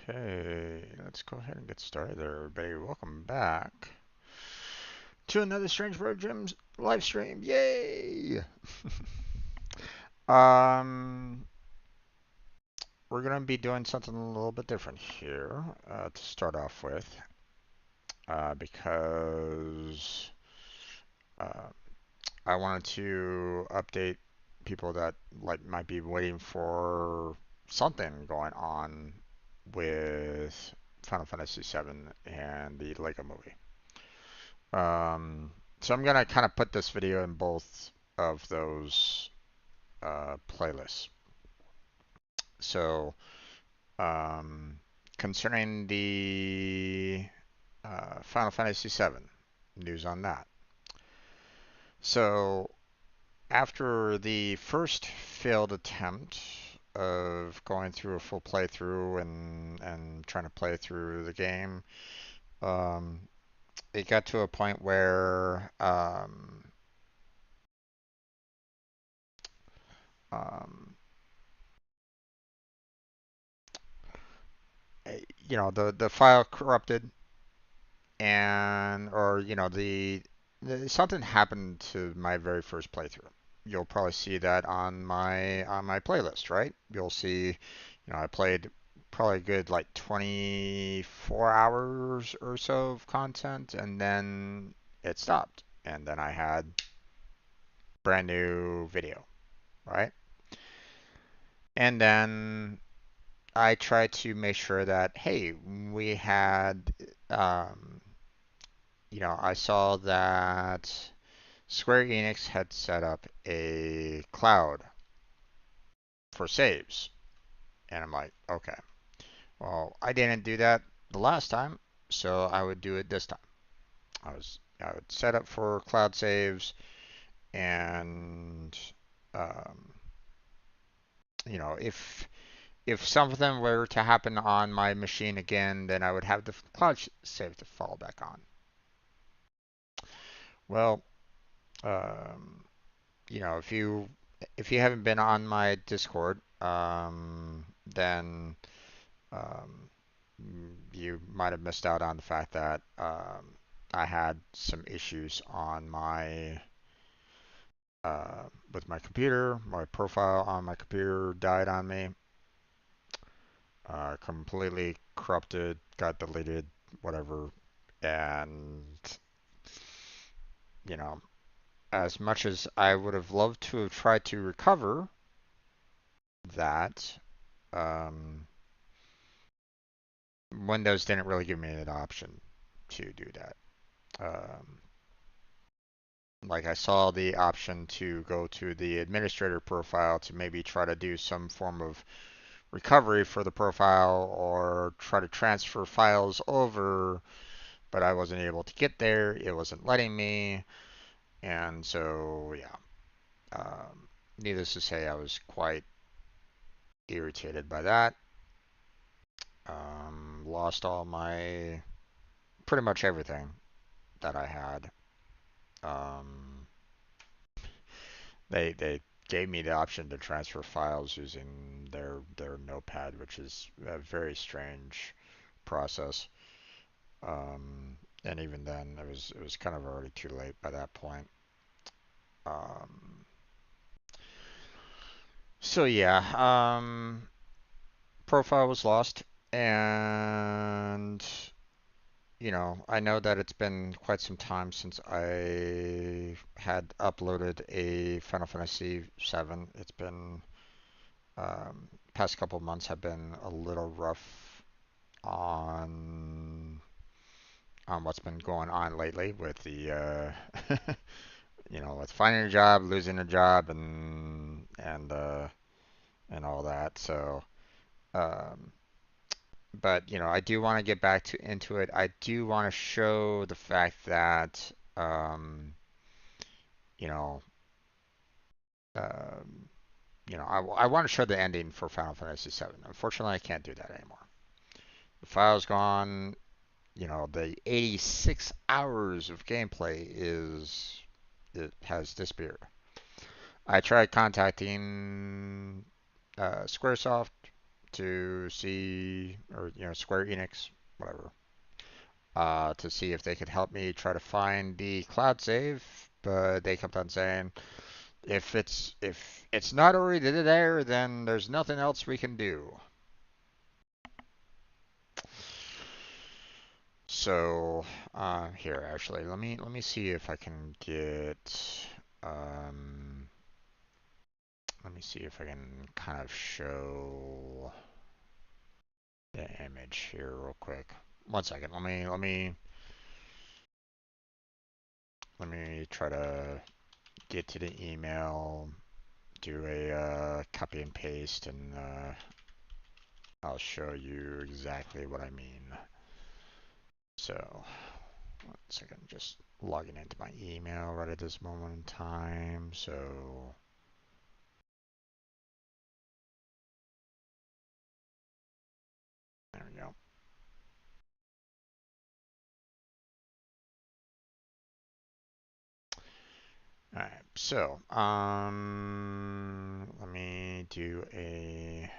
Okay, let's go ahead and get started there, everybody. Welcome back to another Strange Road Gyms live stream. Yay! um, we're gonna be doing something a little bit different here to start off with, because uh, I wanted to update people that might be waiting for something going on with Final Fantasy VII and the Lego Movie. So I'm gonna kind of put this video in both of those playlists. So concerning the Final Fantasy VII news on that. So after the first failed attempt of going through a full playthrough and trying to play through the game, um, it got to a point where um, the file corrupted, and or the something happened to my very first playthrough. You'll probably see that on my playlist, right? You'll see, I played probably a good like 24 hours or so of content, and then it stopped, and then I had brand new video, right? And then I tried to make sure that, hey, we had, um, I saw that Square Enix had set up a cloud for saves. And I'm like, okay, well, I didn't do that the last time, so I would do it this time. I would set up for cloud saves, and um, if something were to happen on my machine again, then I would have the cloud save to fall back on. Well, um, if you haven't been on my Discord, then um, you might have missed out on the fact that I had some issues on my with my computer. My profile on my computer died on me. Completely corrupted, got deleted, whatever, and you know as much as I would have loved to have tried to recover that, um, Windows didn't really give me an option to do that. Um, like I saw the option to go to the administrator profile to maybe try to do some form of recovery for the profile or try to transfer files over, but I wasn't able to get there. It wasn't letting me. And so, yeah, needless to say, I was quite irritated by that. Lost all my, pretty much everything that I had. Um, they gave me the option to transfer files using their notepad, which is a very strange process. And even then, it was kind of already too late by that point. Um, so yeah, profile was lost, and I know that it's been quite some time since I had uploaded a Final Fantasy VII. It's been past couple months have been a little rough on what's been going on lately with the with finding a job, losing a job, and all that. So, um, but I do want to get back to into it. I do want to show the fact that you know, um, I want to show the ending for Final Fantasy VII. Unfortunately, I can't do that anymore. The file's gone. The 86 hours of gameplay it has disappeared. I tried contacting Squaresoft to see, or Square Enix, whatever, to see if they could help me try to find the cloud save, but they kept on saying if it's not already there, then there's nothing else we can do. So here, actually, let me see if I can get. Um, Let me see if I can kind of show the image here real quick. One second. Let me try to get to the email, do a copy and paste, and I'll show you exactly what I mean. So, one second, just logging into my email right at this moment in time. So, there we go. All right, so let me do a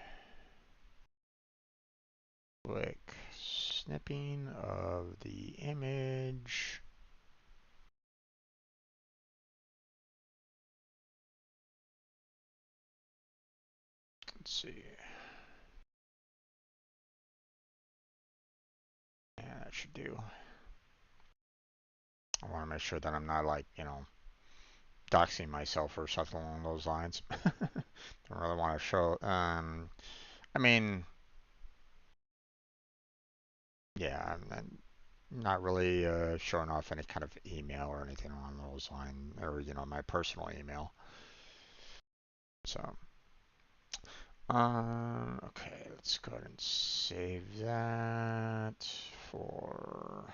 quick snipping of the image. Let's see. Yeah, that should do. I want to make sure that I'm not like, doxing myself or something along those lines. Don't really want to show. I mean, yeah, I'm not really showing off any kind of email or anything along those lines, or my personal email. So, okay, let's go ahead and save that for.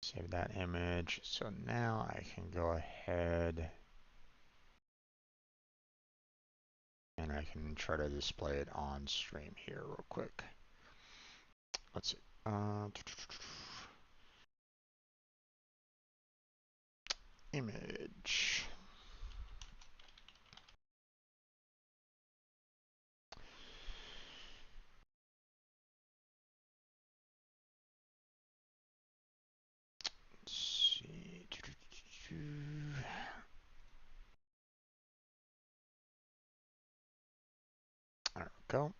Save that image. So now I can go ahead and I can try to display it on stream here real quick. Let's see. Image. Let's see. There we go.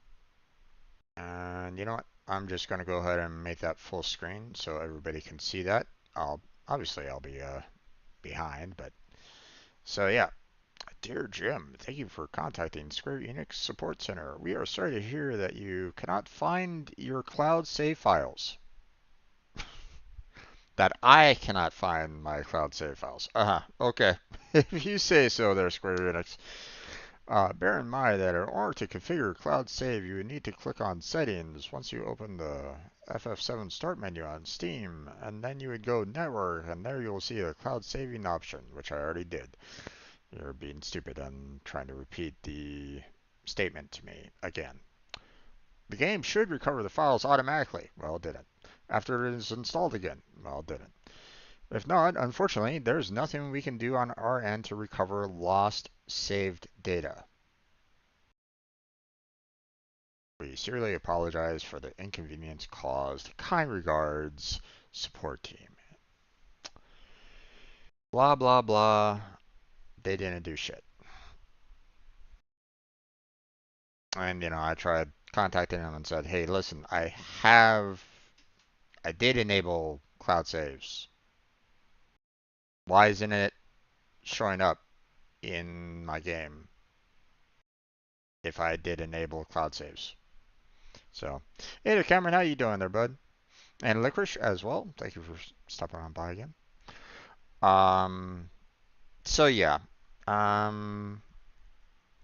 And you know what? I'm just going to go ahead and make that full screen so everybody can see that. I'll be behind, but so yeah. Dear Jim, thank you for contacting Square Enix Support Center. We are sorry to hear that you cannot find your cloud save files. That I cannot find my cloud save files. Okay. If you say so there, Square Enix. Bear in mind that in order to configure cloud save, you would need to click on Settings once you open the FF7 Start menu on Steam, and then you would go Network, and there you will see a cloud saving option, which I already did. You're being stupid and trying to repeat the statement to me again. The game should recover the files automatically. Well, it didn't. After it is installed again. Well, it didn't. If not, unfortunately, there's nothing we can do on our end to recover lost saved data. We sincerely apologize for the inconvenience caused. Kind regards, support team. Blah, blah, blah. They didn't do shit. And, I tried contacting them and said, hey, listen, I did enable cloud saves. Why isn't it showing up in my game if I did enable cloud saves? So, hey there, Cameron, how you doing there, bud? And Licorice as well. Thank you for stopping on by again. Um, so yeah,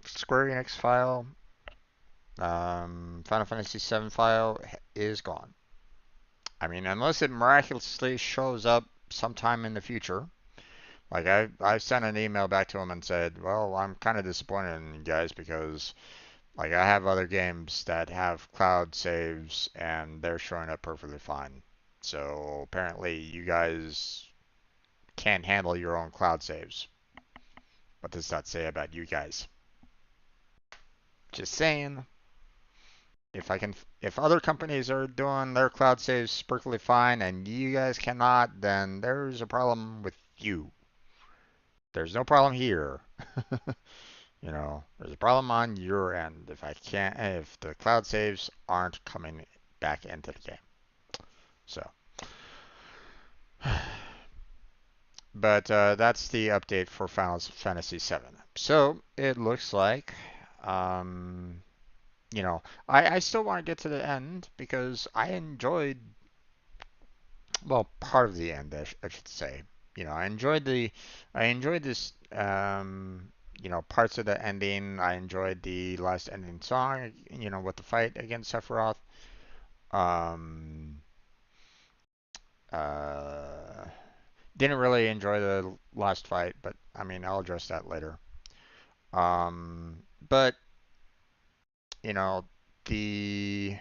Square Enix file, Final Fantasy VII file is gone. I mean, unless it miraculously shows up sometime in the future. Like I sent an email back to him and said, well, I'm kind of disappointed in you guys because like I have other games that have cloud saves and they're showing up perfectly fine. So apparently you guys can't handle your own cloud saves. What does that say about you guys? Just saying. If other companies are doing their cloud saves perfectly fine and you guys cannot, then there's a problem with you. There's no problem here. There's a problem on your end if the cloud saves aren't coming back into the game. So, but that's the update for Final Fantasy VII. So it looks like, um, I still want to get to the end because I enjoyed, well, part of the end, I should say. I enjoyed this, parts of the ending. I enjoyed the last ending song, with the fight against Sephiroth. Um, uh, didn't really enjoy the last fight, but I mean, I'll address that later. But you know, the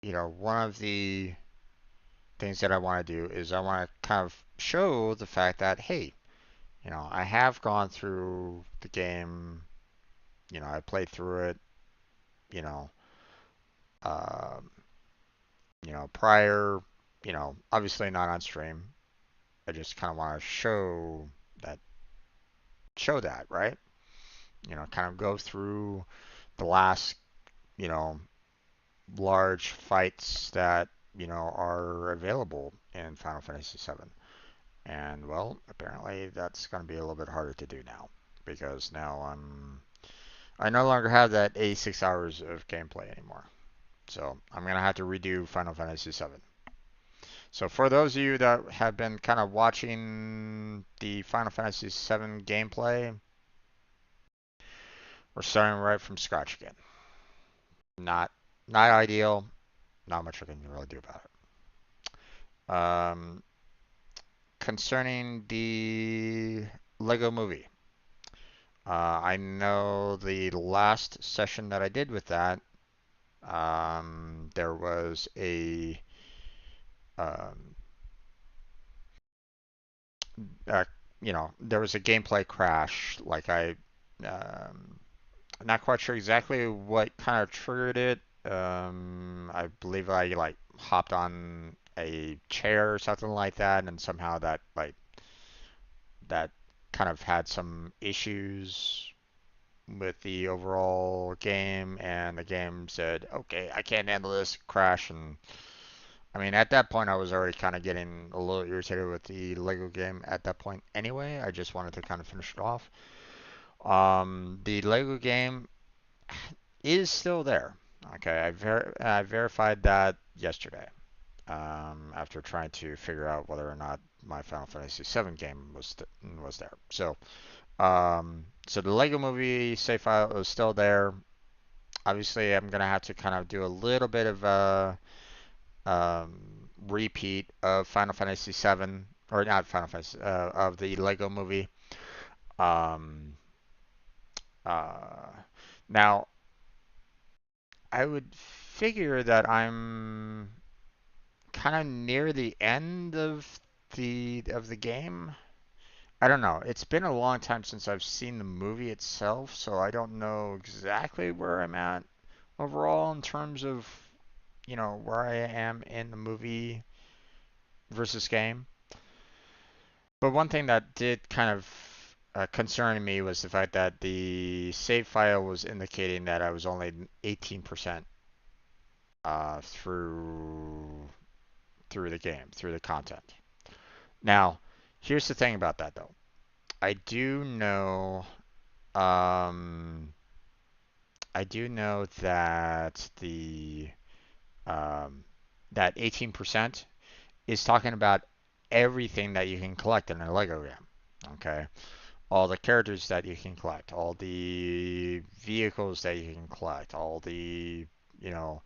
one of the things that I want to do is I want to kind of show the fact that hey, I have gone through the game. I played through it. You know, um, prior. Obviously not on stream. I just kind of want to that, show that, right? Kind of go through the last, you know, large fights that, are available in Final Fantasy VII. And well, apparently that's going to be a little bit harder to do now because now I no longer have that 86 hours of gameplay anymore. So I'm going to have to redo Final Fantasy VII. So for those of you that have been kind of watching the Final Fantasy VII gameplay, we're starting right from scratch again. Not not ideal. Not much I can really do about it. Concerning the Lego Movie, I know the last session that I did with that, there was um, a there was a gameplay crash. I'm not quite sure exactly what kind of triggered it. I believe I like hopped on a chair or something like that, and somehow that kind of had some issues with the overall game, and the game said, "Okay, I can't handle this," crash, and I mean, at that point, I was already kind of getting a little irritated with the Lego game at that point anyway. I just wanted to kind of finish it off. The Lego game is still there. Okay, I verified that yesterday. After trying to figure out whether or not my Final Fantasy VII game was there. So the Lego Movie save file is still there. Obviously, I'm gonna have to kind of do a little bit of a repeat of Final Fantasy VII, or not Final Fantasy, of the Lego Movie. Um, uh, Now, I would figure that I'm kind of near the end of the game. I don't know. It's been a long time since I've seen the movie itself, so I don't know exactly where I'm at overall in terms of, where I am in the movie versus game. But one thing that did kind of concern me was the fact that the save file was indicating that I was only 18% through the game, through the content. Now, here's the thing about that though. I do know um, I do know that the um, that 18% is talking about everything that you can collect in a Lego game. Okay, all the characters that you can collect, all the vehicles that you can collect, all the you know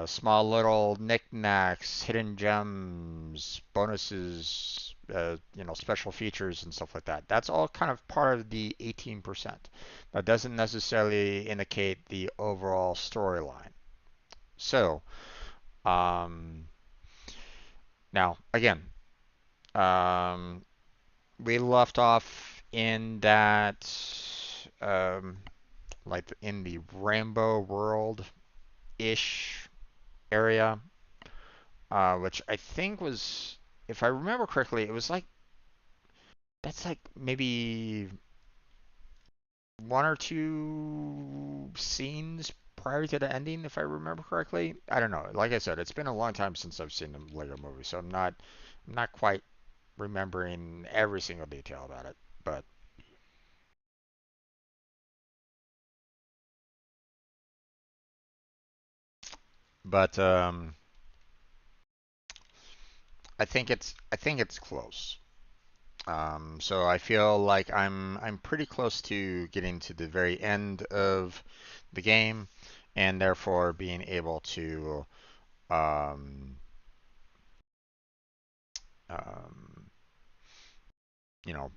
small little knickknacks, hidden gems, bonuses, special features and stuff like that. That's all kind of part of the 18%. That doesn't necessarily indicate the overall storyline. So, um, now again, um, we left off in that, um, like in the Rambo world ish area, which I think was, if I remember correctly, it was like that's like maybe one or two scenes prior to the ending, if I remember correctly. I don't know. Like I said, it's been a long time since I've seen the Lego movie, so I'm not quite remembering every single detail about it. But I think it's close. So I feel like I'm pretty close to getting to the very end of the game, and therefore being able to um, um, you know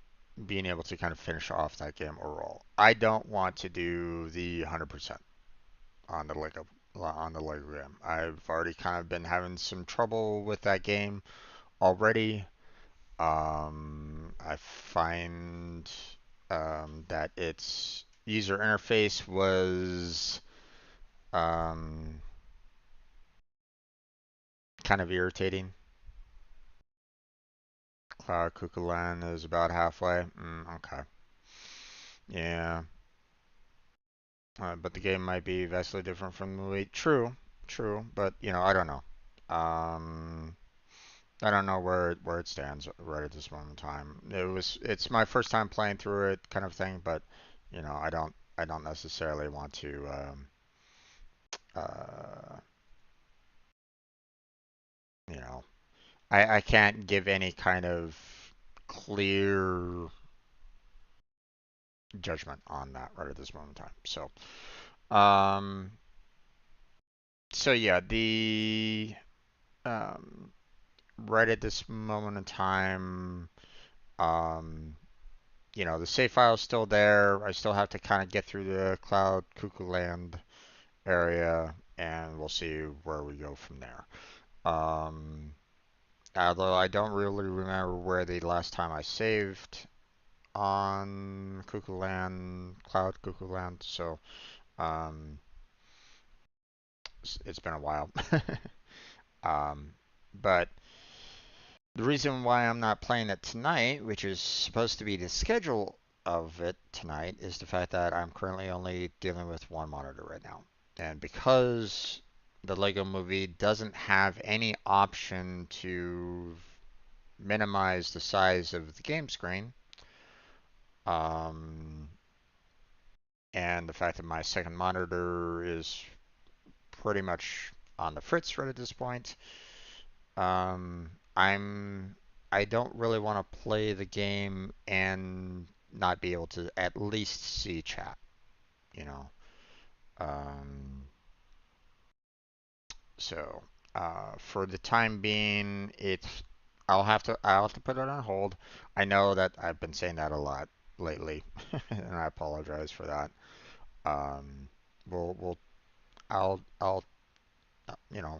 being able to kind of finish off that game overall. I don't want to do the 100% on the Lego game. I've already kind of been having some trouble with that game already. I find that its user interface was um, kind of irritating. Cloud Cuckoo Land is about halfway. Okay. Yeah. But the game might be vastly different from the movie. True. True. But, I don't know. Um, I don't know where it stands right at this moment in time. It's my first time playing through it kind of thing, but I don't necessarily want to uh, you know I can't give any kind of clear judgment on that right at this moment in time. Um so yeah, the um right at this moment in time, um the save file is still there. I still have to kind of get through the Cloud Cuckoo Land area, and we'll see where we go from there. Um, Although I don't really remember where the last time I saved on Cuckoo Land, Cloud Cuckoo Land, so um, it's been a while. um, but the reason why I'm not playing it tonight, which is supposed to be the schedule of it tonight is the fact that I'm currently only dealing with one monitor right now. And because the Lego Movie doesn't have any option to minimize the size of the game screen, um, and the fact that my second monitor is pretty much on the fritz right at this point, um, I'm I don't really want to play the game and not be able to at least see chat, you know. Um, so for the time being, I'll have to put it on hold. I know that I've been saying that a lot lately, and I apologize for that. Um, we'll I'll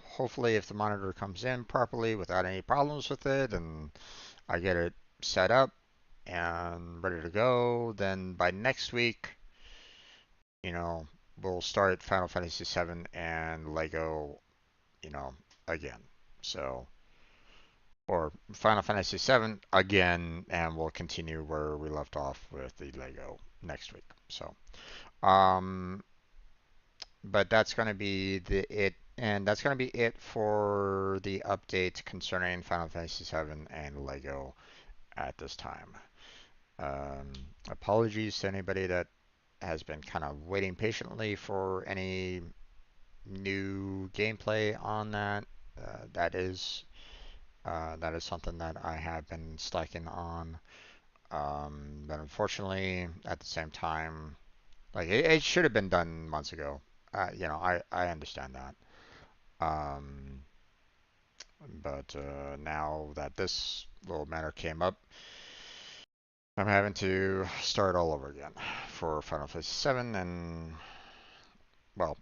hopefully if the monitor comes in properly without any problems with it, and I get it set up and ready to go, then by next week, you know, we'll start Final Fantasy VII and Lego, you know, again. So, or Final Fantasy VII again, and we'll continue where we left off with the Lego next week. So, um, but that's going to be and that's going to be it for the update concerning Final Fantasy VII and Lego at this time. Um, Apologies to anybody that has been kind of waiting patiently for any new gameplay on that. That is something that I have been slacking on. But unfortunately, at the same time, like it should have been done months ago. I understand that. Um, but now that this little matter came up, I'm having to start all over again for Final Fantasy VII, and well,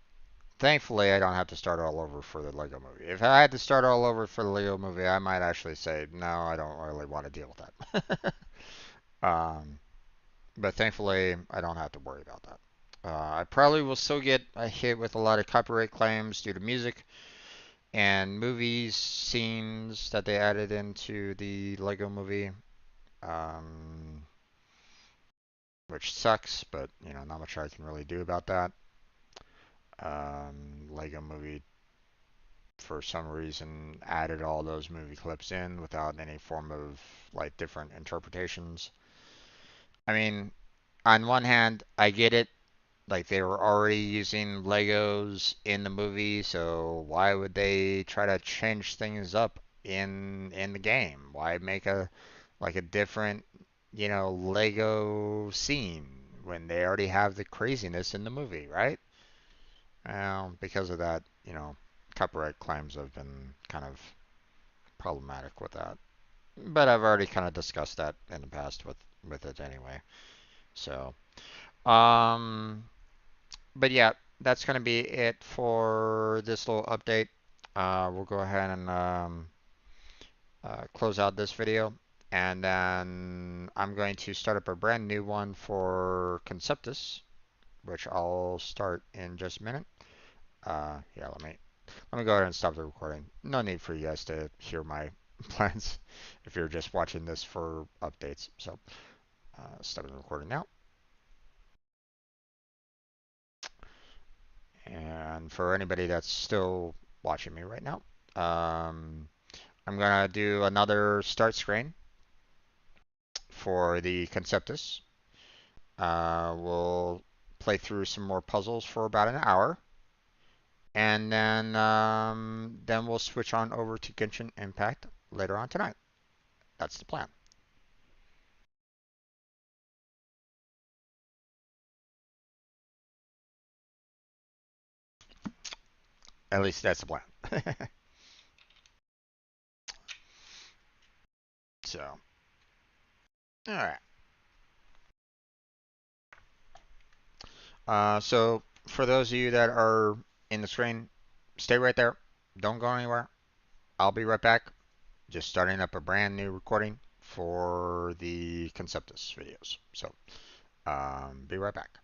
thankfully I don't have to start all over for the Lego Movie. If I had to start all over for the Lego Movie, I might actually say no, I don't really want to deal with that. um, but thankfully I don't have to worry about that. I probably will still get a hit with a lot of copyright claims due to music and movies scenes that they added into the Lego Movie. Um, which sucks, but not much I can really do about that. Lego Movie, for some reason, added all those movie clips in without any form of like different interpretations. I mean, on one hand, I get it. Like they were already using Legos in the movie, so why would they try to change things up in the game? Why make a different, Lego scene when they already have the craziness in the movie, right? Because of that, copyright claims have been kind of problematic with that. But I've already kind of discussed that in the past with it anyway. So, um, but yeah, that's gonna be it for this little update. We'll go ahead and close out this video, and then I'm going to start up a brand new one for Conceptis, which I'll start in just a minute. Yeah, let me go ahead and stop the recording. No need for you guys to hear my plans if you're just watching this for updates. So, stop the recording now. And for anybody that's still watching me right now, I'm gonna do another start screen for the Conceptus. We'll play through some more puzzles for about an hour, and then we'll switch on over to Genshin Impact later on tonight. That's the plan. At least that's the plan. So, all right. So for those of you that are in the screen, stay right there. Don't go anywhere. I'll be right back. Just starting up a brand new recording for the Conceptus videos. So, be right back.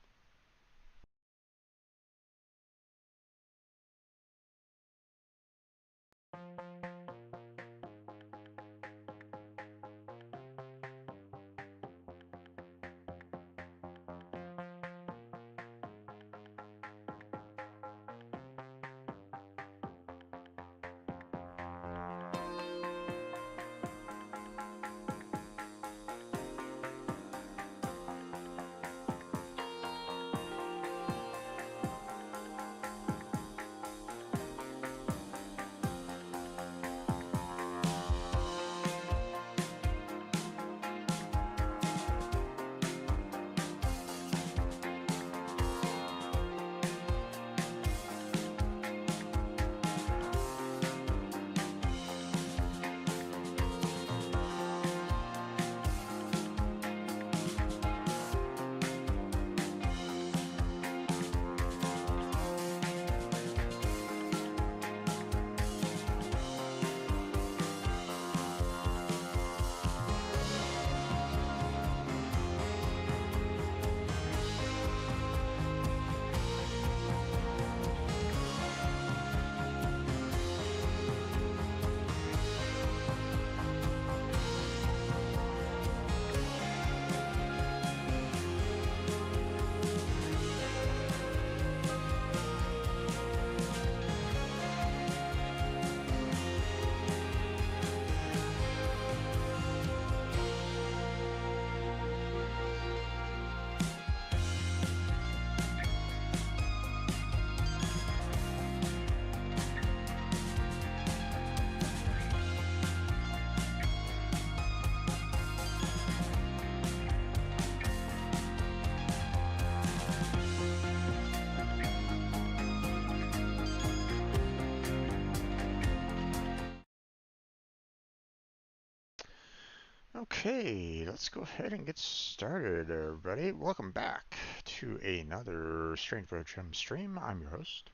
Okay, let's go ahead and get started, everybody. Welcome back to another Strange Bird Gym stream. I'm your host,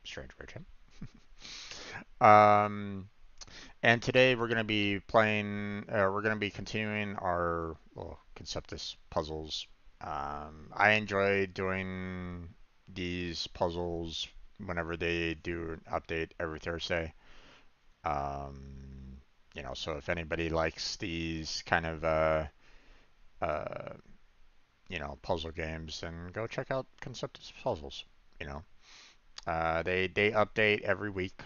Strange Bird Gym. And today we're going to be playing, we're going to be continuing our Conceptis puzzles. I enjoy doing these puzzles whenever they do an update every Thursday. Um, so if anybody likes these kind of uh, puzzle games, then go check out Conceptus Puzzles. You know, they update every week.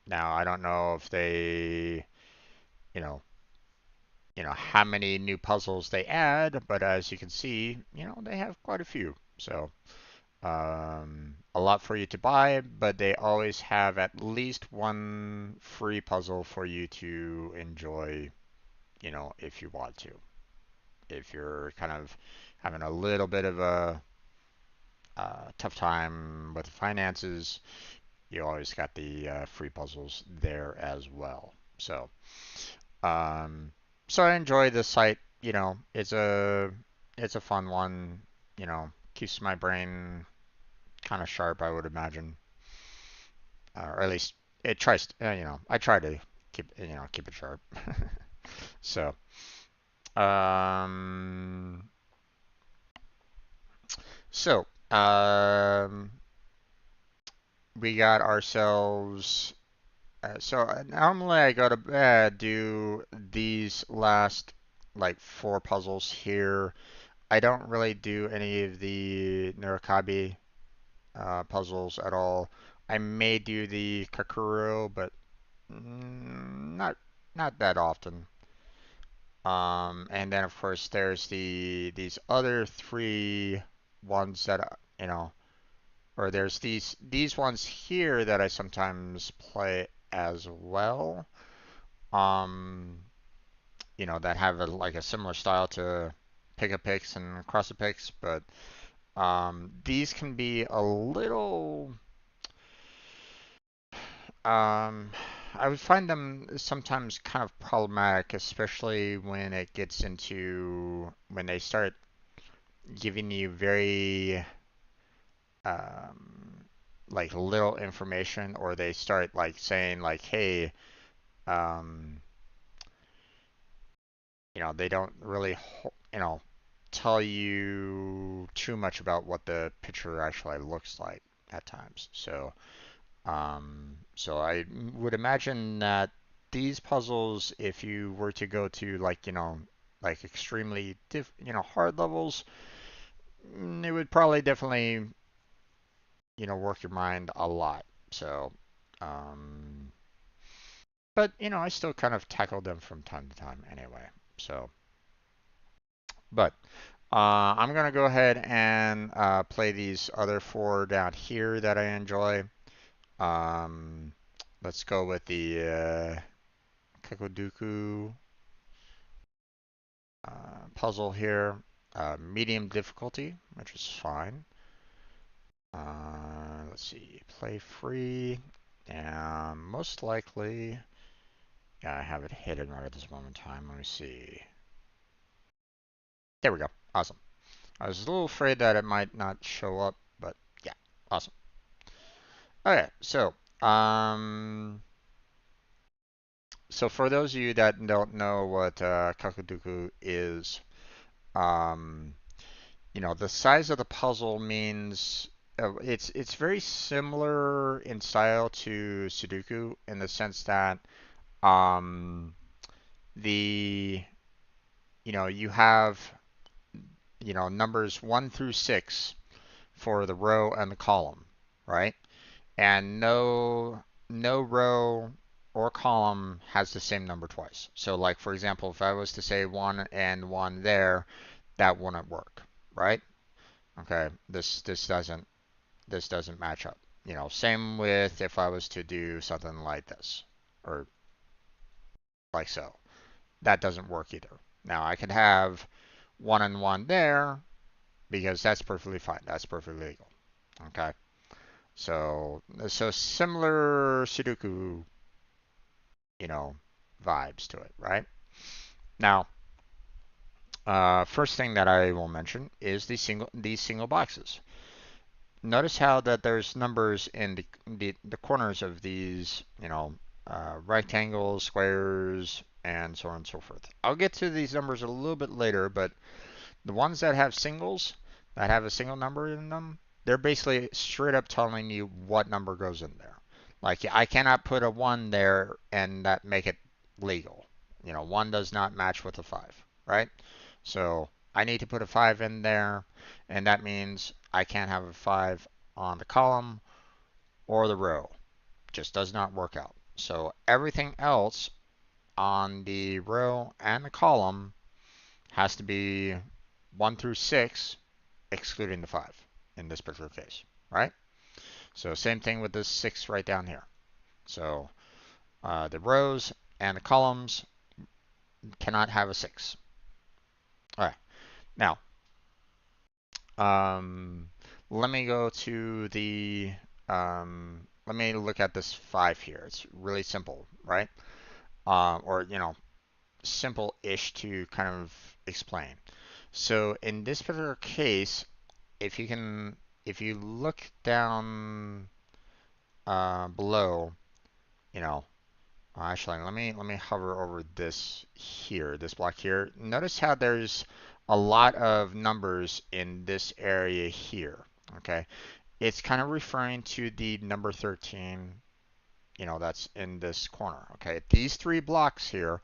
Now I don't know if they, you know, how many new puzzles they add, but as you can see, they have quite a few. So a lot for you to buy, but they always have at least one free puzzle for you to enjoy, if you want to. If you're kind of having a little bit of a tough time with the finances, you always got the free puzzles there as well. Um, so I enjoy this site. It's a fun one. Keeps my brain kind of sharp, I would imagine, or at least it tries. I try to keep it sharp. So, um, so we got ourselves. Normally I go to do these last like four puzzles here. I don't really do any of the Narakabi puzzles at all. I may do the Kakuro, but not that often. And then of course there's these other three ones that or there's these ones here that I sometimes play as well. Um, that have like a similar style to Pega picks and crosser picks, but these can be a little. Um, I would find them sometimes kind of problematic, especially when it gets into when they start giving you very um, like little information, or they start like saying like, hey, um, they don't really, tell you too much about what the picture actually looks like at times. So I would imagine that these puzzles, if you were to go to like, like extremely hard levels, it would probably definitely, work your mind a lot. So, um, but I still kind of tackle them from time to time anyway. So, but I'm gonna go ahead and play these other four down here that I enjoy. Um, let's go with the Kakoduku puzzle here. Medium difficulty, which is fine. Let's see, play free, and most likely, yeah, I have it hidden right at this moment in time. Let me see. There we go. Awesome. I was a little afraid that it might not show up, but yeah, awesome. Okay, um, so for those of you that don't know what Kakuduku is, um, the size of the puzzle means it's very similar in style to Sudoku in the sense that um, the you have numbers 1 through 6 for the row and the column, right? And no row or column has the same number twice. So like for example, if I was to say 1 and 1 there, that wouldn't work, right? Okay, this doesn't match up. Same with if I was to do something like this or like so. That doesn't work either. Now I could have 1 and 1 there because that's perfectly fine. That's perfectly legal. Okay. So similar Sudoku, you know, vibes to it, right? Now, First thing that I will mention is these single boxes. Notice how that there's numbers in the corners of these, rectangles, squares, and so on and so forth. I'll get to these numbers a little bit later, but the ones that have singles, that have a single number in them, they're basically straight up telling you what number goes in there. Like I cannot put a 1 there and that make it legal. 1 does not match with a 5, right? So I need to put a 5 in there, and that means I can't have a 5 on the column or the row. Just does not work out. So everything else on the row and the column has to be 1 through 6, excluding the 5 in this particular case, right? So same thing with this 6 right down here. So the rows and the columns cannot have a 6. All right. Now, let me go to let me look at this 5 here. It's really simple, right? Or, simple-ish to kind of explain. So in this particular case, if you look down below, actually, let me hover over this here, this block here. Notice how there's a lot of numbers in this area here. Okay, it's kind of referring to the number 13, that's in this corner. Okay, these 3 blocks here,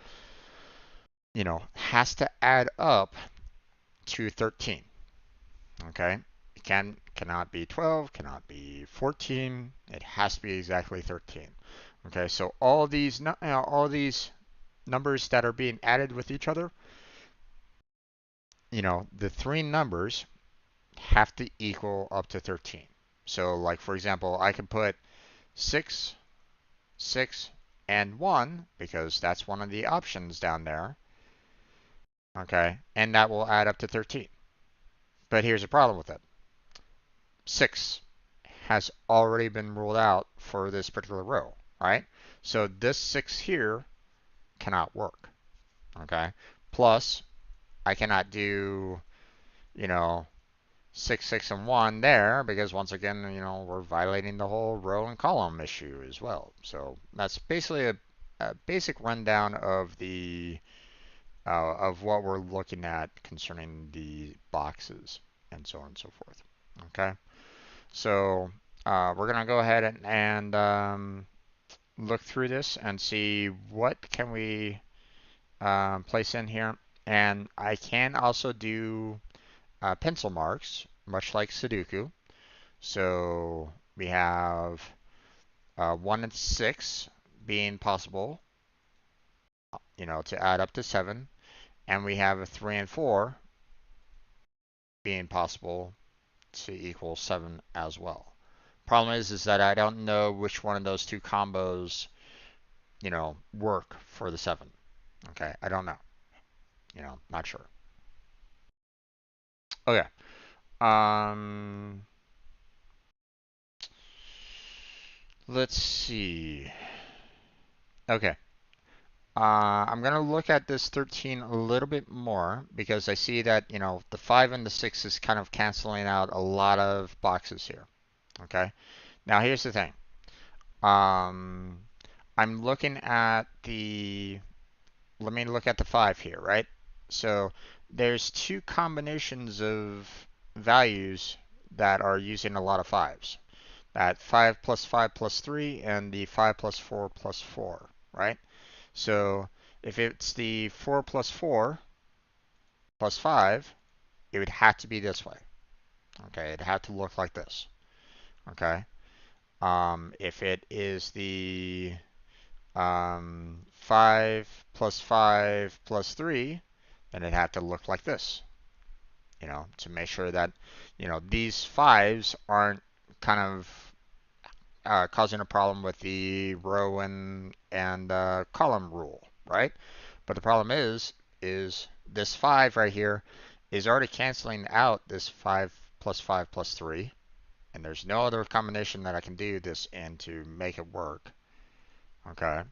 has to add up to 13. Okay, it cannot be 12, cannot be 14. It has to be exactly 13. Okay, so all these numbers that are being added with each other, the 3 numbers have to equal up to 13. So like for example, I can put 6, 6, and 1 because that's one of the options down there. Okay, and that will add up to 13. But here's a problem with it. 6 has already been ruled out for this particular row, right? So this 6 here cannot work, okay? Plus, I cannot do, 6, 6, and 1 there because once again, we're violating the whole row and column issue as well. So that's basically a basic rundown of of what we're looking at concerning the boxes and so on and so forth. Okay, so we're gonna go ahead and look through this and see what can we place in here. And I can also do pencil marks, much like Sudoku. So we have 1 and 6 being possible, to add up to 7. And we have a 3 and 4 being possible to equal 7 as well. Problem is that I don't know which one of those 2 combos, work for the 7. Okay, I don't know. Not sure. Okay. Let's see. Okay. I'm going to look at this 13 a little bit more because I see that, the 5 and the 6 is kind of canceling out a lot of boxes here. Okay. Now here's the thing. I'm looking at let me look at the 5 here, right? So there's 2 combinations of values that are using a lot of 5s. That 5 plus 5 plus 3 and the 5 plus 4 plus 4, right? So if it's the 4 plus 4 plus 5, it would have to be this way. Okay, it'd have to look like this. Okay. If it is the 5 plus 5 plus 3, then it'd have to look like this. To make sure that, these 5s aren't kind of causing a problem with the row and column rule, right? But the problem is this 5 right here is already canceling out this 5 plus 5 plus 3, and there's no other combination that I can do this in to make it work. Okay,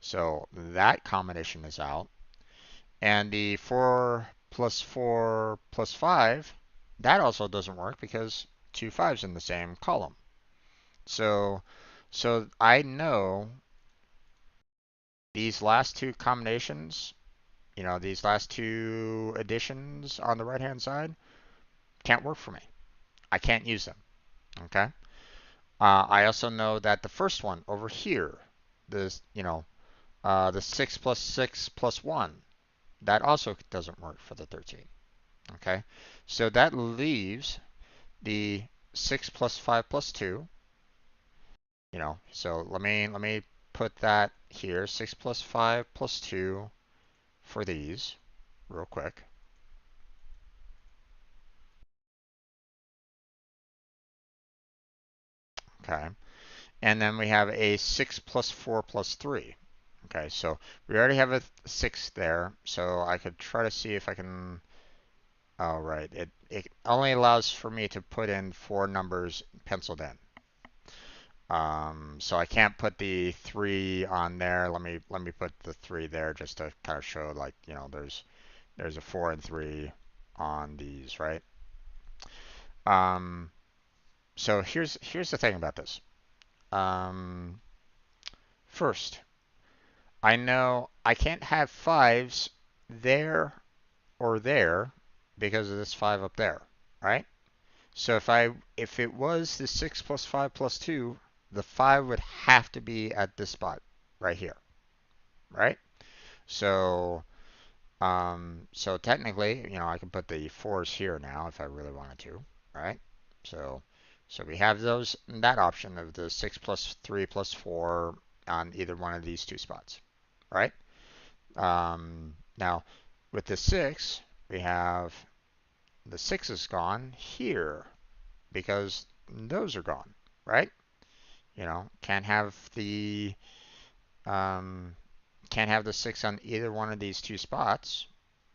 so that combination is out, and the 4 plus 4 plus 5, that also doesn't work because two 5s in the same column. So, so I know these last two combinations, these last two additions on the right-hand side can't work for me. I can't use them, okay? I also know that the first one over here, this, the 6 plus 6 plus 1, that also doesn't work for the 13, okay? So that leaves the 6 plus 5 plus 2, so let me put that here, 6 plus 5 plus 2 for these real quick. Okay. And then we have a 6 plus 4 plus 3. Okay, so we already have a 6 there, so I could try to see if I can. Oh, right. It only allows for me to put in 4 numbers penciled in. So I can't put the 3 on there. Let me put the 3 there just to kind of show, like, there's a 4 and 3 on these, right? Um, so here's the thing about this. Um, First, I know I can't have 5s there or there because of this 5 up there, right? So if it was the 6 plus 5 plus 2, the 5 would have to be at this spot right here, right? So so technically, I can put the 4s here now if I really wanted to, right? So we have that option of the 6 plus 3 plus 4 on either one of these two spots, right? Now, with the 6, we have the 6 is gone here because those are gone, right? Can't have the um, can't have the 6 on either one of these two spots,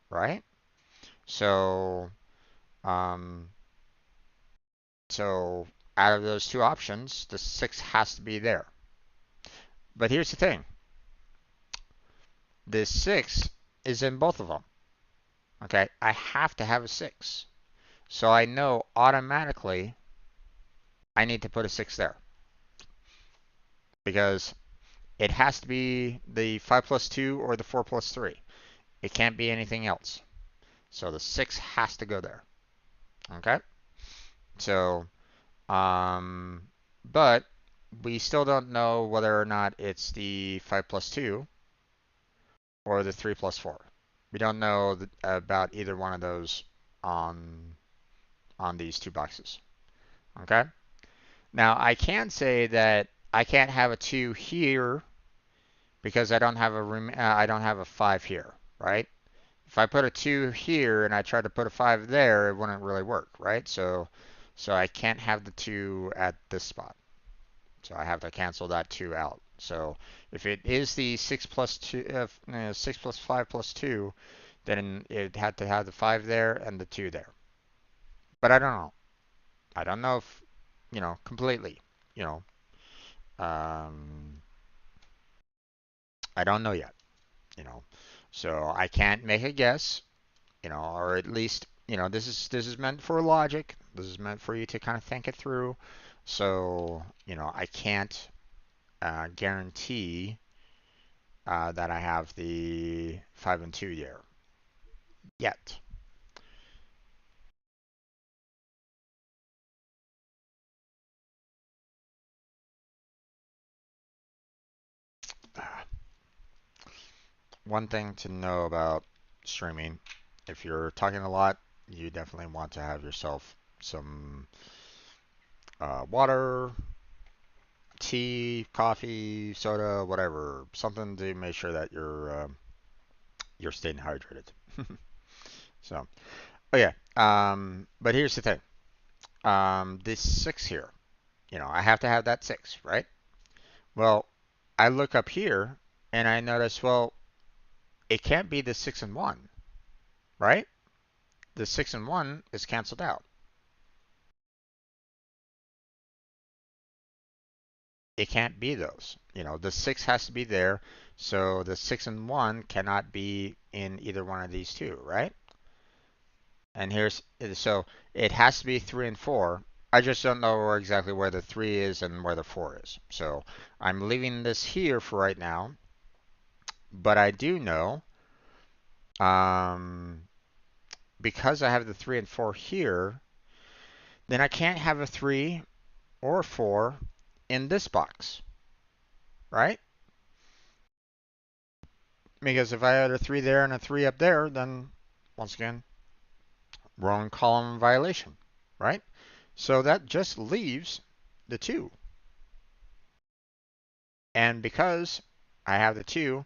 right? So um, so out of those two options, the 6 has to be there. But here's the thing: the 6 is in both of them. Okay, I have to have a 6. So I know automatically I need to put a 6 there because it has to be the 5 plus 2 or the 4 plus 3. It can't be anything else. So the 6 has to go there. Okay? So, but we still don't know whether or not it's the 5 plus 2 or the 3 plus 4. We don't know about either one of those on these two boxes. Okay? Now, I can say that I can't have a 2 here because I don't have a 5 here, right? If I put a 2 here and I tried to put a 5 there, it wouldn't really work, right? So I can't have the 2 at this spot. So I have to cancel that 2 out. So if it is the 6 plus 2, 6 plus 5 plus 2, then it had to have the 5 there and the 2 there. But I don't know. I don't know if, completely, you know, um, I don't know yet, you know. So I can't make a guess, or at least, this is meant for logic. This is meant for you to kind of think it through. So, I can't guarantee that I have the 5 and 2 there yet. One thing to know about streaming, if you're talking a lot, you definitely want to have yourself some water, tea, coffee, soda, whatever, something to make sure that you're staying hydrated. So, oh yeah. But here's the thing. This 6 here, I have to have that 6, right? Well, I look up here and I notice, well, it can't be the 6 and 1, right? The 6 and 1 is canceled out. It can't be those. The 6 has to be there, so the 6 and 1 cannot be in either one of these two, right? And so it has to be 3 and 4. I just don't know exactly where the 3 is and where the 4 is. So I'm leaving this here for right now. But I do know, um, because I have the 3 and 4 here, then I can't have a 3 or a 4 in this box, right? Because if I had a 3 there and a 3 up there, then once again, wrong column violation, right? So that just leaves the 2. And because I have the 2,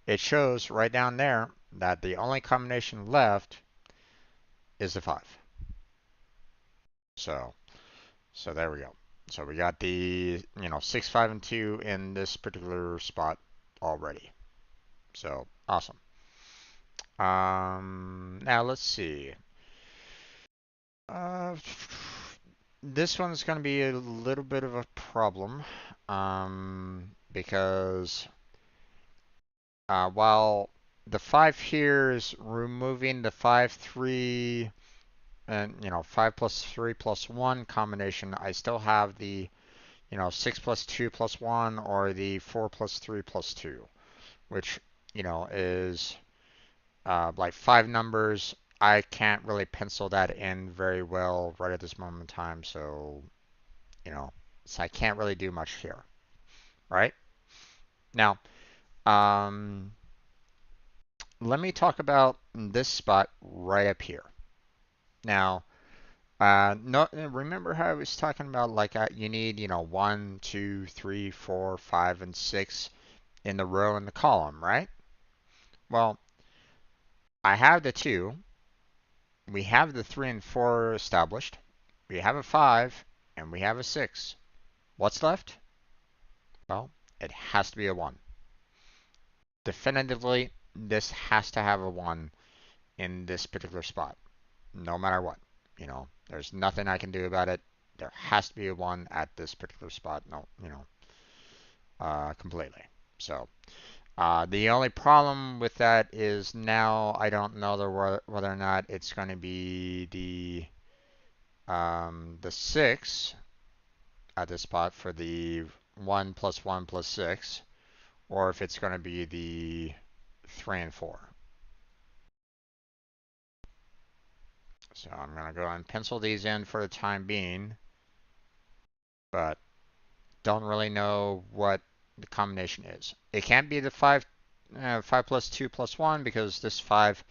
it shows right down there that the only combination left is the 5. So, so there we go. So we got the, 6, 5, and 2 in this particular spot already. So awesome. Now let's see. Uh, this one's going to be a little bit of a problem, because while the 5 here is removing the 5, 3, and 5 plus 3 plus 1 combination, I still have the 6 plus 2 plus 1 or the 4 plus 3 plus 2, which is like 5 numbers. I can't really pencil that in very well right at this moment in time, so you know, so I can't really do much here, right? Now, um, let me talk about this spot right up here. Now, no, remember how I was talking about like you need, 1, 2, 3, 4, 5, and 6 in the row and the column, right? Well, I have the 2. We have the 3 and 4 established. We have a 5, and we have a 6. What's left? Well, it has to be a 1. Definitively, this has to have a 1 in this particular spot, no matter what. There's nothing I can do about it. There has to be a 1 at this particular spot. No, completely. So the only problem with that is now I don't know whether or not it's going to be the 6 at this spot for the 1 plus 1 plus 6, or if it's going to be the 3 and 4. So I'm going to go and pencil these in for the time being, but don't really know what the combination is. It can't be the 5, 5 plus 2 plus 1 because this 5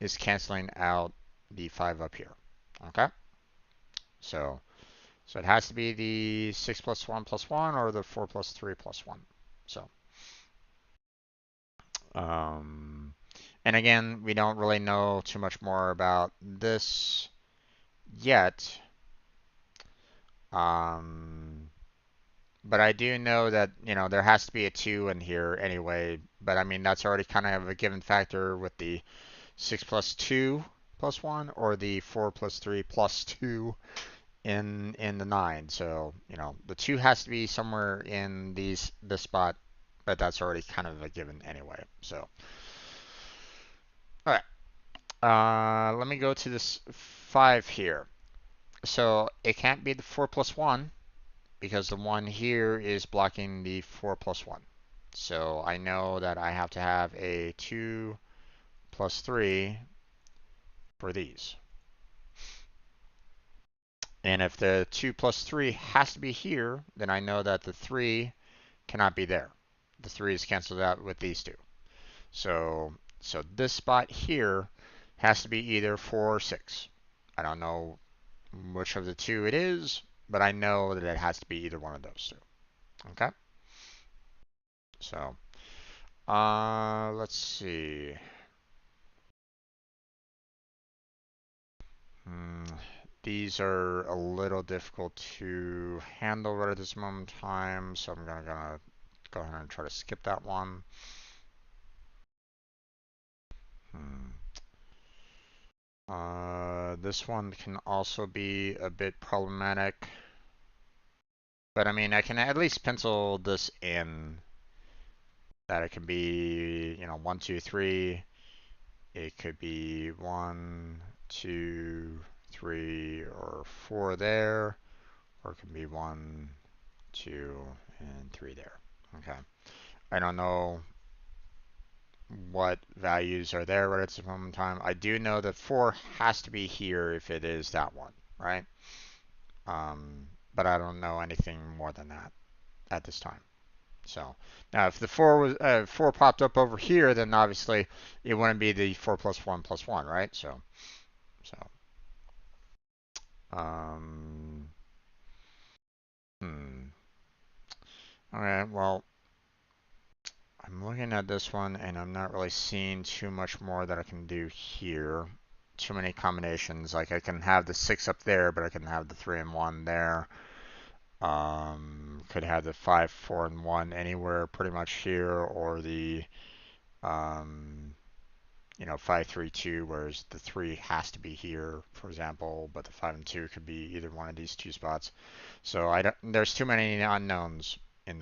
is canceling out the 5 up here. Okay? So it has to be the 6 plus 1 plus 1 or the 4 plus 3 plus 1. So, and again, we don't really know too much more about this yet. But I do know that, there has to be a 2 in here anyway. But I mean, that's already kind of a given factor with the 6 plus 2 plus 1 or the 4 plus 3 plus 2 in the 9. So, the 2 has to be somewhere in this spot, but that's already kind of a given anyway. So, all right. Let me go to this 5 here. So it can't be the 4 plus 1 because the 1 here is blocking the 4 plus 1. So I know that I have to have a 2 plus 3 for these. And if the 2 plus 3 has to be here, then I know that the 3 cannot be there. The 3 is canceled out with these two. So this spot here has to be either 4 or 6. I don't know which of the two it is, but I know that it has to be either one of those two. Okay? So, let's see. These are a little difficult to handle right at this moment in time, so I'm gonna go ahead and try to skip that one. This one can also be a bit problematic, but I mean, I can at least pencil this in that it can be, 1, 2, 3. It could be 1, 2, 3, or 4 there, or it can be 1, 2, and 3 there. Okay. I don't know what values are there right at this moment in time. I do know that 4 has to be here if it is that one, right? But I don't know anything more than that at this time. So now if the 4 popped up over here, then obviously it wouldn't be the 4 plus 1 plus 1, right? So um, hmm. All right, well, I'm looking at this one and I'm not really seeing too much more that I can do here. Too many combinations. Like I can have the 6 up there, but I can have the 3 and 1 there. Could have the 5, 4, and 1 anywhere pretty much here, or the 5, 3, 2, whereas the 3 has to be here, for example, but the 5 and 2 could be either one of these two spots. So there's too many unknowns in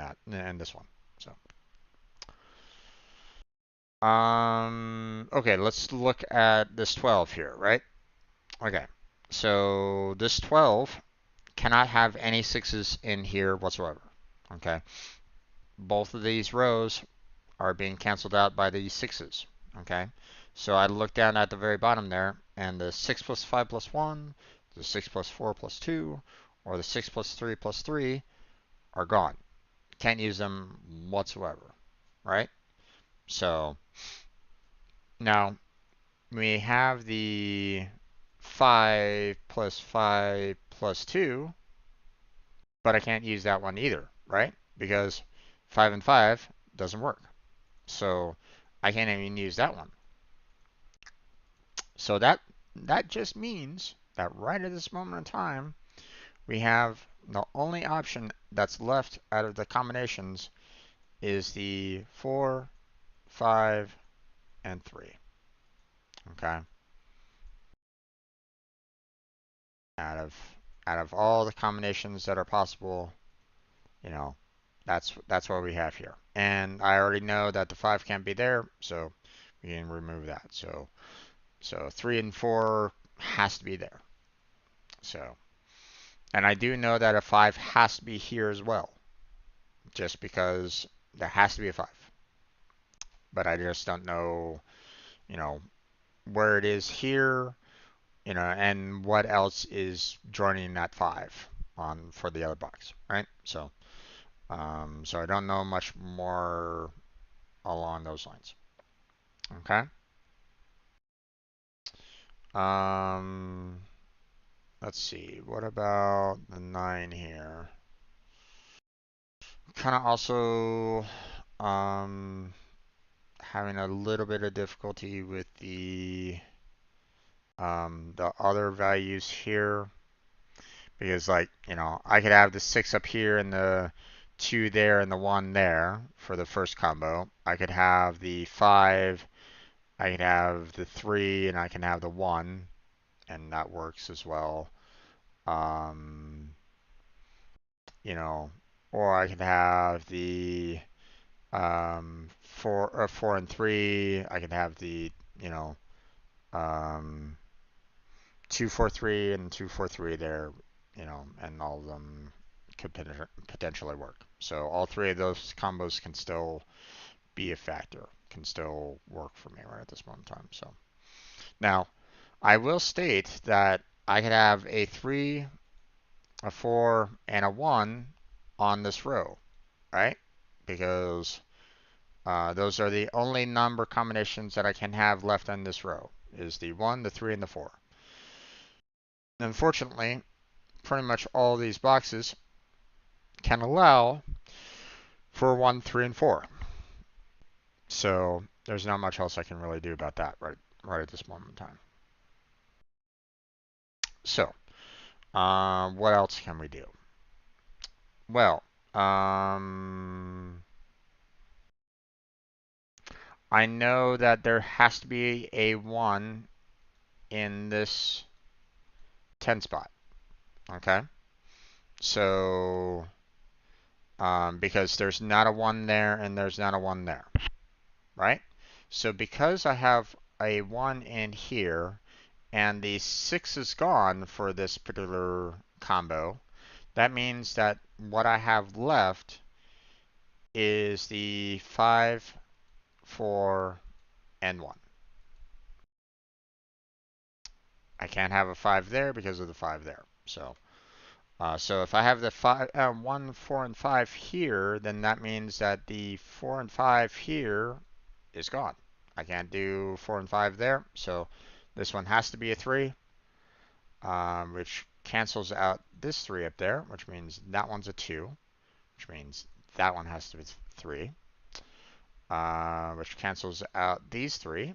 this one. So okay, let's look at this 12 here, right? Okay, so this 12 cannot have any 6s in here whatsoever. Okay, both of these rows are being canceled out by these 6s. Okay, so I look down at the very bottom there, and the 6 plus 5 plus 1, the 6 plus 4 plus 2, or the 6 plus 3 plus 3 are gone. Can't use them whatsoever, right? So now we have the 5 plus 5 plus 2, but I can't use that one either, right? Because 5 and 5 doesn't work. So I can't even use that one. So that just means that right at this moment in time, we have the only option that's left out of the combinations is the 4, 5, and 3. Okay. Out of all the combinations that are possible, you know, that's what we have here. And I already know that the 5 can't be there, so we can remove that. So 3 and 4 has to be there. So, and I do know that a 5 has to be here as well, just because there has to be a 5. But I just don't know, you know, where it is here, and what else is joining that 5 on for the other box, right? So I don't know much more along those lines. Okay. Let's see. What about the 9 here? Kind of also having a little bit of difficulty with the other values here, because I could have the 6 up here and the 2 there and the 1 there for the first combo. I could have the 5, I could have the 3, and I can have the 1, and that works as well. You know, or I could have the 4 and 3. I could have the, um, 2, 4, 3 and 2, 4, 3 there, and all of them could potentially work. So all 3 of those combos can still be a factor, can still work for me right at this moment in time. So now I will state that I could have a 3, a 4, and a 1 on this row, right? Because those are the only number combinations that I can have left on this row, is the 1, the 3, and the 4. Unfortunately, pretty much all these boxes can allow for 1, 3, and 4. So there's not much else I can really do about that right at this moment in time. So what else can we do? Well, I know that there has to be a 1 in this 10 spot. Okay? So, because there's not a 1 there and there's not a 1 there, right? So because I have a 1 in here and the 6 is gone for this particular combo, that means that what I have left is the 5, 4, and 1. I can't have a 5 there because of the 5 there. So if I have the 1, 4, and 5 here, then that means that the 4 and 5 here is gone. I can't do 4 and 5 there, so this one has to be a 3, which cancels out this 3 up there, which means that one's a 2, which means that one has to be 3, which cancels out these 3,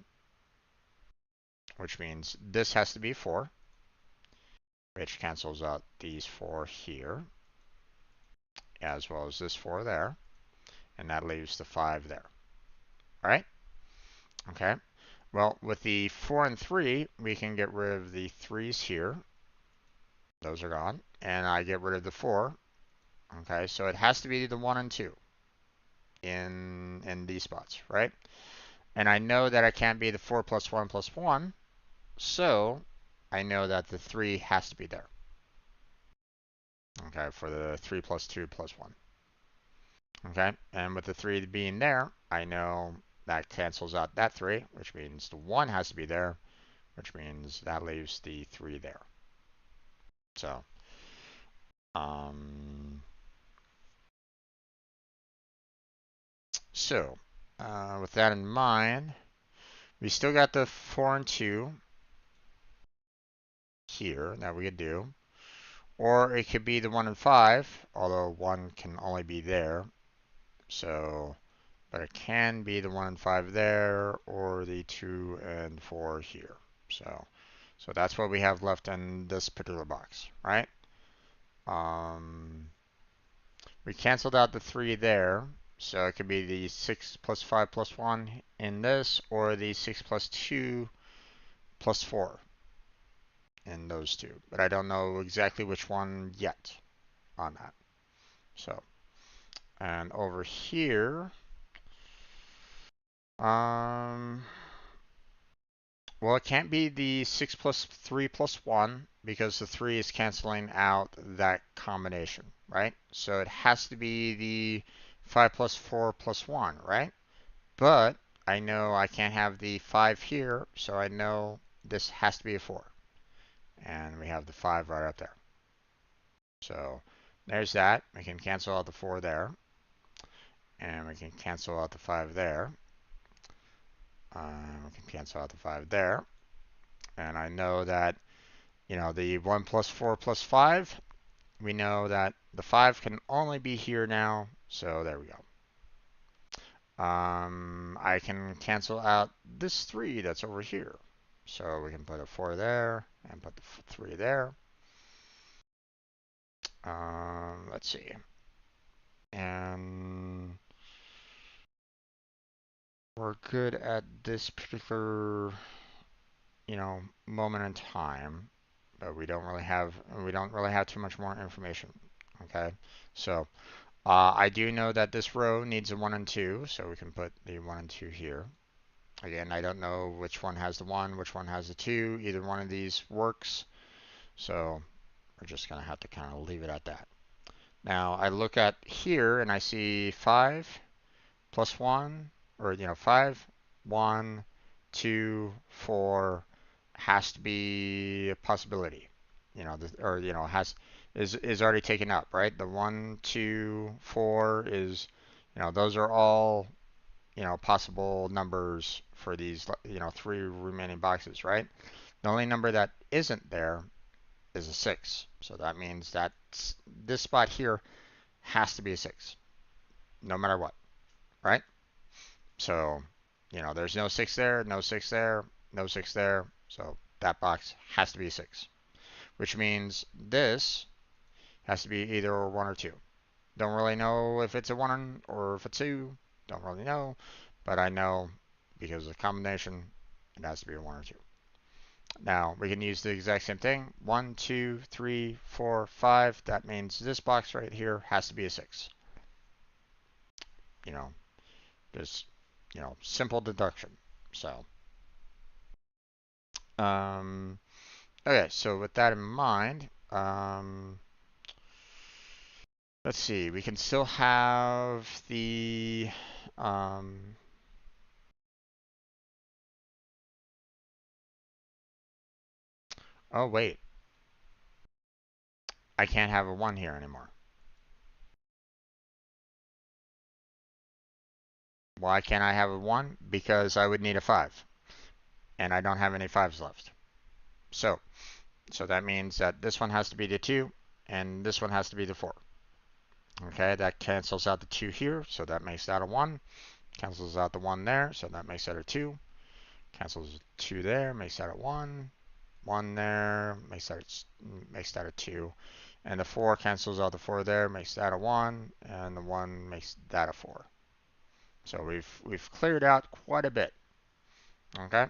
which means this has to be 4, which cancels out these 4 here, as well as this 4 there, and that leaves the 5 there. All right? Okay. Well, with the 4 and 3, we can get rid of the 3's here. Those are gone. And I get rid of the 4. Okay, so it has to be the 1 and 2 in these spots, right? And I know that I can't be the 4 plus 1 plus 1, so I know that the 3 has to be there. Okay, for the 3 plus 2 plus 1. Okay, and with the 3 being there, I know that cancels out that 3, which means the 1 has to be there, which means that leaves the 3 there. So, with that in mind, we still got the 4 and 2 here that we could do. Or it could be the 1 and 5, although 1 can only be there. So, but it can be the 1 and 5 there, or the 2 and 4 here. So that's what we have left in this particular box, right? We canceled out the 3 there, so it could be the 6 plus 5 plus 1 in this, or the 6 plus 2 plus 4 in those two. But I don't know exactly which one yet on that. So, and over here, well, it can't be the 6 plus 3 plus 1 because the 3 is canceling out that combination, right? So it has to be the 5 plus 4 plus 1, right? But I know I can't have the 5 here, so I know this has to be a 4. And we have the 5 right up there. So there's that. We can cancel out the 4 there. And we can cancel out the 5 there. We can cancel out the 5 there. And I know that, the 1 plus 4 plus 5, we know that the 5 can only be here now. So there we go. I can cancel out this 3 that's over here. So we can put a 4 there and put the 3 there. Let's see. And we're good at this particular, moment in time, but we don't really have too much more information. Okay, so I do know that this row needs a 1 and 2, so we can put the 1 and 2 here. Again, I don't know which one has the 1, which one has the 2. Either one of these works, so we're just going to have to kind of leave it at that. Now, I look at here and I see 5 plus 1, or 5, 1, 2, 4 has to be a possibility. Is already taken up, right? The 1, 2, 4 is, those are all, possible numbers for these, 3 remaining boxes, right? The only number that isn't there is a 6. So that means that this spot here has to be a 6, no matter what, right? So, there's no 6 there, no 6 there, no 6 there. So that box has to be a 6, which means this has to be either a 1 or 2. Don't really know if it's a 1 or if it's 2. Don't really know. But I know because of the combination, it has to be a 1 or 2. Now, we can use the exact same thing. 1, 2, 3, 4, 5. That means this box right here has to be a 6. Just, simple deduction. So, Okay, so with that in mind, let's see. We can still have the um, oh wait, I can't have a 1 here anymore. Why can't I have a 1? Because I would need a 5, and I don't have any 5s left. So, so that means that this one has to be the 2, and this one has to be the 4. Okay, that cancels out the 2 here, so that makes that a 1. Cancels out the 1 there, so that makes that a 2. Cancels 2 there, makes that a 1. 1 there, makes that a 2. And the 4 cancels out the 4 there, makes that a 1, and the 1 makes that a 4. So we've cleared out quite a bit. Okay?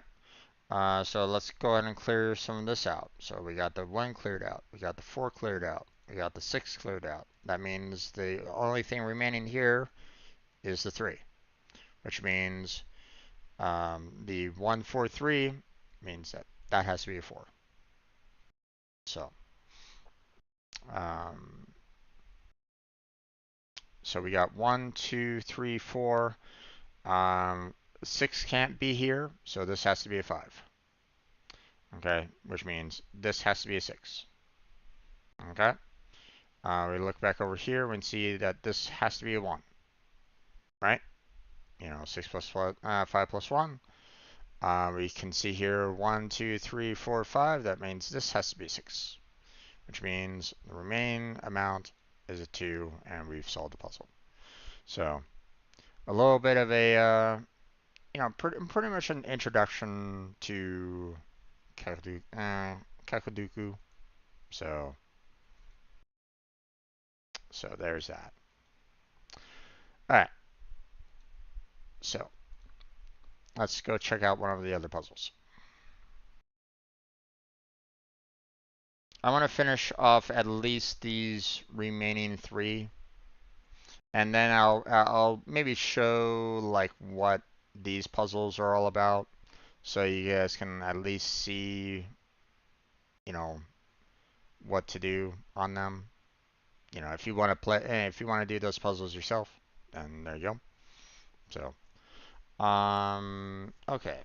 So let's go ahead and clear some of this out. So we got the 1 cleared out. We got the 4 cleared out. We got the 6 cleared out. That means the only thing remaining here is the 3, which means the 1, 4, 3 means that that has to be a 4. So, um, so we got 1, 2, 3, 4. 6 can't be here, so this has to be a 5. Okay, which means this has to be a 6. Okay, we look back over here and see that this has to be a 1, right? 6 plus 5 plus 1. We can see here 1, 2, 3, 4, 5. That means this has to be 6, which means the remaining amount is a 2, and we've solved the puzzle. So a little bit of a, pretty much an introduction to Kakaduku. So there's that. All right. So let's go check out one of the other puzzles. I want to finish off at least these remaining 3, and then I'll maybe show like what these puzzles are all about, so you guys can at least see, you know, what to do on them. If you want to if you want to do those puzzles yourself, then there you go. So, okay.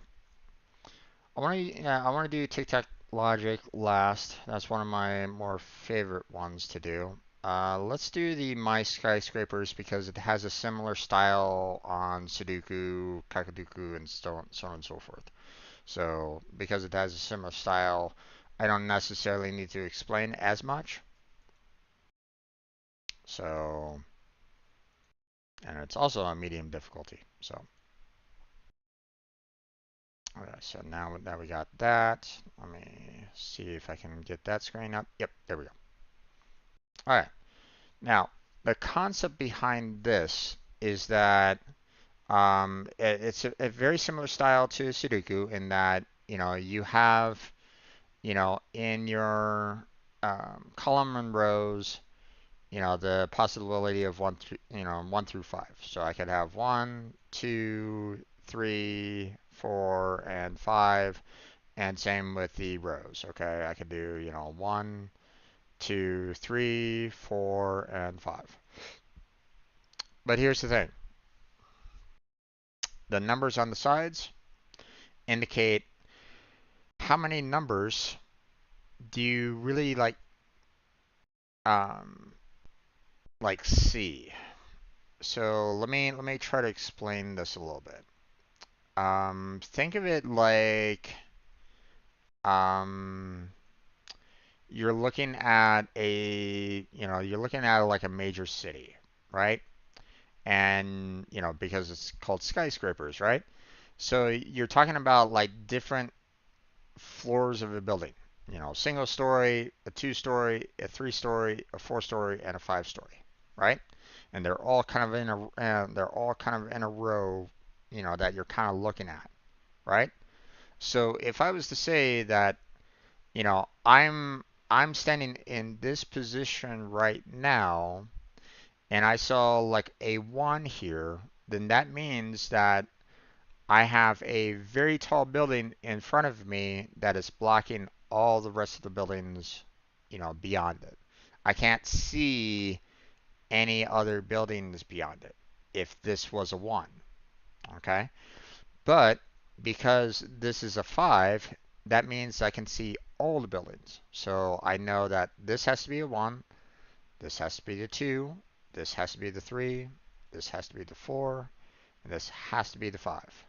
I want to do Tic Tac Logic last. That's one of my more favorite ones to do. Let's do the My Skyscrapers because it has a similar style on Sudoku, Kakaduku, and so on and so forth. So, because it has a similar style, I don't necessarily need to explain as much. So, and it's also a medium difficulty. So, okay, so now that we got that, let me see if I can get that screen up. Yep, there we go. All right. Now, the concept behind this is that it's a very similar style to Sudoku in that, you have, in your column and rows, the possibility of 1 through 5. So I could have 1, 2, 3, 4, and 5, and same with the rows. Okay, I could do, 1, 2, 3, 4, and 5. But here's the thing. The numbers on the sides indicate how many numbers do you really um, see. So let me try to explain this a little bit. Think of it like um, you're looking at like a major city, right? And because it's called skyscrapers, right? So you're talking about like different floors of a building. Single story, a 2-story, a 3-story, a 4-story, and a 5-story, right? And they're all kind of in a row, that you're kind of looking at, right? So if I was to say that, I'm standing in this position right now, and I saw like a 1 here, then that means that I have a very tall building in front of me that is blocking all the rest of the buildings, beyond it. I can't see any other buildings beyond it if this was a 1, okay? But because this is a 5, that means I can see all the buildings. So I know that this has to be a 1, this has to be the 2, this has to be the 3, this has to be the 4, and this has to be the 5,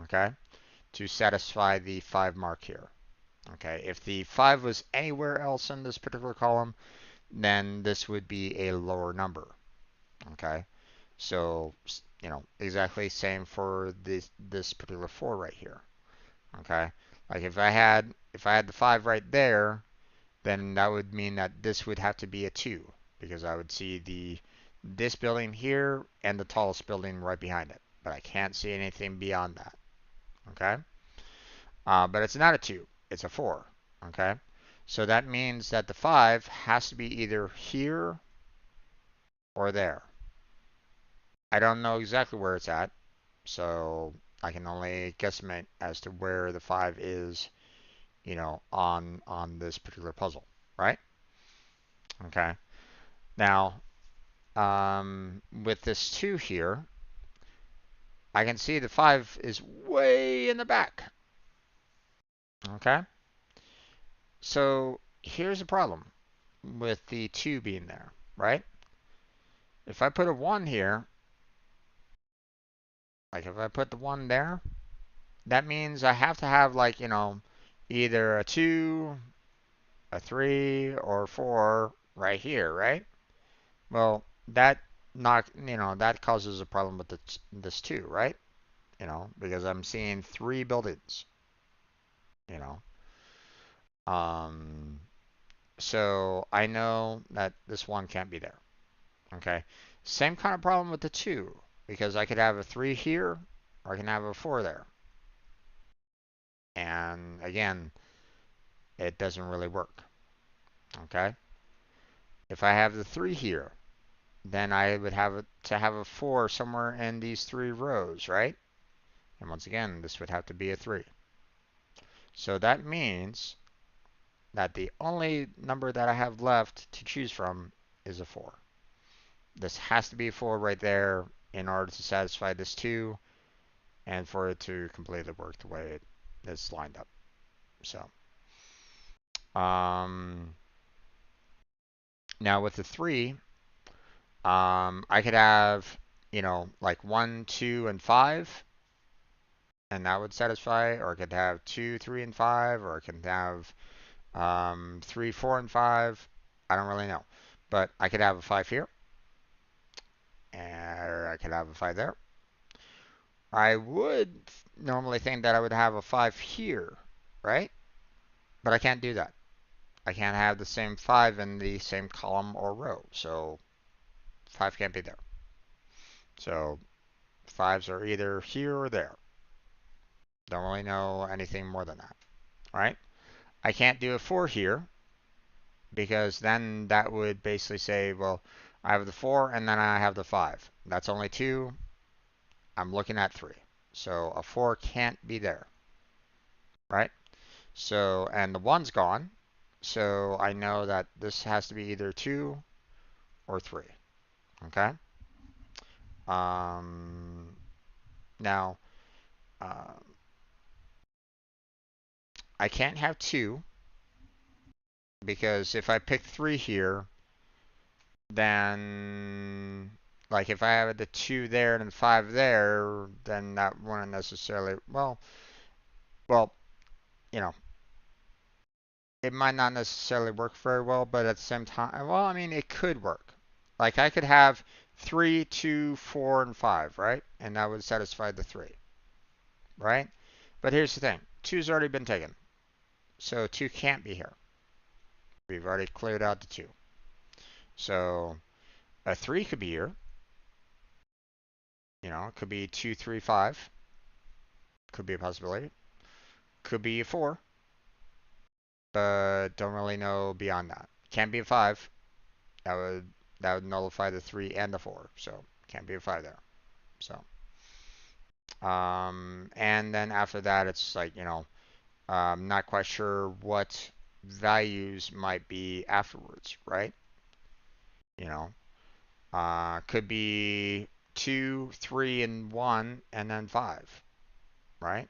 okay? To satisfy the 5 mark here. Okay, if the 5 was anywhere else in this particular column, then this would be a lower number. Okay, so exactly same for this particular 4 right here. Okay, like if I had the 5 right there, then that would mean that this would have to be a 2 because I would see this building here and the tallest building right behind it, but I can't see anything beyond that. Okay, but it's not a 2, it's a 4. Okay, so that means that the 5 has to be either here or there. I don't know exactly where it's at, so I can only guesstimate as to where the 5 is, on this particular puzzle, right? Okay. Now, with this 2 here, I can see the 5 is way in the back. Okay. So here's the problem with the 2 being there, right? If I put a 1 here, like if I put the 1 there, that means I have to have like, either a 2, a 3, or 4 right here, right? Well, that causes a problem with this 2, right? Because I'm seeing 3 buildings, you know. Um, so I know that this 1 can't be there. Okay. Same kind of problem with the 2, because I could have a 3 here, or I can have a 4 there. And again, it doesn't really work. Okay. If I have the 3 here, then I would have to have a 4 somewhere in these 3 rows, right? And once again, this would have to be a 3. So that means that the only number that I have left to choose from is a 4. This has to be a 4 right there in order to satisfy this 2 and for it to completely work the way it is lined up. So, now with the 3, I could have, like 1, 2, and 5, and that would satisfy, or I could have 2, 3, and 5, or I can have 3, 4, and 5. I don't really know. But I could have a 5 here, or I could have a 5 there. I would normally think that I would have a 5 here, right? But I can't do that. I can't have the same 5 in the same column or row, so 5 can't be there. So 5s are either here or there. Don't really know anything more than that. All right? I can't do a 4 here because then that would basically say, well, I have the 4 and then I have the 5. That's only 2. I'm looking at 3. So a 4 can't be there, right? So, and the 1's gone. So I know that this has to be either 2 or 3. Okay? Now, uh, I can't have 2 because if I pick 3 here, then like if I have the 2 there and 5 there, then that wouldn't necessarily, well, you know, it might not necessarily work very well, but at the same time, well, I mean, it could work. Like I could have 3, 2, 4, and 5, right? And that would satisfy the 3, right? But here's the thing. 2's already been taken. So 2 can't be here. We've already cleared out the 2. So a 3 could be here. It could be 2, 3, 5. Could be a possibility. Could be a 4. But don't really know beyond that. Can't be a 5. That would nullify the 3 and the 4. So can't be a 5 there. So and then after that it's like, Not quite sure what values might be afterwards, right? You know, could be 2, 3, and 1, and then 5, right?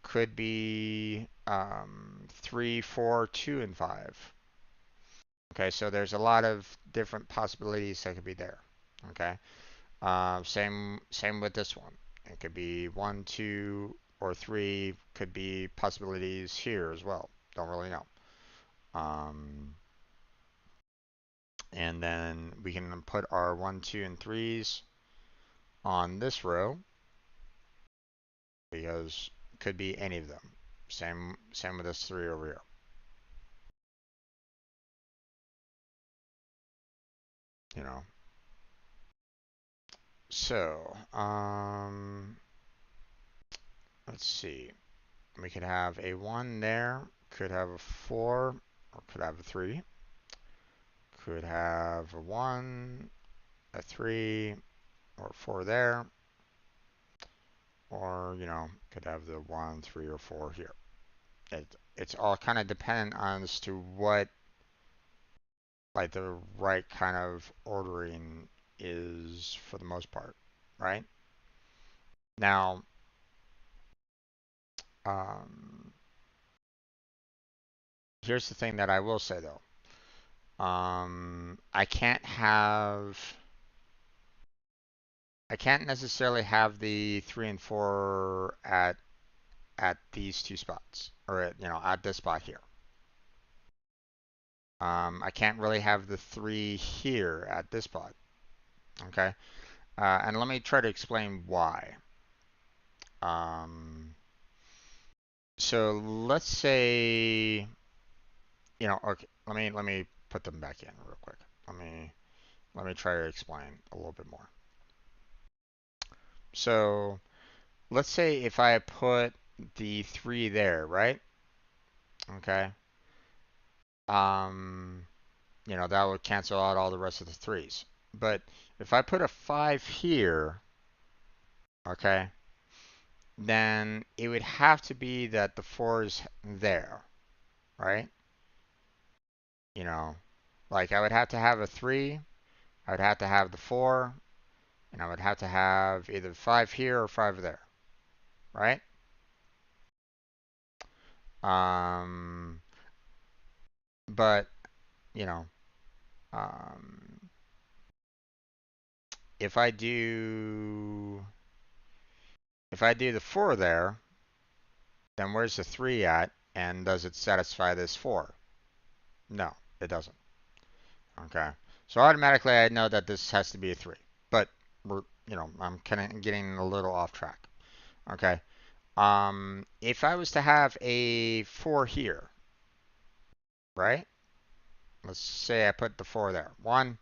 Could be 3, 4, 2, and 5. Okay, so there's a lot of different possibilities that could be there. Okay, same with this one. It could be 1, 2, or 3. Could be possibilities here as well. Don't really know. Um, and then we can put our 1, 2, and 3s on this row because it could be any of them. Same with this 3 over here. You know. So, let's see. We could have a 1 there, could have a 4, or could have a 3, could have a 1, a 3, or 4 there, or, could have the 1, 3, or 4 here. It's all kind of dependent on as to what, like, the right kind of ordering is for the most part, right? Now, um, here's the thing that I will say though. I can't necessarily have the 3 and 4 at these two spots, or at this spot here. I can't really have the 3 here at this spot. Okay, and let me try to explain why. Um, so let's say, okay, let me put them back in real quick. Let me try to explain a little bit more. So let's say if I put the 3 there, right? Okay. Um, that would cancel out all the rest of the 3s. But if I put a 5 here, okay, then it would have to be that the 4 is there, right? You know, like I would have to have a 3, I would have to have the 4, and I would have to have either 5 here or 5 there, right? Um, but, you know, um, if I do the 4 there, then where's the 3 at? And does it satisfy this 4? No, it doesn't. Okay. So automatically I know that this has to be a 3. But I'm kind of getting a little off track. Okay. If I was to have a 4 here, right? Let's say I put the 4 there. 1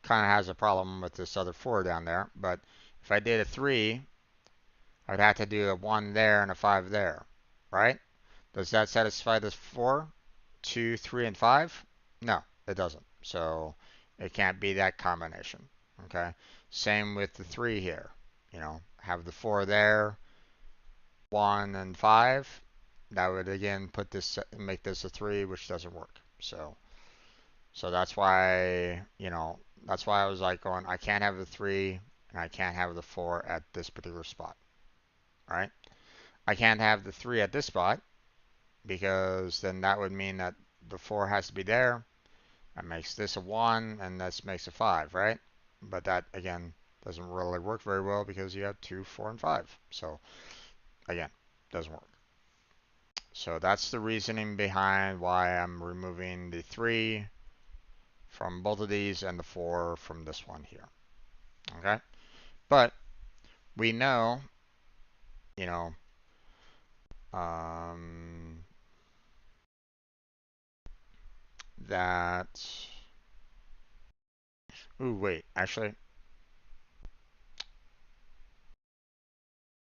kind of has a problem with this other 4 down there, but if I did a 3, I'd have to do a 1 there and a 5 there, right? Does that satisfy this 4? 2, 3, and 5? No, it doesn't. So it can't be that combination. Okay. Same with the 3 here. Have the 4 there, 1 and 5. That would again make this a 3, which doesn't work. So that's why I was like going, I can't have the 3 and I can't have the 4 at this particular spot. Right? I can't have the 3 at this spot because then that would mean that the 4 has to be there. That makes this a 1 and this makes a 5, right? But that again doesn't really work very well because you have 2, 4, and 5. So again, doesn't work. So that's the reasoning behind why I'm removing the 3 from both of these and the 4 from this one here. Okay? But we know, you know, um, that. Ooh, wait, actually,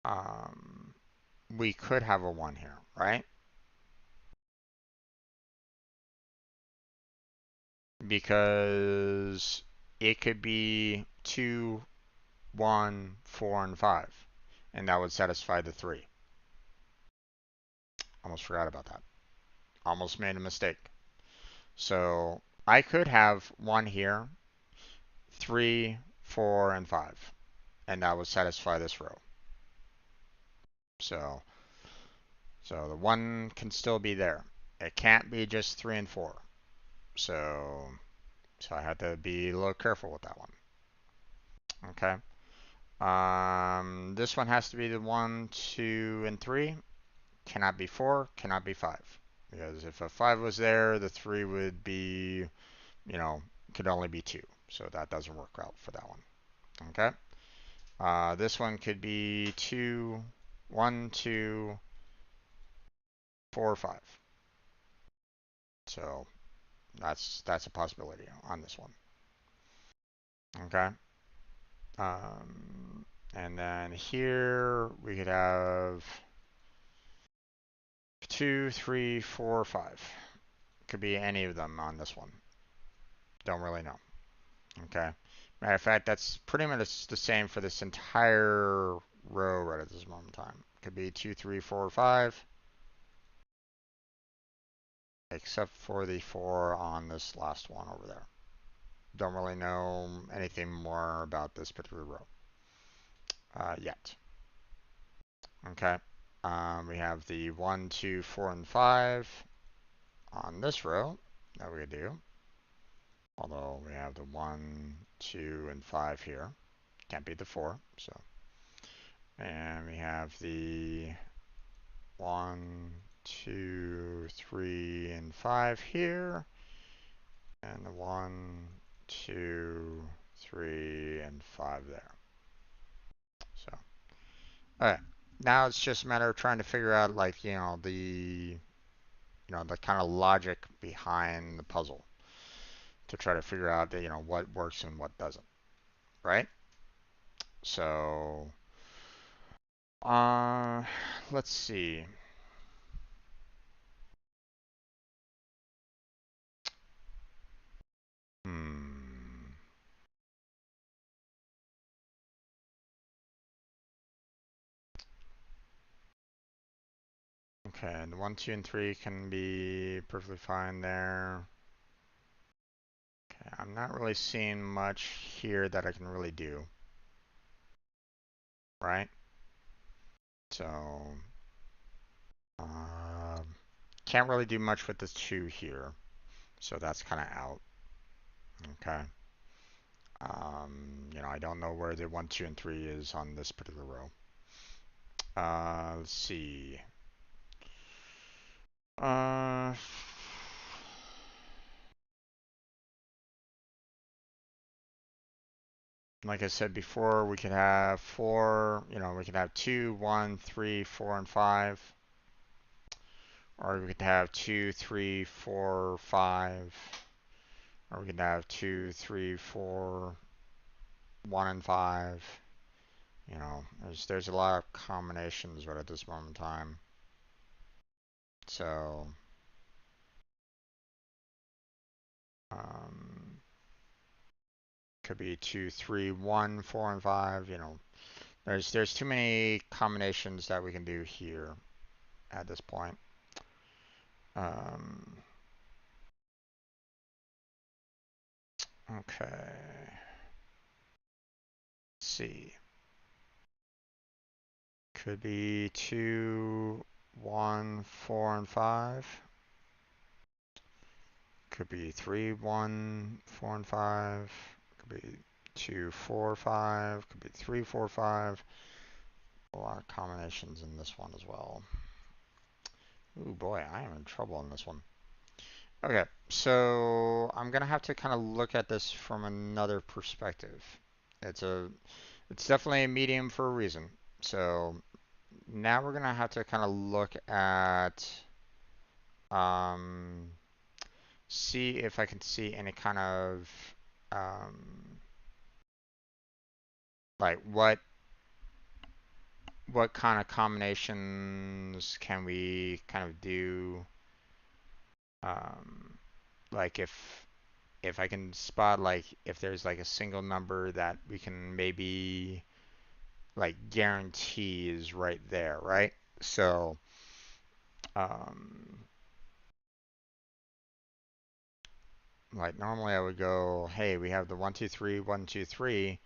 um, we could have a 1 here, right? Because it could be 2, 1, 4, and 5, and that would satisfy the 3. Almost forgot about that. Almost made a mistake. So I could have one here, 3, 4, and 5, and that would satisfy this row. So, so the 1 can still be there. It can't be just 3 and 4. So, so I had to be a little careful with that one. Okay. This one has to be the 1, 2, and 3. Cannot be 4. Cannot be 5. Because if a 5 was there, the 3 would be, could only be 2. So that doesn't work out for that one. Okay. This one could be 2, 1, 2, 4, 5. So that's a possibility on this one. Okay. And then here we could have 2, 3, 4, 5. Could be any of them on this one. Don't really know. Okay. Matter of fact, that's pretty much the same for this entire row right at this moment in time. Could be 2, 3, 4, 5. Except for the 4 on this last one over there. Don't really know anything more about this particular row yet. Okay. We have the 1, 2, 4, and 5 on this row that we could do. Although we have the 1, 2, and 5 here. Can't be the 4. So, and we have the 1, 2, 3, and 5 here. And the 1, 2, 3, and 5 there. So, alright. Now it's just a matter of trying to figure out, like, the kind of logic behind the puzzle to try to figure out, what works and what doesn't, right? So, uh, let's see. Hmm. Okay, and 1, 2, and 3 can be perfectly fine there. Okay, I'm not really seeing much here that I can really do, right? So, can't really do much with the 2 here. So that's kind of out. Okay. I don't know where the 1, 2, and 3 is on this particular row. Let's see. Uh, like I said before, we could have 4, we could have 2, 1, 3, 4, and 5. Or we could have 2, 3, 4, 5. Or we could have 2, 3, 4, 1, and 5. There's a lot of combinations right at this moment in time. So, could be 2, 3, 1, 4, and 5. There's too many combinations that we can do here at this point. Okay. Let's see. Could be 2, 1, 4, and 5. Could be 3, 1, 4, and 5. Could be 2, 4, 5. Could be 3, 4, 5. A lot of combinations in this one as well. Ooh, boy, I am in trouble in this one. Okay, so I'm gonna have to kind of look at this from another perspective. It's a, it's definitely a medium for a reason. So now we're gonna have to kind of look at, um, see if I can see any kind of, um, like what kind of combinations can we kind of do, um, like if I can spot like if there's like a single number that we can maybe like guarantee is right there, right? So Um, like normally I would go, hey, we have the 1, 2, 3, 1, 2, 3,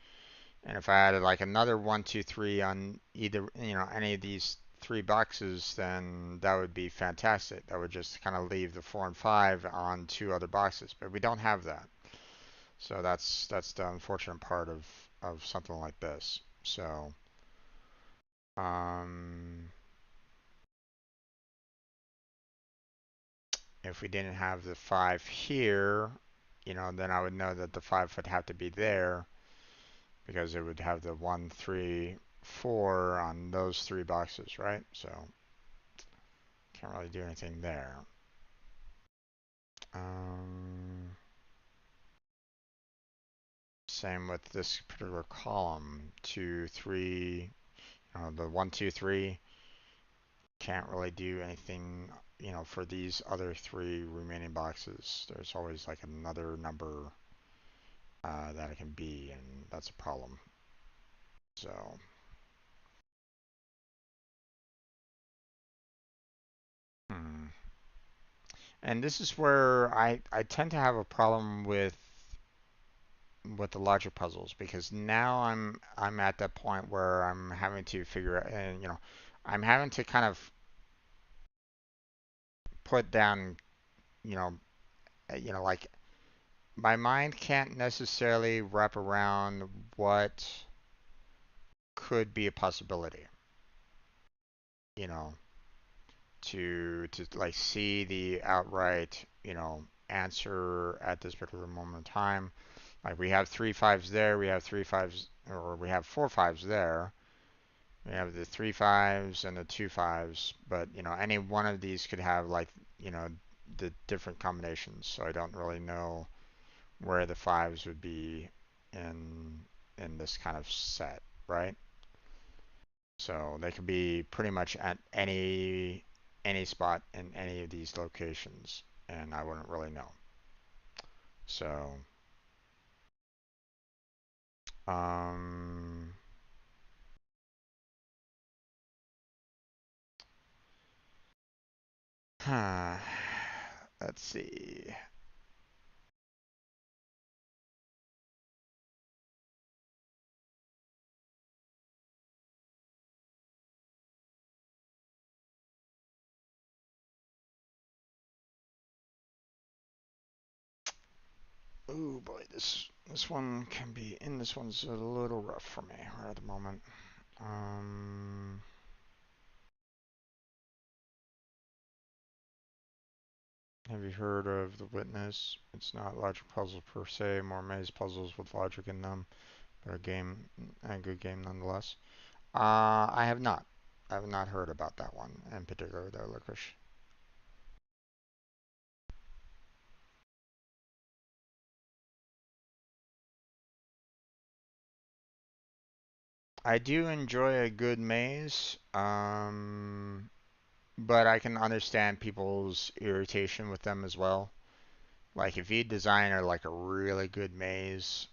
and if I added like another 1, 2, 3 on either, any of these three boxes, then that would be fantastic. That would just kind of leave the 4 and 5 on two other boxes, but we don't have that. So that's the unfortunate part of something like this. So, um, if we didn't have the 5 here, then I would know that the 5 would have to be there because it would have the 1, 3, 4 on those three boxes, right? So can't really do anything there. Um, Same with this particular column, 2, 3. The 1, 2, 3 can't really do anything, for these other three remaining boxes. There's always like another number that it can be, and that's a problem. So, hmm. And this is where I tend to have a problem with the logic puzzles because now I'm at that point where I'm having to figure out, and I'm having to kind of put down, you know, like my mind can't necessarily wrap around what could be a possibility, you know, to like see the outright, answer at this particular moment in time. Like we have 3 5s there, we have 3 5s, or we have 4 5s there. We have the 3 5s and the 2 5s, but any one of these could have like you know the different combinations. So I don't really know where the 5s would be in this kind of set, right? So they could be pretty much at any spot in any of these locations, and I wouldn't really know. So, um, huh, let's see. Oh boy, this one can be, and this one's a little rough for me right at the moment. Um, have you heard of The Witness? It's not logic puzzles per se, more maze puzzles with logic in them, but a good game nonetheless. I have not. I have not heard about that one in particular, though, Licorice. I do enjoy a good maze, but I can understand people's irritation with them as well. Like if you design like a really good maze,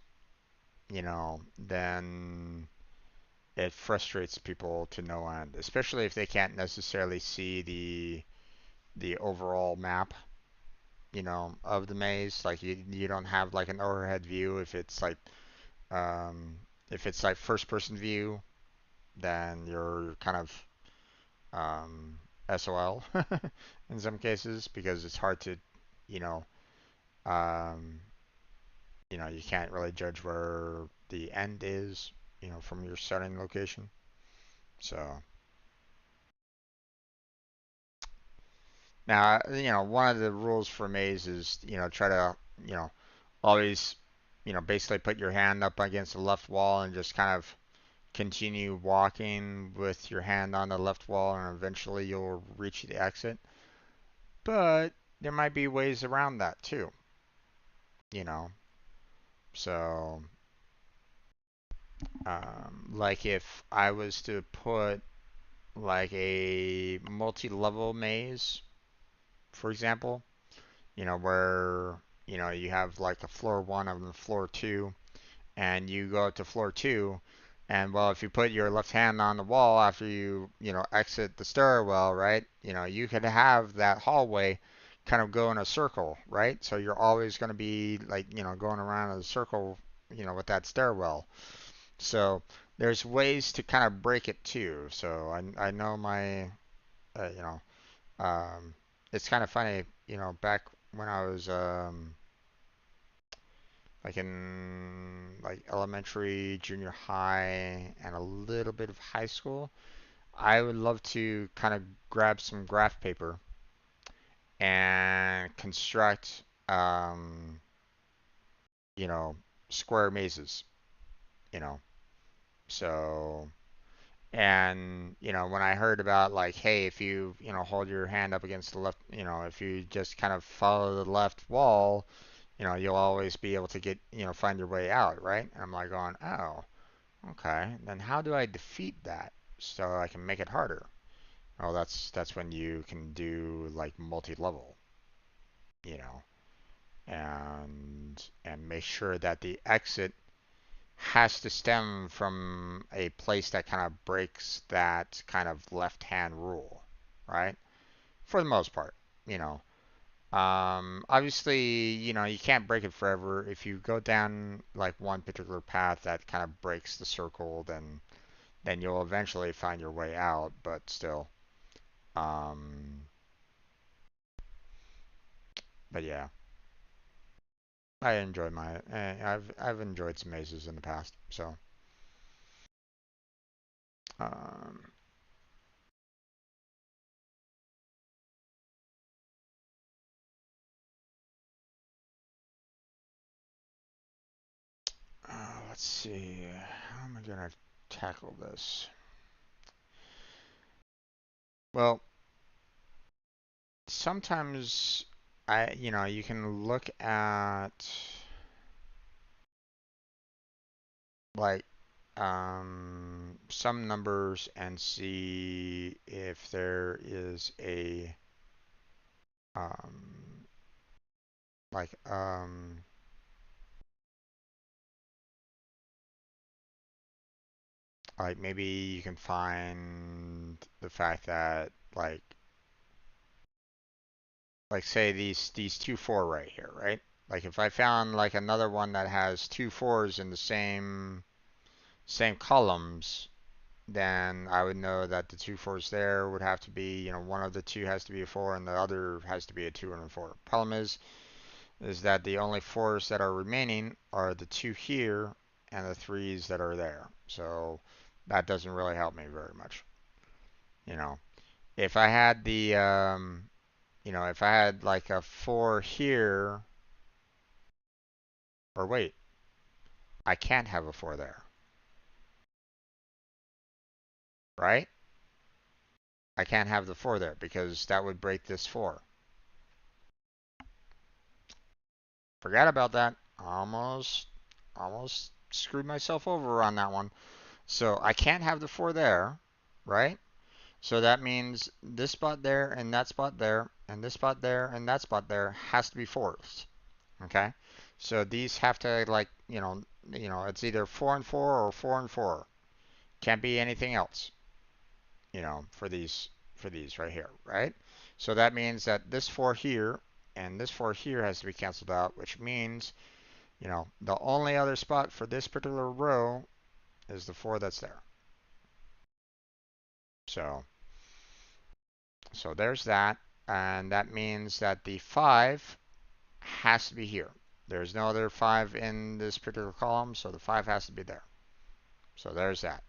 then it frustrates people to no end, especially if they can't necessarily see the overall map, of the maze. Like you don't have like an overhead view um if it's like first person view, then you're kind of SOL in some cases because it's hard to, you know, um, you can't really judge where the end is, from your starting location. So now, one of the rules for maze is, try to, you know, always, basically put your hand up against the left wall and just kind of continue walking with your hand on the left wall, and eventually you'll reach the exit. But there might be ways around that too, you know. So, like if I was to put like a multi-level maze, for example, where you have like a floor 1 and a floor 2, and you go up to floor 2, And well, if you put your left hand on the wall after you know, exit the stairwell, right? You know, you could have that hallway kind of go in a circle, right? So you're always going to be like, you know, going around in a circle, you know, with that stairwell. So there's ways to kind of break it too. So I know my, you know, it's kind of funny, you know, back when I was like in like elementary, junior high, and a little bit of high school, I would love to kind of grab some graph paper and construct, you know, square mazes, you know. So, and, you know, when I heard about like, hey, if you know, hold your hand up against the left, you know, if you just kind of follow the left wall, you know, you'll always be able to get, you know, find your way out, right? And I'm like going, oh, okay, then how do I defeat that so I can make it harder? Oh, that's when you can do like multi-level, you know, and make sure that the exit has to stem from a place that kind of breaks that kind of left-hand rule, right? For the most part, you know. Obviously, you know, you can't break it forever. If you go down like one particular path that kind of breaks the circle, then you'll eventually find your way out. But still, um, but yeah, I enjoy I've enjoyed some mazes in the past. So, um, let's see, how am I gonna tackle this? Well, sometimes you know, you can look at like some numbers and see if there is a um, like like maybe you can find the fact that like say these two four right here, right? Like if I found like another one that has two fours in the same columns, then I would know that the two fours there would have to be, you know, one of the two has to be a four and the other has to be a two and a four. Problem is that the only fours that are remaining are the two here and the threes that are there. So that doesn't really help me very much. You know, if I had the, you know, if I had like a four here, or wait, I can't have a four there, right? I can't have the four there because that would break this four. Forgot about that. Almost screwed myself over on that one. So I can't have the four there, right? So that means this spot there and that spot there and this spot there and that spot there has to be fours. Okay? So these have to like, it's either four and four or four and four. Can't be anything else, you know, for these right here, right? So that means that this four here and this four here has to be canceled out, which means, you know, the only other spot for this particular row is the four that's there. So So there's that, and that means that the 5 has to be here. There's no other 5 in this particular column, so the 5 has to be there. So there's that.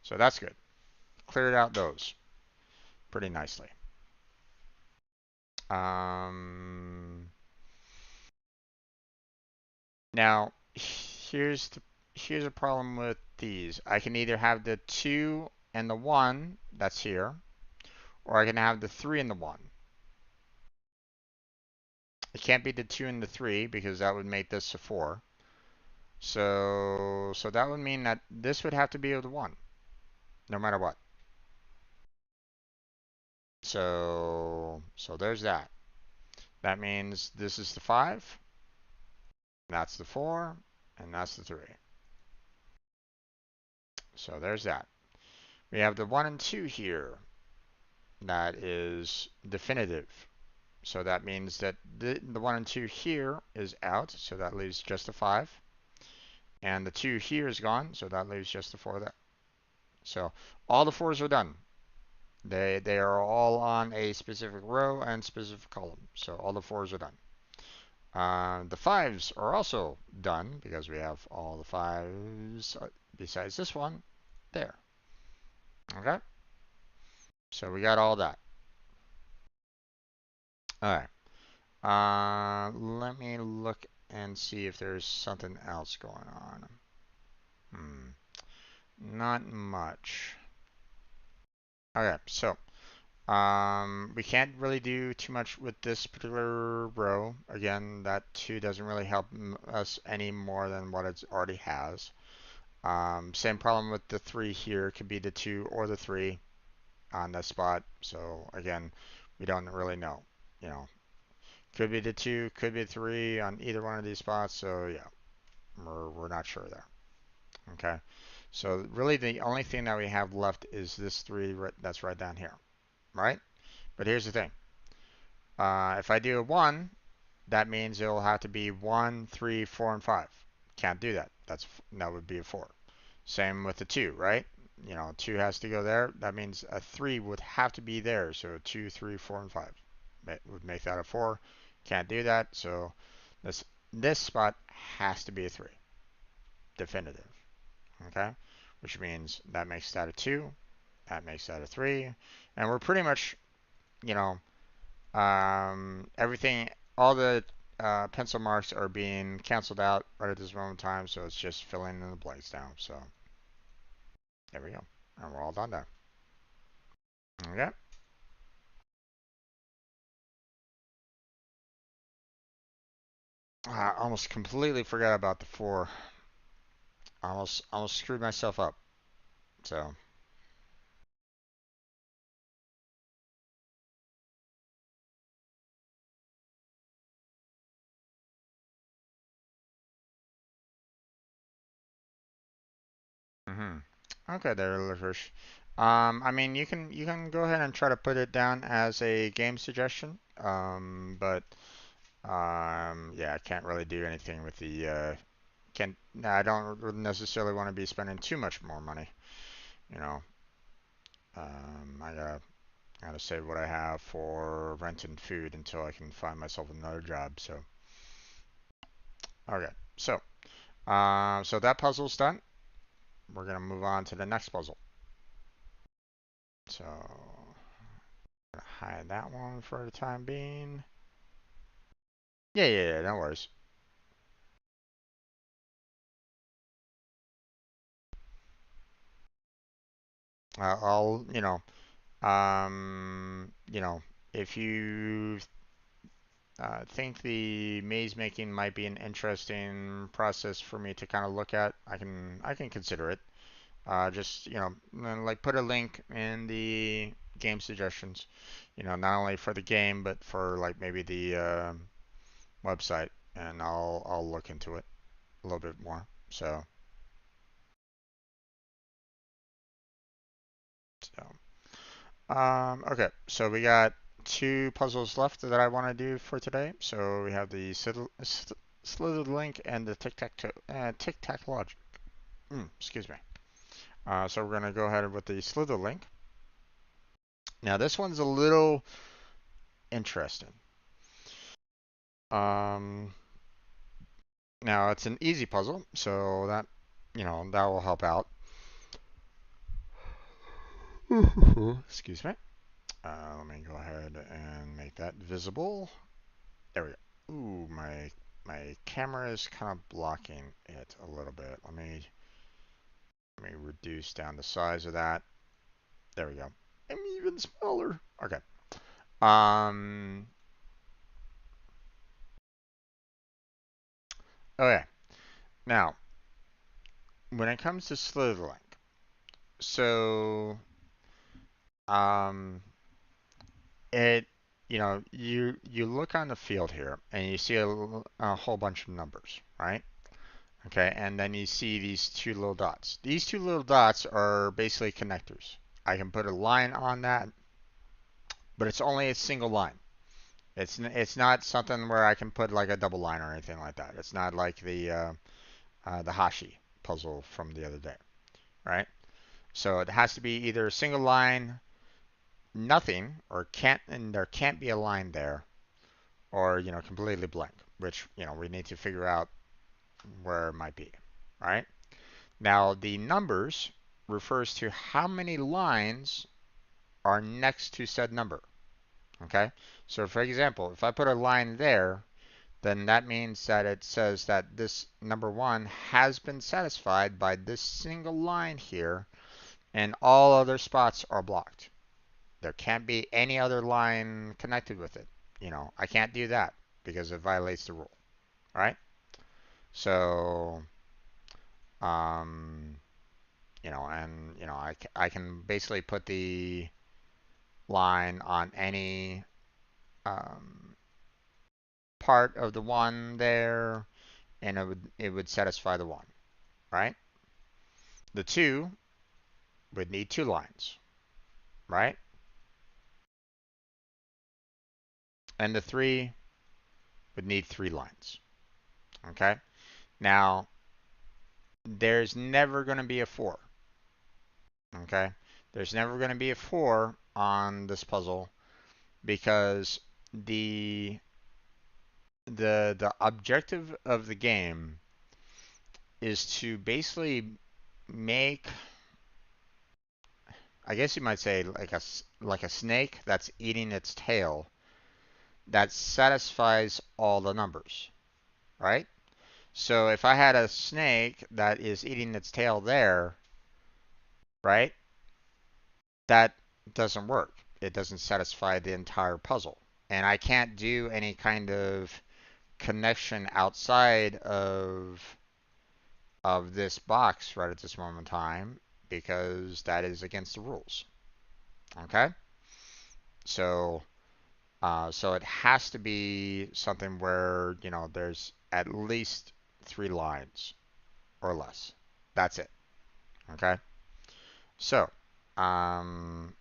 So that's good. Cleared out those pretty nicely. Um, Now, here's a problem with these. I can either have the 2 and the 1 that's here, or I can have the 3 and the 1. It can't be the 2 and the 3 because that would make this a 4. So that would mean that this would have to be the 1, no matter what. So there's that. That means this is the 5, that's the 4, and that's the 3. So there's that. We have the 1 and 2 here. That is definitive. So that means that the 1 and 2 here is out. So that leaves just a 5. And the 2 here is gone. So that leaves just a 4 there. So all the 4s are done. They are all on a specific row and specific column. So all the 4s are done. The 5s are also done because we have all the 5s besides this one there. Okay? So we got all that. All right. Let me look and see if there's something else going on. Not much. Okay, so we can't really do too much with this particular row. Again, that 2 doesn't really help us any more than what it already has. Same problem with the 3 here. It could be the 2 or the 3 on this spot. So again, we don't really know. You know, could be the 2, could be 3 on either one of these spots. So yeah, we're not sure there. Okay. So really the only thing that we have left is this 3 that's right down here, right? But here's the thing. If I do a 1, that means it'll have to be 1, 3, 4, and 5. Can't do that. That would be a 4. Same with the 2, right? You know, 2 has to go there. That means a 3 would have to be there. So 2, 3, 4, and 5 would make that a 4. Can't do that. So this spot has to be a 3. Definitive. Okay? Which means that makes that a 2. That makes that a 3. And we're pretty much, you know, everything, all the pencil marks are being canceled out right at this moment in time, so it's just filling in the blanks now. So there we go, and we're all done there. Okay. I almost completely forgot about the 4. Almost screwed myself up. So hmm okay there, Licorice. I mean you can go ahead and try to put it down as a game suggestion. But yeah, I can't really do anything with the can I don't necessarily want to be spending too much more money. You know, I gotta save what I have for rent and food until I can find myself another job. So okay, so that puzzle's done. We're gonna move on to the next puzzle. So I'm gonna hide that one for the time being. Yeah, no worries. I'll you know, if you think the maze making might be an interesting process for me to kind of look at, I can consider it. Just like put a link in the game suggestions. You know, not only for the game but for like maybe the website, and I'll look into it a little bit more. Okay, so we got 2 puzzles left that I want to do for today. So we have the slithered link and the tic tac logic. Excuse me. So we're gonna go ahead with the slither link. Now this one's a little interesting. Um, Now it's an easy puzzle, so that will help out. Excuse me. Let me go ahead and make that visible. There we go. Ooh, my camera is kind of blocking it a little bit. Let me reduce down the size of that. There we go. I'm even smaller. Okay. Um. Okay. Now, when it comes to Slitherlink, so um, it you look on the field here and you see a whole bunch of numbers, right? Okay, and then you see these two little dots. These two little dots are basically connectors. I can put a line on that, but it's only a single line. It's not something where I can put like a double line or anything like that. It's not like the Hashi puzzle from the other day, right? So it has to be either a single line, nothing, or can't, and there can't be a line there, or completely blank, which we need to figure out where it might be, right? Now the numbers refers to how many lines are next to said number. Okay, so for example, if I put a line there, then that means that it says that this number 1 has been satisfied by this single line here, and all other spots are blocked. There can't be any other line connected with it. I can't do that because it violates the rule, right? So, um, and I can basically put the line on any um, part of the 1 there, and it would satisfy the 1, right? The 2 would need 2 lines, right? And the 3 would need 3 lines. Okay? Now, there's never going to be a 4. Okay? There's never going to be a 4 on this puzzle because the the objective of the game is to basically make, I guess you might say, like a snake that's eating its tail that satisfies all the numbers, right? So if I had a snake that is eating its tail there, right, that doesn't work. It doesn't satisfy the entire puzzle. And I can't do any kind of connection outside of this box right at this moment in time because that is against the rules. Okay? So so it has to be something where, there's at least 3 lines or less. That's it. Okay? So, um,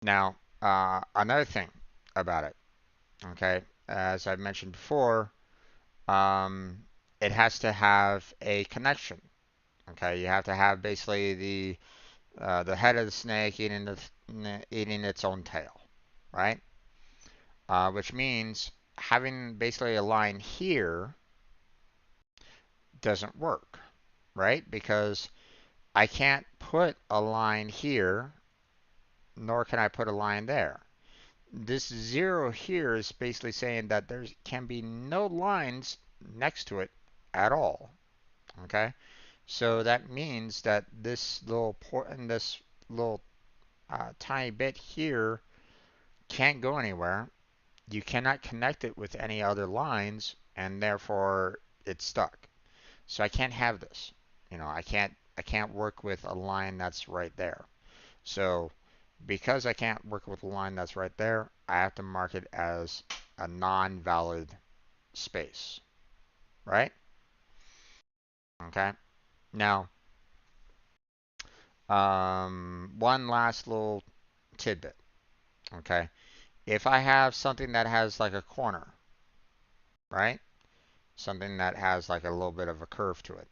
now, another thing about it, okay, as I mentioned before, um, it has to have a connection. Okay, you have to have basically the head of the snake eating its own tail, right? Which means having basically a line here doesn't work, right? Because I can't put a line here, nor can I put a line there. This 0 here is basically saying that there can be no lines next to it at all. Okay, so that means that this little port and this little tiny bit here can't go anywhere. You cannot connect it with any other lines, and therefore it's stuck. So I can't have this. I can't work with a line that's right there. So because I can't work with a line that's right there, I have to mark it as a non-valid space, right? Okay. Now, one last little tidbit. Okay. If I have something that has like a corner, right? Something that has like a little bit of a curve to it.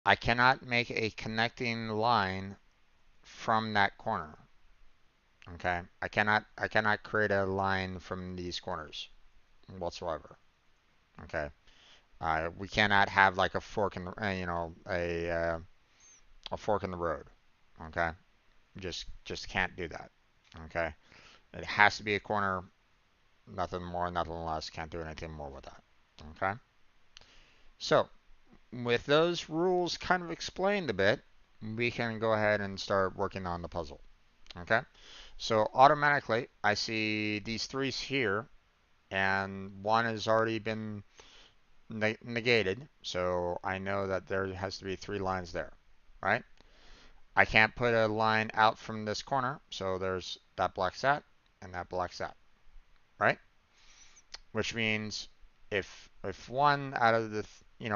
I cannot make a connecting line from that corner. Okay. I cannot create a line from these corners whatsoever. Okay. We cannot have like a fork in the, a fork in the road. Okay. Just can't do that. Okay. It has to be a corner, nothing more, nothing less. Can't do anything more with that. Okay. So with those rules kind of explained a bit, we can go ahead and start working on the puzzle. Okay. So automatically, I see these threes here, and one has already been negated, so I know that there has to be 3 lines there, right? I can't put a line out from this corner, so there's that blocks that, and that blocks that, right? Which means if if one out of the,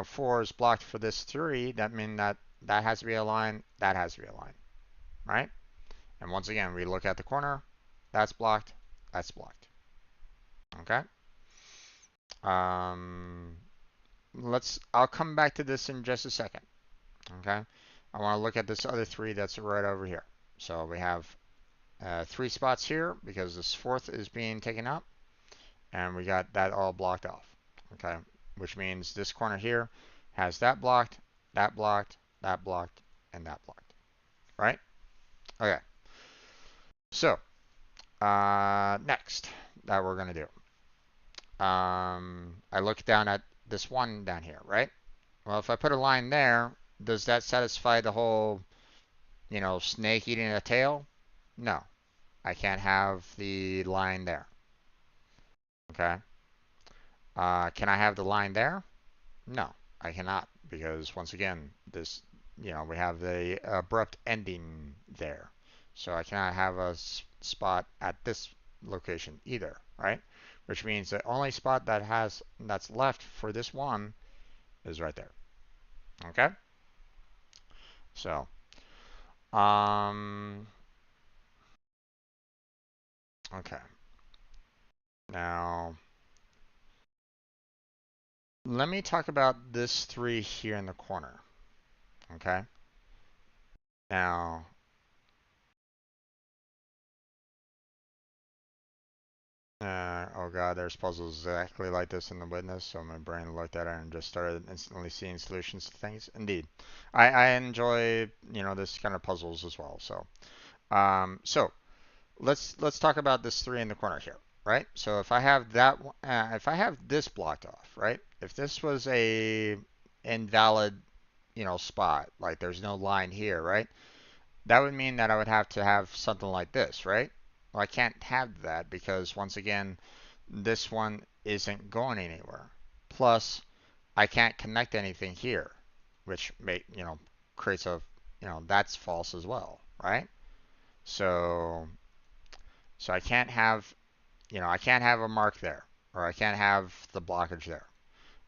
4 is blocked for this 3, that means that that has to be a line, that has to be a line, right? And once again, we look at the corner, that's blocked, that's blocked. Okay? Um, I'll come back to this in just a second. Okay? I want to look at this other 3 that's right over here. So we have 3 spots here because this 4th is being taken up, and we got that all blocked off. Okay? Which means this corner here has that blocked, that blocked, that blocked, and that blocked. Right? Okay. So, next that we're going to do. I look down at this one down here, right? Well, if I put a line there, does that satisfy the whole, snake eating a tail? No, I can't have the line there. Okay. Can I have the line there? No, I cannot, because once again, this, we have the abrupt ending there. So I cannot have a spot at this location either, right? Which means the only spot that's left for this one is right there. Okay? So, okay. Now, let me talk about this 3 here in the corner. Okay? Now, oh god, there's puzzles exactly like this in the witness, so my brain looked at it and just started instantly seeing solutions to things. Indeed, I enjoy this kind of puzzles as well. So let's talk about this 3 in the corner here, right? So if I have that, if I have this blocked off, right? If this was a invalid spot, like there's no line here, right? That would mean that I would have to have something like this, right? Well, I can't have that because once again, this one isn't going anywhere. Plus, I can't connect anything here, which creates a, that's false as well, right? So, so I can't have, I can't have a mark there, or I can't have the blockage there.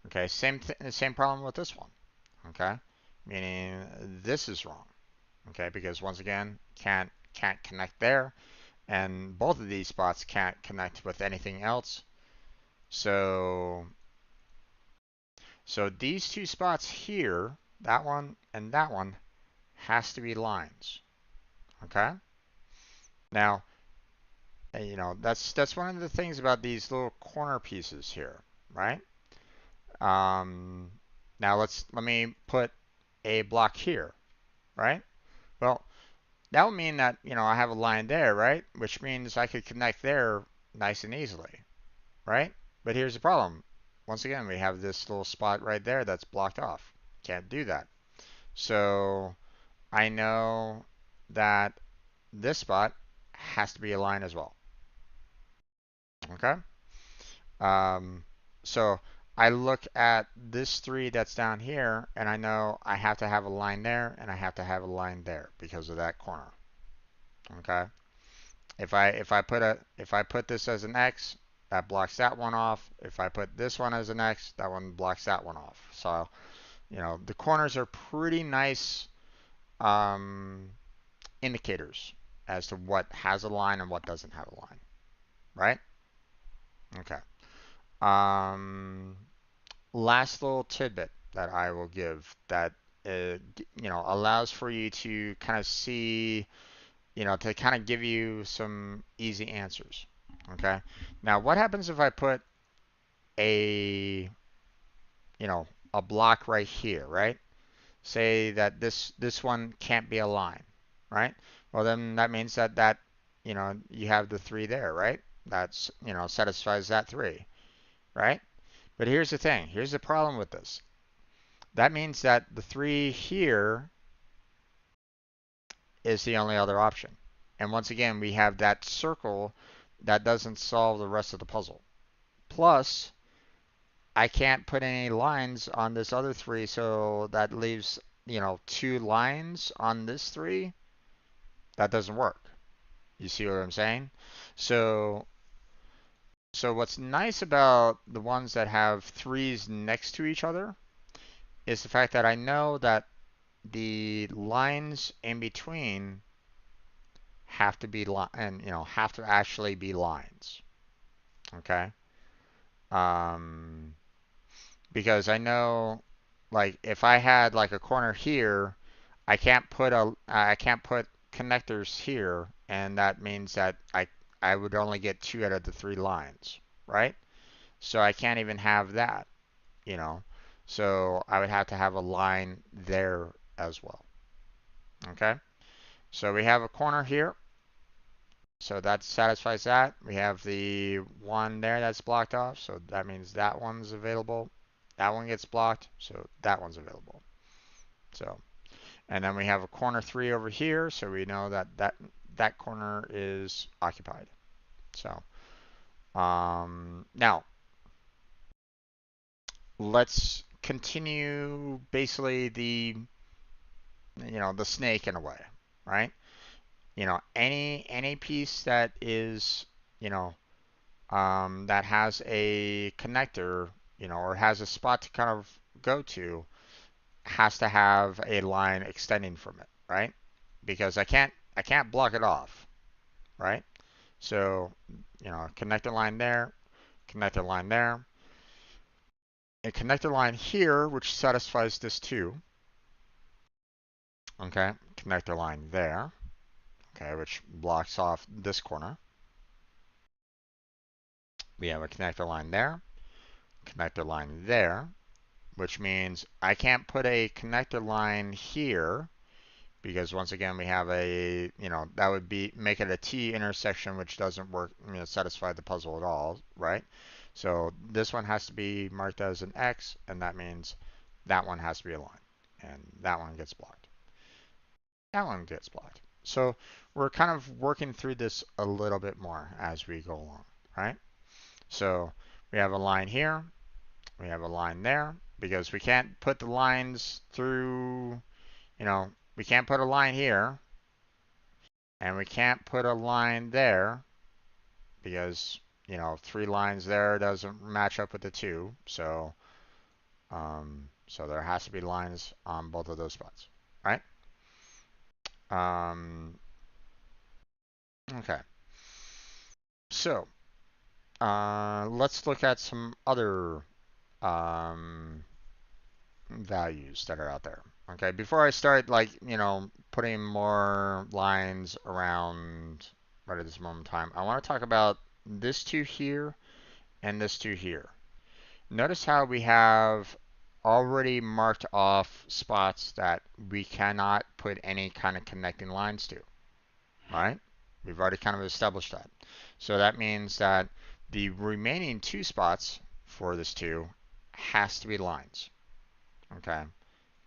Okay, same problem with this one. Okay, meaning this is wrong. Okay, because once again, can't connect there, and both of these spots can't connect with anything else. So these 2 spots here, that one and that one, has to be lines. Okay? Now, that's one of the things about these little corner pieces here, right? Now let me put a block here, right? Well, that would mean that, I have a line there, right? Which means I could connect there nice and easily, right? But here's the problem. Once again, we have this little spot right there that's blocked off. Can't do that. So I know that this spot has to be a line as well. Okay? So I look at this 3 that's down here, and I know I have to have a line there, and I have to have a line there because of that corner. Okay? If I put this as an X, that blocks that one off. If I put this one as an X, that one blocks that one off. So, the corners are pretty nice indicators as to what has a line and what doesn't have a line, right? Okay. Last little tidbit that I will give that allows for you to kind of see, to kind of give you some easy answers. Okay. Now, what happens if I put a, a block right here, right? Say that this one can't be a line, right? Well, then that means that you have the 3 there, right? That's satisfies that 3, right? But here's the thing. Here's the problem with this. That means that the 3 here is the only other option. And once again, we have that circle that doesn't solve the rest of the puzzle. Plus, I can't put any lines on this other 3, so that leaves, 2 lines on this 3. That doesn't work. You see what I'm saying? So So what's nice about the ones that have threes next to each other is the fact that I know that the lines in between have to be and have to actually be lines. Okay. Um, because I know, like, if I had like a corner here, I can't put connectors here, and that means that I would only get two out of the three lines, right? So I can't even have that, you know. So I would have to have a line there as well. Okay. So we have a corner here. So that satisfies that. We have the one there that's blocked off. So that means that one's available. That one gets blocked. So that one's available. So, and then we have a corner 3 over here. So we know that that corner is occupied. So, now let's continue basically the snake in a way, right? Any piece that is, you know, that has a connector, or has a spot to kind of go to, has to have a line extending from it, right? Because I can't block it off, right? So, connector line there, connector line there, a connector line here, which satisfies this too. Okay, connector line there, okay, which blocks off this corner. We have a connector line there, connector line there, which means I can't put a connector line here because once again we have that would be make it a T intersection, which doesn't work, satisfy the puzzle at all, right? So this one has to be marked as an X, and that means that one has to be a line, and that one gets blocked. That one gets blocked. So we're kind of working through this a little bit more as we go along, right? So we have a line here, we have a line there, because we can't put the lines through, we can't put a line here, and we can't put a line there, because, three lines there doesn't match up with the two, so there has to be lines on both of those spots, right? Um, okay, so let's look at some other um, values that are out there. Okay, before I start, like, putting more lines around right at this moment in time, I want to talk about this two here and this two here. Notice how we have already marked off spots that we cannot put any kind of connecting lines to, right? We've already kind of established that. So that means that the remaining two spots for this two has to be lines. Okay,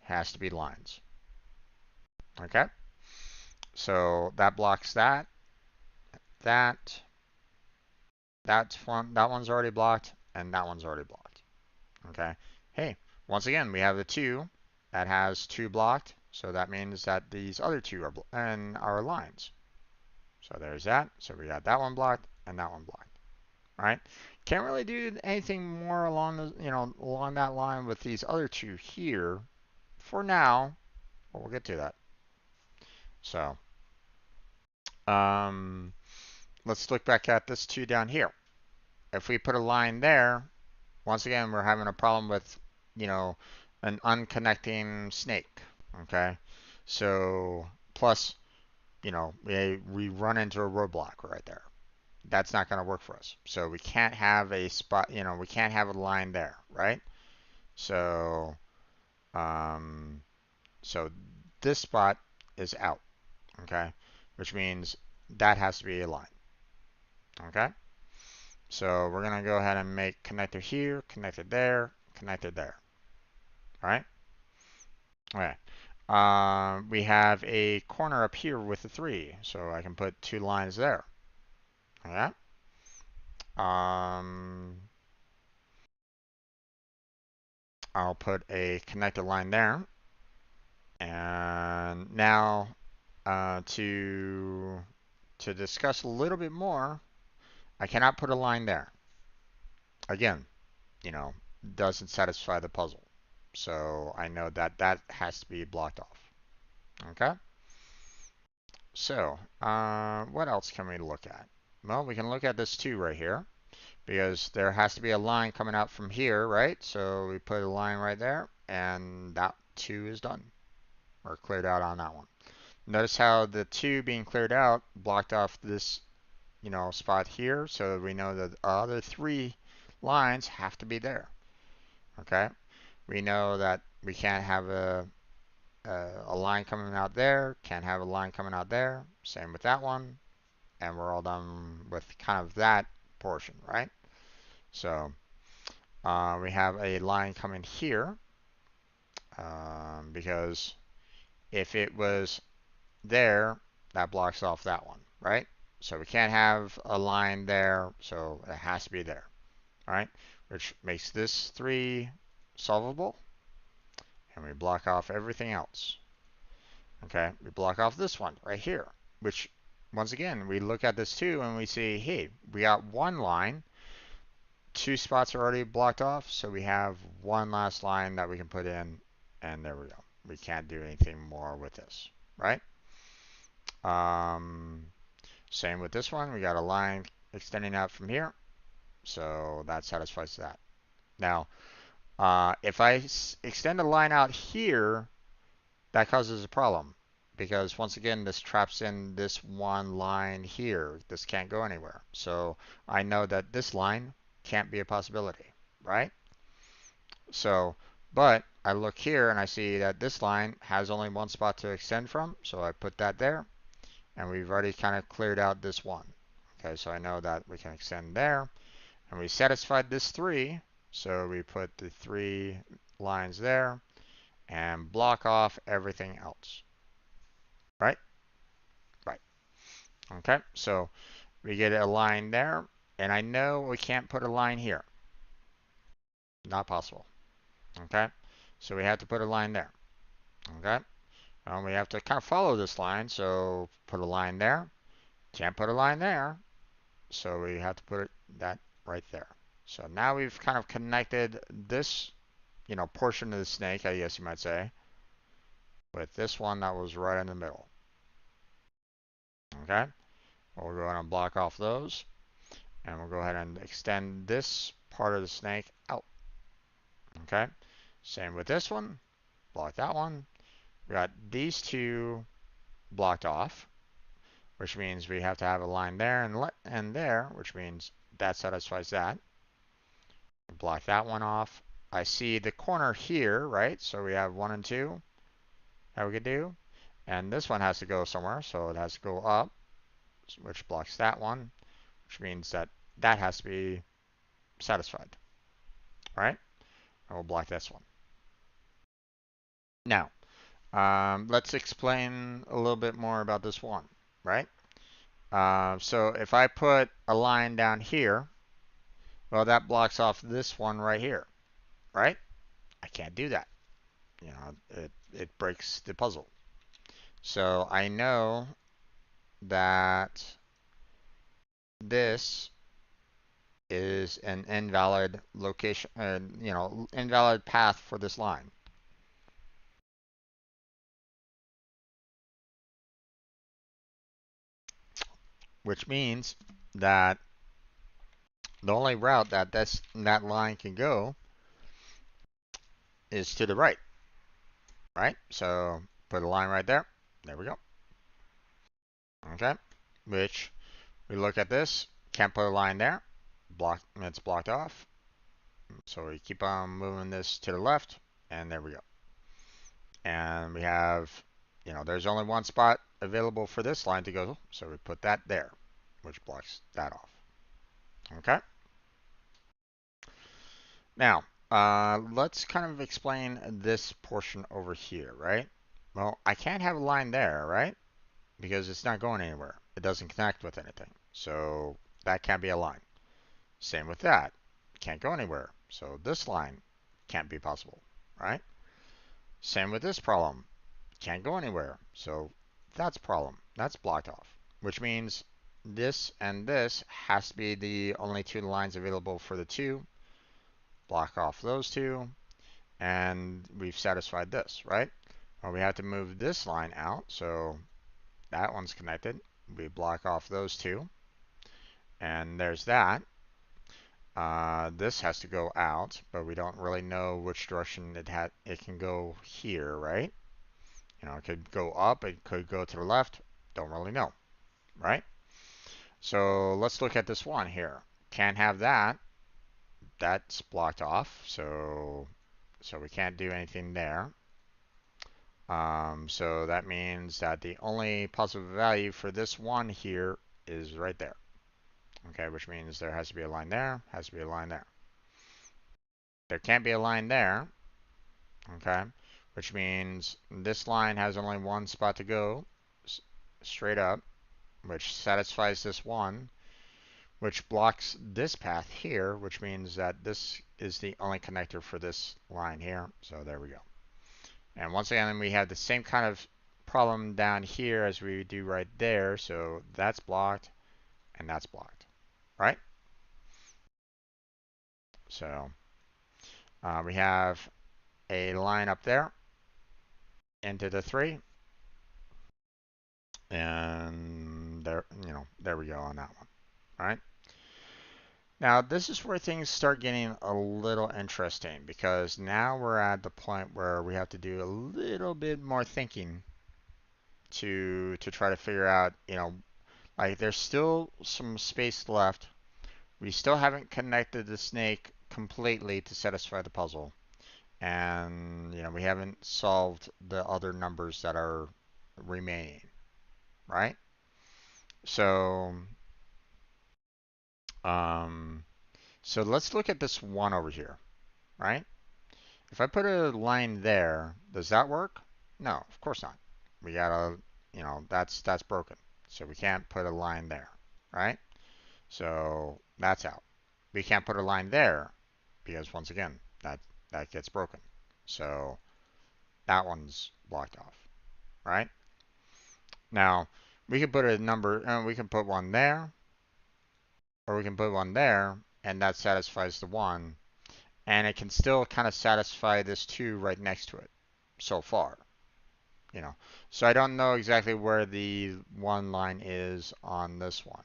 has to be lines. Okay, so that blocks that. That that one's already blocked, and that one's already blocked. Okay. Hey, once again, we have the two that has two blocked, so that means that these other two are lines. So there's that. So we got that one blocked and that one blocked. Right? Can't really do anything more along along that line with these other two here for now. But we'll get to that. So, um, let's look back at this two down here. If we put a line there, once again, we're having a problem with, an unconnecting snake. Okay. So, plus, we run into a roadblock right there. That's not going to work for us. So we can't have a spot, we can't have a line there, right? So, um, so this spot is out, okay? Which means that has to be a line, okay? So we're going to go ahead and make connector here, connected there, connected there, all right? All right. We have a corner up here with a 3, so I can put two lines there, all right? I'll put a connector line there. And now to discuss a little bit more, I cannot put a line there. again, doesn't satisfy the puzzle. So I know that that has to be blocked off. Okay? So, what else can we look at? Well, we can look at this 2 right here because there has to be a line coming out from here, right? So we put a line right there, and that 2 is done or cleared out on that one. Notice how the 2 being cleared out blocked off this, spot here, so we know that the other 3 lines have to be there. Okay? We know that we can't have a line coming out there, can't have a line coming out there. Same with that one, and we're all done with kind of that portion, right? So we have a line coming here because if it was there, that blocks off that one, right? So we can't have a line there, so it has to be there, right? Which makes this 3 solvable, and we block off everything else. Okay, we block off this one right here, which once again, we look at this 2 and we see, hey, we got 1 line, 2 spots are already blocked off, so we have 1 last line that we can put in, and there we go. We can't do anything more with this, right? Same with this one. We got a line extending out from here, so that satisfies that. Now, if I extend a line out here, that causes a problem because once again, this traps in this 1 line here. This can't go anywhere. So I know that this line can't be a possibility, right? So, but I look here and I see that this line has only 1 spot to extend from, so I put that there, and we've already kind of cleared out this 1. Okay, so I know that we can extend there, and we satisfied this 3, so we put the 3 lines there and block off everything else. Right? Right. Okay, so we get a line there, and I know we can't put a line here. Not possible. Okay, so we have to put a line there. Okay, and we have to kind of follow this line, so put a line there. Can't put a line there, so we have to put that right there. So now we've kind of connected this, portion of the snake, I guess you might say, with this one that was right in the middle. Okay, we'll go ahead and block off those, and we'll go ahead and extend this part of the snake out. Okay, same with this one, block that one. We got these 2 blocked off, which means we have to have a line there and there, which means that satisfies that. Block that one off. I see the corner here, right? So we have 1 and 2 that we could do. And this one has to go somewhere, so it has to go up, which blocks that one, which means that that has to be satisfied, right? And we'll block this one. Now, let's explain a little bit more about this one, right? So if I put a line down here, well, that blocks off this one right here, right? I can't do that. It breaks the puzzle. So I know that this is an invalid location, invalid path for this line. Which means that the only route that that line can go is to the right, right? So put a line right there. There we go. Okay, which we look at this, can't put a line there. It's blocked off. So we keep on moving this to the left, and there we go. And we have, there's only 1 spot available for this line to go, so we put that there, which blocks that off. Okay. Now, let's kind of explain this portion over here, right? Well, I can't have a line there, right? Because it's not going anywhere. It doesn't connect with anything. So that can't be a line. Same with that. Can't go anywhere. So this line can't be possible, right? Same with this problem. Can't go anywhere. So that's a problem. That's blocked off. Which means this and this has to be the only 2 lines available for the 2. block off those two, and we've satisfied this, right? Well, we have to move this line out, so that one's connected. We block off those two, and there's that. This has to go out, but we don't really know which direction it can go here, right? You know, it could go up, it could go to the left, don't really know, right? So let's look at this one here. Can't have that. That's blocked off, so we can't do anything there. So that means that the only possible value for this one here is right there. Okay, which means there has to be a line there, has to be a line there. There can't be a line there, okay, which means this line has only one spot to go straight up, which satisfies this one, which blocks this path here, which means that this is the only connector for this line here. So there we go. And once again, we have the same kind of problem down here as we do right there. So that's blocked and that's blocked, right? So we have a line up there into the 3. And there, there we go on that one, all right? Now, this is where things start getting a little interesting because now we're at the point where we have to do a little bit more thinking to try to figure out, like there's still some space left. We still haven't connected the snake completely to satisfy the puzzle. And, we haven't solved the other numbers that are remaining, right? So, so let's look at this one over here, right? If I put a line there, does that work? No, of course not. We gotta, that's broken. So we can't put a line there, right? So that's out. We can't put a line there because once again, that gets broken. So that one's blocked off, right? Now we can put a number, and we can put one there, or we can put one there, and that satisfies the one, and it can still kind of satisfy this 2 right next to it so far. So I don't know exactly where the one line is on this one,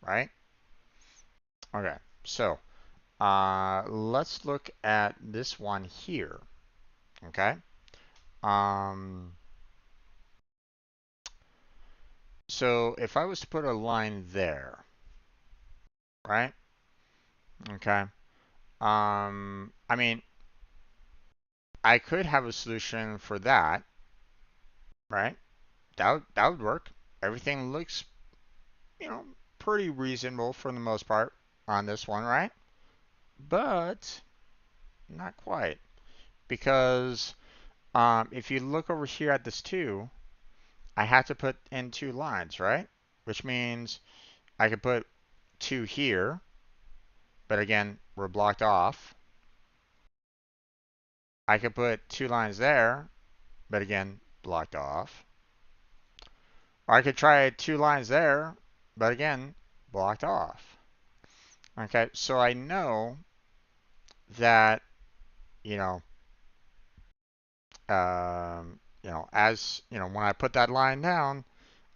right? Okay, so let's look at this one here, okay? So if I was to put a line there, right? Okay. I mean, I could have a solution for that, right? That would work. Everything looks, you know, pretty reasonable for the most part on this one, right? But not quite. Because if you look over here at this 2, I have to put in 2 lines, right? Which means I could put 2 here, but again, we're blocked off. I could put 2 lines there, but again, blocked off. Or I could try 2 lines there, but again, blocked off. Okay, so I know that, you know, as, when I put that line down,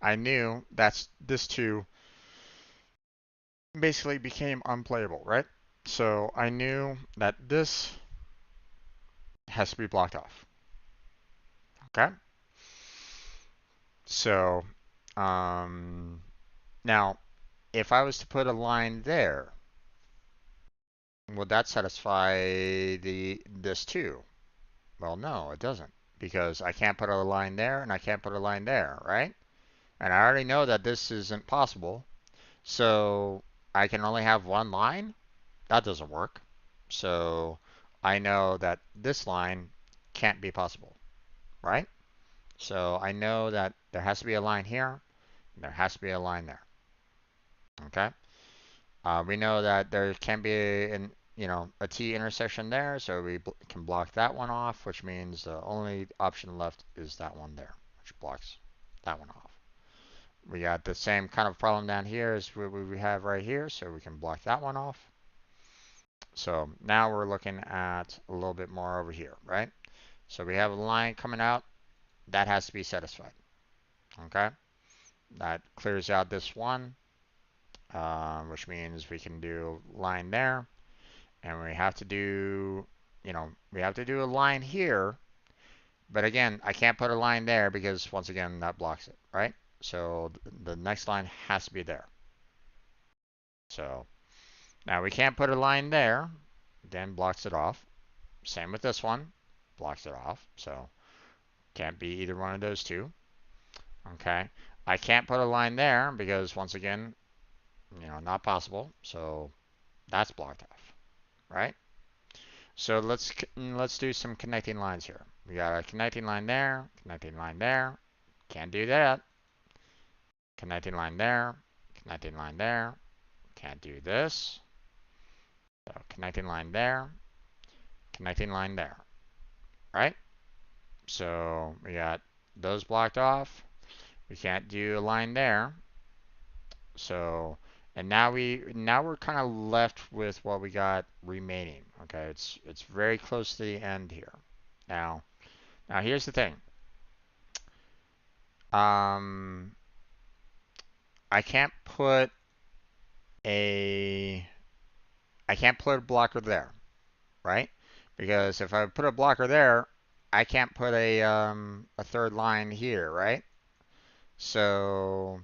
I knew that's this 2 basically became unplayable, right? So I knew that this has to be blocked off. Okay? So, now, if I was to put a line there, would that satisfy this 2? Well, no, it doesn't. Because I can't put a line there and I can't put a line there, right? And I already know that this isn't possible. So I can only have one line? That doesn't work. So I know that this line can't be possible, right? So I know that there has to be a line here, and there has to be a line there. Okay? We know that there can be a T intersection there, so we can block that one off, which means the only option left is that one there, which blocks that one off. We got the same kind of problem down here as we have right here, so we can block that one off. So now we're looking at a little bit more over here, right? So we have a line coming out. That has to be satisfied. Okay? That clears out this one, which means we can do line there. And we have to do, we have to do a line here. But again, I can't put a line there because once again, that blocks it, right? So the next line has to be there. So now we can't put a line there. Again, blocks it off. Same with this one. Blocks it off. So can't be either one of those two. Okay. I can't put a line there because once again, not possible. So that's blocked off, right? So let's do some connecting lines here. We got a connecting line there, connecting line there. Can't do that. Connecting line there, connecting line there. Can't do this. So connecting line there, connecting line there, right? So we got those blocked off. We can't do a line there. So, and now we're kind of left with what we got remaining. Okay, it's very close to the end here. Now here's the thing. Um, I can't put a blocker there, right? Because if I put a blocker there, I can't put a third line here, right? So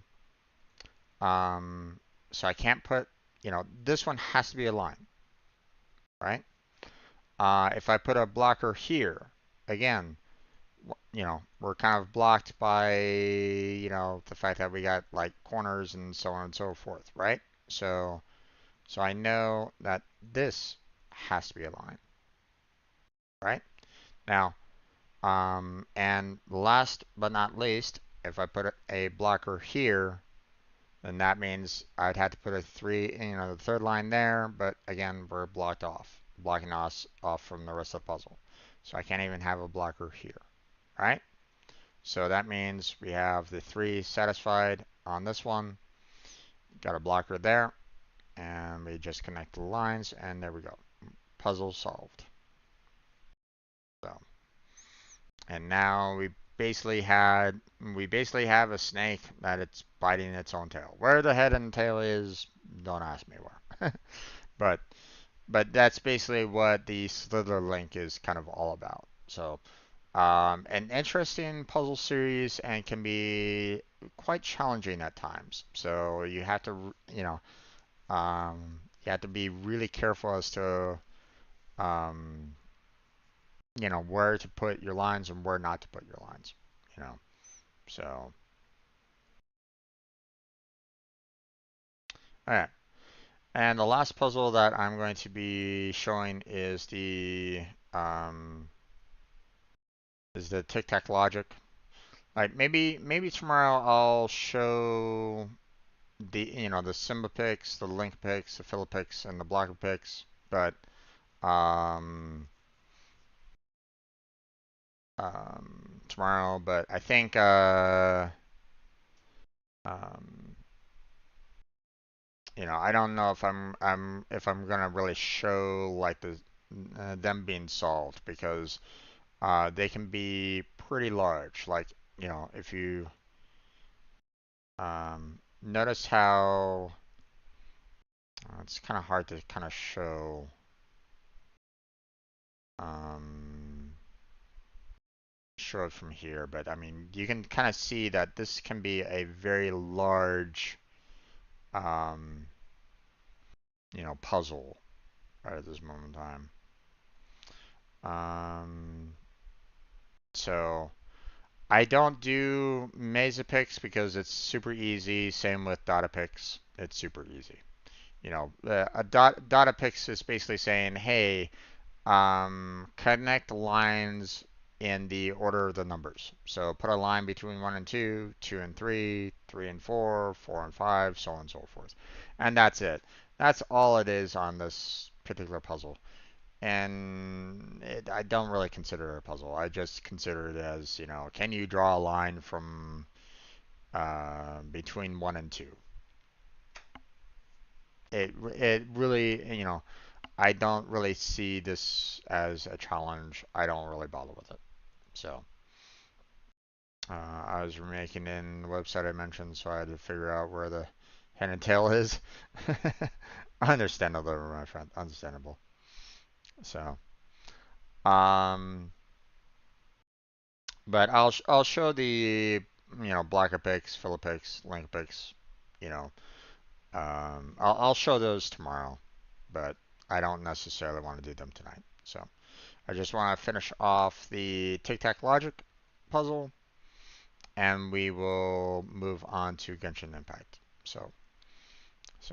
so I can't put, this one has to be a line, right? If I put a blocker here, again, we're kind of blocked by, the fact that we got like corners and so on and so forth, right? So I know that this has to be a line, right? Now, and last but not least, if I put a blocker here, then that means I'd have to put a the third line there, but again, we're blocking us off from the rest of the puzzle. So I can't even have a blocker here, right? So that means we have the 3 satisfied on this one, got a blocker there, and we just connect the lines, and there we go. Puzzle solved. So, and now we basically have a snake that it's biting its own tail. Where the head and tail is, don't ask me where. but that's basically what the Slither Link is kind of all about. So an interesting puzzle series and can be quite challenging at times. So you have to you have to be really careful as to um, where to put your lines and where not to put your lines. You know, so all right. And the last puzzle that I'm going to be showing um, is the tic-tac logic. Like maybe tomorrow I'll show the Simba picks, the Link picks, the Philip picks, and the Blocker picks. But um, tomorrow. But I think um, I don't know if I'm gonna really show like them being solved because they can be pretty large. Like if you notice how it's kind of hard to kind of um, show it from here, but I mean you can kind of see that this can be a very large um, puzzle right at this moment in time. So I don't do Mesa picks because it's super easy. Same with data picks. It's super easy. A data picks is basically saying, hey, connect lines in the order of the numbers. So put a line between 1 and 2, 2 and 3, 3 and 4, 4 and 5, so on and so forth. And that's it. That's all it is on this particular puzzle. And I don't really consider it a puzzle. I just consider it as, can you draw a line from between 1 and 2? It really, I don't really see this as a challenge. I don't really bother with it. So I was remaking in the website I mentioned, so I had to figure out where the head and tail is. Understandable, my friend. Understandable. So, um, but I'll show the blocker picks, filler picks, link picks. You know, I'll show those tomorrow, but I don't necessarily want to do them tonight. So I just want to finish off the Tic Tac Logic puzzle, and we will move on to Genshin Impact. So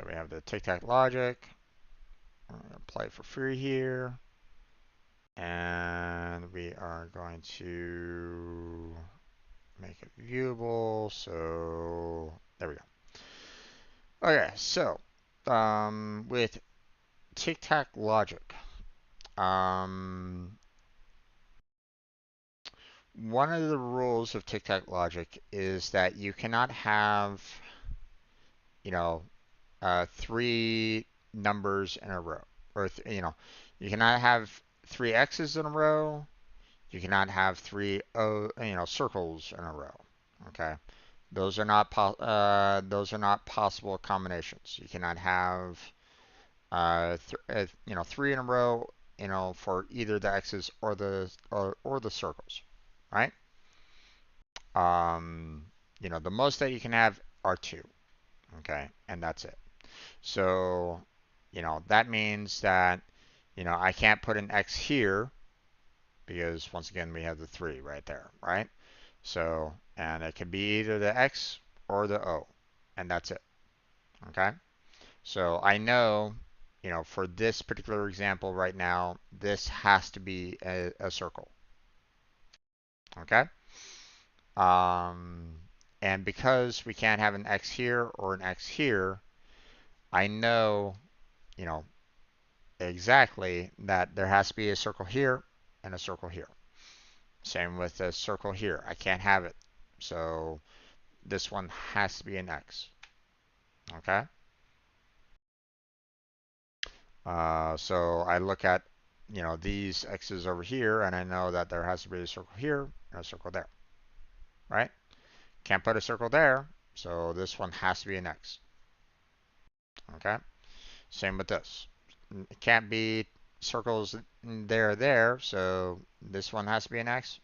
we have the Tic Tac Logic. We're going to play for free here. And we are going to make it viewable. So there we go. Okay, so with Tic Tac Logic, um, one of the rules of Tic Tac Logic is that you cannot have, you know, three numbers in a row, or you cannot have three X's in a row. You cannot have three circles in a row. Okay, those are not possible combinations. You cannot have three in a row, for either the X's or the circles, right? Um, the most that you can have are two. Okay, and that's it. So, that means that, I can't put an X here because once again we have the 3 right there, right? So, and it can be either the X or the O, and that's it. Okay? So I know, for this particular example right now, this has to be a circle. Okay? Um, and because we can't have an X here or an X here, I know, you know, exactly that there has to be a circle here and a circle here. Same with the circle here. I can't have it. So this one has to be an X. Okay? So I look at, these X's over here, and I know that there has to be a circle here and a circle there. Right? Can't put a circle there, so this one has to be an X. Okay? Same with this. It can't be circles there, so this one has to be an X.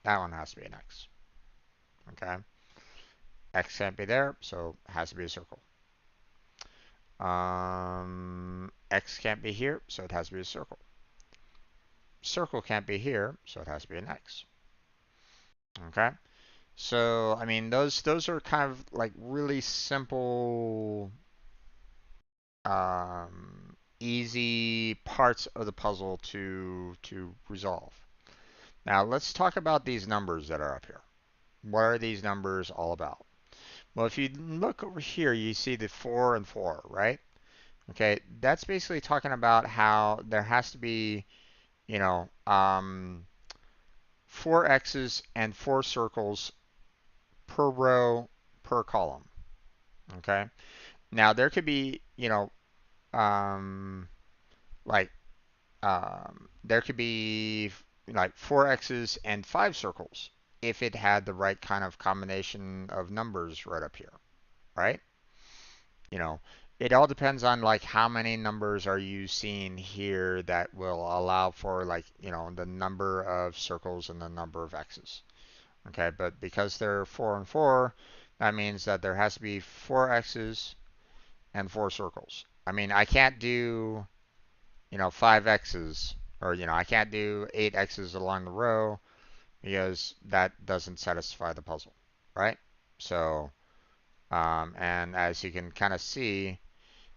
That one has to be an X. Okay? X can't be there, so it has to be a circle. X can't be here, so it has to be a circle. Circle can't be here, so it has to be an X. Okay? So, I mean, those are kind of like really simple, easy parts of the puzzle to resolve. Now, let's talk about these numbers that are up here. What are these numbers all about? Well, if you look over here, you see the 4 and 4, right? Okay, that's basically talking about how there has to be, 4 X's and 4 circles per row per column. Okay, now there could be, um, like there could be like 4 X's and 5 circles if it had the right kind of combination of numbers right up here, right? You know, it all depends on like how many numbers are you seeing here that will allow for like, the number of circles and the number of X's. Okay, but because they're 4 and 4, that means that there has to be 4 X's and 4 circles. I mean, I can't do, 5 X's or, I can't do 8 X's along the row because that doesn't satisfy the puzzle, right? So, and as you can kind of see,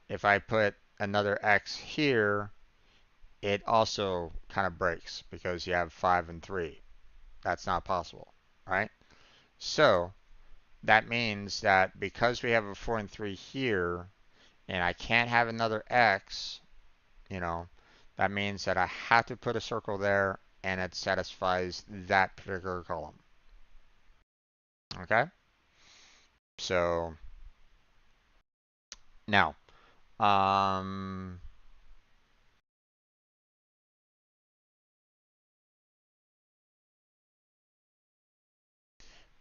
if I put another X here, it also kind of breaks because you have 5 and 3. That's not possible, right? So that means that because we have a 4 and 3 here, and I can't have another X, you know, that means that I have to put a circle there and it satisfies that particular column. Okay? So now, um,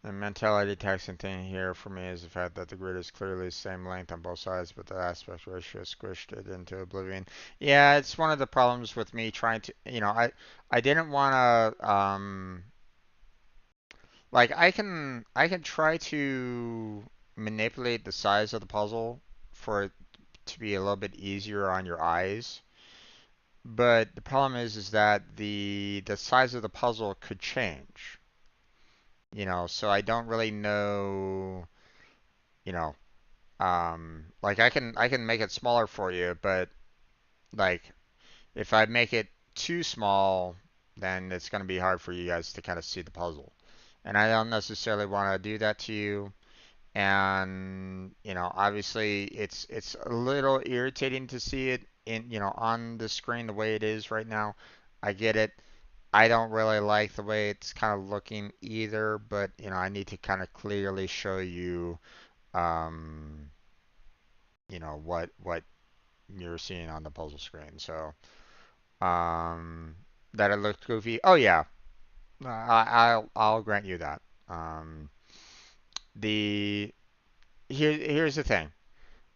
A mentality taxing thing here for me is the fact that the grid is clearly the same length on both sides, but the aspect ratio squished it into oblivion. Yeah, it's one of the problems with me trying to, I didn't want to, like I can try to manipulate the size of the puzzle for it to be a little bit easier on your eyes. But the problem is that the size of the puzzle could change, so I don't really know, you know, like I can make it smaller for you, but like if I make it too small, then it's going to be hard for you guys to kind of see the puzzle. And I don't necessarily want to do that to you. And obviously it's a little irritating to see it in on the screen the way it is right now. I get it. I don't really like the way it's kind of looking either, but I need to kind of clearly show you um what you're seeing on the puzzle screen. So that it looked goofy. Oh yeah, I'll grant you that. Um, the here's the thing.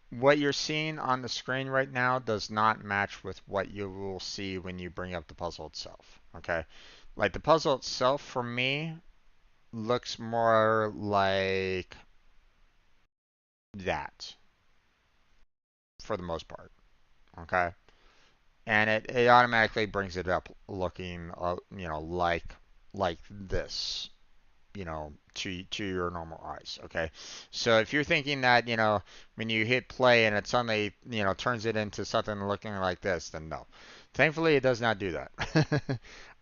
What you're seeing on the screen right now does not match with what you will see when you bring up the puzzle itself. Okay, like the puzzle itself for me looks more like that for the most part. Okay, and it automatically brings it up looking like this, to your normal eyes. Okay, so if you're thinking that when you hit play and it suddenly turns it into something looking like this, then no. Thankfully, it does not do that.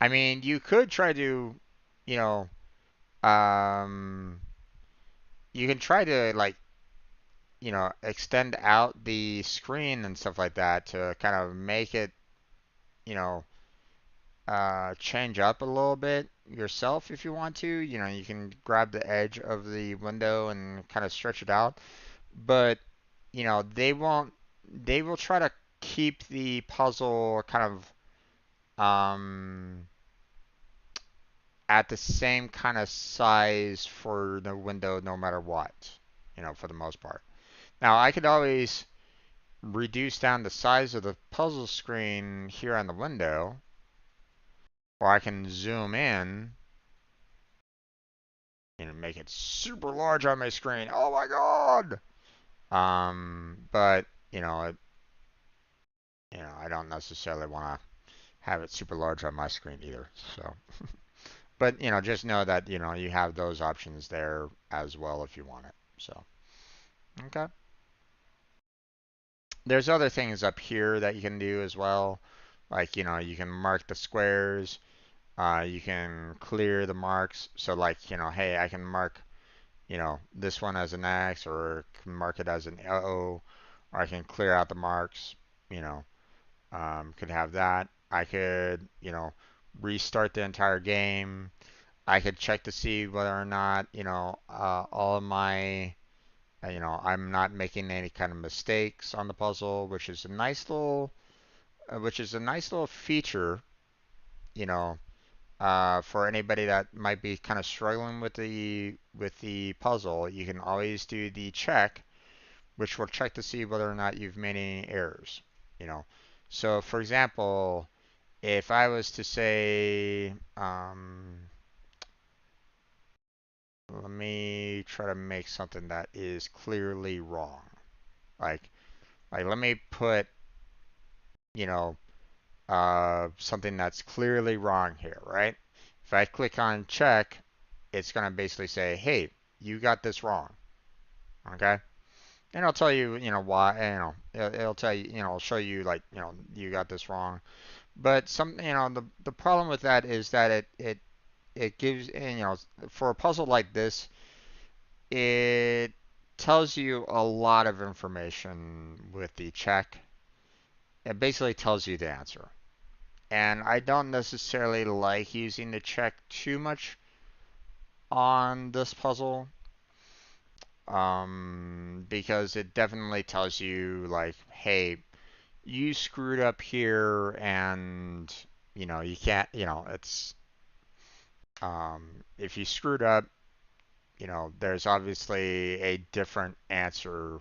I mean, you could try to, you know, um, you can try to like extend out the screen and stuff like that to kind of make it you know change up a little bit yourself if you want to. You can grab the edge of the window and kind of stretch it out. But, they will try to keep the puzzle kind of at the same kind of size for the window no matter what, for the most part. Now, I could always reduce down the size of the puzzle screen here on the window, or I can zoom in and make it super large on my screen. Oh my god! But I don't necessarily want to have it super large on my screen either. So, but just know that you have those options there as well if you want it. So, okay. There's other things up here that you can do as well. Like, you can mark the squares. You can clear the marks. So, like, hey, I can mark this one as an X, or can mark it as an O, or I can clear out the marks, you know, could have that. I could, restart the entire game. I could check to see whether or not, all of my, I'm not making any kind of mistakes on the puzzle, which is a nice little feature, you know, for anybody that might be kind of struggling with the puzzle. You can always do the check, which will check to see whether or not you've made any errors. You know, so for example, if I was to say, let me try to make something that is clearly wrong. Like, let me put, you know, something that's clearly wrong here, right? If I click on check, it's going to basically say, hey, you got this wrong. Okay? And it'll tell you, why, it'll tell you, it'll show you like, you got this wrong. But the problem with that is that it gives, for a puzzle like this, it tells you a lot of information with the check. It basically tells you the answer. And I don't necessarily like using the check too much on this puzzle, because it definitely tells you like, hey, you screwed up here, and you can't, it's if you screwed up, there's obviously a different answer.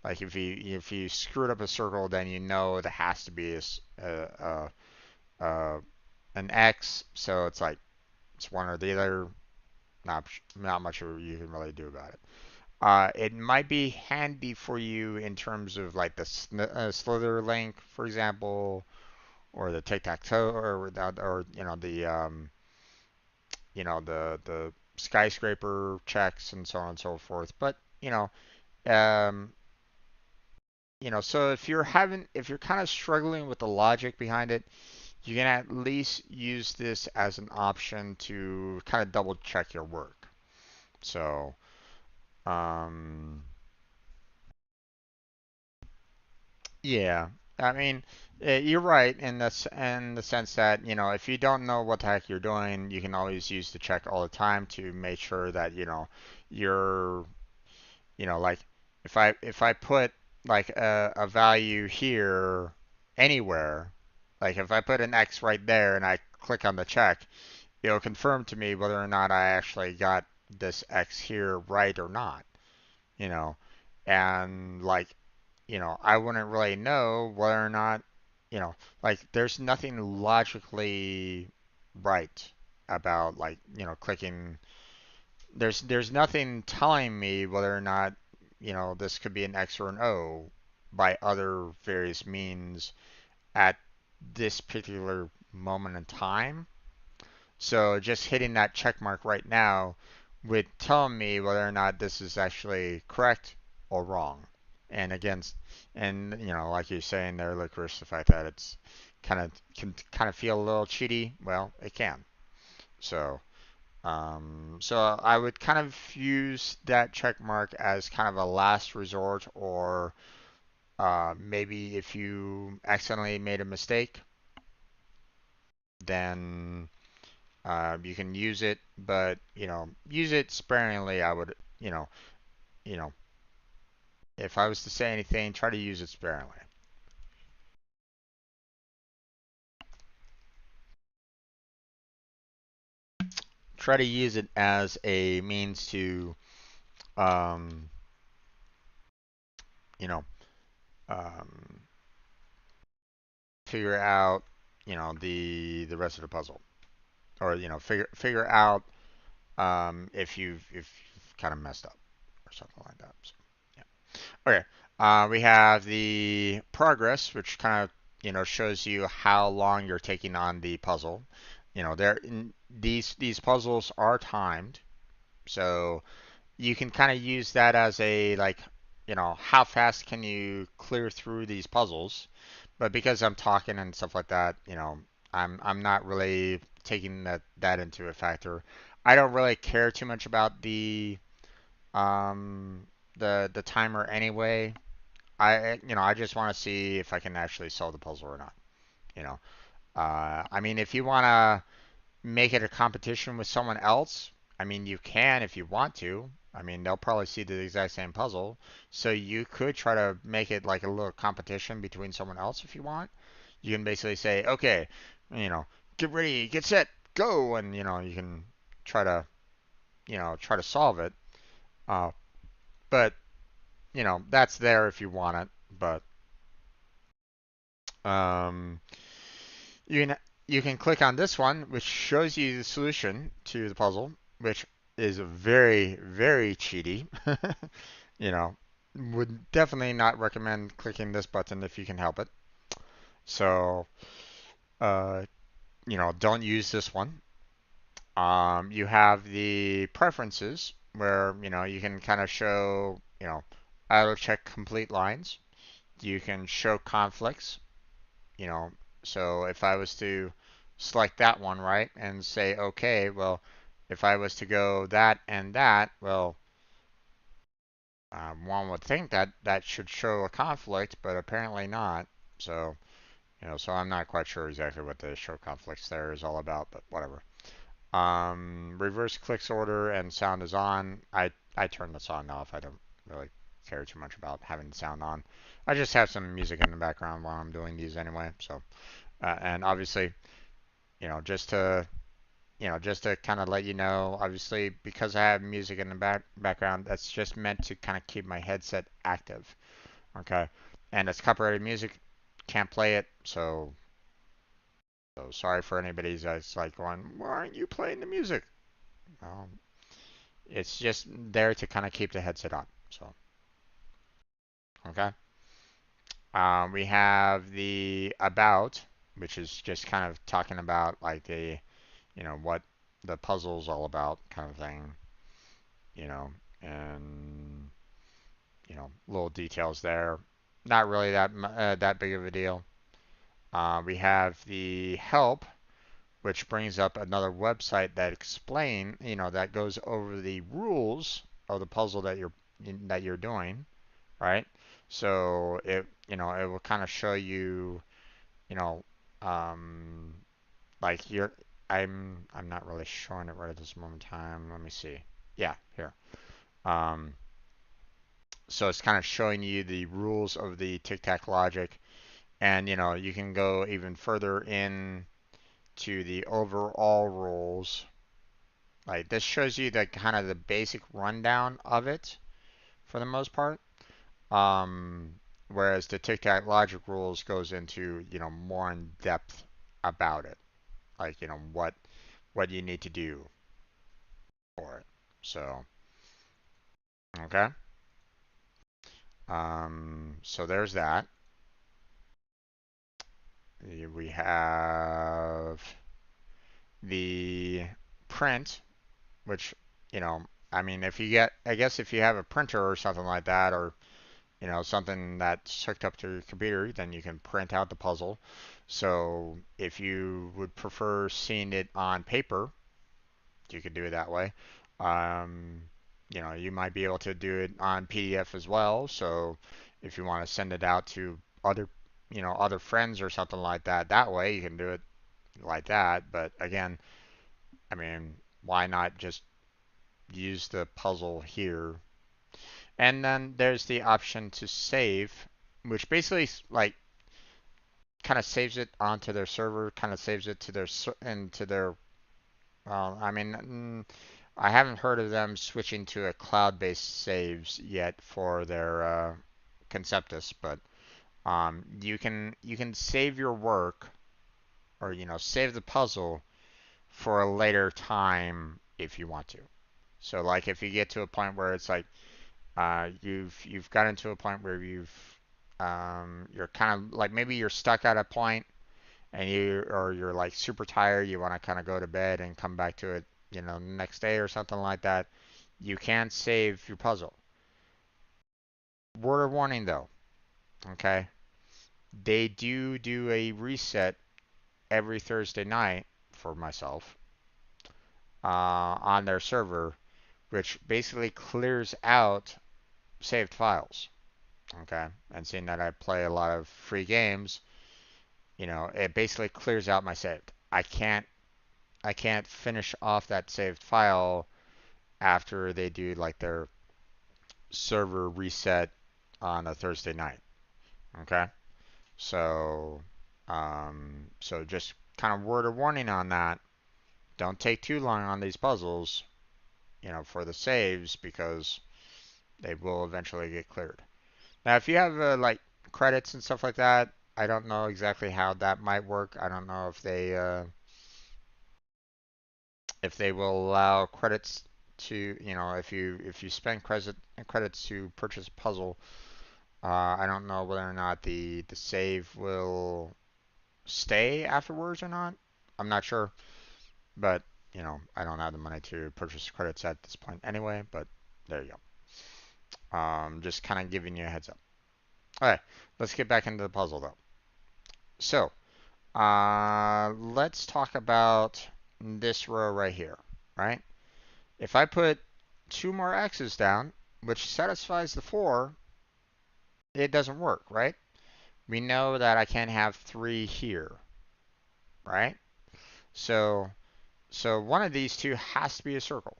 Like if you screwed up a circle, then you know there has to be a an X. So it's like it's one or the other. Not much you can really do about it. It might be handy for you in terms of like the Slither link, for example, or the tic tac toe, or the skyscraper checks and so on and so forth. But um, so if you're kind of struggling with the logic behind it, you can at least use this as an option to kind of double check your work. So, um, yeah, I mean, you're right in the sense that if you don't know what the heck you're doing, you can always use the check all the time to make sure that you're like if I put like a value here anywhere, like if I put an X right there and I click on the check, it'll confirm to me whether or not I actually got this X here right or not, you know, and like I wouldn't really know whether or not, like there's nothing logically right about like, clicking. There's nothing telling me whether or not, this could be an X or an O by other various means at this particular moment in time. So just hitting that check mark right now would tell me whether or not this is actually correct or wrong. And again, and like you're saying there, Licorice, the fact that it's can kind of feel a little cheaty. Well, it can. So, so I would kind of use that check mark as kind of a last resort, or maybe if you accidentally made a mistake, then you can use it, but use it sparingly. I would, you know, if I was to say anything, try to use it sparingly. Try to use it as a means to, um, you know, um, figure out, the rest of the puzzle, or figure out if you've kind of messed up or something like that. So, yeah. Okay. We have the progress, which kind of shows you how long you're taking on the puzzle. These puzzles are timed, so you can kind of use that as a like, how fast can you clear through these puzzles? But because I'm talking and stuff like that, I'm not really taking that into a factor. I don't really care too much about um the timer anyway. I just want to see if I can actually solve the puzzle or not. You know, I mean, if you want to make it a competition with someone else, I mean, you can if you want to. I mean, they'll probably see the exact same puzzle, so you could try to make it like a little competition between someone else if you want. You can basically say, okay, you know, get ready, get set, go, and you can try to try to solve it. Uh, but that's there if you want it. But um, you can you can click on this one, which shows you the solution to the puzzle, which is very, very cheaty. you know, would definitely not recommend clicking this button if you can help it. So, uh, don't use this one. You have the preferences where, you can kind of show, auto check complete lines. You can show conflicts, you know, so if I was to select that one, right, and say, okay, well, if I was to go that and that, well, one would think that that should show a conflict, but apparently not. So, so I'm not quite sure exactly what the show conflicts there is all about, but whatever. Reverse clicks order and sound is on. I turn the sound off. I don't really care too much about having the sound on. I just have some music in the background while I'm doing these anyway. So, and obviously, just to just to kind of let you know, obviously, because I have music in the background, that's just meant to kind of keep my headset active. Okay. And it's copyrighted music, can't play it, so sorry for anybody that's like going, why aren't you playing the music? Um, it's just there to kind of keep the headset on. So, okay. We have the about, which is just kind of talking about like what the puzzle's all about, kind of thing, you know, and little details there. Not really that big of a deal. We have the help, which brings up another website that goes over the rules of the puzzle that you're doing, right? So it will kind of show you, you know, um, like you're. I'm not really showing it right at this moment in time. Let me see. Yeah, here. Um, so it's kind of showing you the rules of the tic-tac logic, and you can go even further in to the overall rules. Like this shows you the kind of the basic rundown of it for the most part. Whereas the tic-tac logic rules goes into, more in depth about it. Like, what you need to do for it. So, okay. So there's that. We have the print, which, I mean, I guess if you have a printer or something like that, or something that's hooked up to your computer, then you can print out the puzzle. So if you would prefer seeing it on paper, you could do it that way. Um, you might be able to do it on PDF as well. So if you want to send it out to other friends or something like that, that way you can do it like that. But again, I mean, why not just use the puzzle here? And then there's the option to save, which basically like kind of saves it onto their server, kind of saves it to their. Well, I mean, I haven't heard of them switching to a cloud-based saves yet for their Conceptis, but you can save your work, or save the puzzle for a later time if you want to. So like if you get to a point where it's like you've gotten to a point where you're kind of like maybe you're stuck at a point and you're like super tired, you want to kind of go to bed and come back to it, next day or something like that, you can save your puzzle. Word of warning though, okay? They do a reset every Thursday night for myself on their server, which basically clears out saved files. Okay, and seeing that I play a lot of free games, it basically clears out my saved. I can't finish off that saved file after they do like their server reset on a Thursday night. Okay, so just kind of word of warning on that. Don't take too long on these puzzles, for the saves because they will eventually get cleared. Now, if you have like credits and stuff like that, I don't know exactly how that might work. I don't know if they will allow credits to, if you spend credits to purchase a puzzle. I don't know whether or not the save will stay afterwards or not. I'm not sure, but I don't have the money to purchase credits at this point anyway. But there you go. Just kind of giving you a heads up. All right, let's get back into the puzzle though. So, let's talk about this row right here, right? If I put two more X's down, which satisfies the 4, it doesn't work, right? We know that I can't have 3 here, right? So, so one of these two has to be a circle.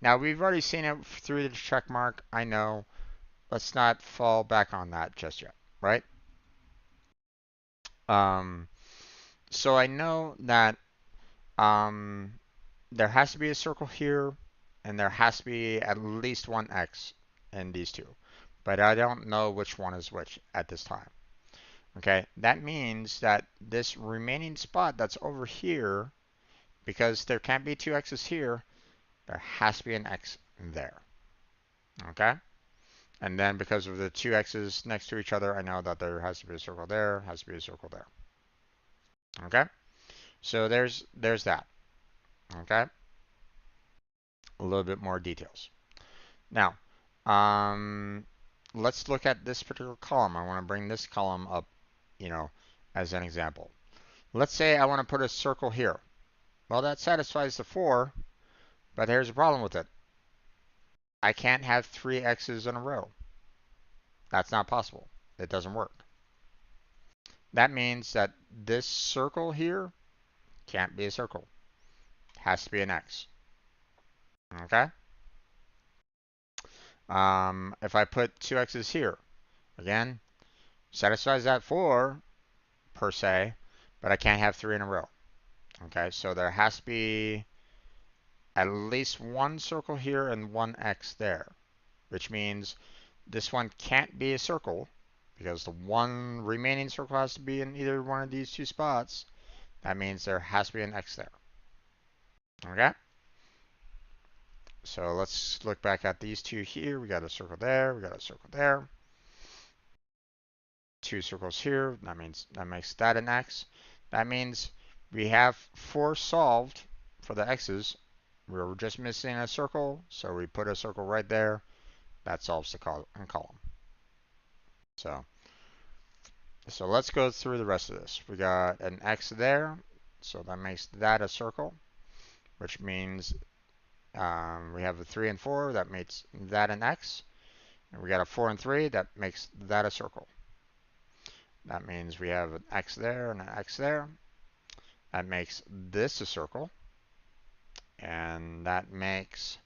Now, we've already seen it through the check mark. I know. Let's not fall back on that just yet, right? Um, so I know that um, there has to be a circle here, and there has to be at least one X in these two. But I don't know which one is which at this time. Okay, that means that this remaining spot that's over here, because there can't be two X's here, there has to be an X there. Okay? And then because of the two X's next to each other, I know that there has to be a circle there, has to be a circle there. Okay? So there's that. Okay? A little bit more details. Now, let's look at this particular column. I want to bring this column up, as an example. Let's say I want to put a circle here. Well, that satisfies the 4, but here's a problem with it. I can't have 3 X's in a row. That's not possible. It doesn't work. That means that this circle here can't be a circle. It has to be an X. Okay? If I put 2 X's here, again, satisfies that 4 per se, but I can't have 3 in a row. Okay, so there has to be at least one circle here and one X there, which means this one can't be a circle because the one remaining circle has to be in either one of these two spots. That means there has to be an X there. Okay? So let's look back at these two here. We got a circle there, we got a circle there. 2 circles here, that makes that an X. That means we have 4 solved for the X's. We're just missing a circle, so we put a circle right there. That solves the column. So let's go through the rest of this. We got an X there, so that makes that a circle, which means we have a 3 and 4, that makes that an X. And we got a 4 and 3, that makes that a circle. That means we have an X there and an X there. That makes this a circle. And that makes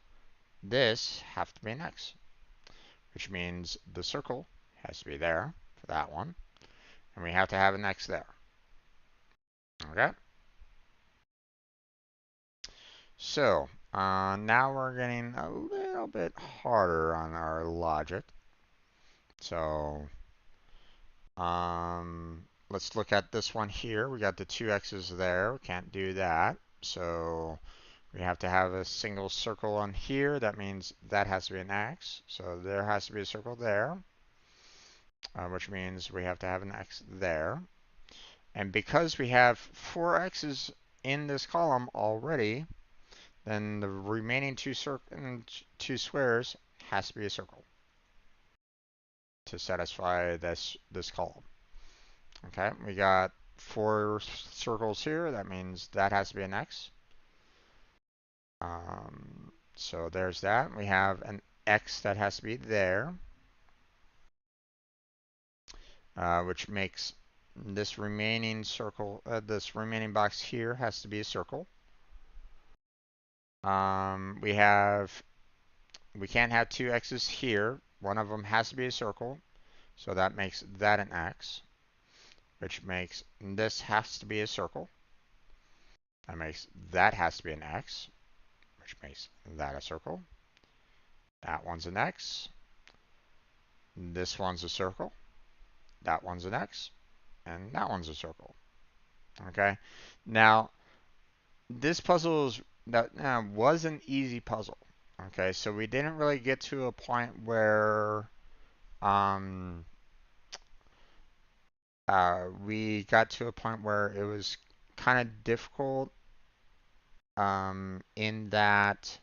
this have to be an X, which means the circle has to be there for that one. And we have to have an X there. Okay? So, now we're getting a little bit harder on our logic. So, let's look at this one here. We got the 2 X's there. We can't do that. So, we have to have a single circle on here. That means that has to be an X. So, there has to be a circle there, which means we have to have an X there. And because we have 4 X's in this column already, then the remaining two squares has to be a circle to satisfy this column. Okay, we got 4 circles here. That means that has to be an X. So there's that. We have an X that has to be there, which makes this remaining circle, this remaining box here has to be a circle. We can't have 2 X's here. One of them has to be a circle. So that makes that an X, which makes this has to be a circle. That makes that has to be an X, which makes that a circle. That one's an X. This one's a circle. That one's an X. And that one's a circle. Okay. Now, this puzzle was an easy puzzle. Okay, so we didn't really get to a point where we got to a point where it was kind of difficult in that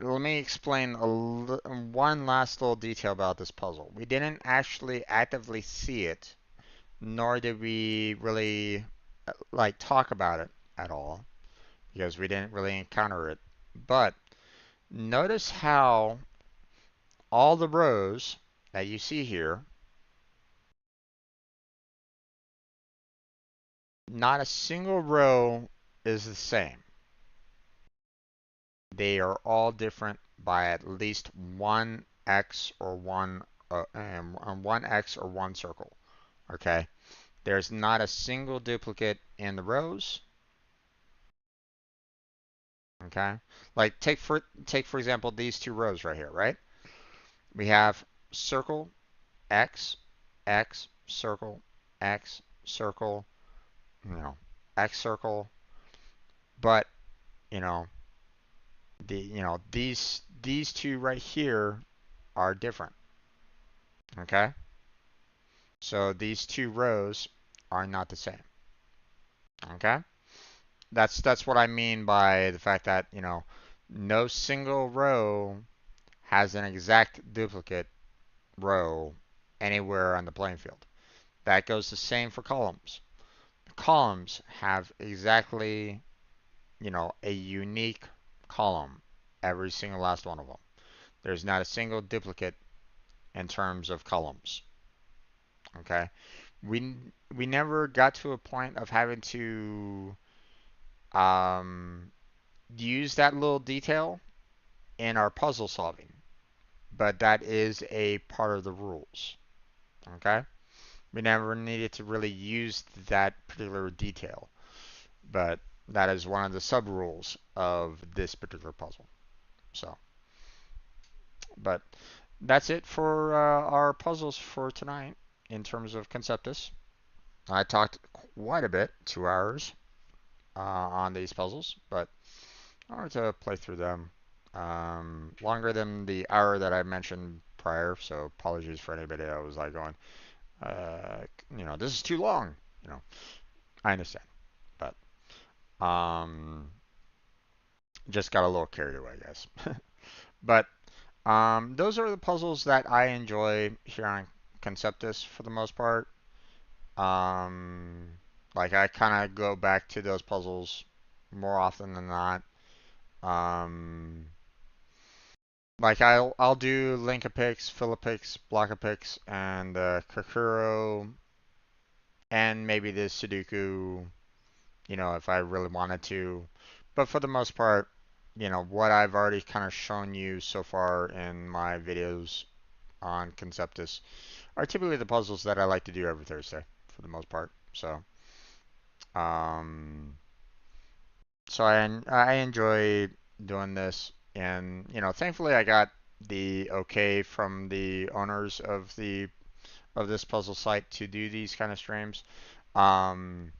let me explain one last little detail about this puzzle. We didn't actually actively see it, nor did we really like talk about it at all, because we didn't really encounter it. But notice how all the rows that you see here, not a single row is the same. They are all different by at least one X or one X or one circle. Okay, There's not a single duplicate in the rows. Okay, like take for example these two rows right here, right? We have circle X, X, circle, X, circle, you know, X circle, but you know these two right here are different. Okay, so these two rows are not the same. Okay, that's what I mean by the fact that no single row has an exact duplicate row anywhere on the playing field. That goes the same for columns. Columns have exactly, a unique column, every single last one of them. There's not a single duplicate in terms of columns. Okay, we we never got to a point of having to um, use that little detail in our puzzle solving, but that is a part of the rules. Okay, we never needed to really use that particular detail, but that is one of the sub rules of this particular puzzle. So, but that's it for our puzzles for tonight in terms of Conceptus. I talked quite a bit, 2 hours, on these puzzles, but I wanted to play through them longer than the hour that I mentioned prior. So apologies for anybody that was like going, this is too long. I understand, but just got a little carried away, guys. But those are the puzzles that I enjoy here on Conceptus for the most part. Um, like I kind of go back to those puzzles more often than not. Um, like I'll do Link-a-Pix, Fill-a-Pix, Block-a-Pix, and Kakuro, and maybe the Sudoku, if I really wanted to. But for the most part, what I've already kind of shown you so far in my videos on Conceptus are typically the puzzles that I like to do every Thursday for the most part. Um, so I enjoy doing this, and thankfully I got the okay from the owners of this puzzle site to do these kind of streams. Um,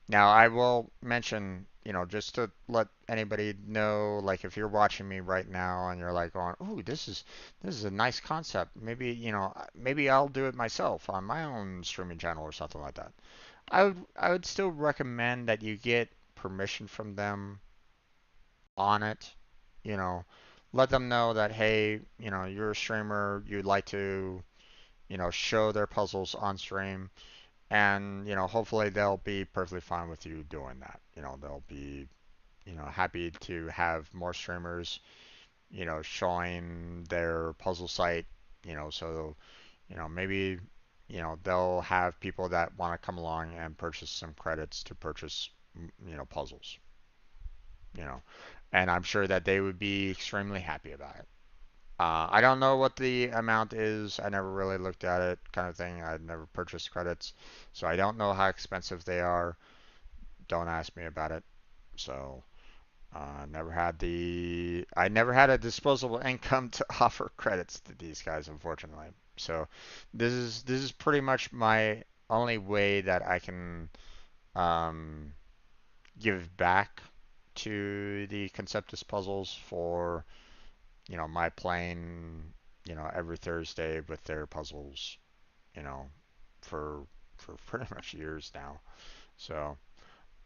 Now I will mention, just to let anybody know, like if you're watching me right now and you're like going, "Ooh, this is a nice concept. Maybe, maybe I'll do it myself on my own streaming channel or something like that." I would still recommend that you get permission from them on it. You know, let them know that hey, you're a streamer, you'd like to, show their puzzles on stream. And, hopefully they'll be perfectly fine with you doing that. They'll be, happy to have more streamers, showing their puzzle site, so, maybe, they'll have people that want to come along and purchase some credits to purchase, puzzles, you know, and I'm sure that they would be extremely happy about it. I don't know what the amount is. I never really looked at it, kind of thing. I'd never purchased credits, so I don't know how expensive they are. Don't ask me about it. So, I never had a disposable income to offer credits to these guys, unfortunately. So, this is pretty much my only way that I can um, give back to the Conceptus puzzles for my playing, every Thursday with their puzzles, you know, for pretty much years now. So,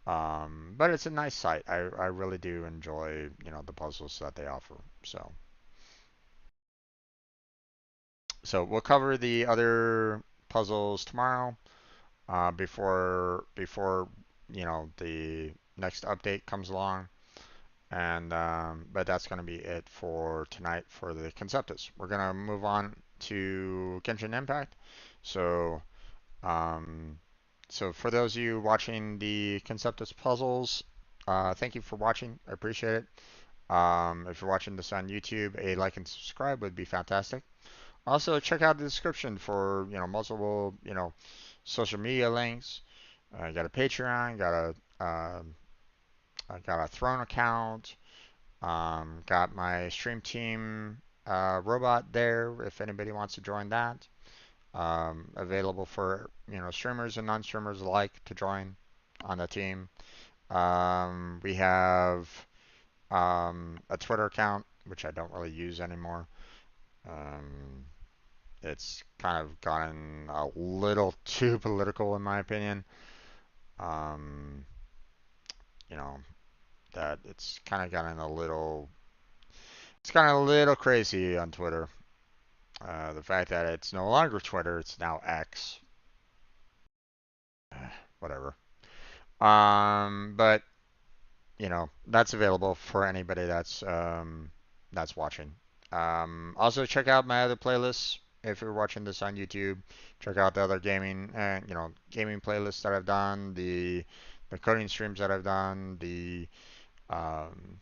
but it's a nice site. I really do enjoy, the puzzles that they offer. So we'll cover the other puzzles tomorrow, before the next update comes along. And but that's going to be it for tonight for the Conceptus. We're going to move on to Genshin Impact. So um, so for those of you watching the Conceptus puzzles, thank you for watching. I appreciate it. If you're watching this on YouTube, a like and subscribe would be fantastic. Also, check out the description for multiple social media links. I got a Patreon, I got a Throne account, got my Stream Team robot there if anybody wants to join that. Available for streamers and non-streamers alike to join on the team. We have a Twitter account which I don't really use anymore. Um, it's kind of gotten a little too political in my opinion. Um, you know that it's gotten a little crazy on Twitter. The fact that it's no longer Twitter, it's now X. Whatever. But that's available for anybody that's watching. Also check out my other playlists if you're watching this on YouTube. Check out the other gaming playlists that I've done, the coding streams that I've done, the um,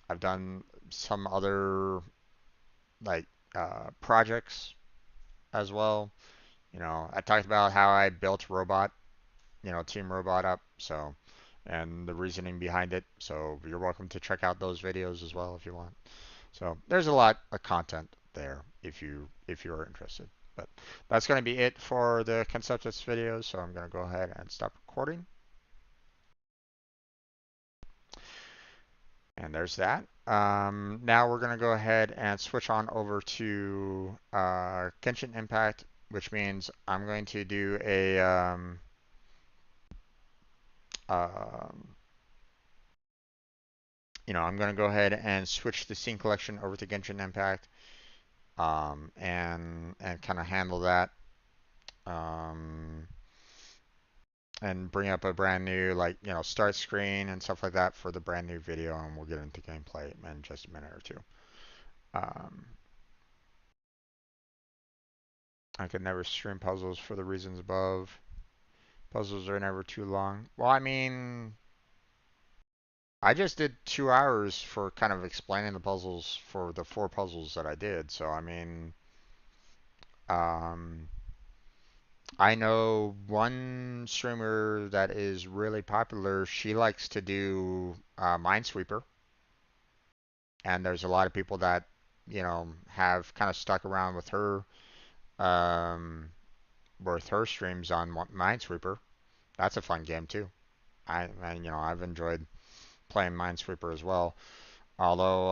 I've done some other like projects as well. I talked about how I built Robot, Team Robot up, and the reasoning behind it. So you're welcome to check out those videos as well if you want. So there's a lot of content there if you're interested. But that's going to be it for the Conceptis videos. So I'm going to go ahead and stop recording. And there's that. Now we're going to go ahead and switch on over to Genshin Impact, which means I'm going to do um, I'm going to go ahead and switch the scene collection over to Genshin Impact, and kind of handle that, um, and bring up a brand new start screen and stuff like that for the brand new video, and we'll get into gameplay in just a minute or two. Um, I could never stream puzzles for the reasons above. Puzzles are never too long. Well, I mean, I just did 2 hours for kind of explaining the puzzles for the 4 puzzles that I did. So, I mean, um, I know one streamer that is really popular. She likes to do Minesweeper, and there's a lot of people that have kind of stuck around um, with her streams on Minesweeper. That's a fun game too. I've enjoyed playing Minesweeper as well. Although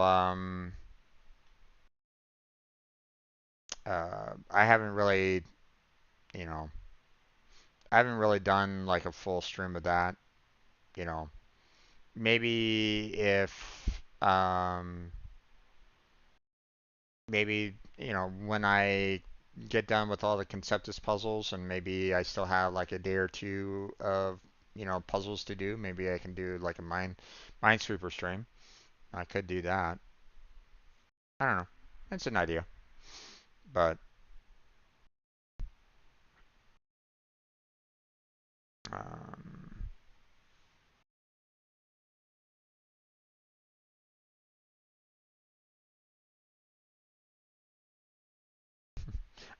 I haven't really, you know, I haven't really done like a full stream of that. You know, maybe if maybe when I get done with all the Conceptus puzzles and maybe I still have like a day or two of puzzles to do, maybe I can do like a Minesweeper stream. I could do that. I don't know. It's an idea, but um,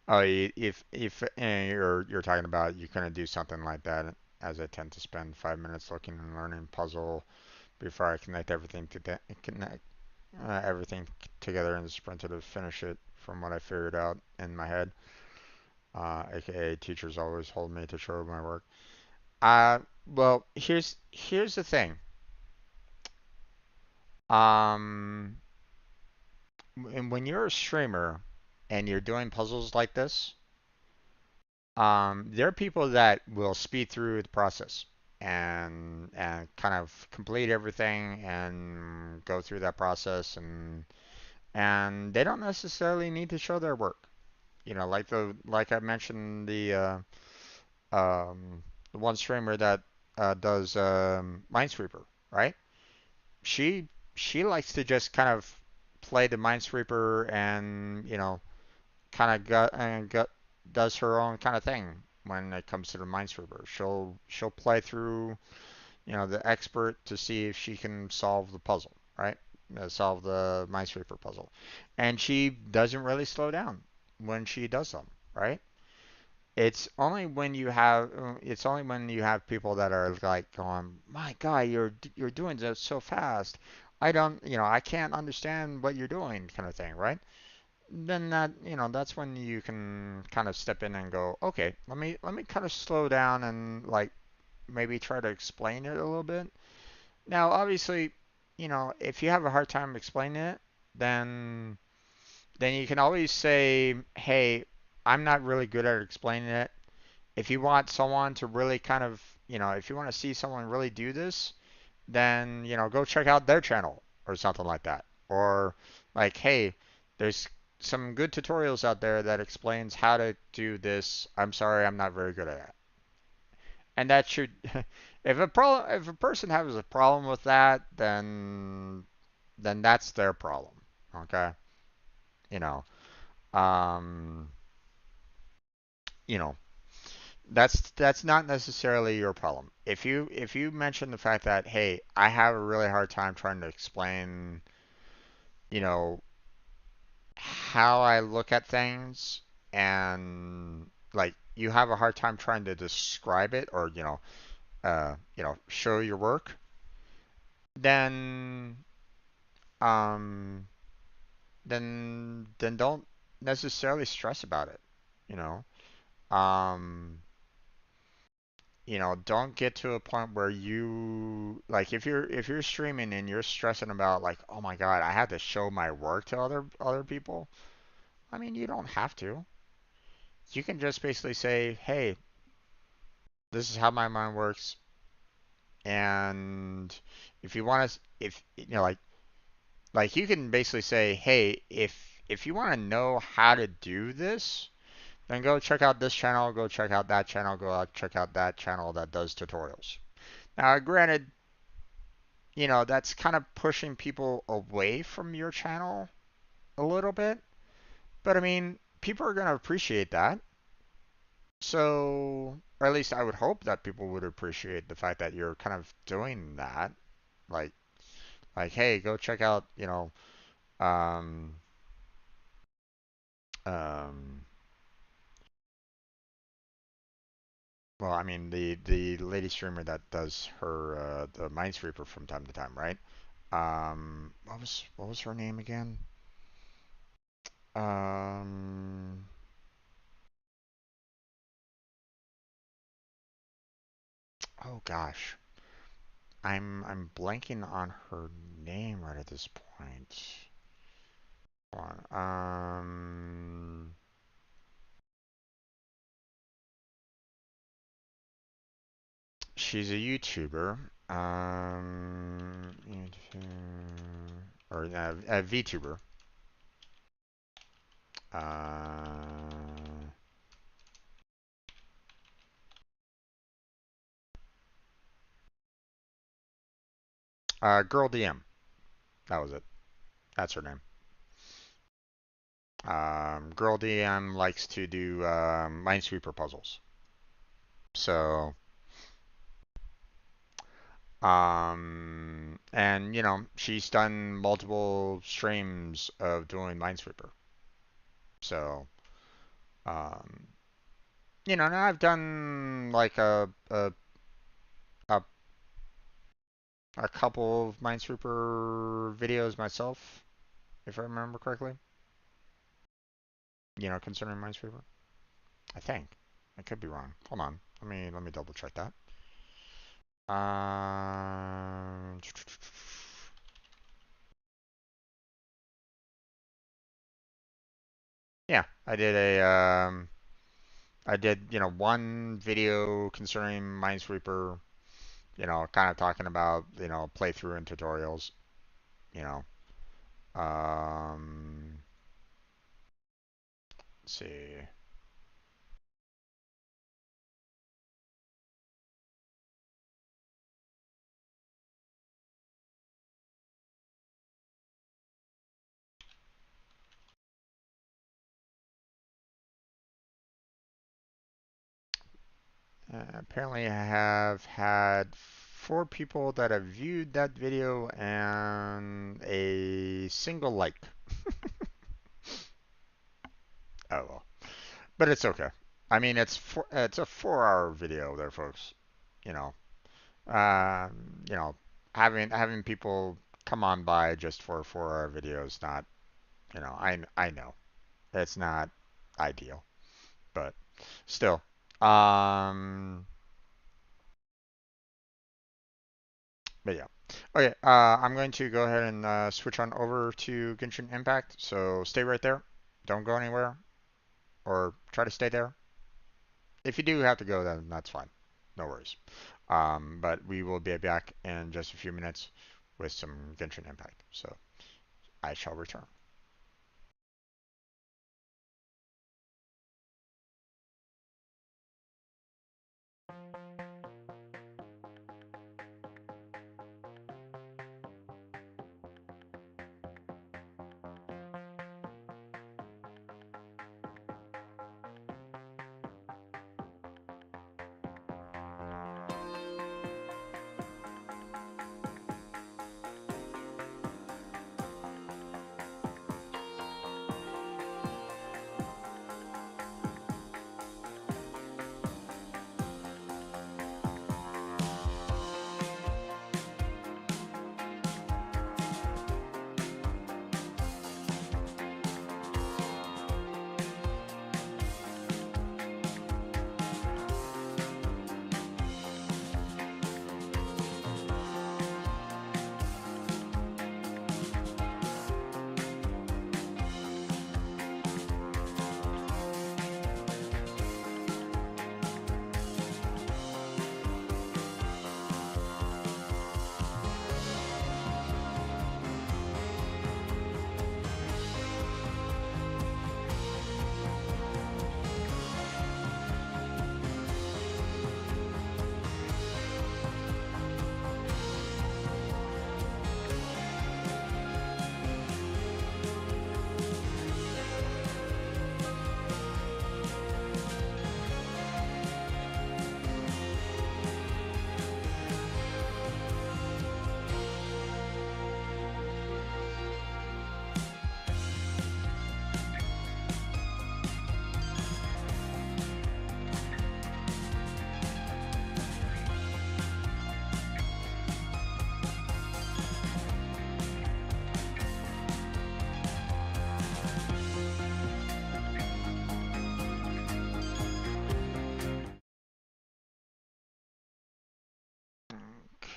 oh, if you're talking about you couldn't do something like that, as I tend to spend 5 minutes looking and learning puzzle before I connect everything together and sprinted to finish it from what I figured out in my head. AKA teachers always hold me to show my work. Well, here's the thing. Um, when you're a streamer and you're doing puzzles like this, there are people that will speed through the process and kind of complete everything and go through that process and they don't necessarily need to show their work. Like I mentioned the one streamer that does Minesweeper, right? She she likes to just kind of play the Minesweeper and kind of does her own kind of thing when it comes to the Minesweeper. She'll play through the expert to see if she can solve the puzzle, right? Solve the Minesweeper puzzle, and she doesn't really slow down when she does them, right? it's only when you have people that are like going, my God, you're doing this so fast. I don't, I can't understand what you're doing, kind of thing, right? Then that's when you can kind of step in and go, okay, let me kind of slow down and like maybe try to explain it a little bit. Now, obviously, if you have a hard time explaining it, then you can always say, hey, I'm not really good at explaining it. If you want someone to really kind of, if you want to see someone really do this, then, go check out their channel or something like that. Or like, hey, there's some good tutorials out there that explains how to do this. I'm sorry, I'm not very good at it. And that should, if a person has a problem with that, then that's their problem. Okay? You know, um, you know, that's not necessarily your problem. If you mention the fact that, hey, I have a really hard time trying to explain, you know, how I look at things, and like you have a hard time trying to describe it, or show your work, then um then don't necessarily stress about it, you know. Um don't get to a point where you like if you're streaming and you're stressing about like, oh my God, I had to show my work to other people. I mean, you don't have to. You can just basically say, hey, this is how my mind works, and if you want to, if like you can basically say, hey, if you want to know how to do this, then go check out this channel, go check out that channel, go out check out that channel that does tutorials. Now, granted, that's kind of pushing people away from your channel a little bit, but I mean, people are going to appreciate that. So, or at least I would hope that people would appreciate the fact that you're kind of doing that. Like, hey, go check out, um, um, well, I mean, the lady streamer that does her the Minesweeper from time to time, right? What was her name again? Um, oh gosh, I'm blanking on her name right at this point. Hold on. She's a YouTuber. Or a VTuber. Uh, Girl DM. That was it. That's her name. Girl DM likes to do Minesweeper puzzles. So, and she's done multiple streams of doing Minesweeper. So, um, now I've done like a, a couple of Minesweeper videos myself, if I remember correctly. Concerning Minesweeper. I think. I could be wrong. Hold on. Let me double check that. Um, yeah, I did, one video concerning Minesweeper, kind of talking about, playthrough and tutorials, you know. Um, let's see. Apparently, I have had 4 people that have viewed that video and a single like. Oh well, but it's okay. I mean, it's a 4 hour video there, folks. You know, you know, having people come on by just for a 4 hour video is not, I know it's not ideal, but still, um, but yeah. Okay, I'm going to go ahead and switch on over to Genshin Impact. So stay right there. Don't go anywhere, or try to stay there. If you do have to go, then that's fine. No worries. But we will be back in just a few minutes with some Genshin Impact. So I shall return.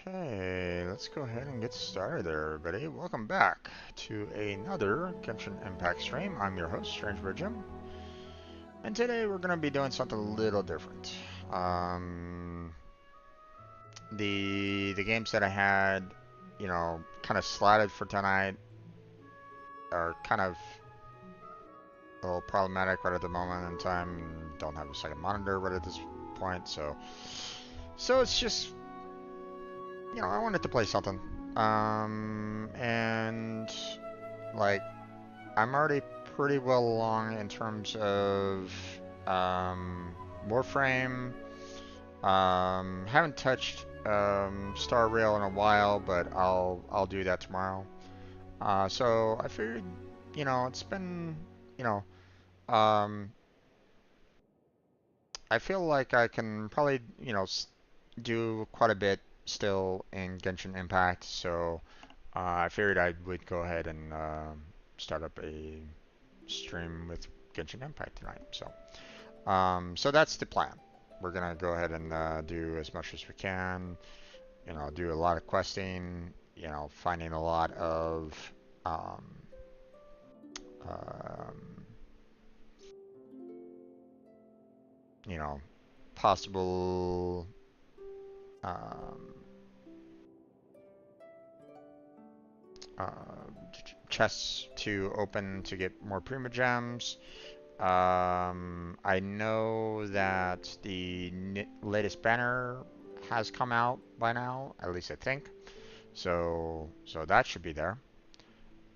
Okay, let's go ahead and get started there, everybody. Welcome back to another Genshin Impact stream. I'm your host, Strangebird Jim, and today we're going to be doing something a little different. Um, the games that I had, kind of slotted for tonight are kind of a little problematic right at the moment in time. Don't have a second monitor right at this point, so it's just, I wanted to play something. And like I'm already pretty well along in terms of Warframe. Haven't touched Star Rail in a while, but I'll do that tomorrow. So I figured, it's been, you know, um, I feel like I can probably, do quite a bit still in Genshin Impact. So I figured I would go ahead and start up a stream with Genshin Impact tonight. So that's the plan. We're gonna go ahead and do as much as we can. Do a lot of questing. Finding a lot of um, um, you know, possible um, uh, chests to open to get more Prima Gems. I know that the latest banner has come out by now, at least I think. So that should be there.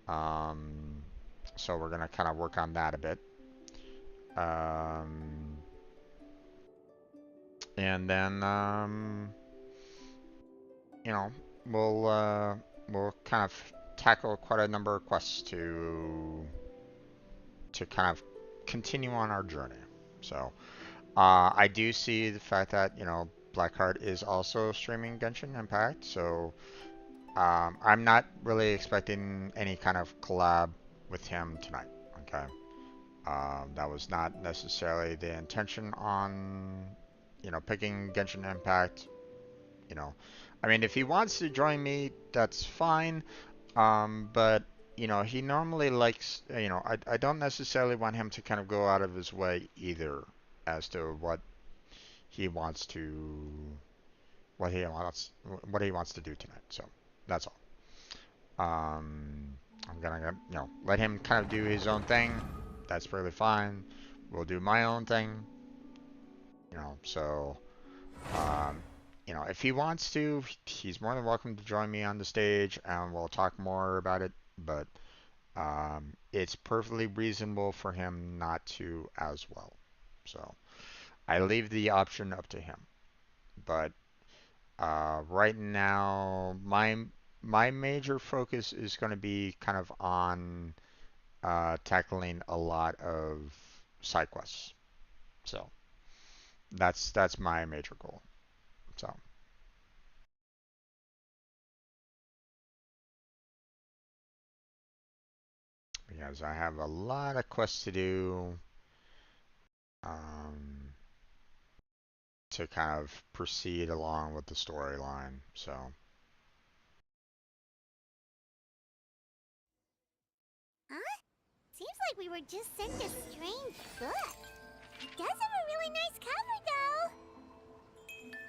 Um, so we're gonna kind of work on that a bit. Um, and then you know, we'll kind of tackle quite a number of quests to kind of continue on our journey. So I do see the fact that, Blackheart is also streaming Genshin Impact, so I'm not really expecting any kind of collab with him tonight. Okay. That was not necessarily the intention on, picking Genshin Impact. You know, I mean, if he wants to join me, that's fine. But he normally likes, I don't necessarily want him to kind of go out of his way either as to he wants to, what he wants to do tonight. So that's all. I'm gonna, let him kind of do his own thing. That's really fine. We'll do my own thing. So, um, if he wants to, he's more than welcome to join me on the stage, and we'll talk more about it. But it's perfectly reasonable for him not to as well. So I leave the option up to him. But right now, my major focus is going to be kind of on tackling a lot of side quests. So that's my major goal. So because I have a lot of quests to do um, to kind of proceed along with the storyline. So Huh? Seems like we were just sent a strange book. It does have a really nice cover, though.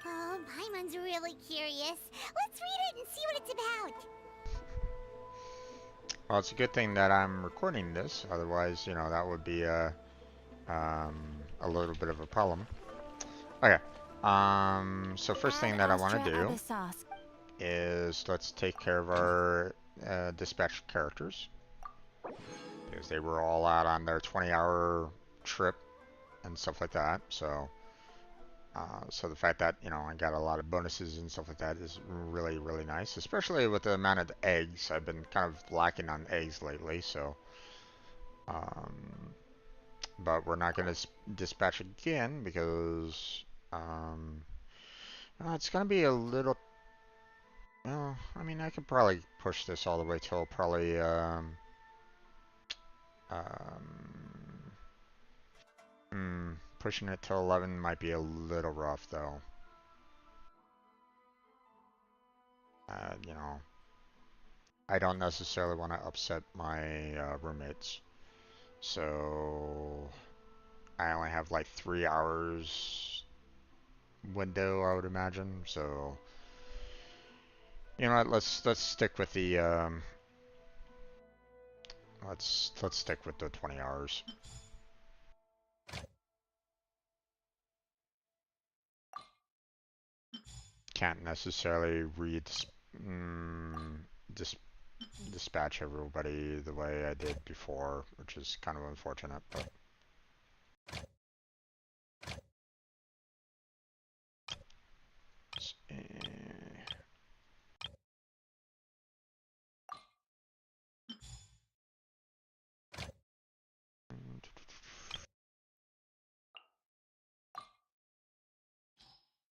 Oh, Paimon's really curious. Let's read it and see what it's about. well, it's a good thing that I'm recording this. Otherwise, that would be a little bit of a problem. Okay. So first thing Add that I want Astra to do sauce. is let's take care of our dispatch characters because they were all out on their 20-hour trip and stuff like that. So the fact that I got a lot of bonuses and stuff like that is really really nice, especially with the amount of eggs. I've been kind of lacking on eggs lately, so um, but we're not going to dispatch again because um, it's going to be a little. Well, I mean, I could probably push this all the way till probably um, pushing it till 11 might be a little rough though. You know, I don't necessarily want to upset my roommates. So I only have like 3 hours window, I would imagine. So you know what? Let's stick with the let's stick with the 20 hours. Can't necessarily mm, dis dispatch everybody the way I did before, which is kind of unfortunate, but.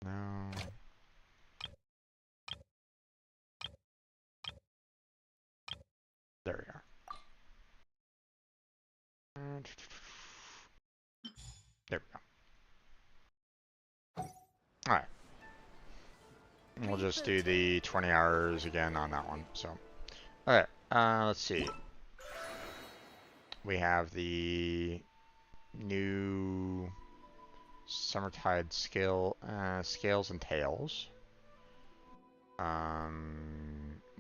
No. There we are. There we go. Alright. We'll just do the 20 hours again on that one. So, okay. Let's see. We have the new Summertide scales and tails.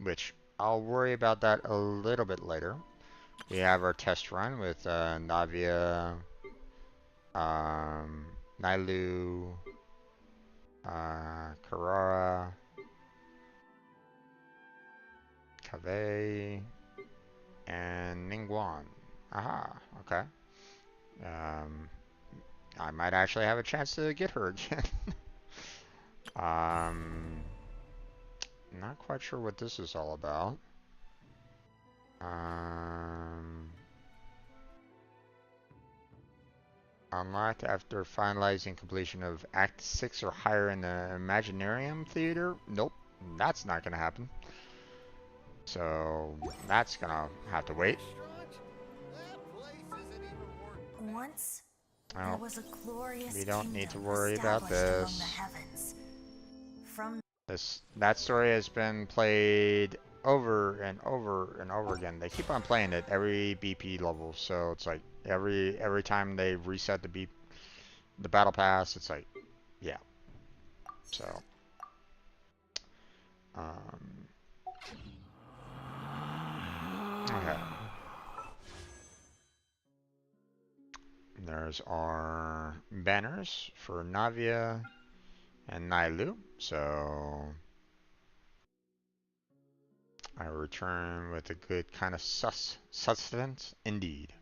Which I'll worry about that a little bit later. We have our test run with Navia, Nailu, Carrara, Kaveh, and Ningguan. Aha, okay. Um, I might actually have a chance to get her again. um, Not quite sure what this is all about. Um, Unlocked after finalizing completion of Act 6 or higher in the Imaginarium Theater. Nope, that's not gonna happen. So that's gonna have to wait. Once there Well, was a glorious we don't need to kingdom worry about established among the this. heavens. From That story has been played over and over and over again. They keep on playing it every BP level, so it's like every time they reset the battle pass, it's like yeah. So um, okay. There's our banners for Navia and Nailu. So I return with a good kind of sustenance indeed.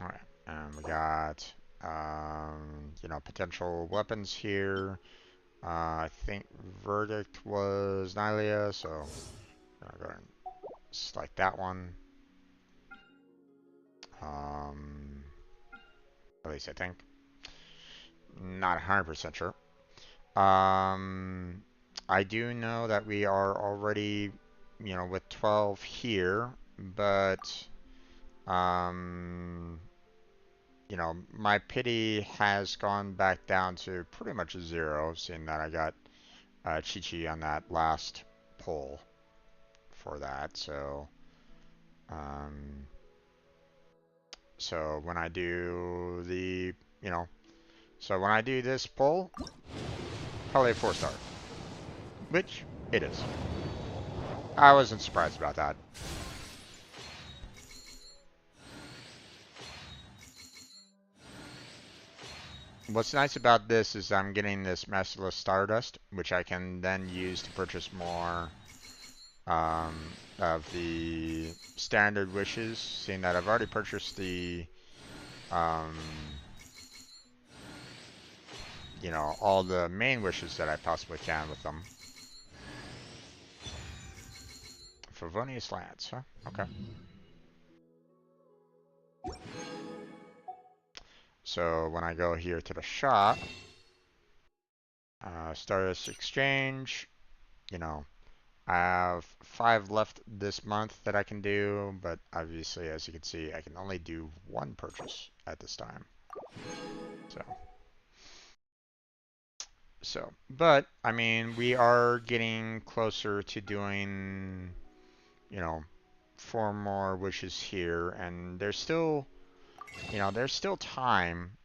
Alright, and we got potential weapons here. I think verdict was Nylia, so I'm gonna go ahead and select that one. At least I think. Not 100% sure. Um, I do know that we are already, with 12 here, but, um, my pity has gone back down to pretty much 0, seeing that I got Chi-Chi on that last poll for that. Um, so when I do you know, when I do this poll, probably a 4-star, which it is. I wasn't surprised about that. What's nice about this is I'm getting this Masterless Stardust, which I can then use to purchase more of the standard wishes, seeing that I've already purchased the, um, all the main wishes that I possibly can with them. Favonius Lands, huh? Okay. So when I go here to the shop, Stardust Exchange, you know, I have 5 left this month that I can do, but obviously, as you can see, I can only do 1 purchase at this time. But I mean, we are getting closer to doing, you know, 4 more wishes here, and there's still time,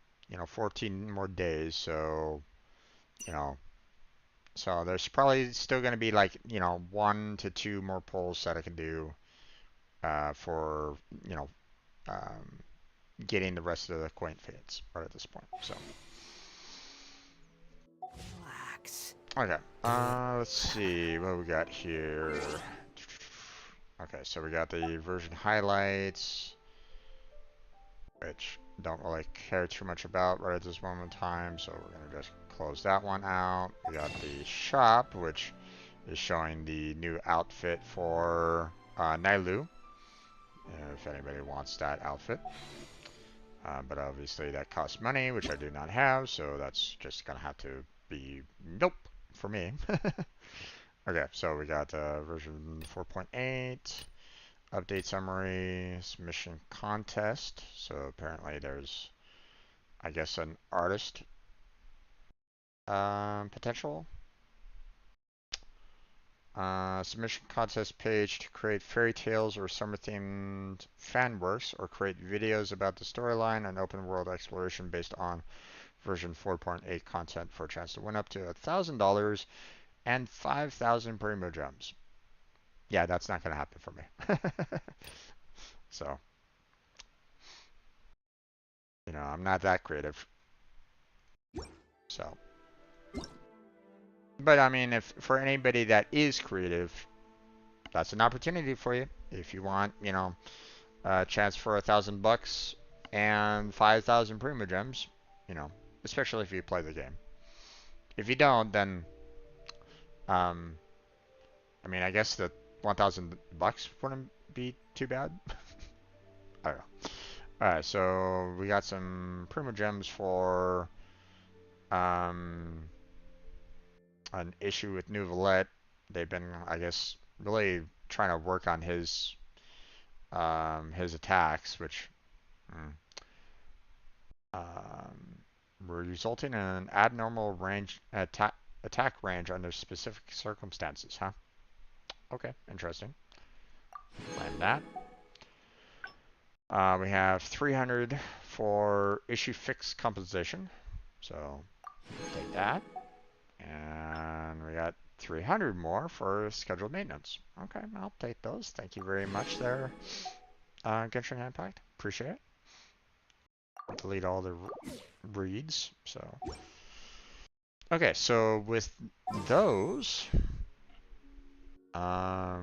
14 more days, so, you know, so there's probably still going to be like, 1 to 2 more polls that I can do for, um, getting the rest of the quaint fates right at this point. So, relax. okay, let's see what we got here. Okay, so we got the version highlights, which don't really care too much about right at this moment in time, so we're gonna just close that one out. We got the shop, which is showing the new outfit for Nailu, if anybody wants that outfit. But obviously that costs money, which I do not have, so that's just gonna have to be nope for me. Okay, so we got version 4.8, update summary, submission contest. So apparently there's, I guess, an artist potential. Submission contest page to create fairy tales or summer themed fan works or create videos about the storyline and open world exploration based on version 4.8 content for a chance to win up to $1,000 and 5,000 primo gems. Yeah, that's not going to happen for me. So, I'm not that creative. So, but I mean, if for anybody that is creative, that's an opportunity for you. If you want, a chance for $1,000 and 5,000 primo gems, you know, especially if you play the game. If you don't, then, um, I mean, I guess the $1,000 wouldn't be too bad. I don't know. Alright, so we got some Primo Gems for um, an issue with Neuvillette. They've been, I guess, really trying to work on his attacks, which mm, um, were resulting in an abnormal range attack range under specific circumstances, huh? Okay, interesting. Land that. We have 300 for issue fix composition, so take that. And we got 300 more for scheduled maintenance. Okay, I'll take those. Thank you very much there, Genshin Impact. Appreciate it. Delete all the reads. So, okay, so with those,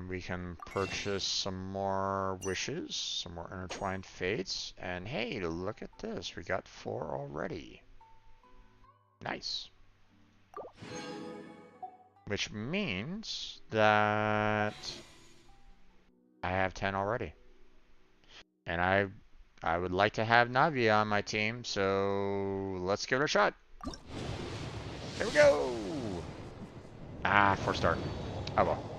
we can purchase some more wishes, some more intertwined fates, and hey, look at this. We got 4 already. Nice. Which means that I have 10 already. And I would like to have Navi on my team, so let's give it a shot. Here we go! Ah, 4-star. Oh well.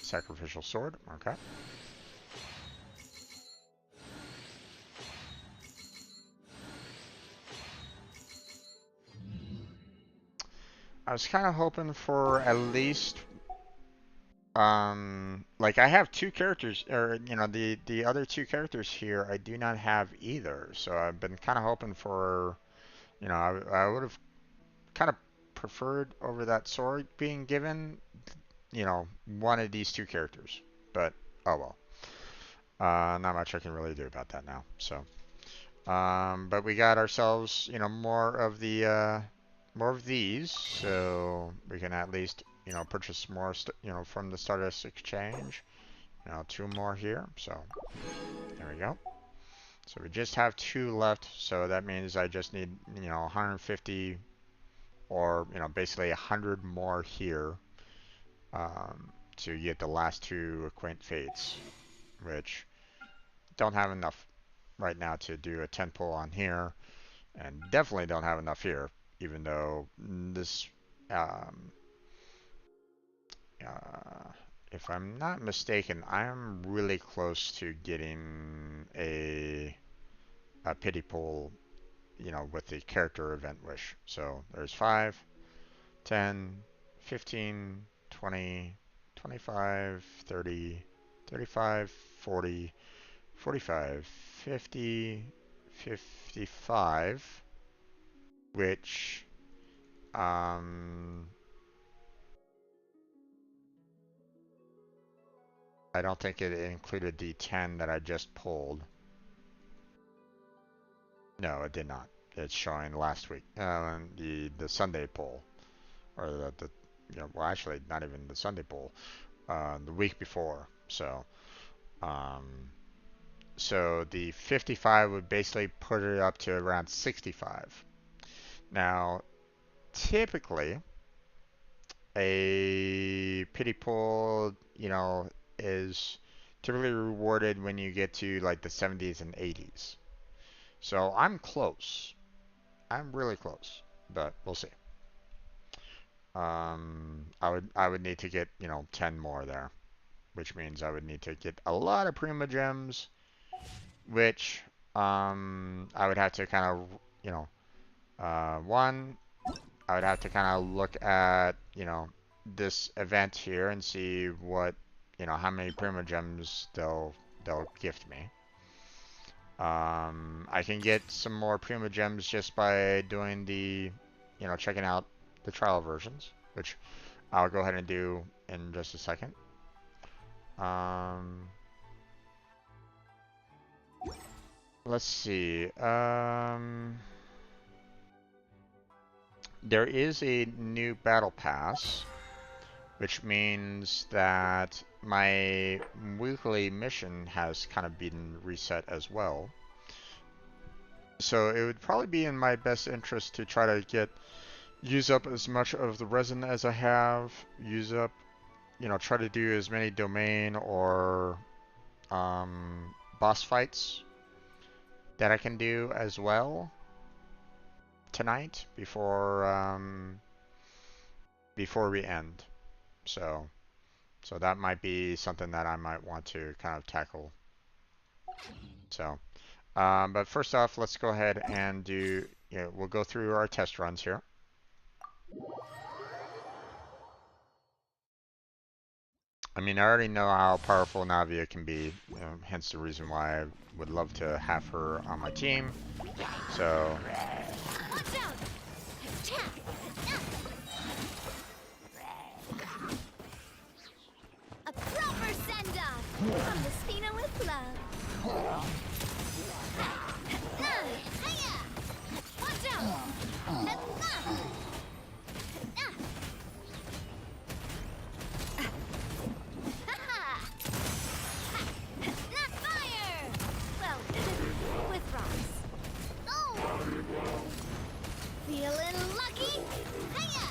Sacrificial sword, okay. I was kind of hoping for at least, like I have 2 characters, or, you know, the other 2 characters here, I do not have either. So I've been kind of hoping for, you know, I would have kind of preferred over that sword being given, you know, one of these 2 characters. But, oh well. Not much I can really do about that now. So, but we got ourselves, you know, more of these, so we can at least, you know, purchase more, you know, from the Stardust Exchange. You know, 2 more here. So there we go. So we just have 2 left. So that means I just need, you know, 150, or, you know, basically 100 more here, to get the last 2 Acquaint Fates, which don't have enough right now to do a 10 pull on here, and definitely don't have enough here, even though this, um, uh, if I'm not mistaken, I'm really close to getting a pity pull, you know, with the character event wish. So there's 5, 10, 15, 20, 25, 30, 35, 40, 45, 50, 55, which, I don't think it included the 10 that I just pulled. No, it did not. It's showing last week, the Sunday pull, or the you know, well, actually not even the Sunday pull, the week before. So, um, so the 55 would basically put it up to around 65. Now, typically, a pity pull, you know, is typically rewarded when you get to like the 70s and 80s. So I'm close. I'm really close, but we'll see. I would need to get, you know, 10 more there, which means I would need to get a lot of Prima Gems, which I would have to kind of, you know, one, I would have to kind of look at, you know, this event here and see what, you know, how many Prima Gems they'll gift me. I can get some more Prima Gems just by doing the, you know, checking out the trial versions, which I'll go ahead and do in just a second. Um, let's see. There is a new battle pass, which means that my weekly mission has kind of been reset as well. So it would probably be in my best interest to try to use up as much of the resin as I have, use up, try to do as many domain or boss fights that I can do as well tonight before we end. So that might be something that I might want to kind of tackle. So, but first off, let's go ahead and we'll go through our test runs here. I mean, I already know how powerful Navia can be, hence the reason why I would love to have her on my team. So, a proper send-off from the Spina with love. Watch out! Not fire! Well, with rocks. Oh! Feeling lucky? Hiya!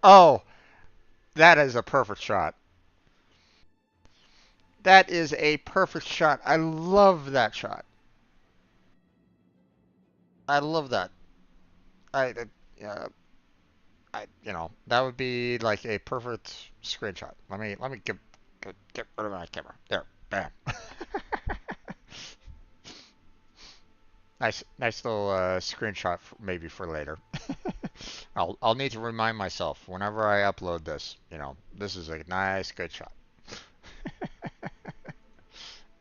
oh, that is a perfect shot. That is a perfect shot. I love that shot. I love that. I, uh, that would be like a perfect screenshot. Let me get rid of my camera. There, bam. Nice little screenshot maybe for later. I'll need to remind myself whenever I upload this. This is a nice, good shot.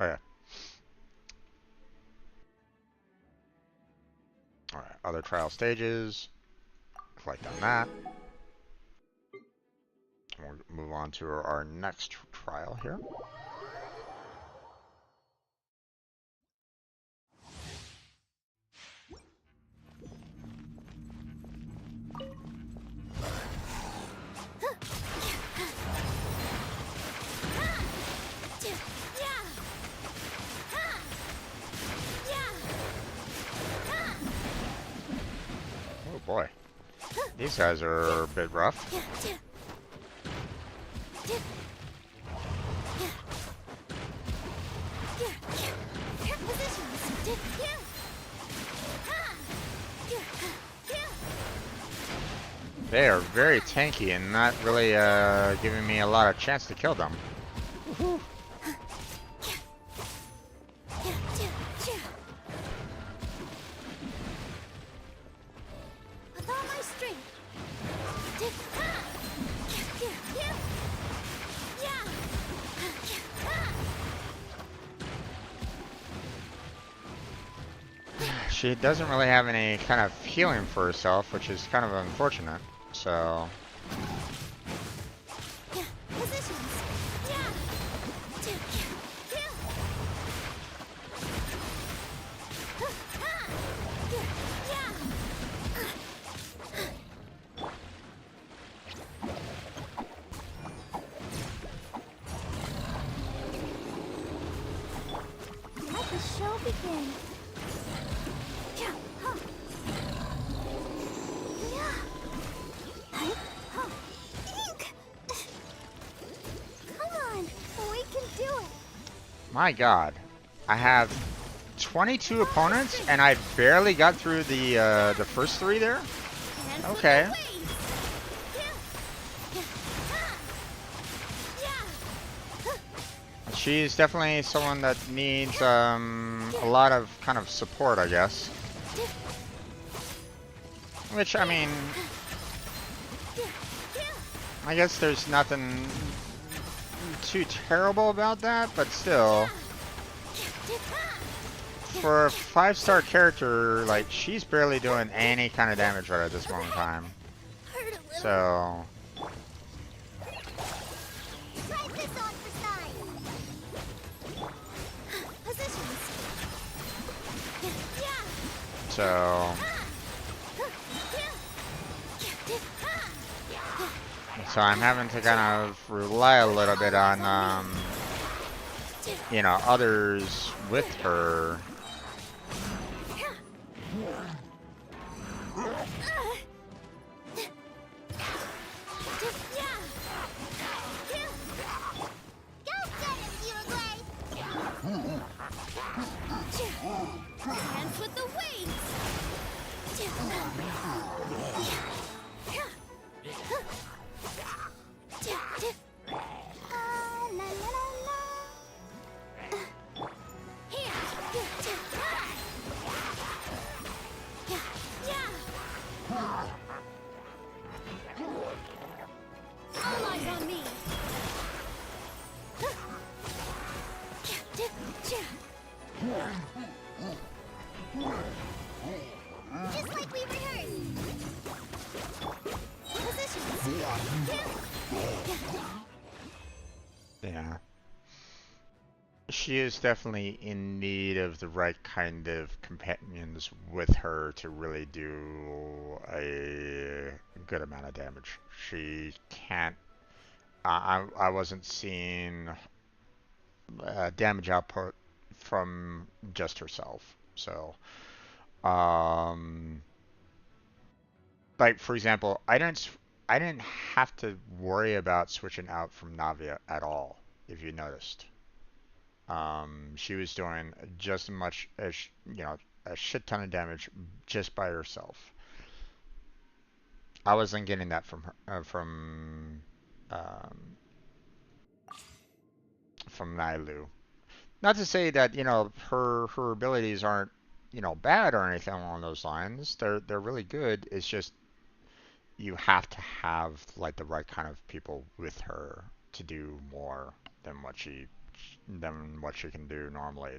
Okay. All right. Other trial stages. Click on that. We'll move on to our next trial here. Oh boy. These guys are a bit rough. They are very tanky and not really giving me a lot of chance to kill them. She doesn't really have any kind of healing for herself, which is kind of unfortunate. So. Let the show begin. My God, I have 22 opponents and I barely got through the first 3 there. Okay. She's definitely someone that needs a lot of kind of support, I guess. Which, I mean, I guess there's nothing too terrible about that, but still, for a 5-star character, like, she's barely doing any kind of damage right at this moment in time. So, So I'm having to kind of rely a little bit on, you know, others with her. Dance with the waves! La, la, la, la. Here. All eyes on me. Just like we rehearsed. Positions. Yeah. She is definitely in need of the right kind of companions with her to really do a good amount of damage. She can't. I wasn't seeing damage output from just herself. So, um, like for example, I didn't have to worry about switching out from Navia at all, if you noticed. She was doing just as much as you know, a shit ton of damage just by herself. I wasn't getting that from her, um, from Nailu. Not to say that you know her abilities aren't you know bad or anything along those lines. They're really good. It's just you have to have like the right kind of people with her to do more than what she can do normally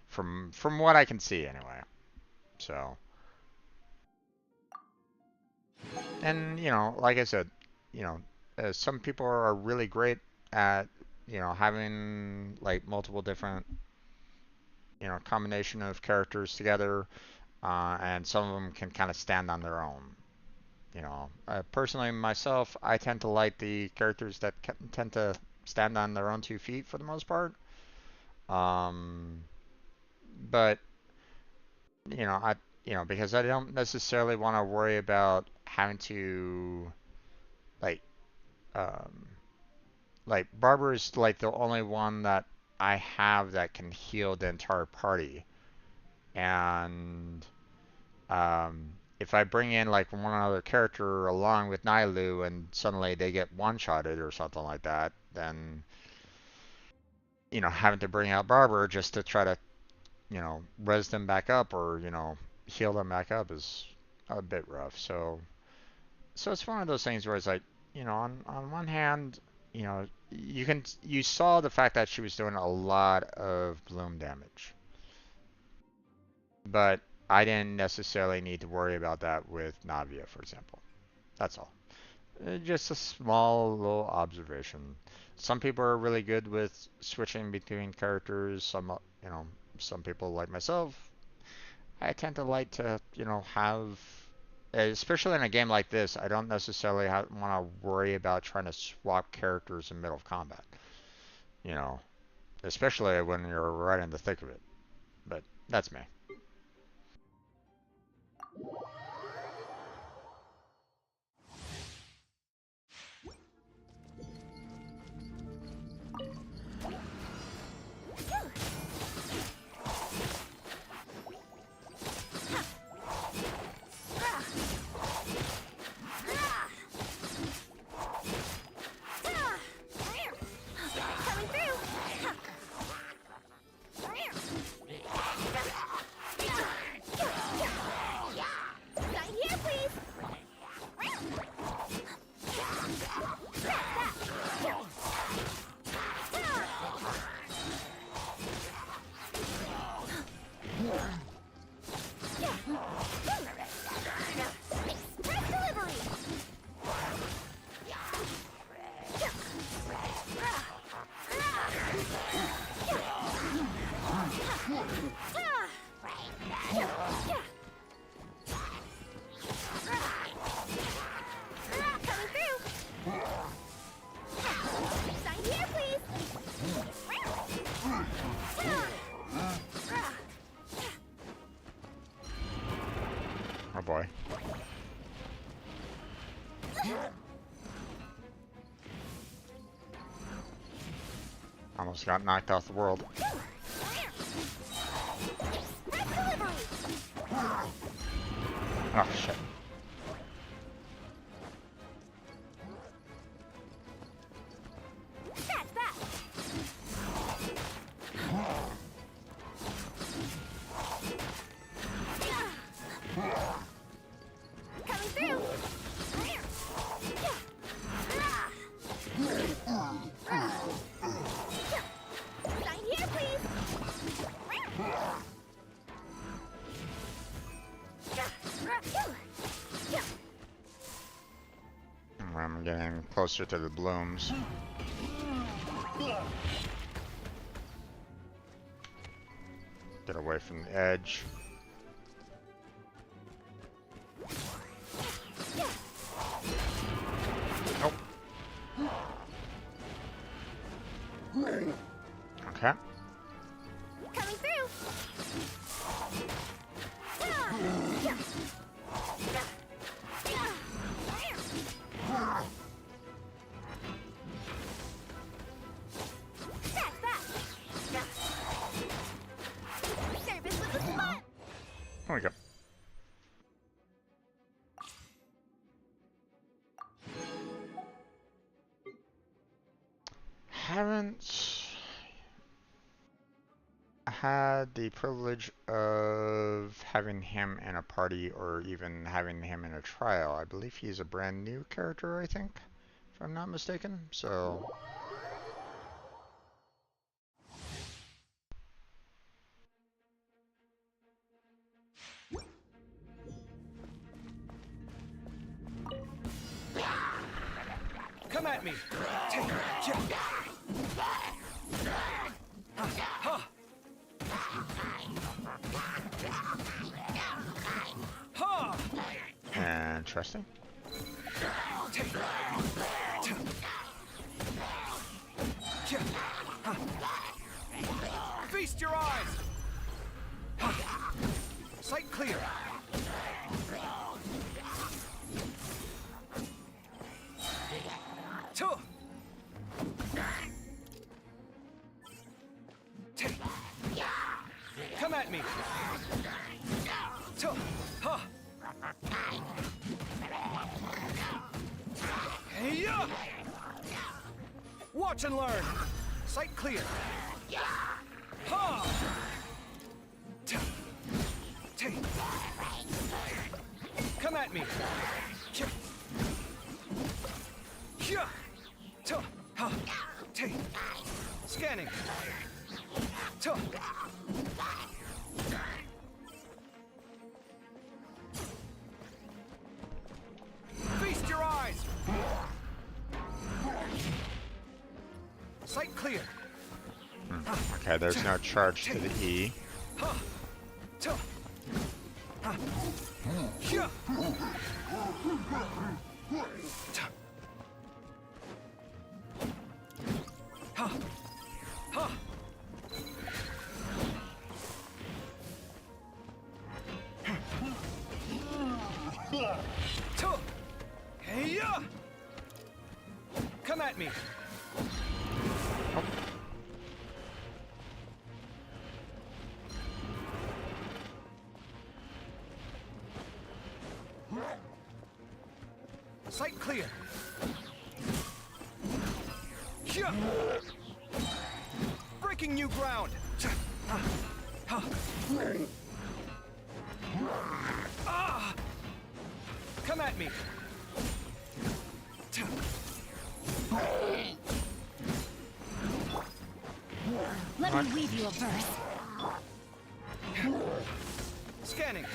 from what I can see anyway. So, and you know, like I said, you know, some people are really great at you know having like multiple different you know combination of characters together, and some of them can kind of stand on their own. You know, personally myself, I tend to like the characters that tend to stand on their own 2 feet for the most part. Um, but you know, because I don't necessarily want to worry about having to like um like Barber is like the only one that I have that can heal the entire party. And if I bring in like one other character along with Nailu and suddenly they get one-shotted or something like that, then you know, having to bring out Barber just to try to, you know, res them back up or, you know, heal them back up is a bit rough. So it's one of those things where it's like, you know, on one hand, you know, you saw the fact that she was doing a lot of bloom damage, but I didn't necessarily need to worry about that with Navia, for example. That's all. Just a small little observation. Some people are really good with switching between characters. You know, some people like myself, I tend to like to, you know, have, especially in a game like this, I don't necessarily want to worry about trying to swap characters in the middle of combat. You know, especially when you're right in the thick of it. But that's me. Coming through. boy. Almost got knocked off the world. Oh, shit. I'm getting closer to the blooms. Get away from the edge. Nope. Okay. Coming through. There we go. Haven't had the privilege of having him in a party or even having him in a trial. I believe he's a brand new character, I think, if I'm not mistaken. So Come at me. interesting. Feast your eyes. Sight clear. Come at me. Hey-ya! Watch and learn. Sight clear. Ha! Come at me. Scanning. Feast your eyes. Sight clear. Okay, there's no charge to the E. Hey-ya! Come at me. Sight clear. Breaking new ground. Come at me. Let me weave you a verse. Scanning.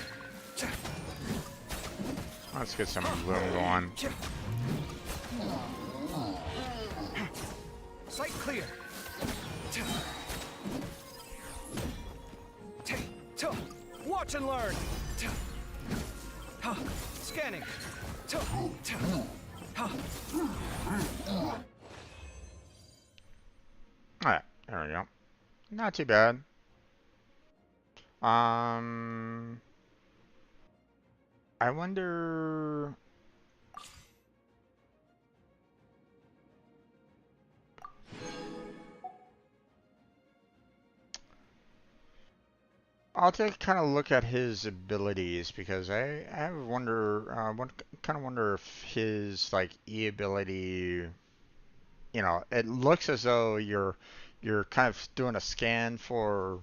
Let's get some bloom going. Sight clear. Watch and learn. Scanning. Alright, there we go. Not too bad. I wonder. I'll take kind of look at his abilities because I wonder kind of wonder if his like E ability, it looks as though you're kind of doing a scan for,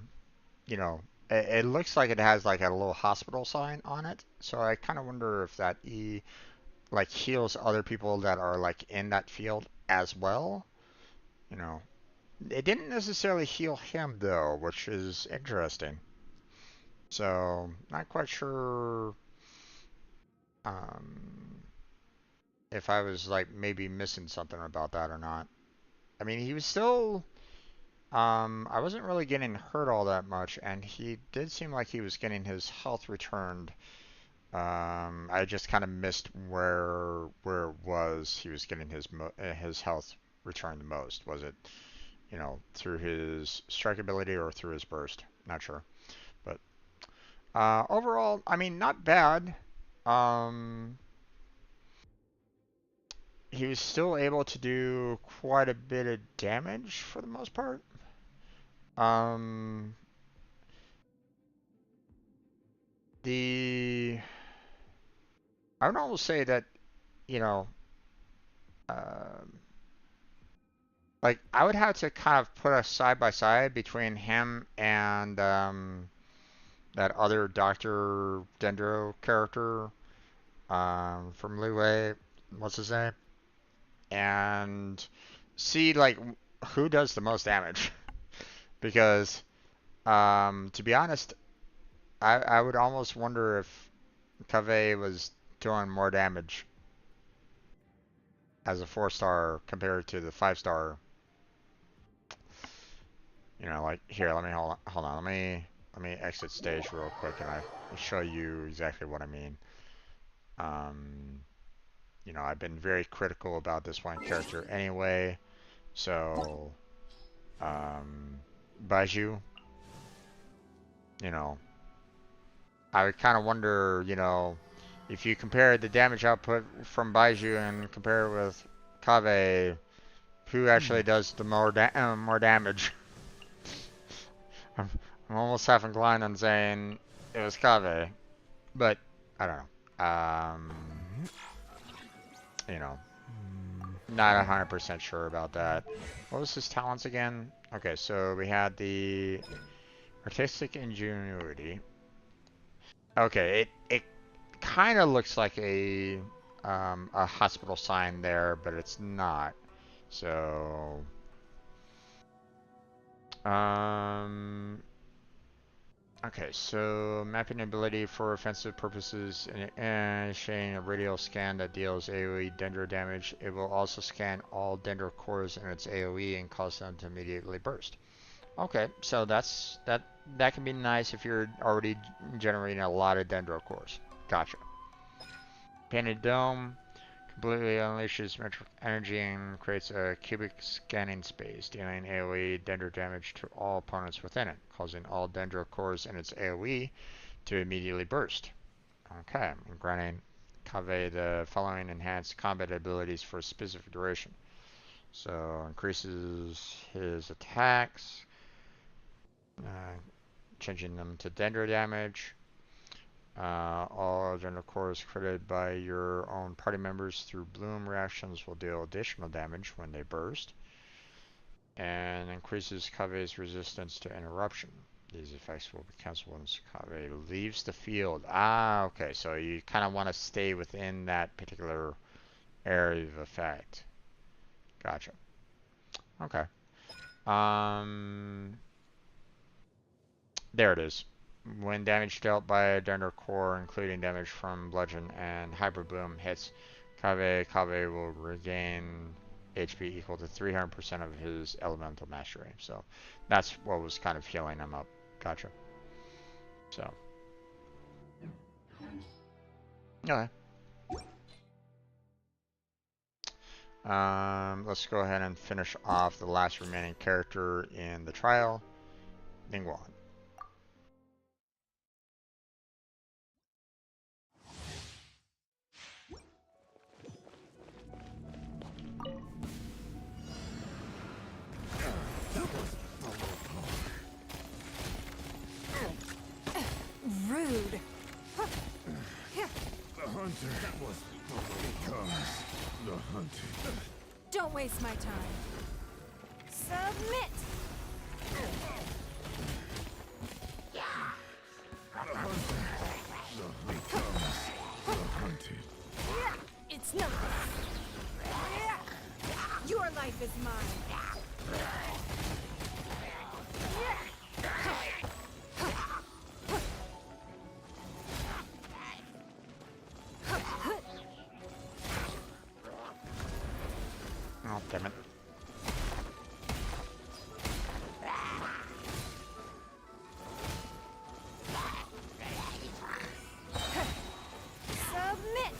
it looks like it has like a little hospital sign on it. So I kind of wonder if that E like heals other people that are like in that field as well. You know, it didn't necessarily heal him though, which is interesting. So not quite sure um, if I was like maybe missing something about that or not. I mean, he was still. I wasn't really getting hurt all that much, and he did seem like he was getting his health returned. I just kind of missed where it was he was getting his health returned the most. Was it, through his strike ability or through his burst? Not sure. But overall, I mean, not bad. Um, he was still able to do quite a bit of damage for the most part. Um, the I would almost say that, you know, um like I would have to kind of put us side by side between him and that other Doctor Dendro character from Liyue, what's his name, and see like who does the most damage. Because to be honest, I would almost wonder if Kaveh was doing more damage as a 4-star compared to the 5-star. Like here, let me hold on. Let me exit stage real quick and I show you exactly what I mean. Um, I've been very critical about this one character anyway. So, um, Baiju, you know, I would kind of wonder, if you compare the damage output from Baiju and compare it with Kaveh, who actually does the more damage? I'm, I'm almost half inclined on saying it was Kaveh, but I don't know. You know, not 100% sure about that. What was his talents again? Okay, so we had the artistic ingenuity. Okay, it kind of looks like a hospital sign there, but it's not. So um okay, so mapping ability for offensive purposes and initiating a radial scan that deals AoE Dendro damage. It will also scan all Dendro cores in its AoE and cause them to immediately burst. Okay, so that can be nice if you're already generating a lot of Dendro cores. Gotcha. Painted Dome completely unleashes metric energy and creates a cubic scanning space, dealing AoE Dendro damage to all opponents within it, causing all Dendro cores in its AoE to immediately burst. Okay, and granting Kaveh the following enhanced combat abilities for a specific duration. So increases his attacks, uh, changing them to Dendro damage. All agenda cores created by your own party members through bloom reactions will deal additional damage when they burst, and increases Kaveh's resistance to interruption. These effects will be cancelled once Kaveh leaves the field. Ah, okay, so you kind of want to stay within that particular area of effect. Gotcha. Okay. Um, there it is. When damage dealt by a Dender core, including damage from bludgeon and hyper boom hits Kaveh will regain HP equal to 300% of his elemental mastery. So that's what was kind of healing him up. Gotcha. So, okay. Let's go ahead and finish off the last remaining character in the trial, Ningguang. hunter becomes the hunted. Don't waste my time. Submit! The hunter becomes the hunted. It's nothing. Your life is mine. Oh, damn it. Submit!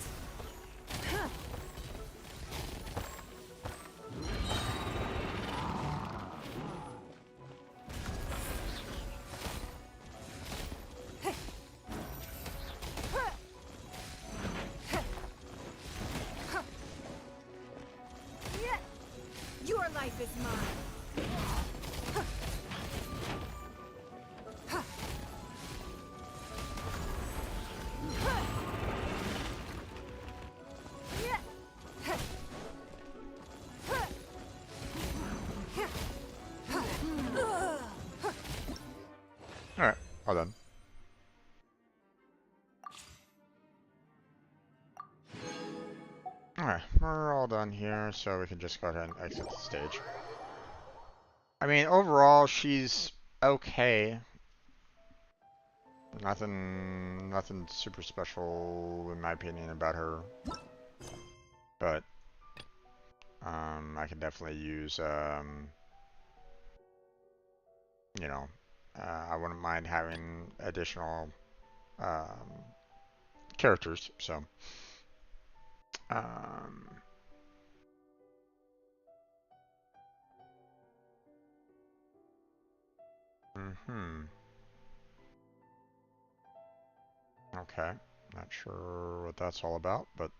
Your life is mine. Alright, all done. Alright, we're all done here, so we can just go ahead and exit the stage. I mean, overall, she's okay. Nothing super special, in my opinion, about her. But, I can definitely use, you know, I wouldn't mind having additional, characters, so. Okay, not sure what that's all about, but.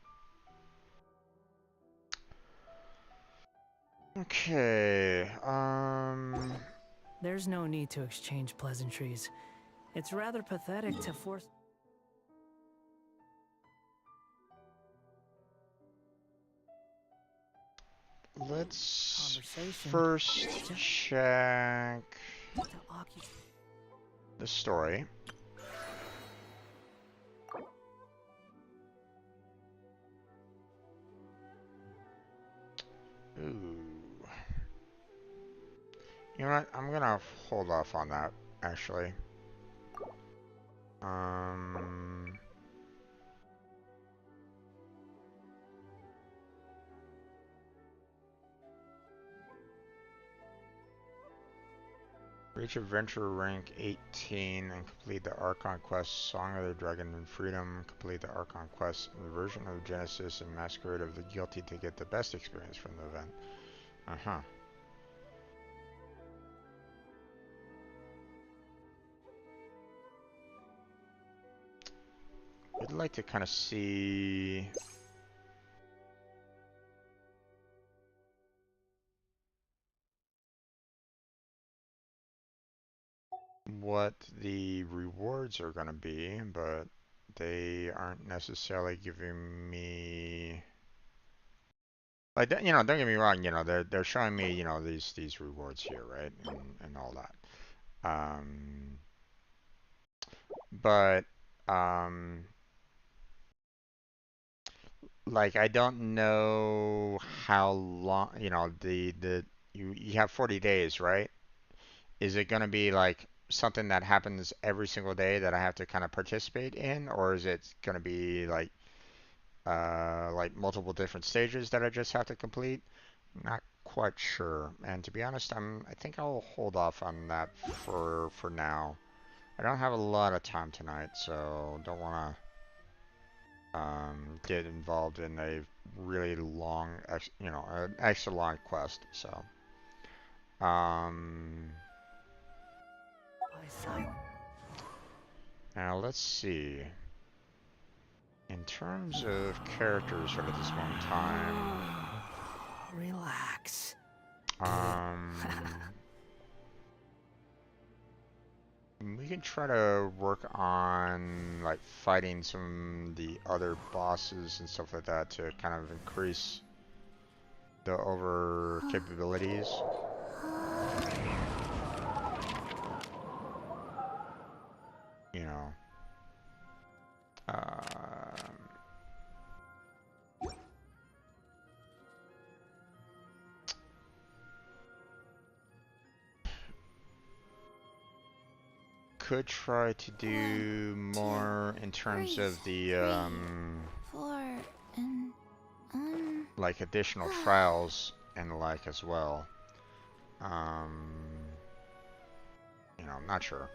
Okay, There's no need to exchange pleasantries. It's rather pathetic to force... let's Conversation. first check to occupy. the story. Ooh. You know what? I'm gonna hold off on that, actually. Reach adventure rank 18 and complete the Archon quest Song of the Dragon and Freedom. Complete the Archon quest Version of Genesis and Masquerade of the Guilty to get the best experience from the event. Uh-huh. I'd like to kind of see what the rewards are going to be, but they aren't necessarily giving me, like, you know, don't get me wrong, you know, they're showing me, you know, these rewards here, right, and all that. But like, I don't know how long, you know, you have 40 days, right? Is it going to be like something that happens every single day that I have to kind of participate in, or is it going to be like multiple different stages that I just have to complete? Not quite sure. And to be honest, I think I'll hold off on that for now. I don't have a lot of time tonight, so don't want to get involved in a really long, you know, an extra long quest. So, now let's see. In terms of characters right at this moment in time, Relax. um, We can try to work on like fighting some of the other bosses and stuff like that to kind of increase the over capabilities. You know. Could try to do more in terms of the Four and like additional trials and the like as well. You know, I'm not sure.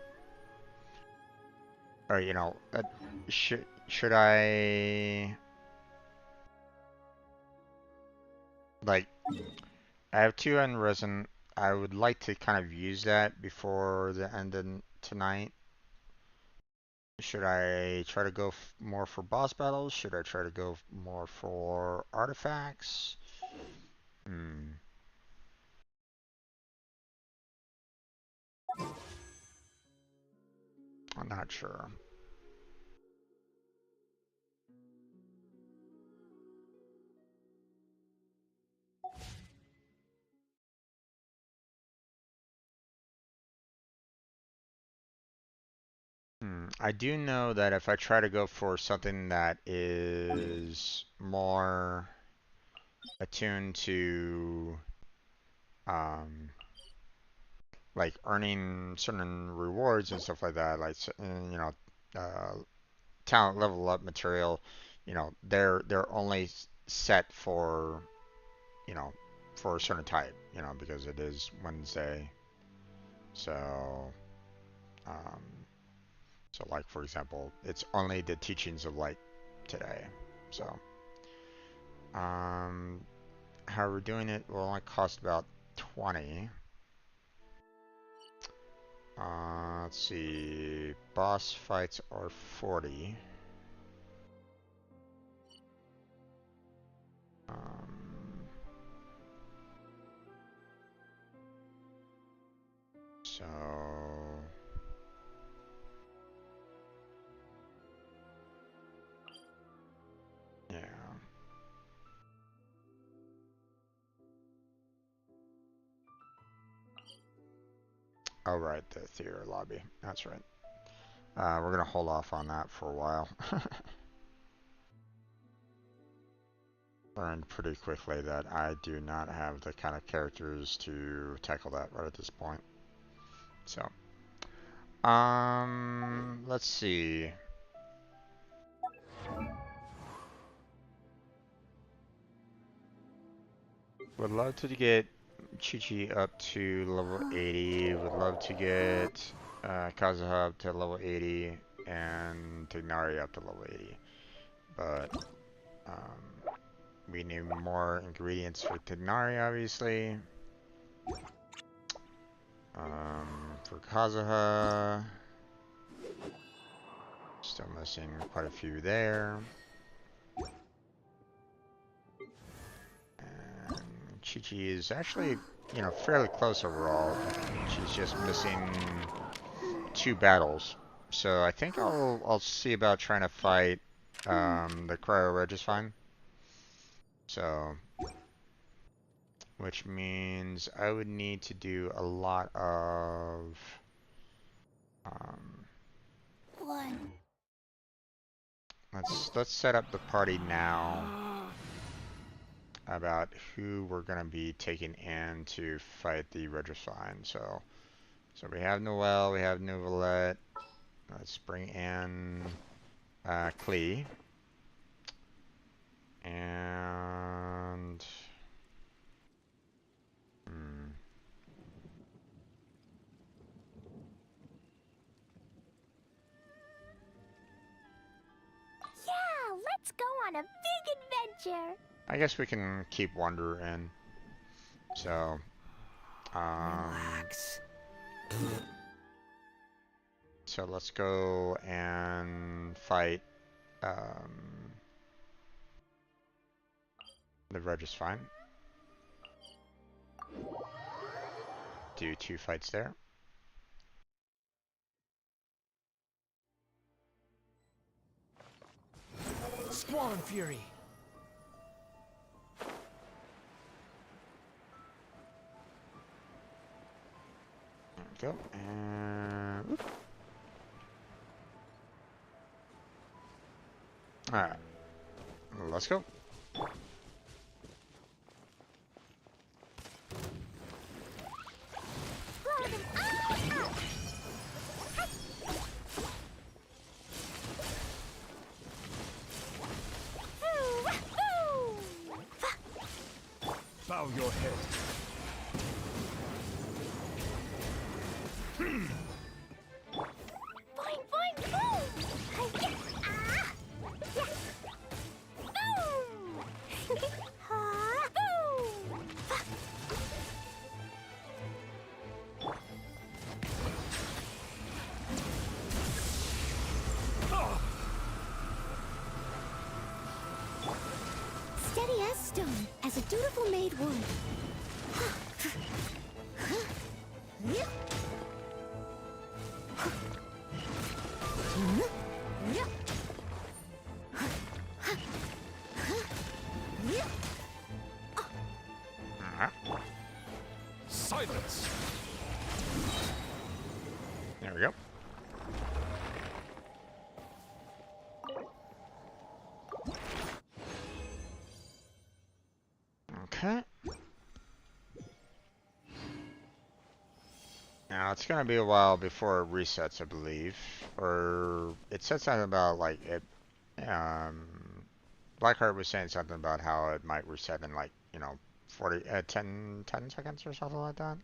Or you know, should I like I have two unrisen. I would like to kind of use that before the end of tonight. Should I try to go more for boss battles? Should I try to go more for artifacts? Hmm. I'm not sure. I do know that if I try to go for something that is more attuned to um, like earning certain rewards and stuff like that, like you know, uh, talent level up material, you know, they're only set for you know for a certain type, you know, because it is Wednesday. So, um, so like for example, it's only the teachings of light today. So, how we're doing it will only cost about 20. Let's see, boss fights are 40. Um, so yeah. Oh right, the theater lobby. That's right. We're gonna hold off on that for a while. Learned pretty quickly that I do not have the kind of characters to tackle that right at this point. So, let's see. Would love to get Chi-Chi up to level 80. Would love to get Kazuha up to level 80 and Tignari up to level 80. But we need more ingredients for Tignari, obviously. For Kazuha, still missing quite a few there. And Chi-Chi is actually, you know, fairly close overall. She's just missing 2 battles. So I think I'll see about trying to fight the Cryo Registine. So, which means I would need to do a lot of um, one. let's set up the party now about who we're gonna be taking in to fight the Registine. So we have Noelle, we have Nouvelette. Let's bring in Klee. And Yeah, let's go on a big adventure. I guess we can keep Wonder in. So, Relax. so let's go and fight the Registine. Do 2 fights there. Swan Fury. There we go. And whoop. All right, let's go. Blow them all up. Bow your head. Boing, boing, boom! Hi-ya! Ah! Yeah! Boom! Ha! Boom! Steady as stone, as a dutiful maid would. Yeah. Silence. There we go. Okay. Now it's gonna be a while before it resets, I believe. Or it said something about like it. Blackheart was saying something about how it might reset in like 10 seconds or something like that.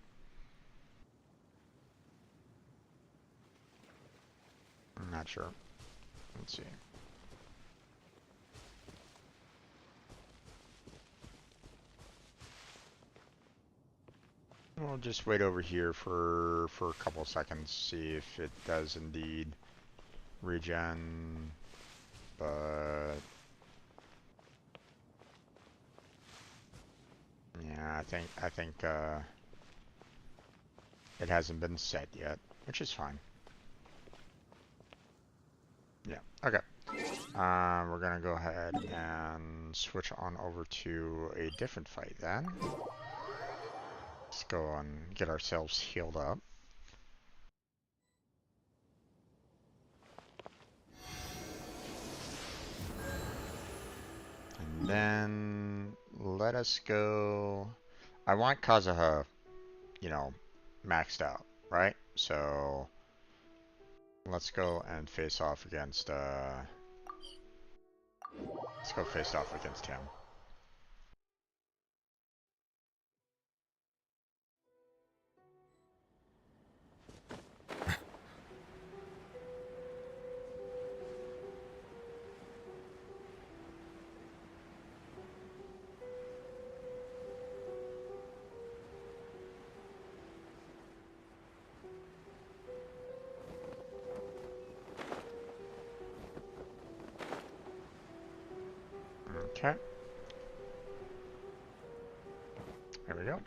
I'm not sure. Let's see. We'll just wait over here for a couple seconds, see if it does indeed regen. But yeah, I think it hasn't been set yet, which is fine. Yeah. Okay. We're gonna go ahead and switch on over to a different fight then. Let's go and get ourselves healed up. And then let us go. I want Kazuha, maxed out, right? So let's go and face off against let's go face off against him. Okay. There we go.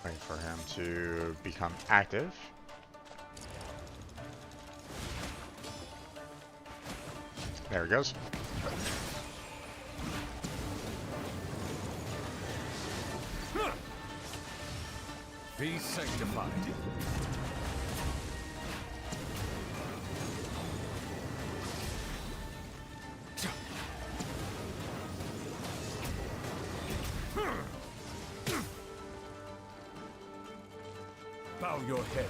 Wait for him to become active. There he goes. Be sanctified. Bow your head.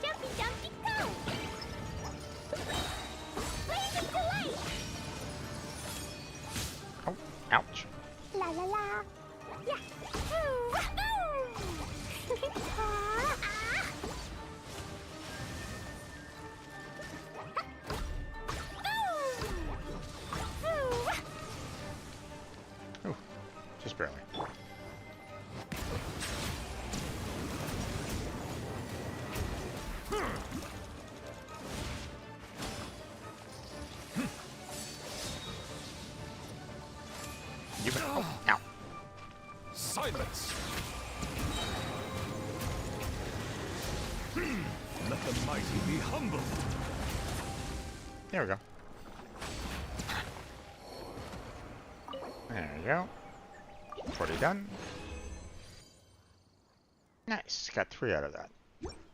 Jumpy, jumpy, go! Blazing delight! Oh, ouch. La la la! Yeah! Ooh, boom! Ah, ah. Boom! Ooh. Oh, just barely. You been, oh, ow. Silence! Let the mighty be humbled. There we go. There we go. 40 done. Nice. Got 3 out of that.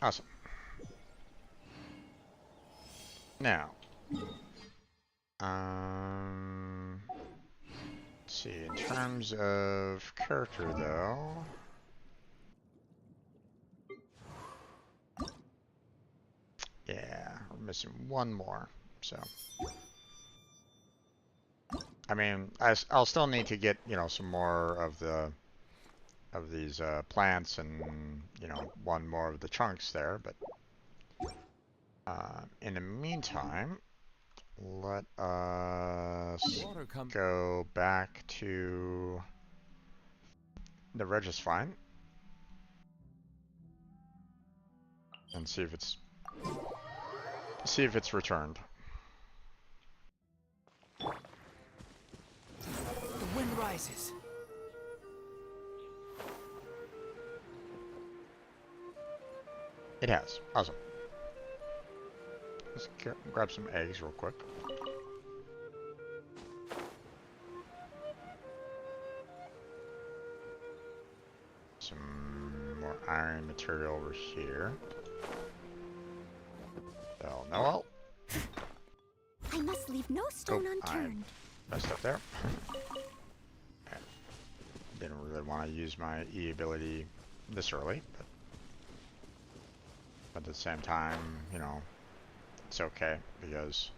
Awesome. Now, let's see. In terms of character, though, yeah, we're missing one more. So, I mean, I'll still need to get, you know, some more of these plants and, you know, one more of the chunks there, but in the meantime, let us go back to the Regisfine and see if it's returned. The wind rises. It has. Awesome. Let's grab some eggs real quick. Some more iron material over here. Oh, Noel. I must leave no stone unturned. Messed up there. Okay. Didn't really want to use my E ability this early, but at the same time, you know, it's okay because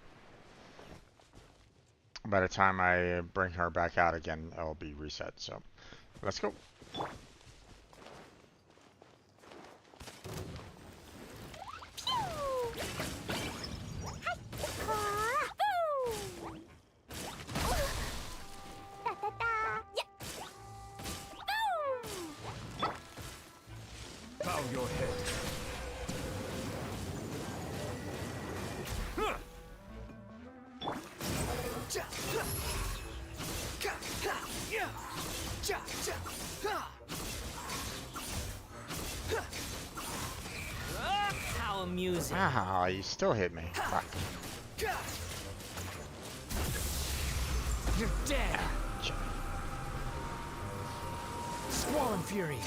by the time I bring her back out again, it'll be reset. So let's go. Bow your head. How amusing. Ah, you still hit me. Fuck. You're dead. Squall and fury.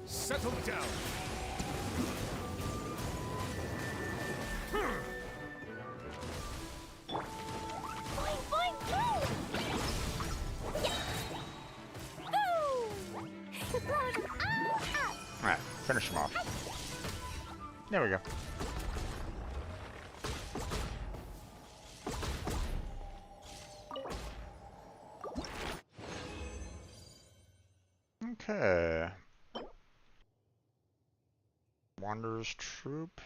Settle down. Alright, finish him off. There we go. Okay. Wanderer's Troop.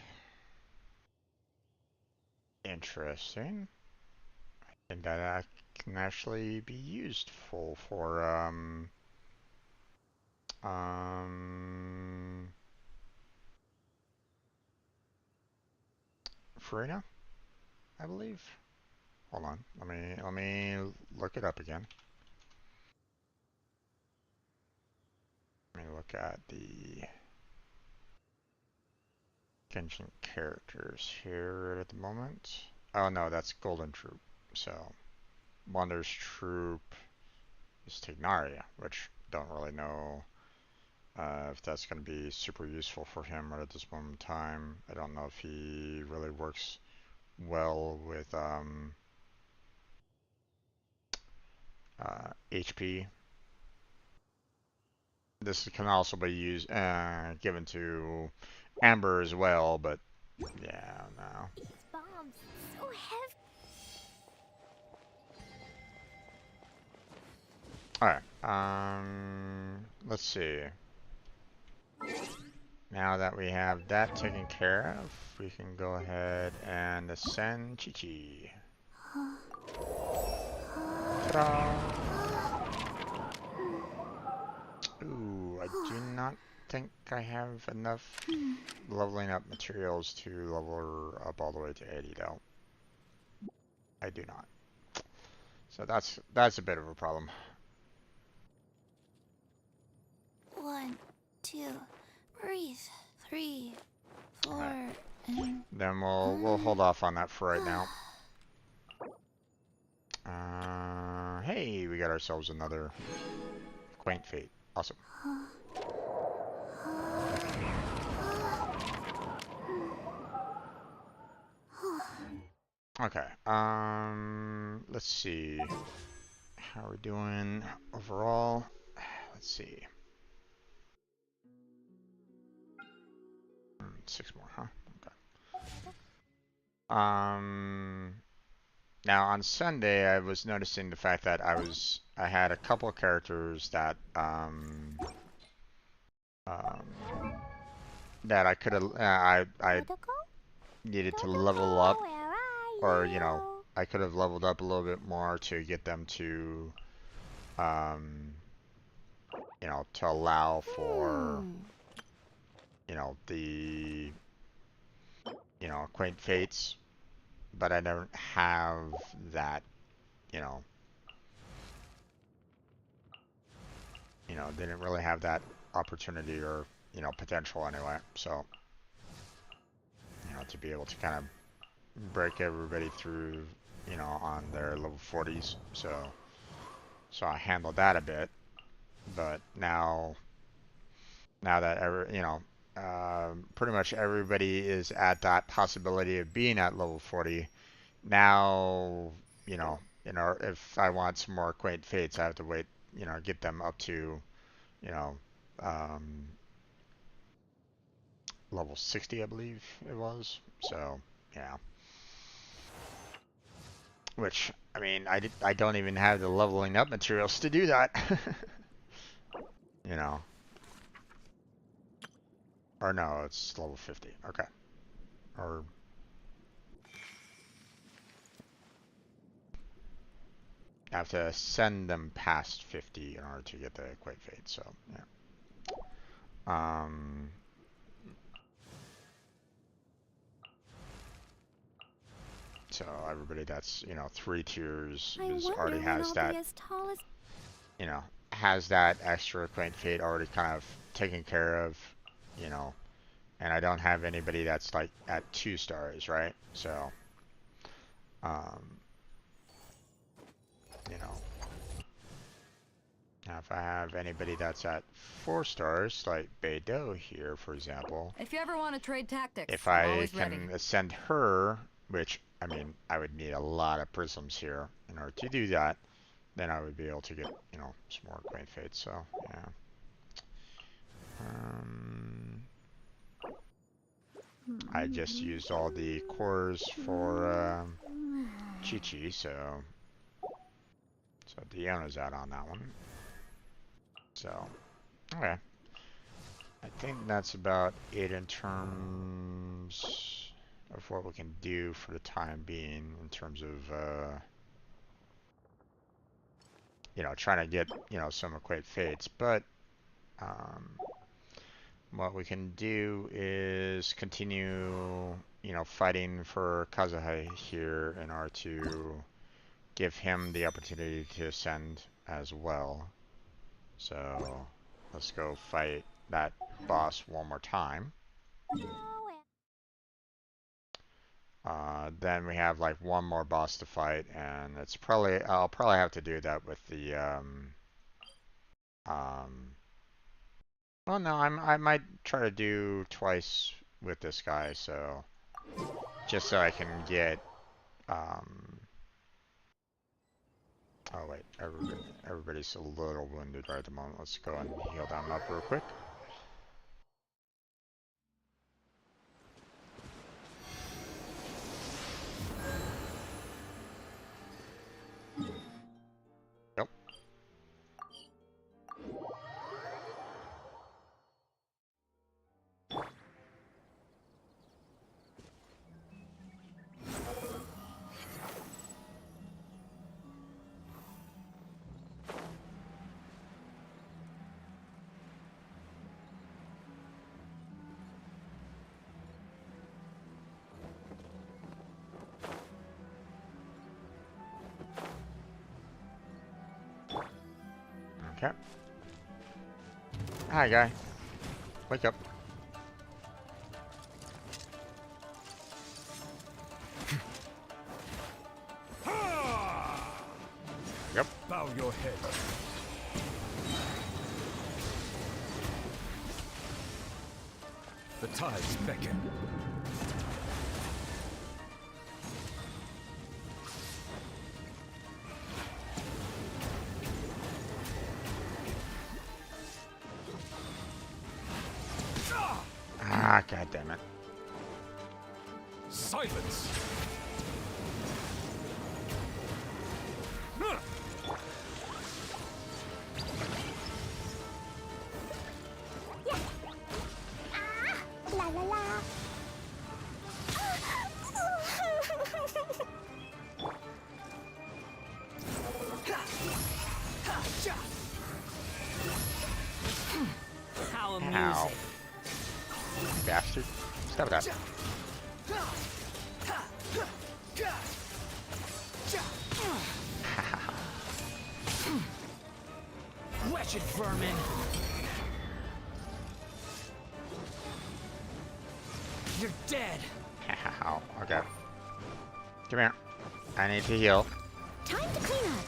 Interesting. I think that can actually be used for Farina, I believe. Hold on. Let me look it up again. Let me look at the Genshin characters here at the moment. Oh no, that's Golden Troop. So Wander's Troop is Tignaria, which don't really know if that's going to be super useful for him right at this moment in time. I don't know if he really works well with HP. This can also be used, given to Amber as well, but yeah, no. These bombs, so heavy. Alright, let's see. Now that we have that taken care of, we can go ahead and ascend Chi-Chi. Ta-da! Ooh, I do not think I have enough leveling up materials to level her up all the way to 80 though. I do not. So that's a bit of a problem. 1, 2, breathe. 3, 4, Alright. and Then we'll hold off on that for right now. Hey, we got ourselves another quaint fate. Awesome. Okay. Let's see. How are we doing overall? Let's see. 6 more, huh? Okay. Now on Sunday, I was noticing the fact that I had a couple of characters that that I could have I needed to level up, where are or you know, I could have leveled up a little bit more to get them to you know, to allow for you know the quaint fates, but I don't have that, you know, didn't really have that opportunity or, potential anyway. So, to be able to kind of break everybody through, on their level 40s. So I handled that a bit, but now that pretty much everybody is at that possibility of being at level 40. Now, if I want some more quaint fates, I have to wait, get them up to, you know, um, level 60, I believe it was. So, yeah. Which, I mean, I don't even have the leveling up materials to do that. you know. Or no, it's level 50. Okay. Or I have to send them past 50 in order to get the quake fade. So yeah. So everybody that's 3 tiers already has that. Has that extra quaint fate already kind of taken care of. And I don't have anybody that's like at 2 stars, right? So now if I have anybody that's at 4 stars, like Beidou here, for example. If you ever want to trade tactics, if I'm I always can ready. ascend her, which, I mean, I would need a lot of prisms here in order to do that, then I would be able to get, some more quaint fates, so, yeah. I just used all the cores for Chi-Chi, so Diona's out on that one. So, okay. I think that's about it in terms of what we can do for the time being in terms of trying to get some equate fates, but what we can do is continue fighting for Kazuha here in order to give him the opportunity to ascend as well. So let's go fight that boss one more time. Then we have like one more boss to fight, and I'll probably have to do that with the well, no, I might try to do twice with this guy, so just so I can get oh wait, everybody's a little wounded right at the moment. Let's go and heal them up real quick. Yep. Okay. Hi, guy. Wake up. Yep. Bow your head. The tides beckon. Ah, god damn it. Silence. La la la. How Ow. amusing. Bastard. Stop that. Wretched vermin. You're dead. Ow. Okay. Come here. I need to heal. Time to clean up.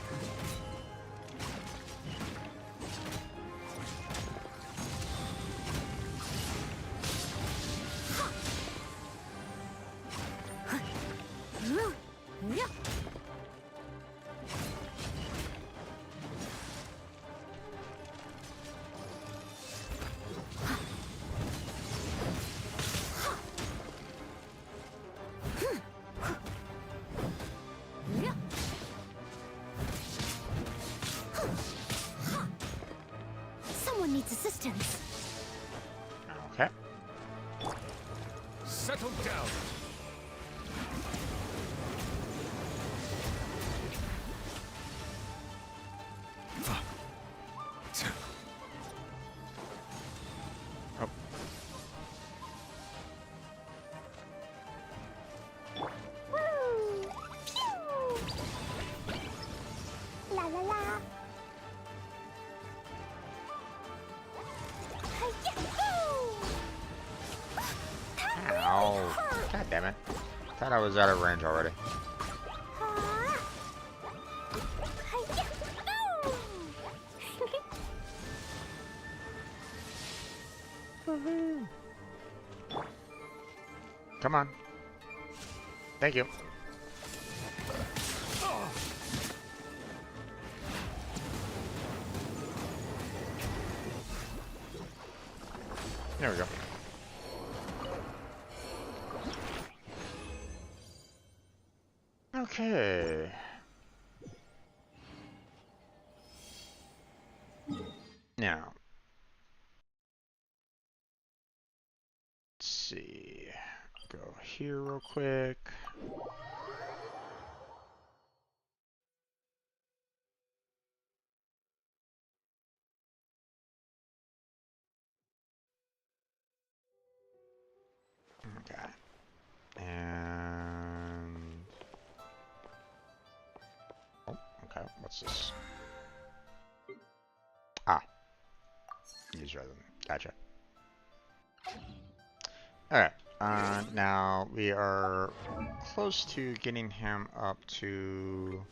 Someone needs assistance. Okay. Settle down. Oh. Woo! Phew! La la la. Ow. God damn it. Thought I was out of range already. Come on. Thank you. There we go. Okay. Now, let's see. Go here real quick. Okay. And oh, okay. What's this? Ah, use rhythm. Gotcha. Alright, now we are close to getting him up to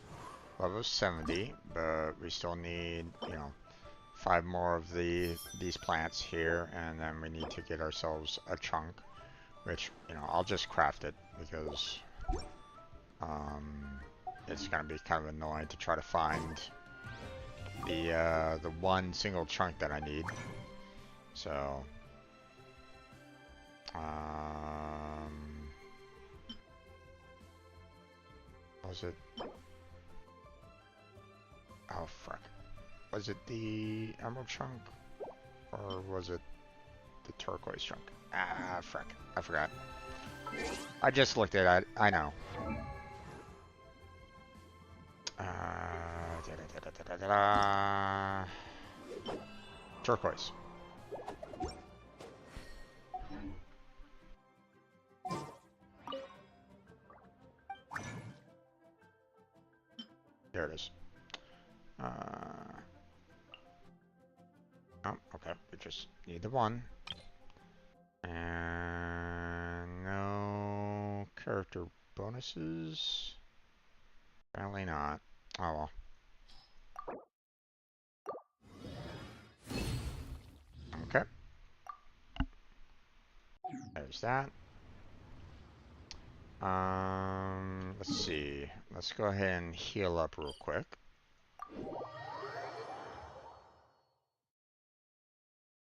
level 70, but we still need, 5 more of these plants here, and then we need to get ourselves a chunk, which, I'll just craft it, because, it's gonna be kind of annoying to try to find the one single chunk that I need, so... was it? Oh, frick. Was it the emerald chunk? Or was it the turquoise chunk? Ah, frick. I forgot. I just looked at it. I know. Turquoise. There it is. Oh, okay. We just need the one. And no character bonuses. Apparently not. Oh well. Okay. There's that. Let's see. Let's go ahead and heal up real quick.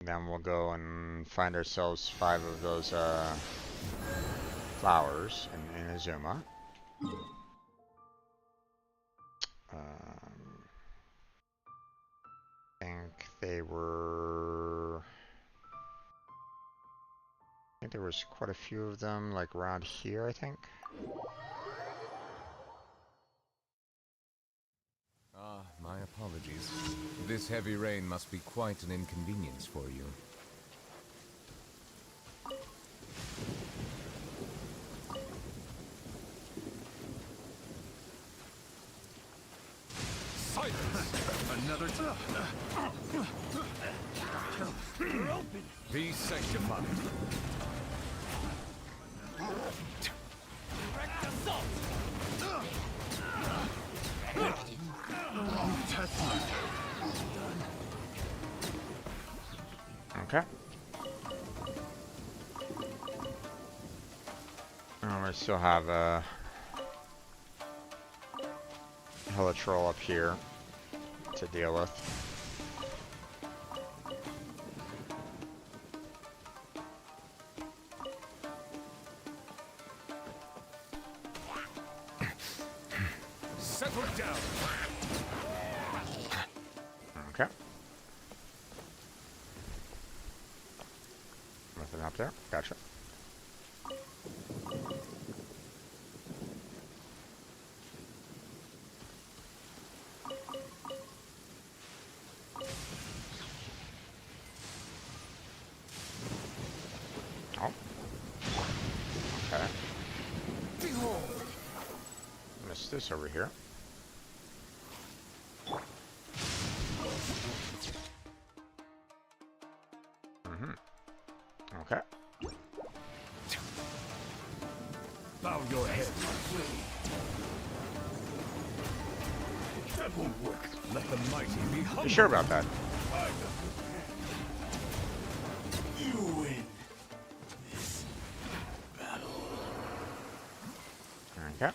Then we'll go and find ourselves 5 of those flowers in Azuma. I think they were. I think there was quite a few of them, like around here, I think. Ah, my apologies. This heavy rain must be quite an inconvenience for you. Silence! Another Be sanctified. Direct assault! Okay. I still have a hella troll up here to deal with. Settle down. Okay. Nothing up there. Gotcha. Oh. Okay. Missed this over here. Okay. Bow your head. That won't work. Let the mighty be humble. You sure about that? You win this battle. Okay.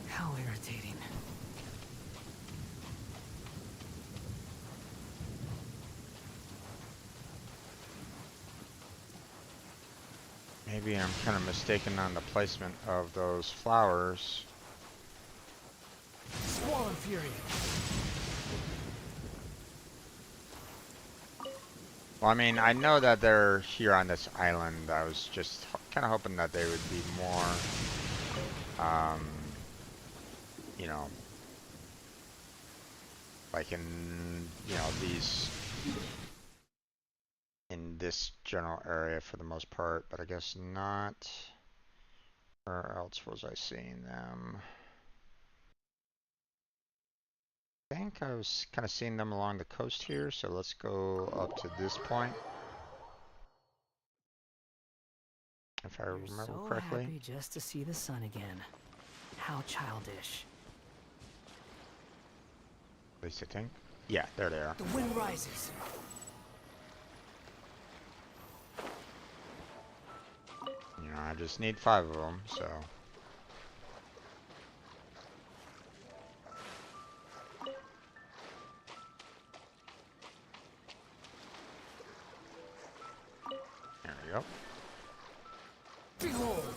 How irritating. Maybe I'm kind of mistaken on the placement of those flowers. Squall and Fury. Well, I mean, I know that they're here on this island. I was just kind of hoping that they would be more, you know, like in, you know, these, in this general area for the most part, but I guess not. Where else was I seeing them? I think I was kind of seeing them along the coast here, so let's go up to this point. If I You're remember so correctly. happy just to see the sun again. How childish. At least I think. Yeah, there they are. The wind rises. You know, I just need 5 of them, so. There we go. Behold!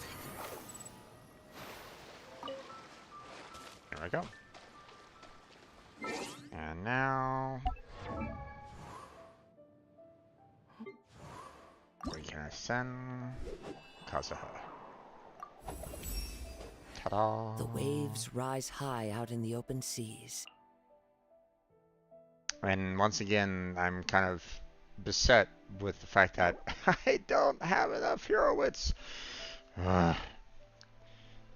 There we go. And now we can ascend Kazuha. Ta-da! The waves rise high out in the open seas. And once again, I'm kind of beset with the fact that I don't have enough hero wits.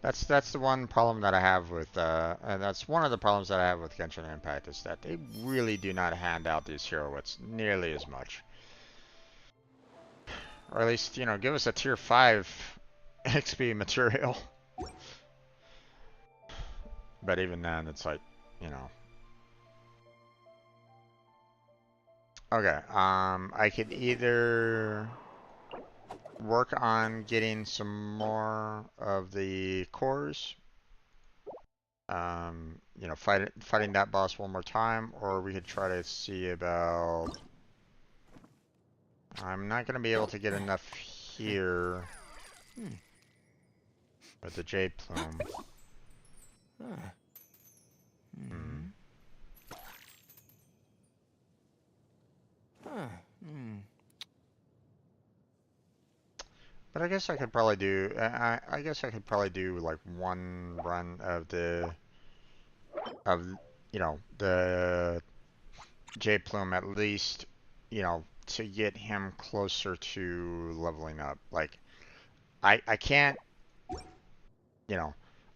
That's the one problem that I have with and that's one of the problems that I have with Genshin Impact is that they really do not hand out these heroines nearly as much, or at least give us a tier 5 XP material. But even then, it's like you know. Okay, I could either work on getting some more of the cores, fighting that boss one more time, or we could try to see about. I'm not gonna be able to get enough here with the Jade Plume. But I guess I could probably do. I guess I could probably do like one run of the Jade Plume at least, to get him closer to leveling up. Like I can't,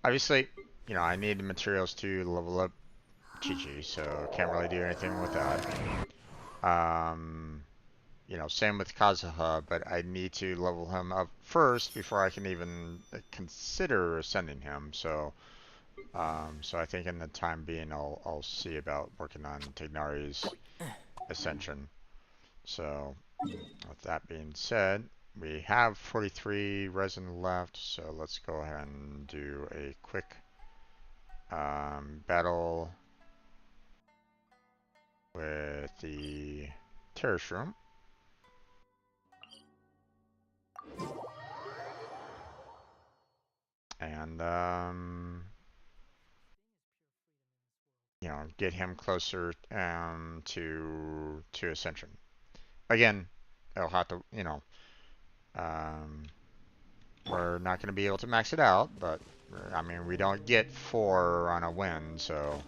obviously, I need the materials to level up Chi-Chi, so can't really do anything with that. Same with Kazuha, but I need to level him up first before I can even consider ascending him. So I think in the time being, I'll see about working on Tignari's ascension. So with that being said, we have 43 resin left, so let's go ahead and do a quick battle with the Terrace Room. And get him closer to ascension. Again, it'll have to, we're not going to be able to max it out, but I mean, we don't get 4 on a win, so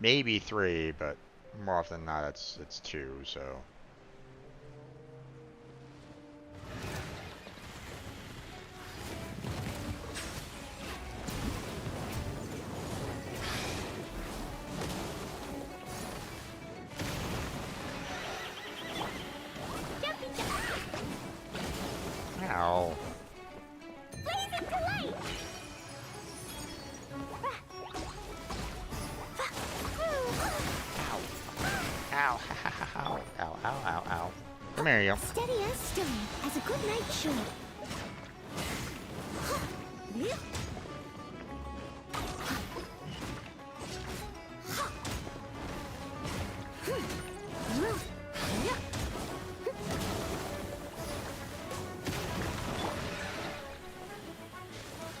maybe 3, but more often than not, it's 2. So. Ow. Ow, ow, ow, ow, ow. Come here, you. Steady as stone, as a good knight should.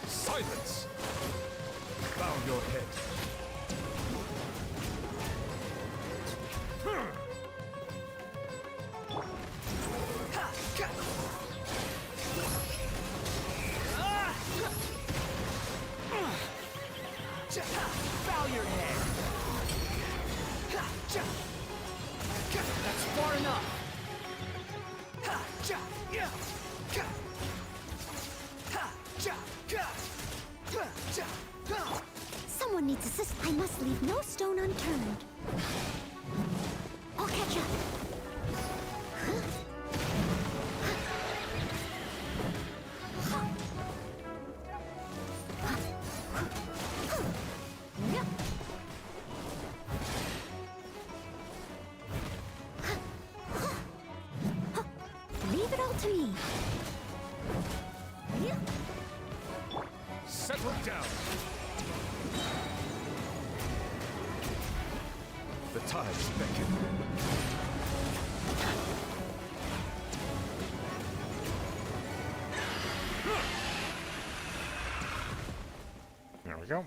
Silence! Bow your head. Bow your head. That's far enough. Someone needs assist. I must leave no stone unturned. I'll catch up. Leave it all to me. Settle down. The tides beckon. There we go.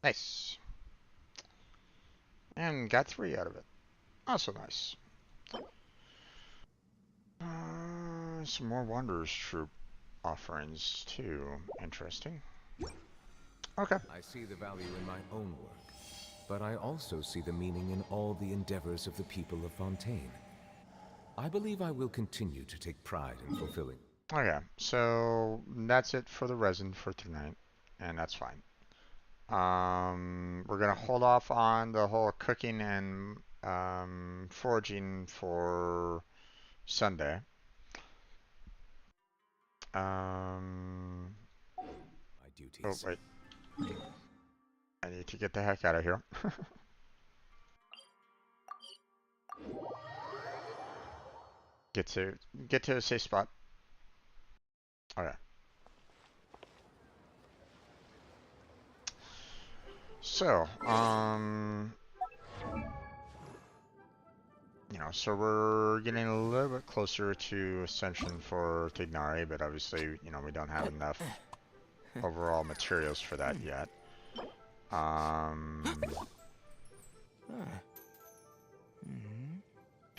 Nice. And got 3 out of it. Also nice. Some more Wanderer's Troop offerings too. Interesting. Okay. I see the value in my own work, but I also see the meaning in all the endeavors of the people of Fontaine. I believe I will continue to take pride in fulfilling. Okay, so that's it for the resin for tonight, and that's fine. We're gonna hold off on the whole cooking and foraging for Sunday. My Oh duties. wait, I need to get the heck out of here. Get to a safe spot. Okay. So, so we're getting a little bit closer to Ascension for Tignari, but obviously, we don't have enough overall materials for that yet.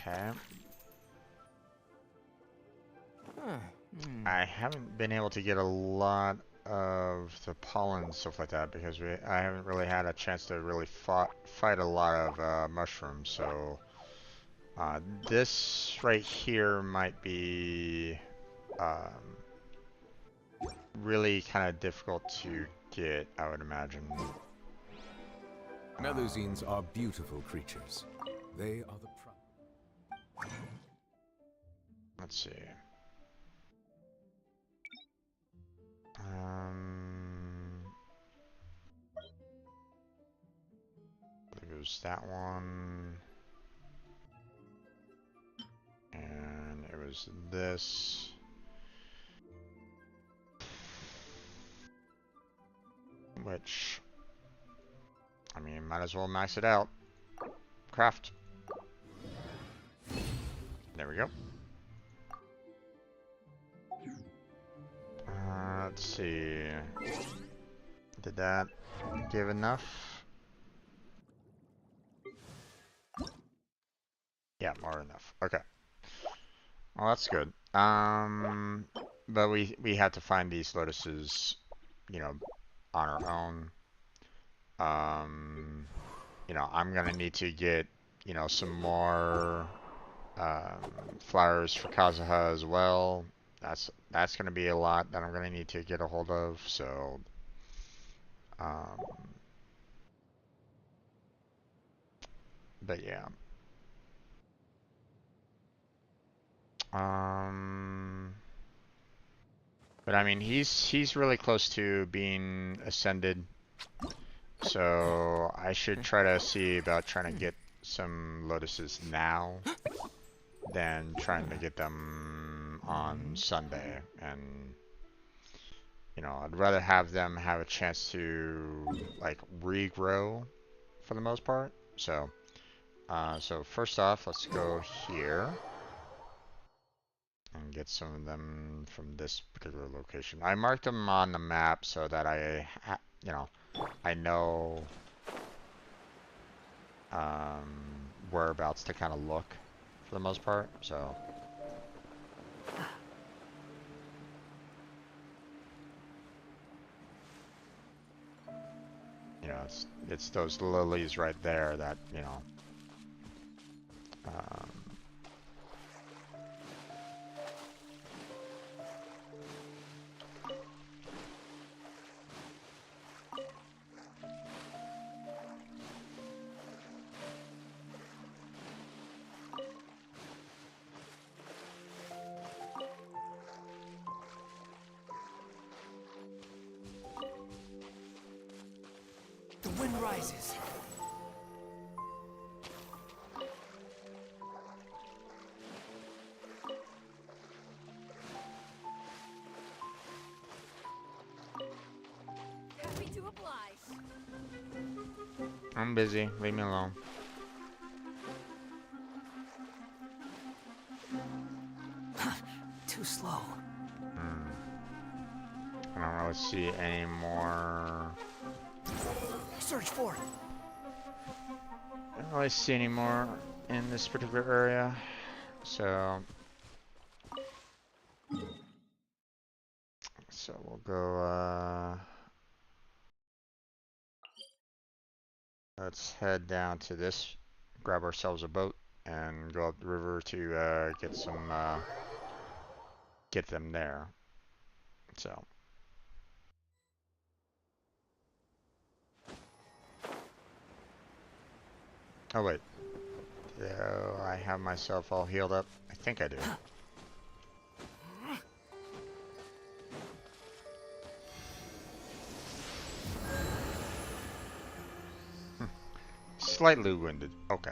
Okay. I haven't been able to get a lot of the pollen and stuff like that because I haven't really had a chance to really fight a lot of mushrooms. So this right here might be really kind of difficult to get, I would imagine. Melusines are beautiful creatures. They are the Let's see. There goes that one. And it was this. Which, I mean, might as well max it out. Craft. There we go. Let's see. Did that give enough? Yeah, more than enough. Okay. Well, that's good. But we had to find these lotuses, on our own. I'm gonna need to get, some more flowers for Kazuha as well. That's gonna be a lot that I'm gonna need to get a hold of. So, um, but yeah. But I mean, he's really close to being ascended. So I should try to see about trying to get some lotuses now than trying to get them on Sunday. And, I'd rather have them have a chance to, like, regrow for the most part. So, so first off, let's go here and get some of them from this particular location. I marked them on the map so that I know whereabouts to kind of look for the most part. So, it's those lilies right there that um, The wind rises. Happy to oblige. I'm busy. Leave me alone. Too slow. I don't really see any more. Search for it. I don't really see any more in this particular area. So we'll go, let's head down to this, grab ourselves a boat, and go up the river to get some get them there. So. Oh wait. Do I have myself all healed up? I think I do. Slightly wounded. Okay.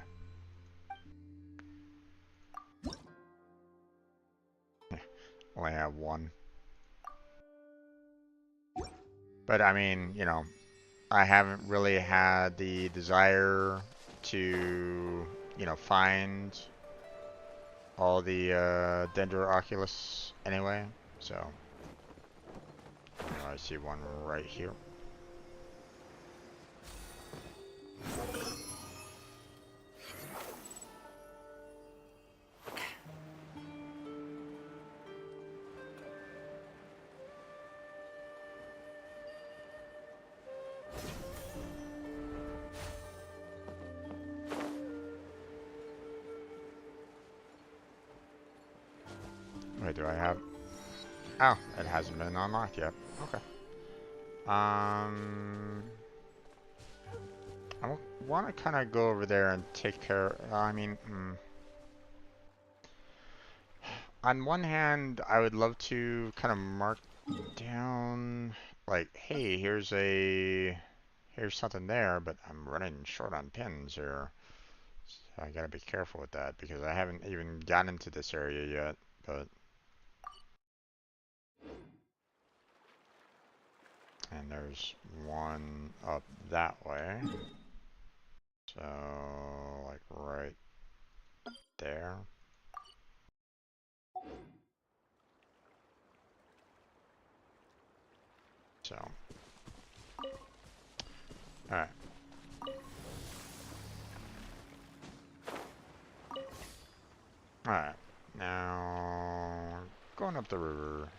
Only have one. But I mean, you know, I haven't really had the desire to, you know, find all the Dendroculus anyway. So, I see one right here. Wait, do I have... Oh, it hasn't been unlocked yet. Okay. I want to kind of go over there and take care... I mean, on one hand, I would love to kind of mark down, like, hey, here's something there, but I'm running short on pins here. So I gotta be careful with that because I haven't even gotten into this area yet, but... And there's one up that way. So, like right there. So, alright. Alright, now going up the river.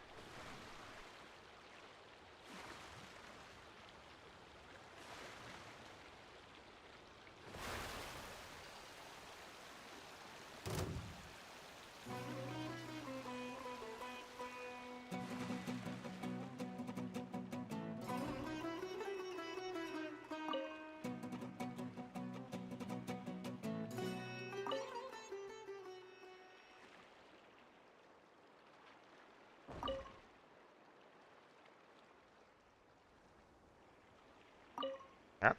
Yep.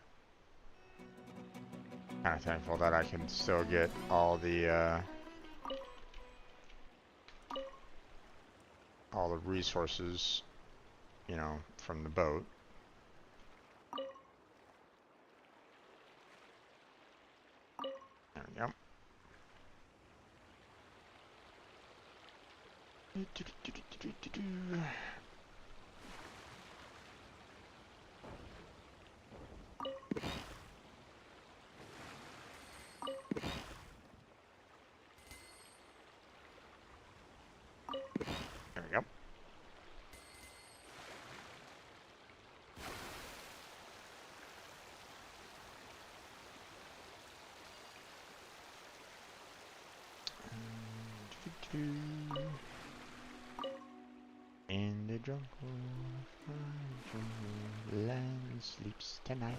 Kind of thankful that I can still get all the resources, you know, from the boat. There we go. There we go. In the jungle, land sleeps tonight.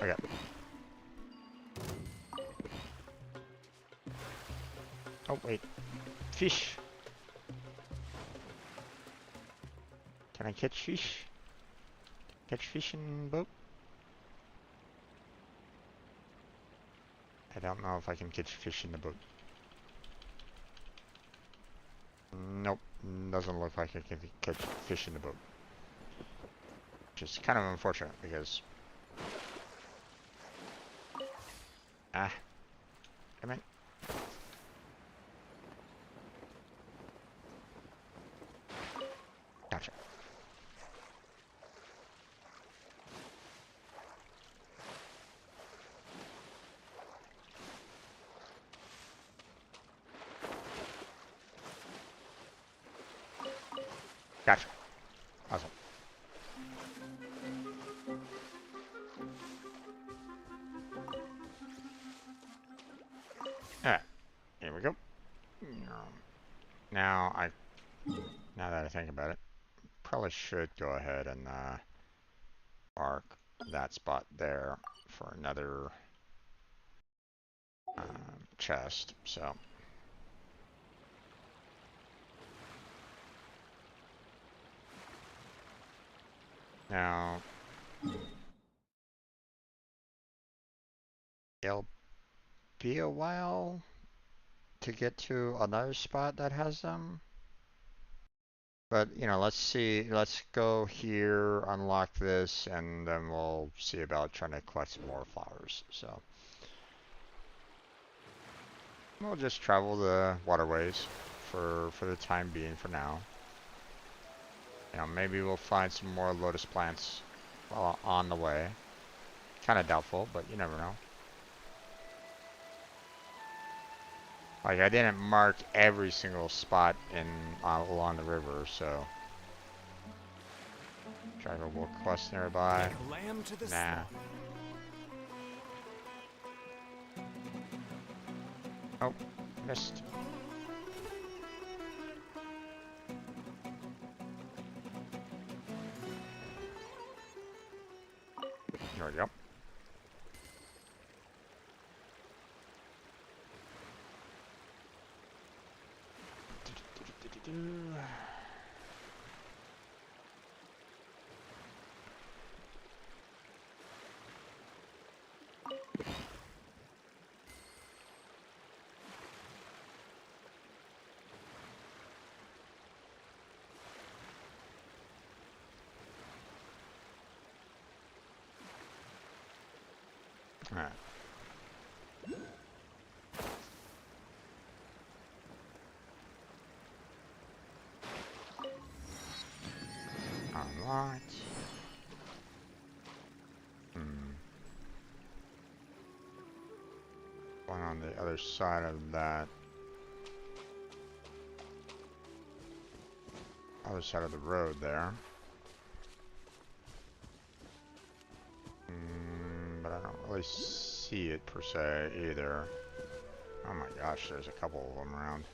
Okay. Oh wait, fish. Can I catch fish? Catch fish in boat? I don't know if I can catch fish in the boat. Nope, doesn't look like I can catch fish in the boat. Which is kind of unfortunate because... Ah. Come in. Gotcha. Gotcha. Awesome. Alright. Now now that I think about it, probably should go ahead and mark that spot there for another chest. So now it'll be a while to get to another spot that has them. But, you know, let's see. Let's go here, unlock this, and then we'll see about trying to collect some more flowers. So we'll just travel the waterways for the time being for now. You know, maybe we'll find some more lotus plants on the way. Kind of doubtful, but you never know. Like, I didn't mark every single spot in along the river, so drivable quest nearby. Like lamb to the Nah. slaughter. Oh, missed. There we go. Alright. Unlocked. One on the other side of that. Other side of the road there. But I don't really see it per se either. Oh my gosh, there's a couple of them around.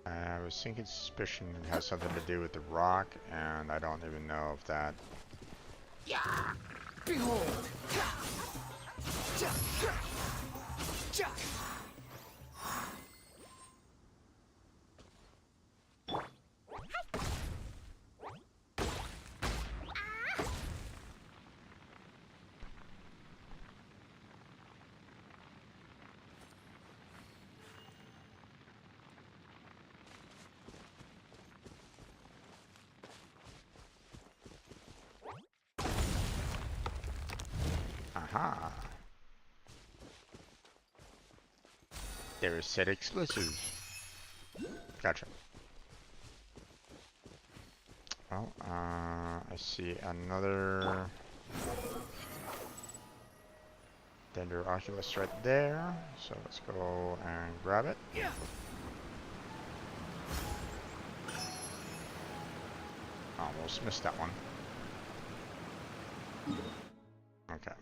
I was thinking suspicion it has something to do with the rock, and I don't even know if that... Behold! Aha! There is set exclusive. Gotcha. Well, I see another Dender Oculus right there, so let's go and grab it. Almost missed that one. Okay.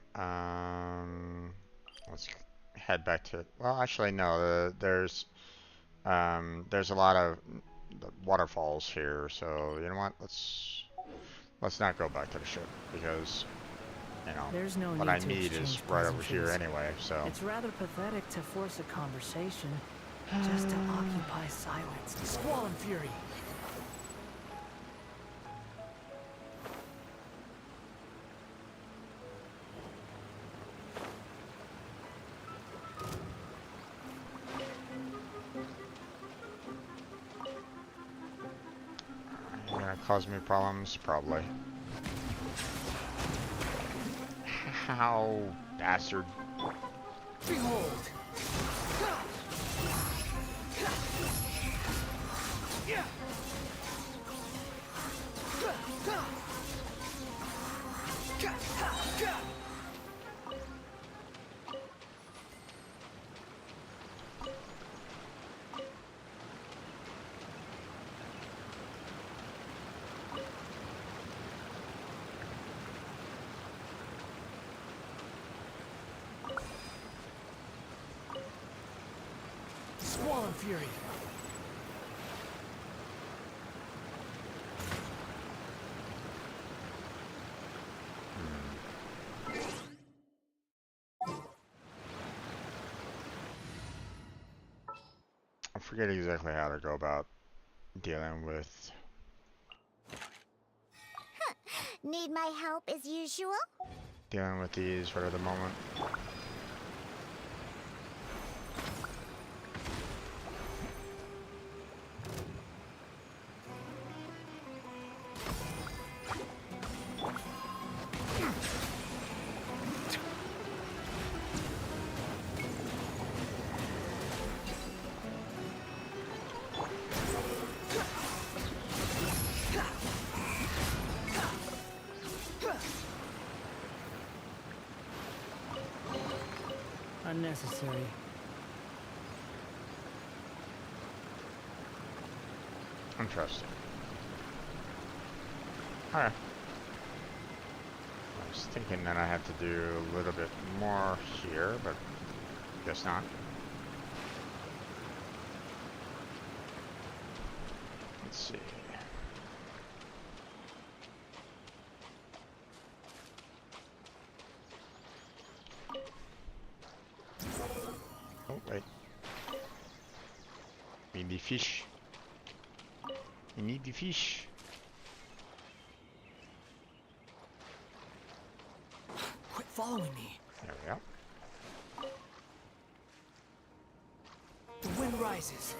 Let's head back to. Well, actually, no. There's a lot of waterfalls here, so you know what? Let's not go back to the ship because you know There's no what need I to need is exchange right over here pleasantries. anyway. So It's rather pathetic to force a conversation just to occupy silence. Squall and fury! you're gonna cause me problems, probably. How, bastard! Behold! Fury. I forget exactly how to go about dealing with. Need my help as usual? Dealing with these right at the moment. Unnecessary. Interesting. Alright. I was thinking that I had to do a little bit more here, but guess not. Let's see. Oh, wait. Need the fish. You need the fish. Quit following me. There we go. The wind rises.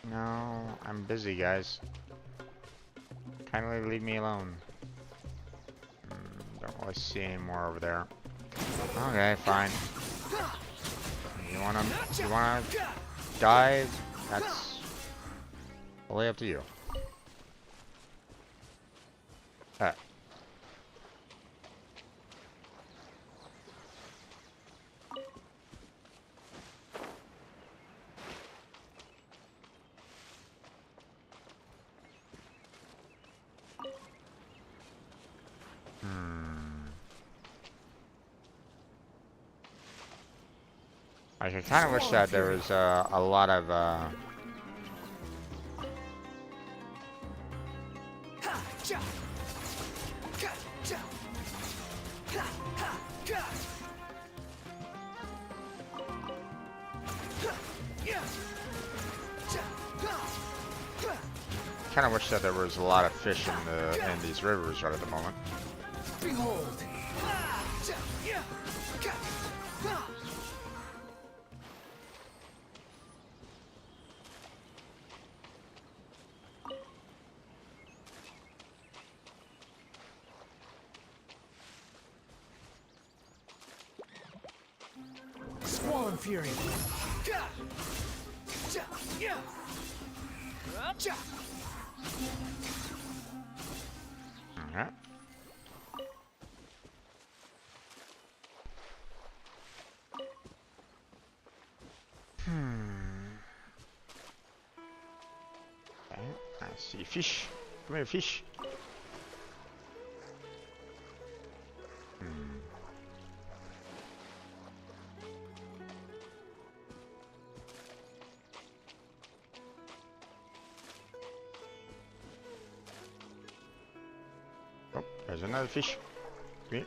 No, I'm busy, guys. Kindly leave me alone. Don't really see any more over there. Okay, fine. You wanna dive? That's totally up to you. Alright. I kind of wish that there was a lot of kind of wish that there was a lot of fish in these rivers right at the moment. Behold. Squall Fury. Alright. Okay, I see fish. Come here, fish. Oh, there's another fish. Come here.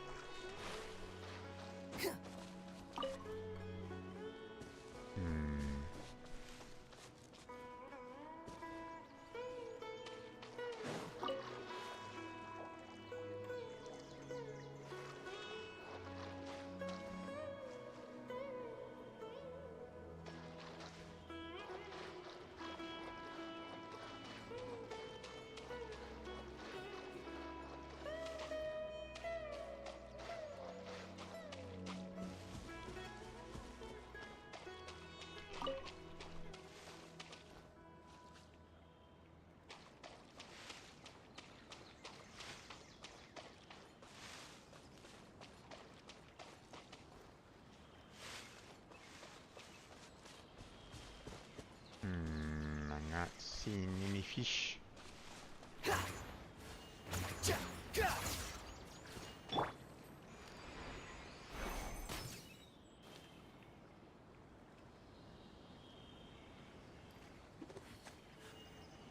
I'm not seeing any fish.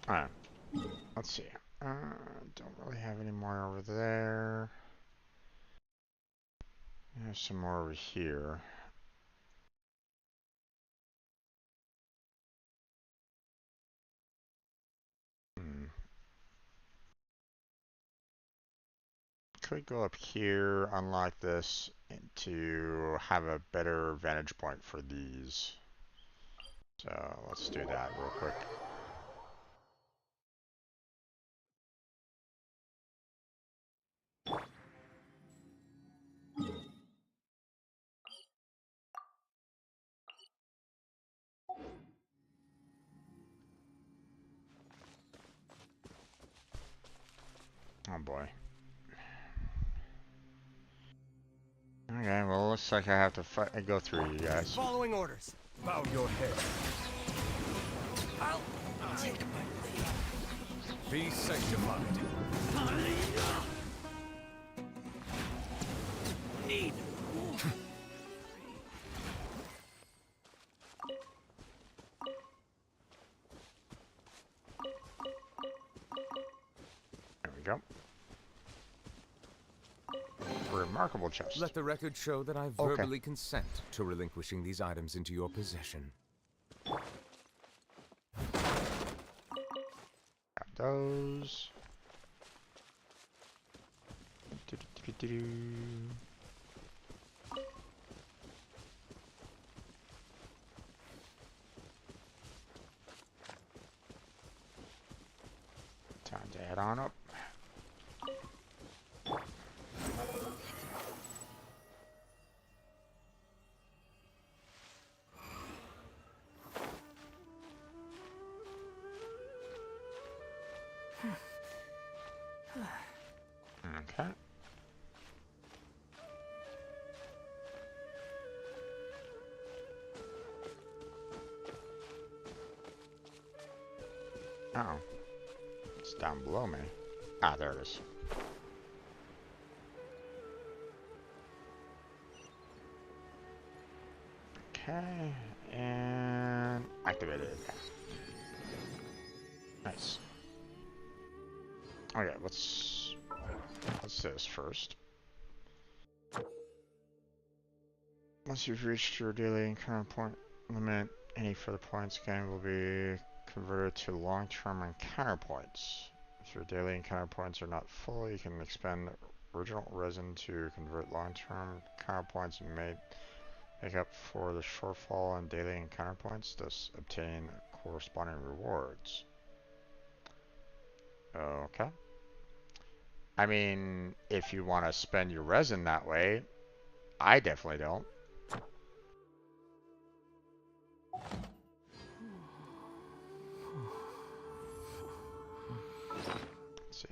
Alright, let's see. Don't really have any more over there. There's some more over here. Could go up here, unlock this, and to have a better vantage point for these. So let's do that real quick. Oh boy. Okay, well, looks like I have to go through you guys. Following orders. Bow your head. I'll take my leave. Be sanctified. Need. There we go. Remarkable chest. Let the record show that I Okay. verbally consent to relinquishing these items into your possession. Got those. Do-do-do-do-do. Time to head on up. Okay. Uh-oh. It's down below me. Ah, there it is. Okay, and activated. Nice. Okay, let's do this first. Once you've reached your daily encounter point limit, any further points gained will be converted to long-term encounter points. If your daily encounter points are not full, you can expend original resin to convert long-term encounter points and make up for the shortfall in daily encounter points, thus obtain corresponding rewards. Okay. I mean, if you want to spend your resin that way, I definitely don't. Let's see.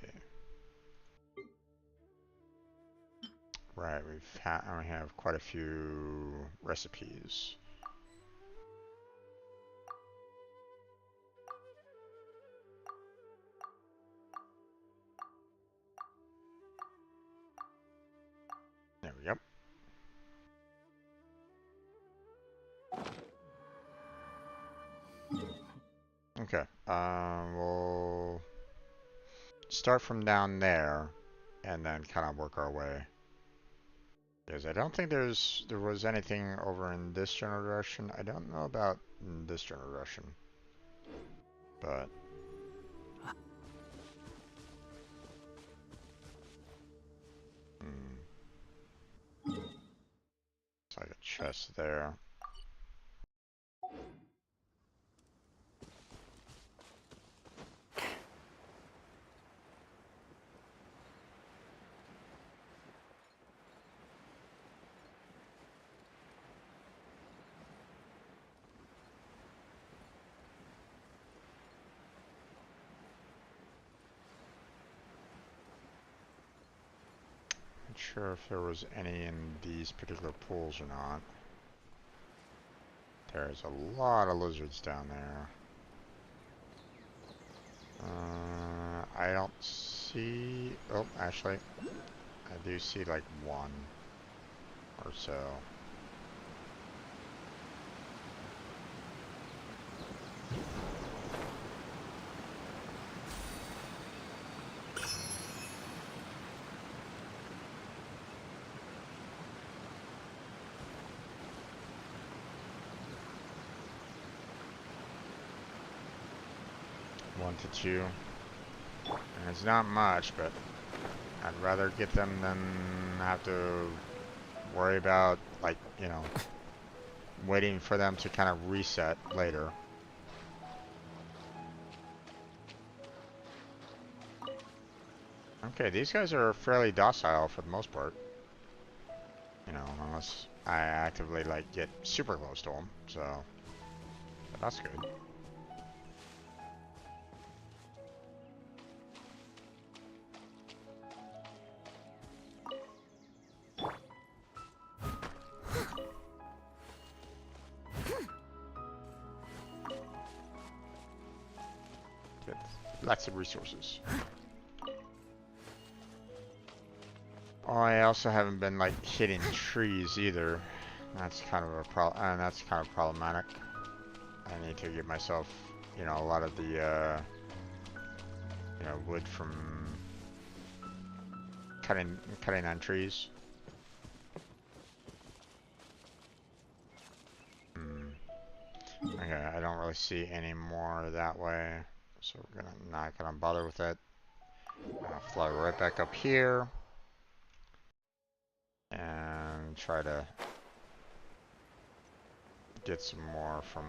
Right, we have quite a few recipes. There we go. Okay, we'll start from down there and then kind of work our way. Because I don't think there was anything over in this general direction. I don't know about in this general direction. But it's like a chest there. Not sure if there was any in these particular pools or not. There's a lot of lizards down there. I don't see... Oh, actually, I do see like one or so. 1 to 2. And it's not much, but I'd rather get them than have to worry about, like, you know, waiting for them to kind of reset later. Okay, these guys are fairly docile for the most part. You know, unless I actively, like, get super close to them, so... But that's good. Get lots of resources. Oh, I also haven't been, like, hitting trees either. That's kind of a that's kind of problematic. I need to get myself, you know, a lot of the, you know, wood from cutting on trees. Okay, I don't really see any more that way, so we're not gonna bother with it. I'll fly right back up here and try to get some more from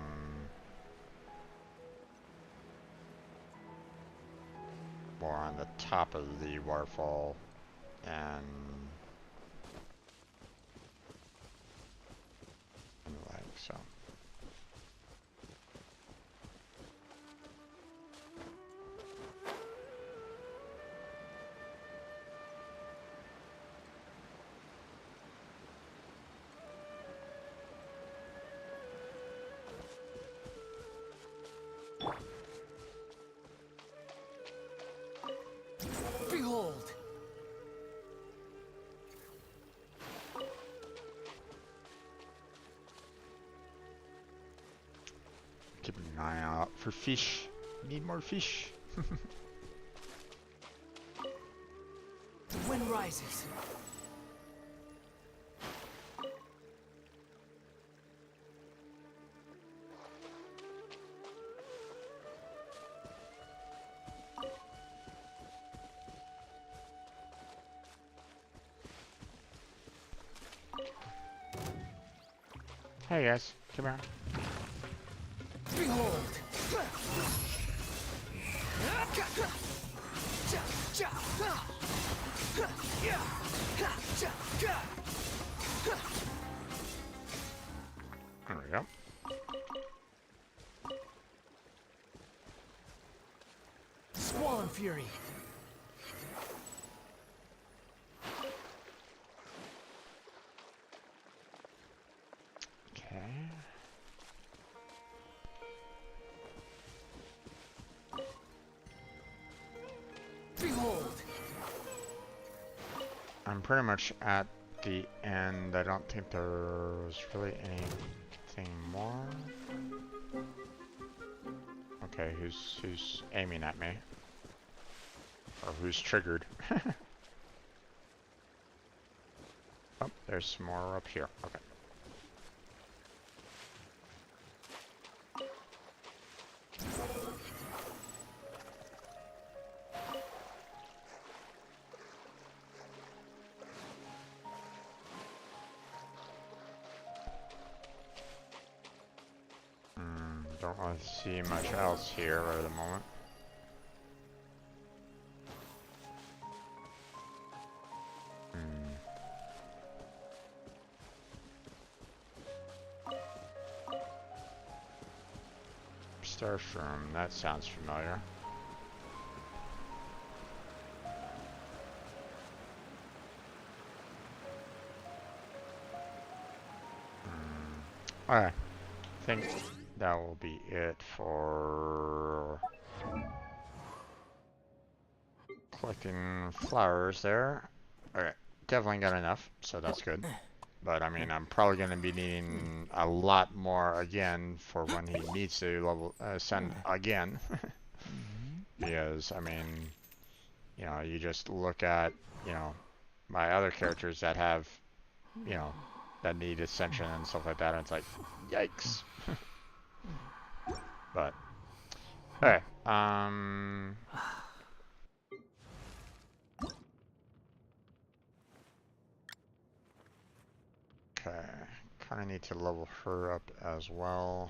more on the top of the waterfall and like so. Behold! Keep an eye out for fish. Need more fish. The wind rises. Hey guys, come here. Behold! There we go. Squall fury. Okay. Behold! I'm pretty much at the end. I don't think there's really anything more. Okay, who's aiming at me? Or who's triggered? Oh, there's some more up here. Okay. Don't really see much else here right at the moment. Starshroom, that sounds familiar. Alright, I think that will be it for collecting flowers there. Okay, definitely got enough, so that's good. But I mean, I'm probably going to be needing a lot more again for when he needs to level ascend again. Because I mean, you know, you just look at, you know, my other characters that have, you know, that need ascension and stuff like that, and it's like, yikes. But, alright, Um. Okay. Kind of need to level her up as well.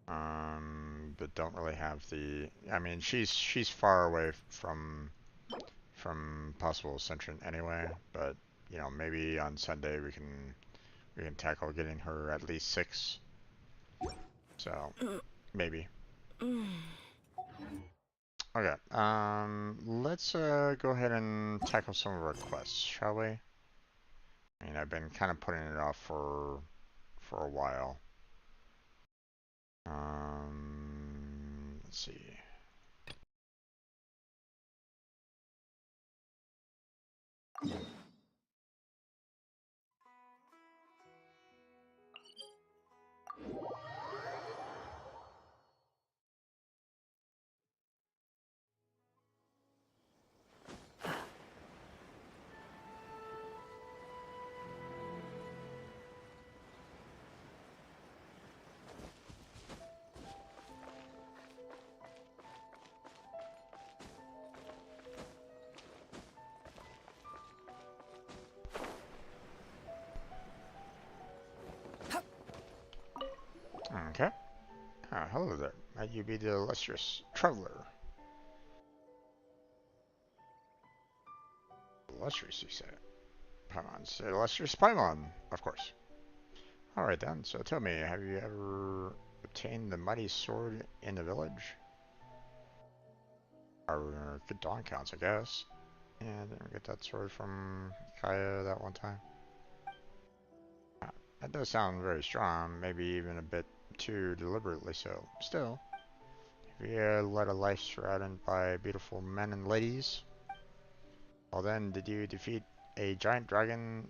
But don't really have the. I mean, she's far away from possible ascension anyway. But you know, maybe on Sunday we can tackle getting her at least 6. So maybe. Okay. Let's go ahead and tackle some of our quests, shall we? I mean, I've been kind of putting it off for a while. Let's see. Okay. Hello there. Might you be the illustrious traveler? Illustrious, you say? Paimon's illustrious Paimon, of course. Alright then, so tell me, have you ever obtained the mighty sword in the village? Or good dawn counts, I guess. Yeah, didn't we get that sword from Kaya that one time? That does sound very strong, maybe even a bit too deliberately so. Still, have you led a life surrounded by beautiful men and ladies? Well then, did you defeat a giant dragon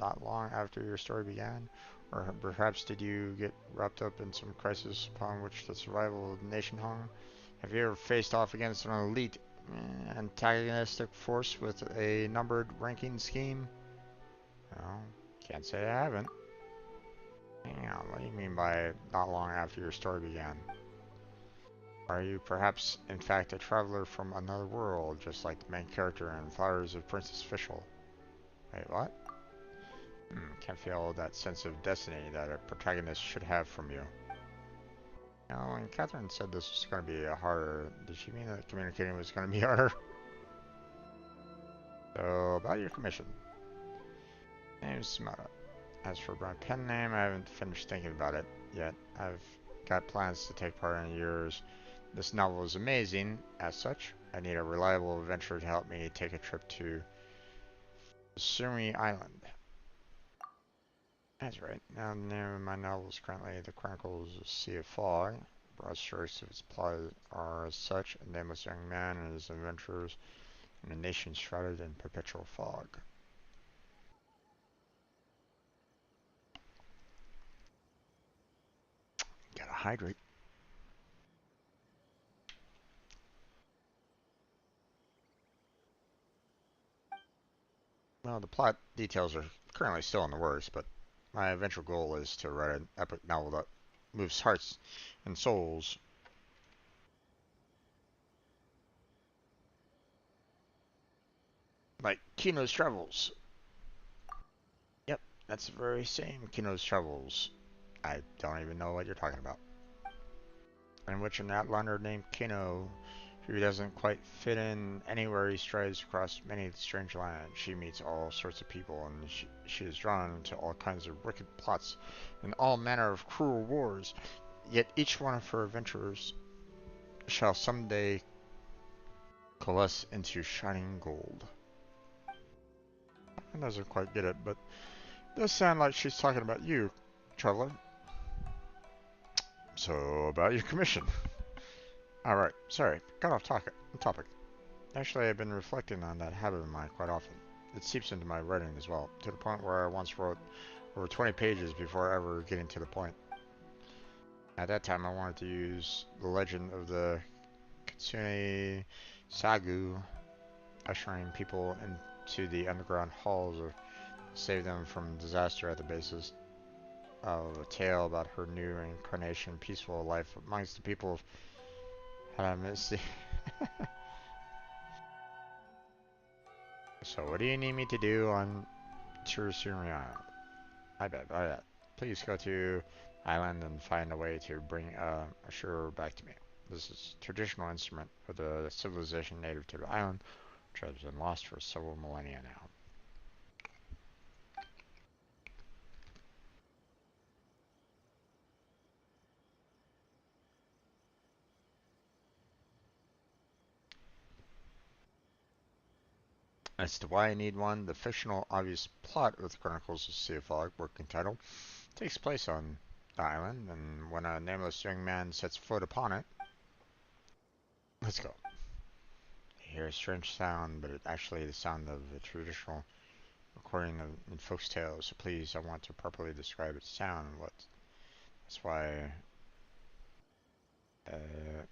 not long after your story began? Or perhaps did you get wrapped up in some crisis upon which the survival of the nation hung? Have you ever faced off against an elite antagonistic force with a numbered ranking scheme? Well, can't say I haven't. Hang on, what do you mean by not long after your story began? Are you perhaps, in fact, a traveler from another world, just like the main character in Flowers of Princess Fischl? Wait, what? Can't feel that sense of destiny that a protagonist should have from you. Now, when Catherine said this was going to be harder, did she mean that communicating was going to be harder? So, about your commission. Name's Samara. As for my pen name, I haven't finished thinking about it yet. I've got plans to take part in yours. This novel is amazing. As such, I need a reliable adventurer to help me take a trip to Sumi Island. That's right. Now the name of my novel is currently The Chronicles of Sea of Fog. Broad strokes of its plot are as such: a nameless young man and his adventures in a nation shrouded in perpetual fog. Gotta hydrate. Well, the plot details are currently still in the works, but my eventual goal is to write an epic novel that moves hearts and souls. Like Kino's Travels. Yep, that's the very same Kino's Travels. I don't even know what you're talking about. In which an outliner named Kino, who doesn't quite fit in anywhere he strides across many strange lands, she meets all sorts of people, and she is drawn into all kinds of wicked plots and all manner of cruel wars. Yet each one of her adventures shall someday coalesce into shining gold. I doesn't quite get it, but it does sound like she's talking about you, traveler. So, about your commission. Alright, sorry, got off topic. Actually, I've been reflecting on that habit of mine quite often. It seeps into my writing as well, to the point where I once wrote over 20 pages before ever getting to the point. At that time, I wanted to use the legend of the Kitsune Sagu, ushering people into the underground halls or save them from disaster at the basis of a tale about her new incarnation, peaceful life amongst the people I miss the So what do you need me to do on Tsurusumi Island? I bet. Please go to island and find a way to bring Ashura back to me. This is a traditional instrument of the civilization native to the island, which has been lost for several millennia now. As to why I need one, the fictional obvious plot of the Chronicles of Sea of Fog, working title, takes place on the island, and when a nameless young man sets foot upon it, let's go. You hear a strange sound, but it's actually the sound of a traditional recording of in folks' tales. So please, I want to properly describe its sound. That's why uh,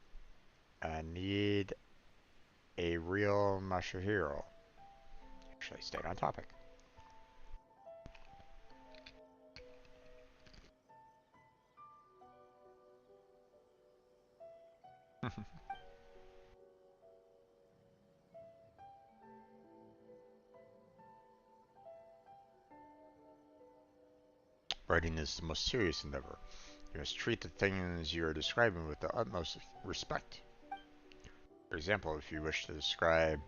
I need a real Masahiro. Actually, stay on topic. Writing is the most serious endeavor. You must treat the things you are describing with the utmost respect. For example, if you wish to describe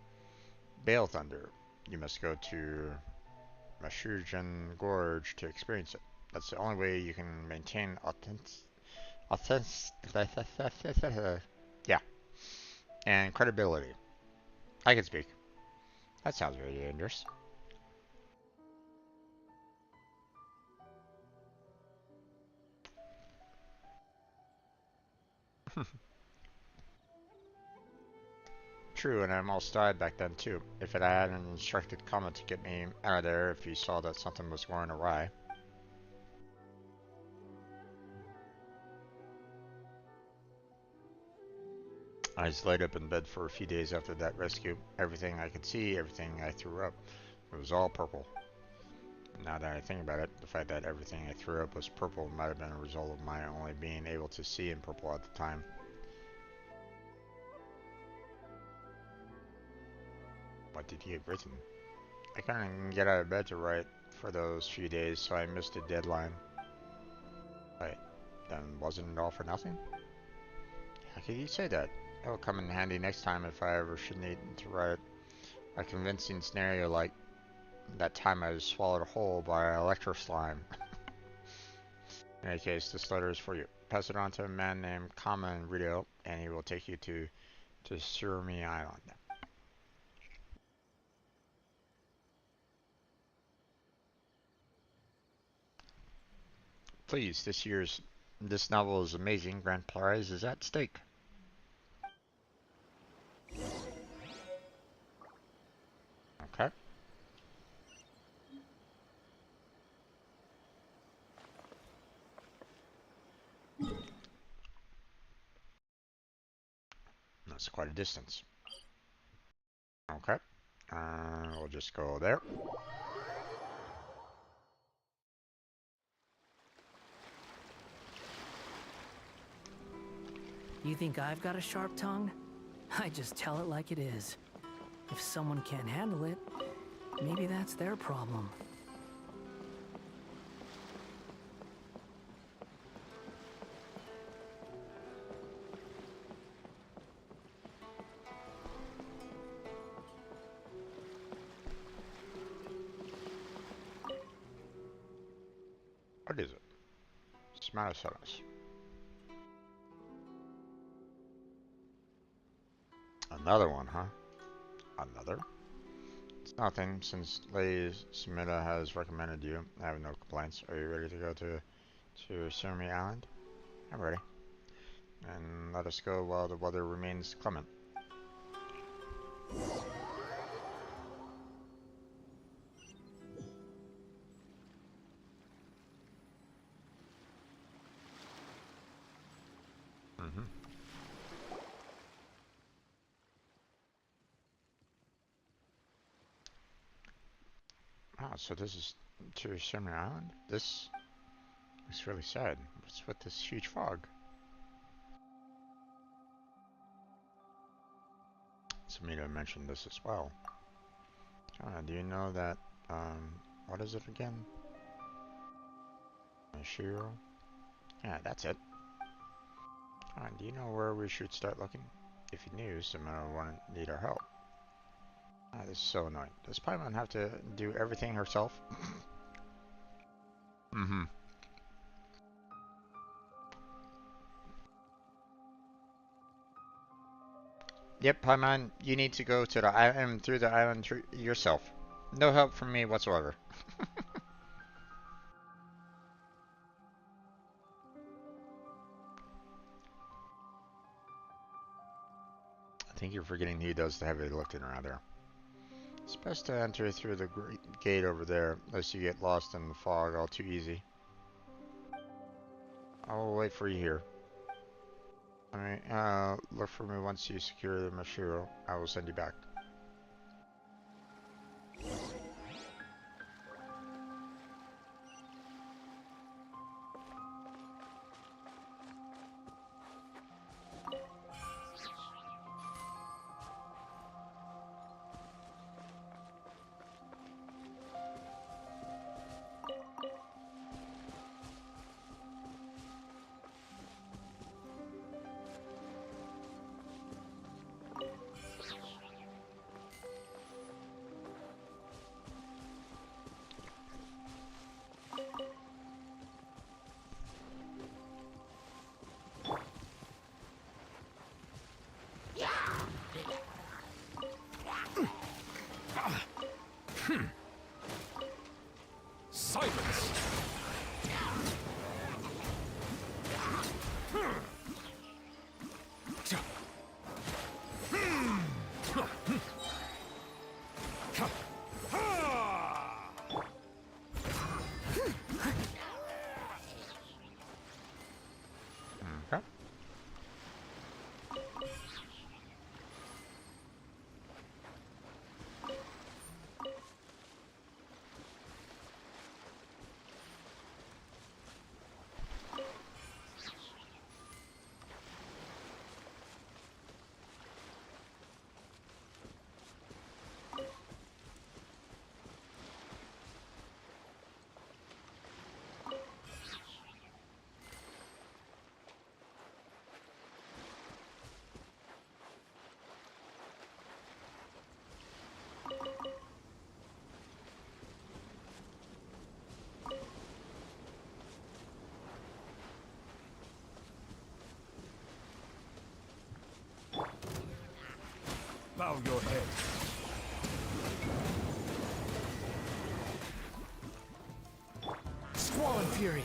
Bale Thunder, you must go to Mashurjan Gorge to experience it. That's the only way you can maintain yeah, and credibility. I can speak. That sounds very dangerous. True, and I almost died back then too. If it had an instructed comment to get me out of there if he saw that something was going awry. I was laid up in bed for a few days after that rescue. Everything I could see, everything I threw up, it was all purple. Now that I think about it, the fact that everything I threw up was purple might have been a result of my only being able to see in purple at the time. What did he have written? I couldn't get out of bed to write for those few days, so I missed a deadline. Wait, then wasn't it all for nothing? How could you say that? It'll come in handy next time if I ever should need to write a convincing scenario like that time I was swallowed whole by electro slime. In any case, this letter is for you. Pass it on to a man named Kama in Rio, and he will take you to Surumi Island. Please, this novel is amazing. Grand prize is at stake. Okay. That's quite a distance. Okay. We'll just go there. You think I've got a sharp tongue? I just tell it like it is. If someone can't handle it, maybe that's their problem. What is it? Smartosaurus. Another one, huh? Another? It's nothing, since Lady Sumida has recommended you. I have no complaints. Are you ready to go to Surumi Island? I'm ready. And let us go while the weather remains clement. Mm-hmm. Ah, so this is to Surumi Island? This is really sad. What's with this huge fog? me to mention this as well. Do you know that, what is it again? Shiro? Yeah, that's it. Do you know where we should start looking? If you knew, someone would need our help. This is so annoying. Does Paimon have to do everything herself? Mm-hmm. Yep, Paimon, you need to go to the island through the island yourself. No help from me whatsoever. I think you're forgetting who does the heavy lifting around there. It's best to enter through the gate over there, unless you get lost in the fog all too easy. I will wait for you here. Alright, look for me once you secure the Mashiro. I will send you back. Silence! Okay. Bow your head. Squall Fury.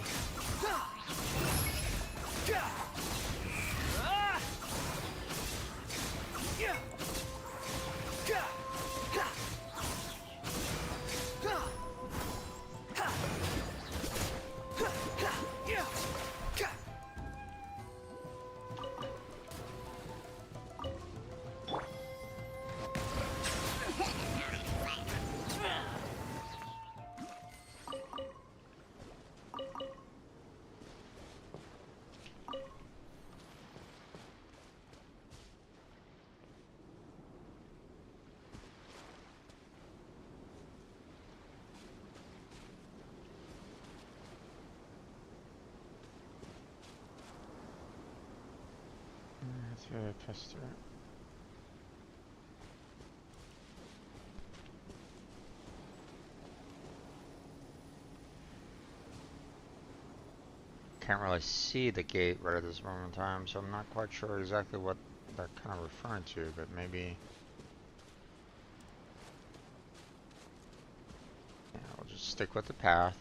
Let's go test it. Can't really see the gate right at this moment in time, so I'm not quite sure exactly what they're kind of referring to, but maybe... Yeah, we'll just stick with the path.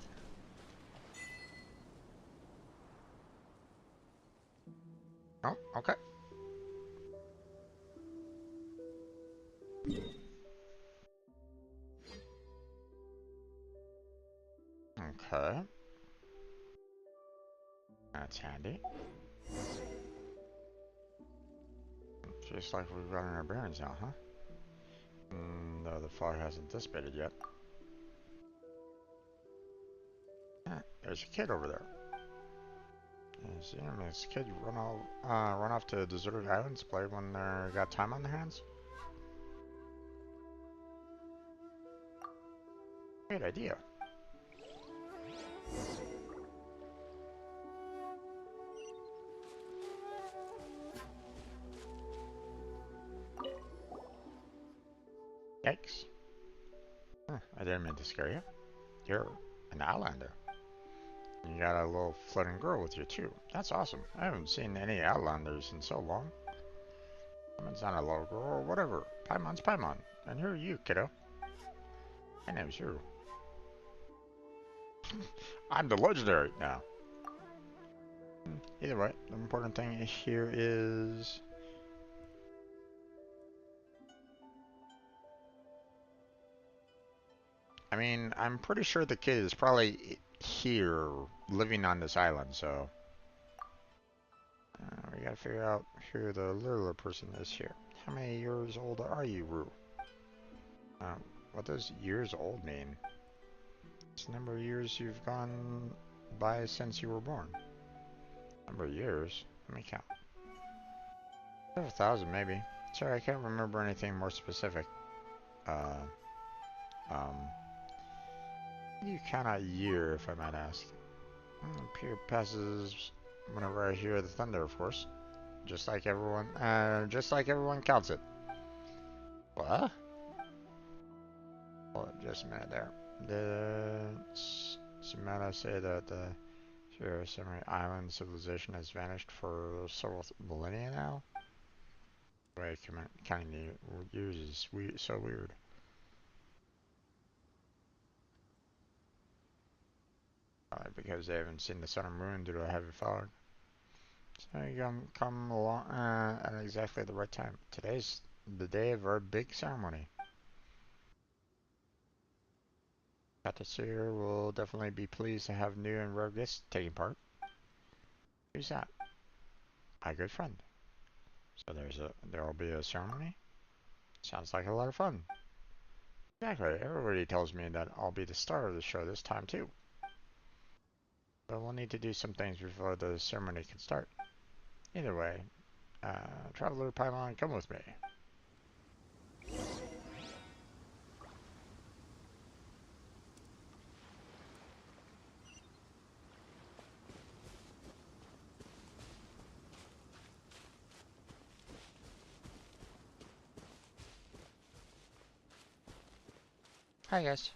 Oh, okay. Okay. That's handy. Just like we've got in our bearings now, huh? No, the fog hasn't dissipated yet. Yeah, there's a kid over there. Yeah, see him? This kid run off to deserted islands to play when they got time on their hands? great idea. Yikes. Huh, I didn't mean to scare you. You're an Outlander. And you got a little floating girl with you too. That's awesome. I haven't seen any Outlanders in so long. Paimon's not a little girl or whatever. Paimon's Paimon. And who are you, kiddo? My name's Rue. I'm the legendary now. Either way, the important thing here is... I mean, I'm pretty sure the kid is probably here, living on this island, so... we gotta figure out who the littler person is here. How many years old are you, Rue? What does years old mean? It's the number of years you've gone by since you were born. Number of years? Let me count. 1,000 maybe. Sorry, I can't remember anything more specific. You count a year, if I might ask. Period passes whenever I hear the thunder, of course. Just like everyone counts it. What? Hold on just a minute there. Did Samantha say that the Samurai Island civilization has vanished for several millennia now? The way counting the years is so weird. Probably because they haven't seen the sun or moon due to a heavy fog. So you come along at exactly the right time. Today's the day of our big ceremony. Patisserie will definitely be pleased to have new and rare guests taking part. Who's that? My good friend. So there will be a ceremony? Sounds like a lot of fun. Exactly. Everybody tells me that I'll be the star of the show this time too. But we'll need to do some things before the ceremony can start. Either way, Traveler Paimon, come with me. Hi guys.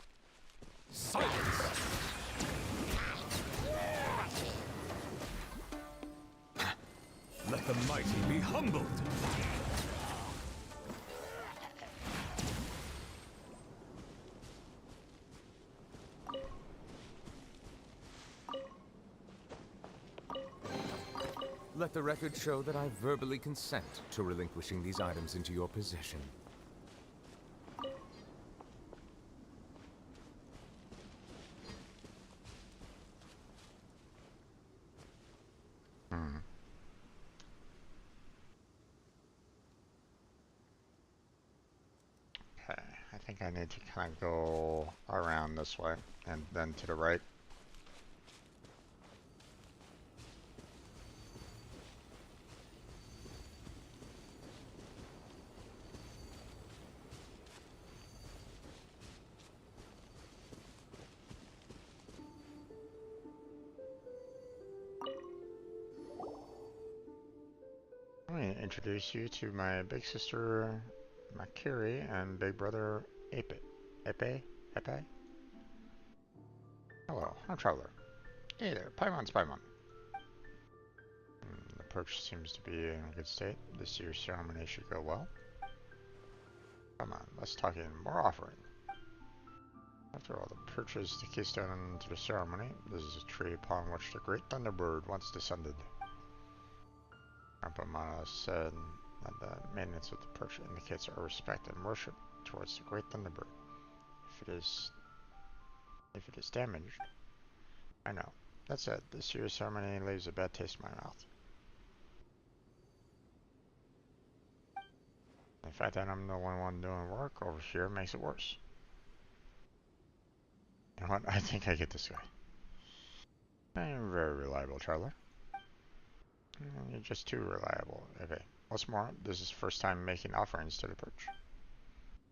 Silence! Let the mighty be humbled! Let the record show that I verbally consent to relinquishing these items into your possession. Okay, I think I need to kind of go around this way and then to the right. Let me introduce you to my big sister Makiri and big brother Ape. Epe? Epe? Hello, I'm Traveler. Hey there, Paimon's Paimon. The perch seems to be in a good state. This year's ceremony should go well. Come on, let's talk in more offering. After all, the perch is the keystone to the ceremony. This is a tree upon which the great Thunderbird once descended. Grandpa said that the maintenance of the perch indicates our respect and worship towards the great Thunderbird. If it is damaged, I know. That's it. This year's ceremony leaves a bad taste in my mouth. The fact that I'm the only one doing work over here makes it worse. You know what? I think I get this guy. I'm very reliable, Traveler. You're just too reliable. Okay. What's more, this is the first time making offerings to the perch.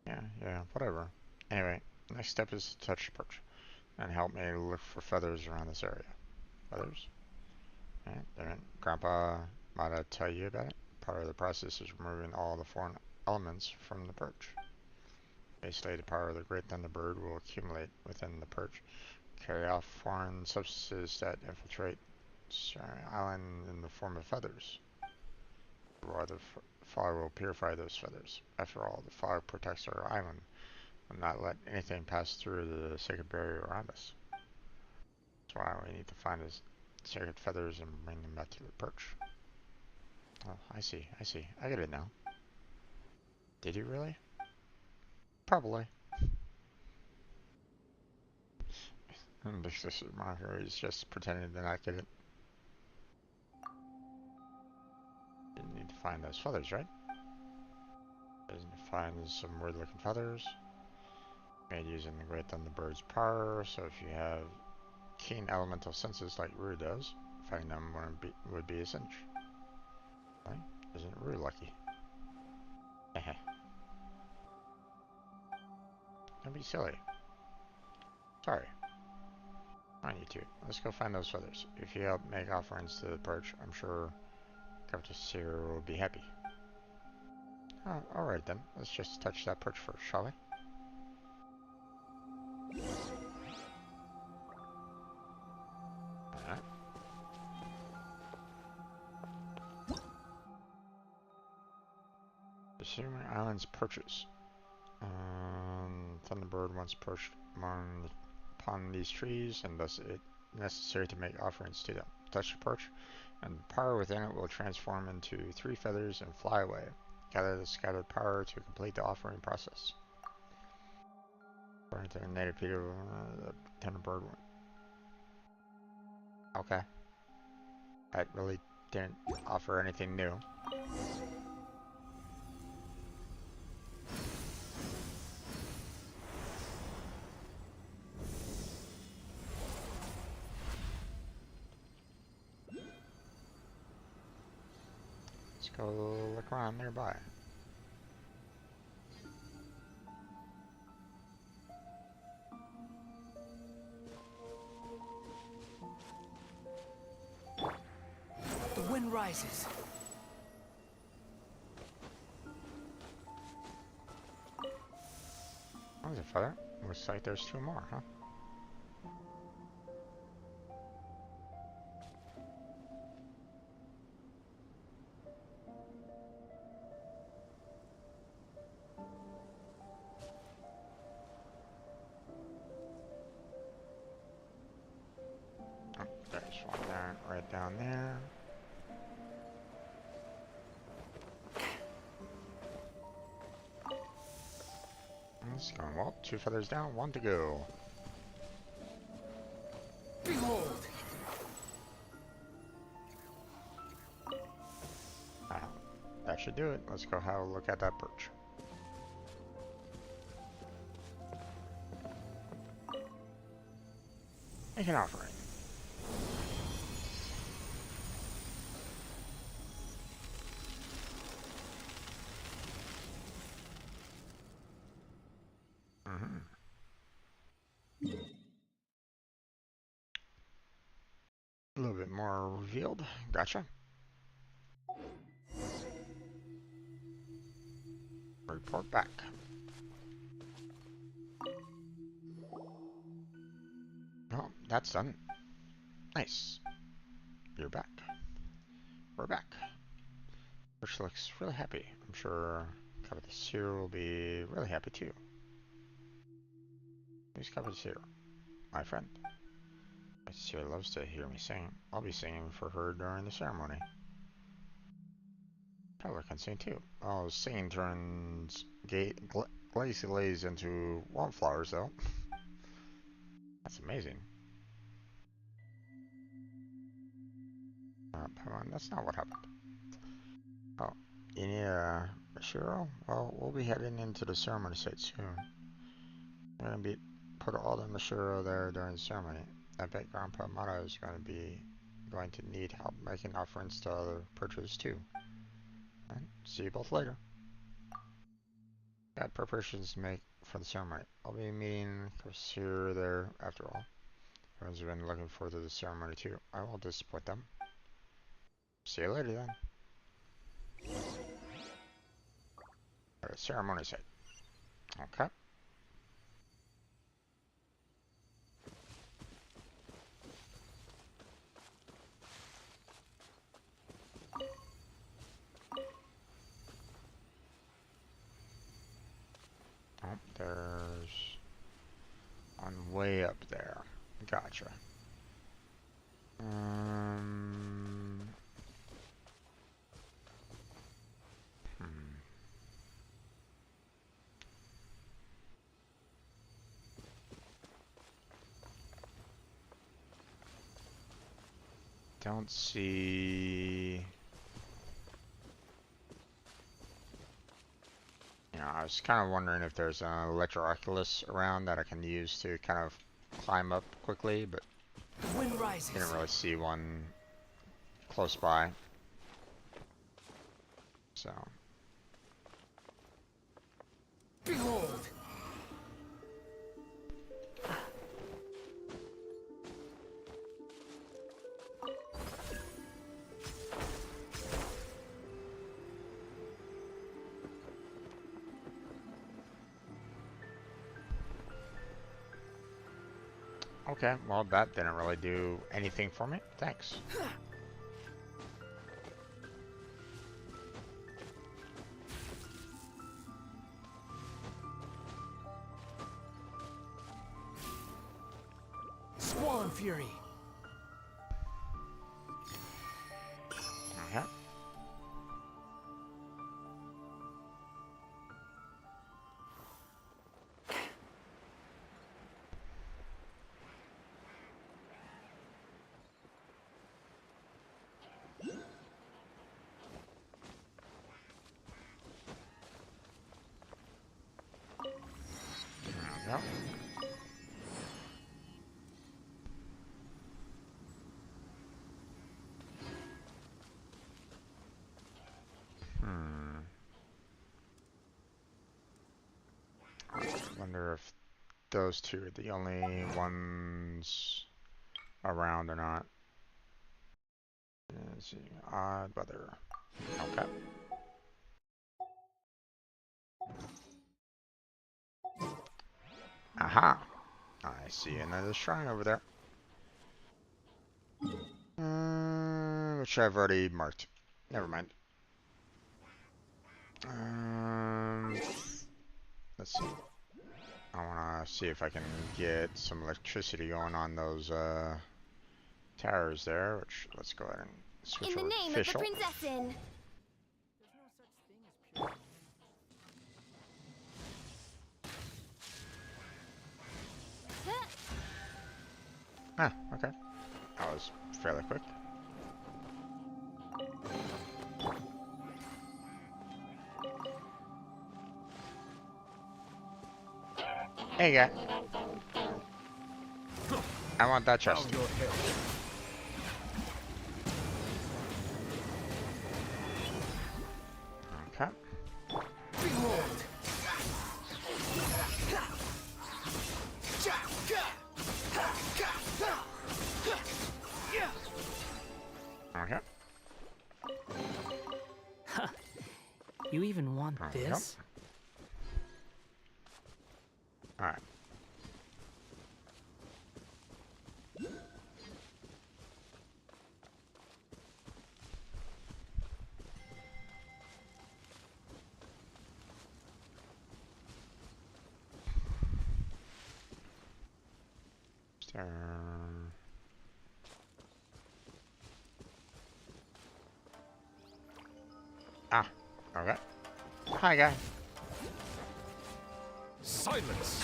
Yeah, whatever. Anyway, Next step is to touch the perch and help me look for feathers around this area. Feathers? Alright, then Grandpa might I tell you about it? Part of the process is removing all the foreign elements from the perch. Basically, the power of the great thunderbird will accumulate within the perch, carry off foreign substances that infiltrate the island in the form of feathers. Or the fog will purify those feathers. After all, the fog protects our island and not let anything pass through the sacred barrier around us. That's why we need to find the sacred feathers and bring them back to the perch. Oh, I see. I get it now. Did you really? Probably. And this marker is just pretending to not get it. You need to find those feathers, right? Doesn't find some weird looking feathers. Made using the Great Thunderbird's power, so if you have keen elemental senses like Rue does, finding them would be a cinch. Right? Isn't Rue lucky? Heh. Don't be silly. Sorry. On you two. Let's go find those feathers. If you help make offerings to the perch, I'm sure Captain Seer will be happy. Oh, alright then. Let's just touch that perch first, shall we? Alright. The Shimmering Island's perches. Thunderbird once perched upon these trees, and thus it necessary to make offerings to them. Touch the perch, and the power within it will transform into 3 feathers and fly away. Gather the scattered power to complete the offering process. According to the native people, the Thunderbird one. Okay. That really didn't offer anything new. Let's go look around nearby. The wind rises. That was a feather. Looks like there's 2 more, huh? Oh, there's one there, right down there. Let's go. Well, 2 feathers down, 1 to go. Behold! That should do it. Let's go have a look at that perch. Make an offering. A little bit more revealed. Gotcha. Report back. Oh, that's done. Nice. You're back. We're back. Which looks really happy. I'm sure Conceptis will be really happy too. Who's Conceptis? My friend. Conceptis loves to hear me sing. I'll be singing for her during the ceremony. Tyler can sing too. Oh, singing turns glazy glaze into wildflowers though. That's amazing. Paimon, that's not what happened. Oh, you need a Shiro? Well, we'll be heading into the ceremony site soon. We're gonna put all the Mashiro there during the ceremony. I bet Grandpa Mata is going to need help making offerings to other perches too. And see you both later. Got preparations to make for the ceremony. I'll be meeting Chris here there after all. Everyone's been looking forward to the ceremony too. I will disappoint them. See you later then. Alright, ceremony site. Okay. Oh, there's one way up there. Gotcha. Don't see. You know, I was kind of wondering if there's an electro-oculus around that I can use to kind of climb up quickly, but Wind rises. didn't really see one close by. So. Behold. Okay, well that didn't really do anything for me. Thanks. Squall Fury. Okay. There we go. I wonder if those two are the only ones around or not. Let's see. Odd weather. Okay. Aha! I see another shrine over there. Which I've already marked. Never mind. Let's see. I wanna see if I can get some electricity going on those towers there, which let's go ahead and switch In the over to name of the official. princessin. Ah, okay. That was fairly quick. Hey, guy. I want that chest. Okay. Behold. Okay. You even want There we go. this? Alright. Ah, okay. Hi, guy. Silence!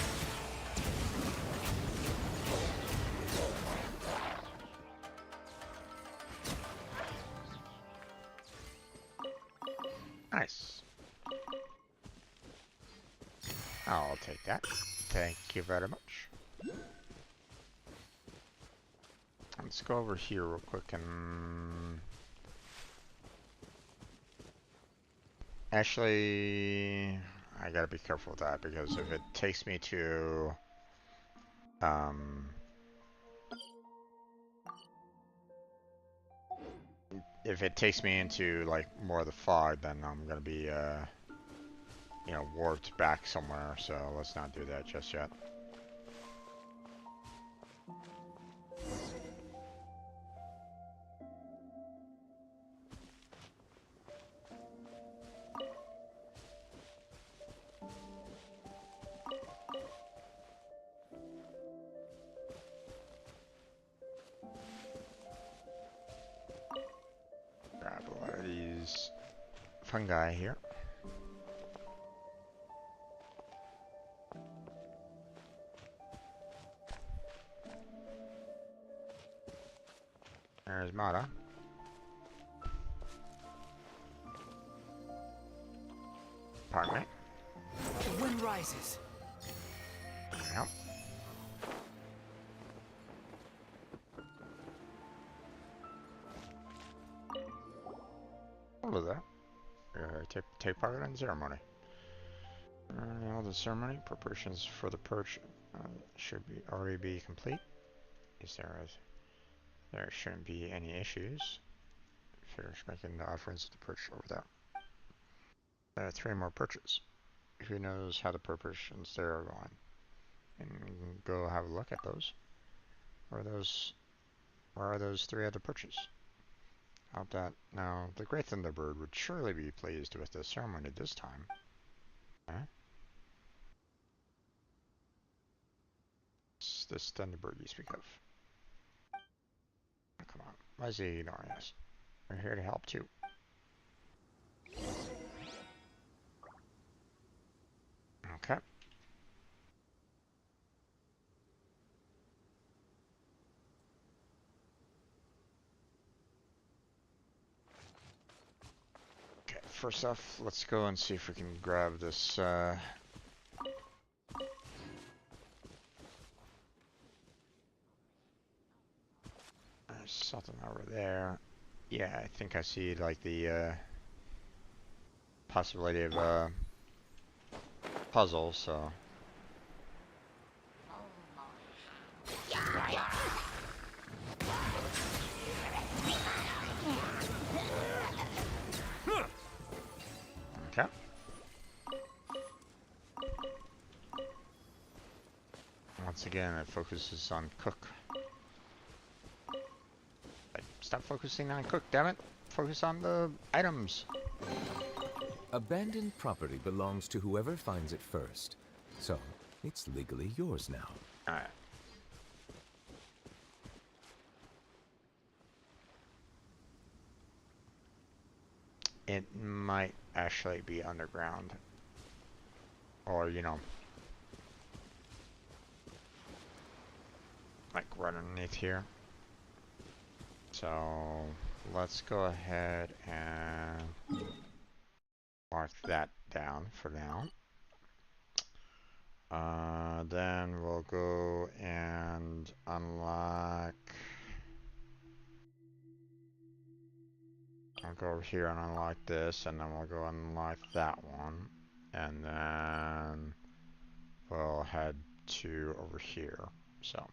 Nice. I'll take that. Thank you very much. Let's go over here real quick and... Actually, I gotta be careful with that, because if it takes me to if it takes me into like more of the fog, then I'm gonna be you know, warped back somewhere, so let's not do that just yet. Grab a lot of these fungi here. There's Mata. Pardon me. The wind rises. Yep. Over there. Take part in the ceremony. You know, the ceremony preparations for the perch should already be complete. There shouldn't be any issues. Finish making the offerings to the perch over there. There are 3 more perches. Who knows how the preparations there are going? And go have a look at those. Where are those 3 other perches? Hope that now the Great Thunderbird would surely be pleased with the ceremony this time. Huh? It's this Thunderbird you speak of. Oh, come on, why is he ignoring us? We're here to help too. Okay. Okay, first off, let's go and see if we can grab this, there's something over there. Yeah, I think I see, like, the, possibility of a puzzle, so... Okay. Once again, it focuses on cook. Stop focusing on cook, damn it! Focus on the items. Abandoned property belongs to whoever finds it first. So, it's legally yours now. Alright. It might actually be underground. Or, you know, like right underneath here. So, let's go ahead and mark that down for now. Then we'll go and unlock... I'll go over here and unlock this, and then we'll go unlock that one. And then we'll head to over here, so.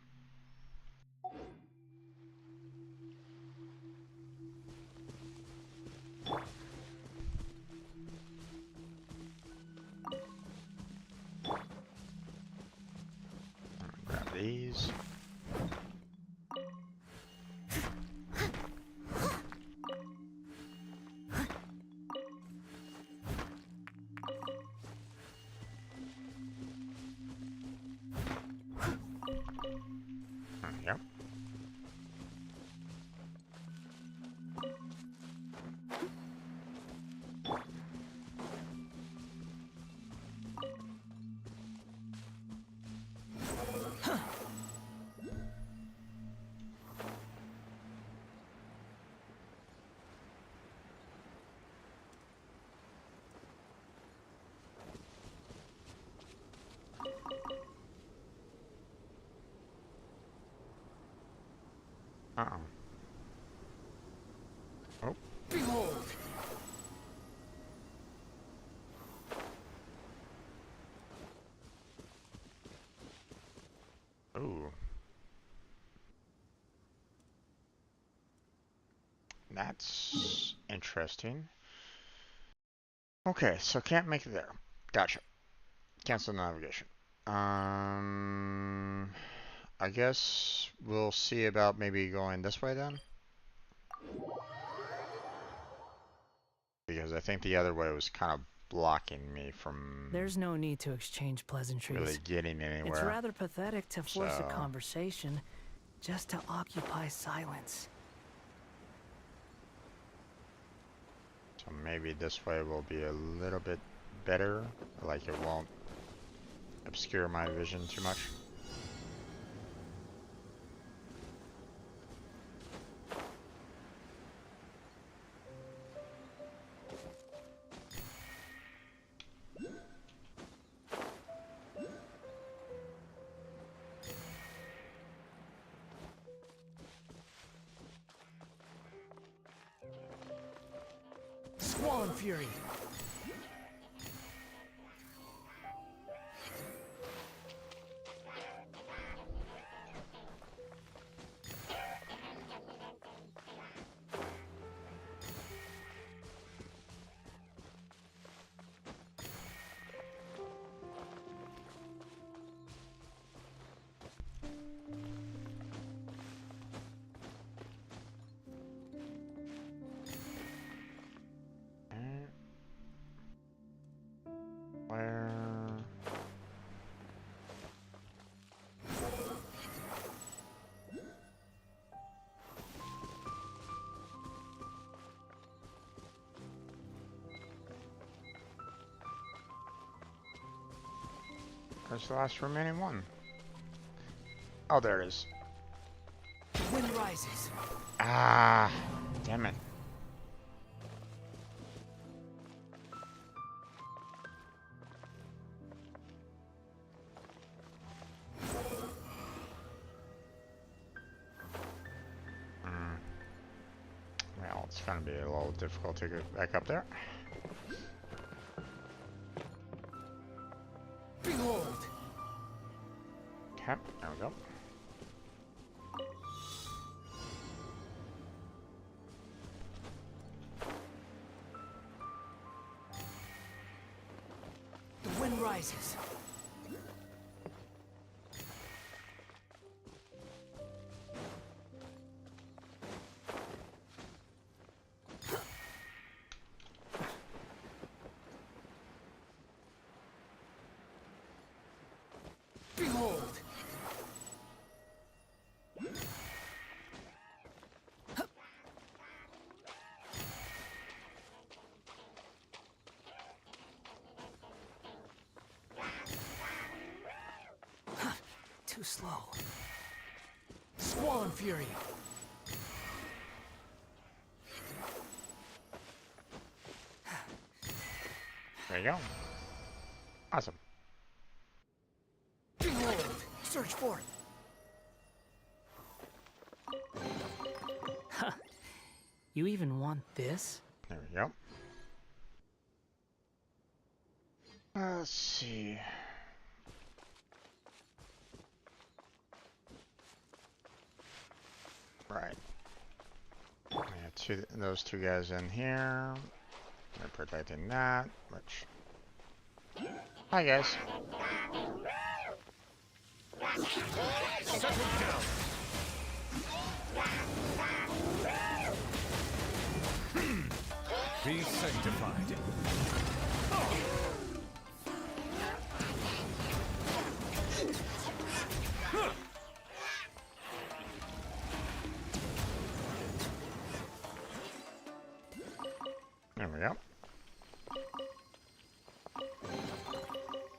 Grab these. Yep. Uh-oh. Oh. Behold! Ooh. That's interesting. Okay, so can't make it there. Gotcha. Cancel navigation. I guess we'll see about maybe going this way then. Because I think the other way was kind of blocking me from There's no need to exchange pleasantries. really getting anywhere. It's rather pathetic to force a So- conversation just to occupy silence. So maybe this way will be a little bit better. Like it won't obscure my vision too much. Squall and Fury. Where? Where's the last remaining one? Oh, there it is. Wind rises. Ah, damn it. Well, it's gonna be a little difficult to get back up there. Behold. Okay, there we go. The wind rises. Behold. Too slow. Squall and Fury. There you go. Awesome. Behold. Search forth. You even want this? There we go. Let's see. Right. We have those two guys in here. They're protecting that, which... Hi, guys. Settle down. Be sanctified. There we go.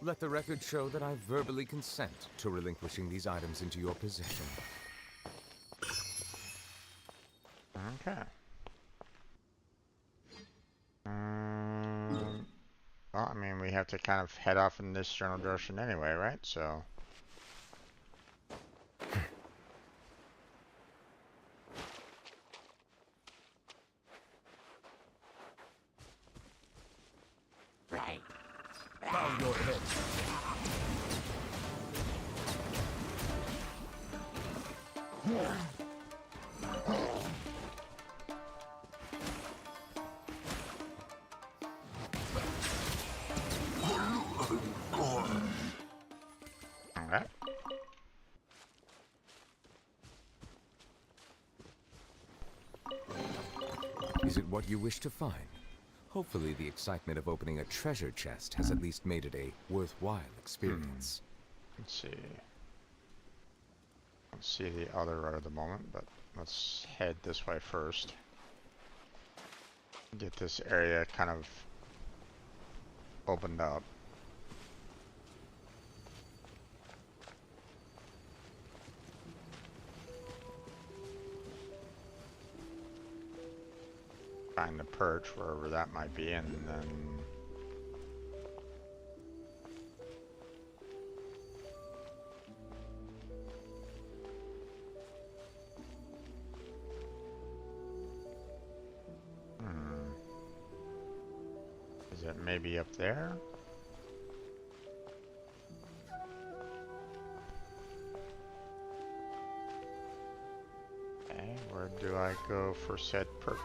Let the record show that I verbally consent to relinquishing these items into your possession. Okay. Well, I mean, we have to kind of head off in this general direction anyway, right? So... Bow your head. what you wish to find? Hopefully the excitement of opening a treasure chest has at least made it a worthwhile experience. Let's see. Let's see the other road at the moment, but let's head this way first. Get this area kind of opened up. Find the perch wherever that might be, and then is it maybe up there? Okay, where do I go for said perch?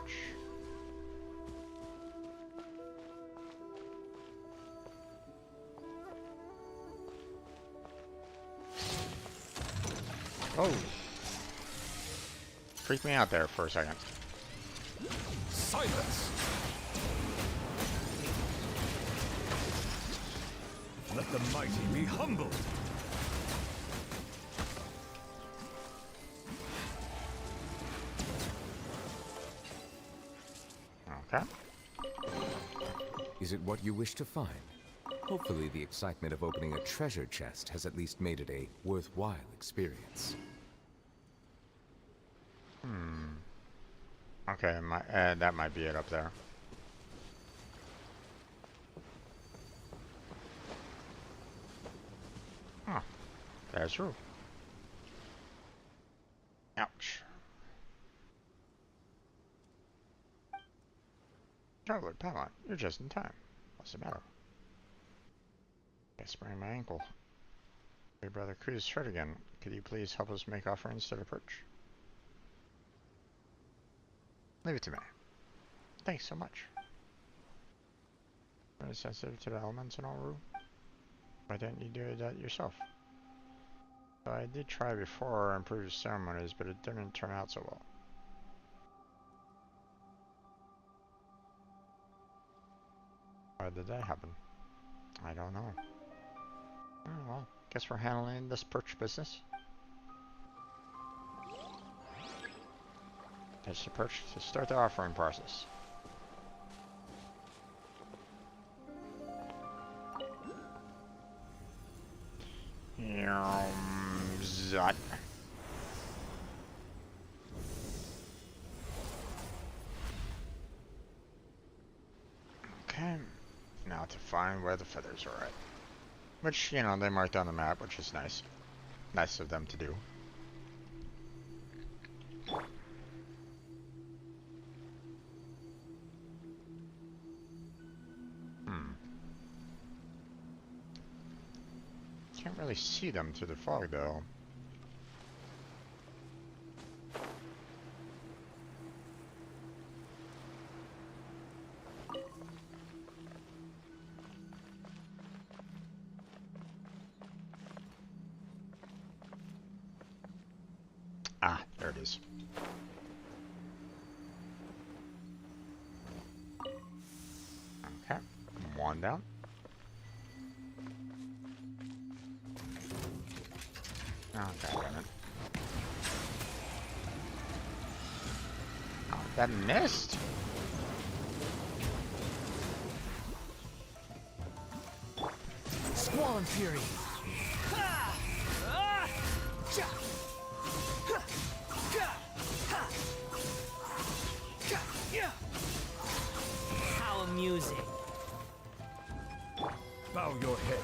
Oh! Freaked me out there for a second. Silence! Let the mighty be humbled! Okay. Is it what you wish to find? Hopefully the excitement of opening a treasure chest has at least made it a worthwhile experience. Okay, that might be it up there. Huh. That's true. Ouch. Traveler, Paladin, you're just in time. What's the matter? I sprained my ankle. Hey brother, Cruz hurt again. Could you please help us make offerings to the perch? Leave it to me. Thanks so much. Very sensitive to the elements and all, Rue. Why didn't you do that yourself? So I did try before in previous ceremonies, but it didn't turn out so well. Why did that happen? I don't know. Oh, well, guess we're handling this perch business. Touch the perch to start the offering process. Zot. Okay, now to find where the feathers are at. Which, you know, they marked on the map, which is nice. Nice of them to do. Can't really see them through the fog, though. Ah, there it is. Okay, one down. Oh, God damn it. Oh, that missed? Squall and Fury. How amusing. Bow your head.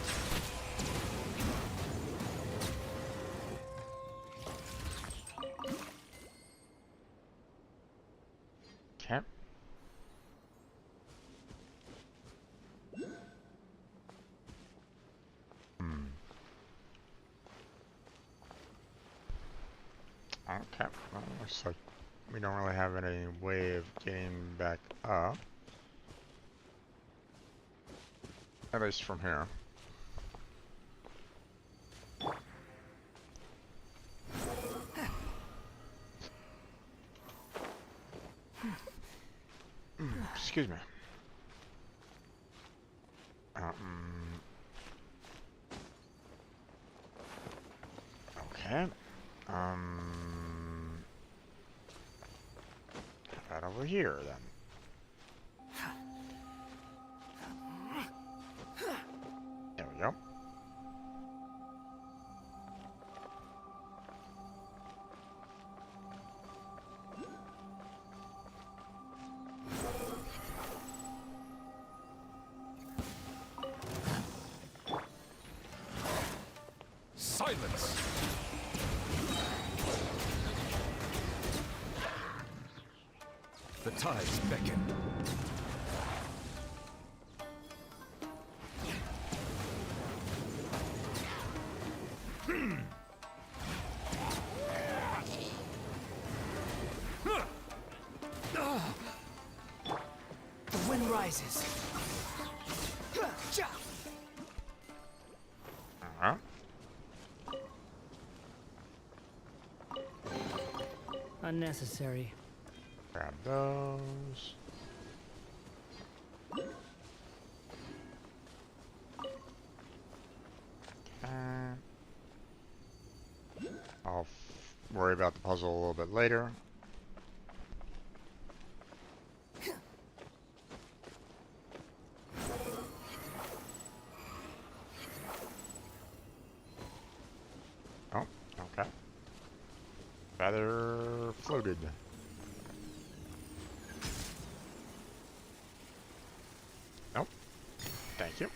Okay. Okay, well, looks like we don't really have any way of getting back up. At least from here. Okay. Right over here then. There we go. Silence! The tides beckon. The wind rises. Alright. Unnecessary. Grab those. Okay. I'll worry about the puzzle a little bit later. Oh, okay. Feather floated. Nope. Thank you.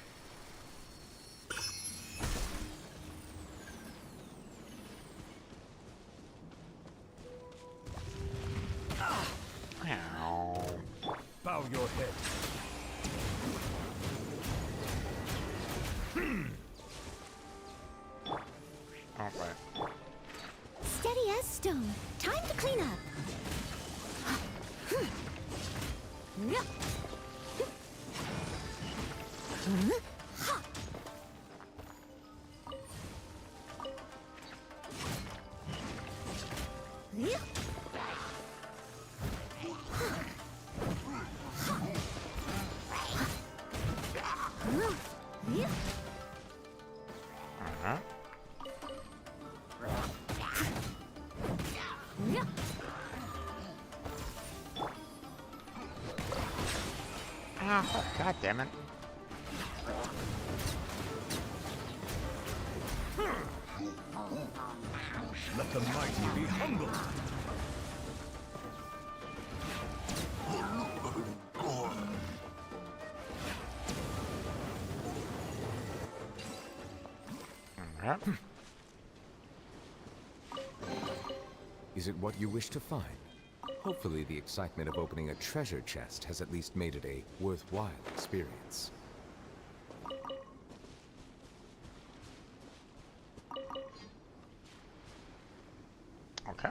Ow. Bow your head. Oh, wait. Steady as stone. Time to clean up. Alright. Oh, God damn it. Let the mighty be humbled. Alright. Is it what you wish to find? Hopefully the excitement of opening a treasure chest has at least made it a worthwhile experience. Okay.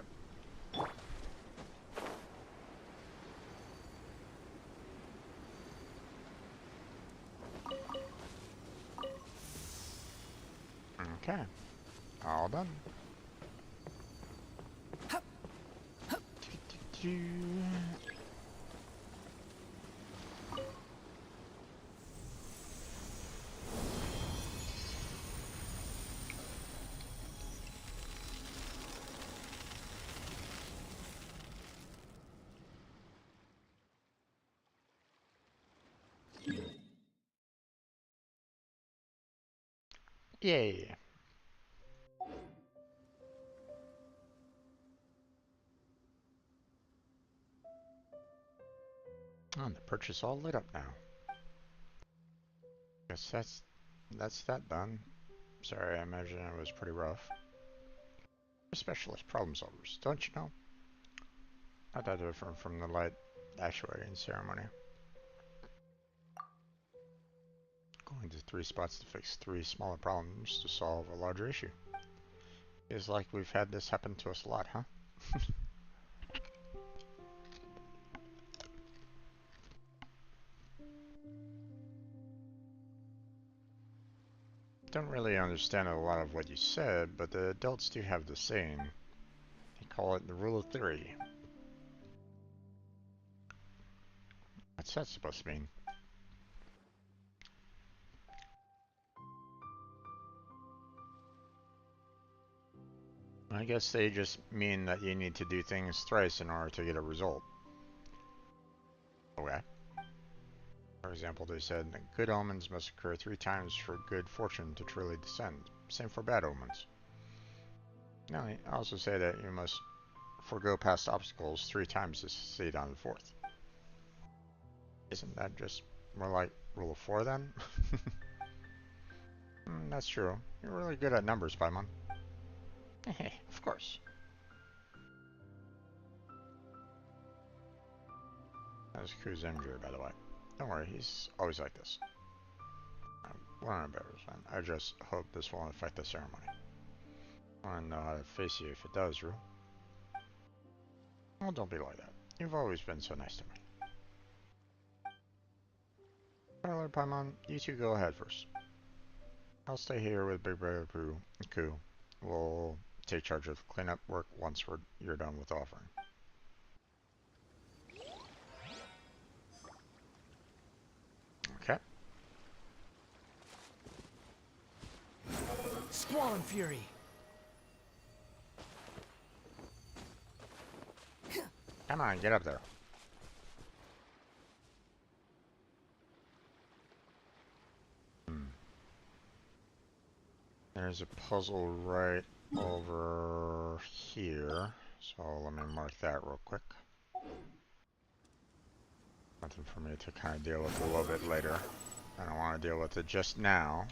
Okay. All done. Yay. Oh, the purchase all lit up now. Guess that's that done. Sorry, I imagine it was pretty rough. Specialist problem solvers, don't you know? Not that different from the light actuating ceremony. Going to 3 spots to fix 3 smaller problems to solve a larger issue. Feels like we've had this happen to us a lot, huh? Don't really understand a lot of what you said, but the adults do have the saying. They call it the rule of three. What's that supposed to mean? I guess they just mean that you need to do things thrice in order to get a result. Okay. For example, they said that good omens must occur 3 times for good fortune to truly descend. Same for bad omens. Now, they also say that you must forego past obstacles 3 times to succeed on the 4th. Isn't that just more like rule of 4 then? That's true. You're really good at numbers, Paimon. Of course. That's Ku's injury, by the way. Don't worry, he's always like this. We're on a better sign. I just hope this won't affect the ceremony. I want to know how to face you if it does, Rue. Well, don't be like that. You've always been so nice to me. Tyler, Paimon, you two go ahead first. I'll stay here with Big Brother Ku. We'll take charge of cleanup work once you're done with the offering. Okay. Squall and Fury. Come on, get up there. There's a puzzle right over here, so let me mark that real quick. Something for me to kind of deal with a little bit later. I don't want to deal with it just now.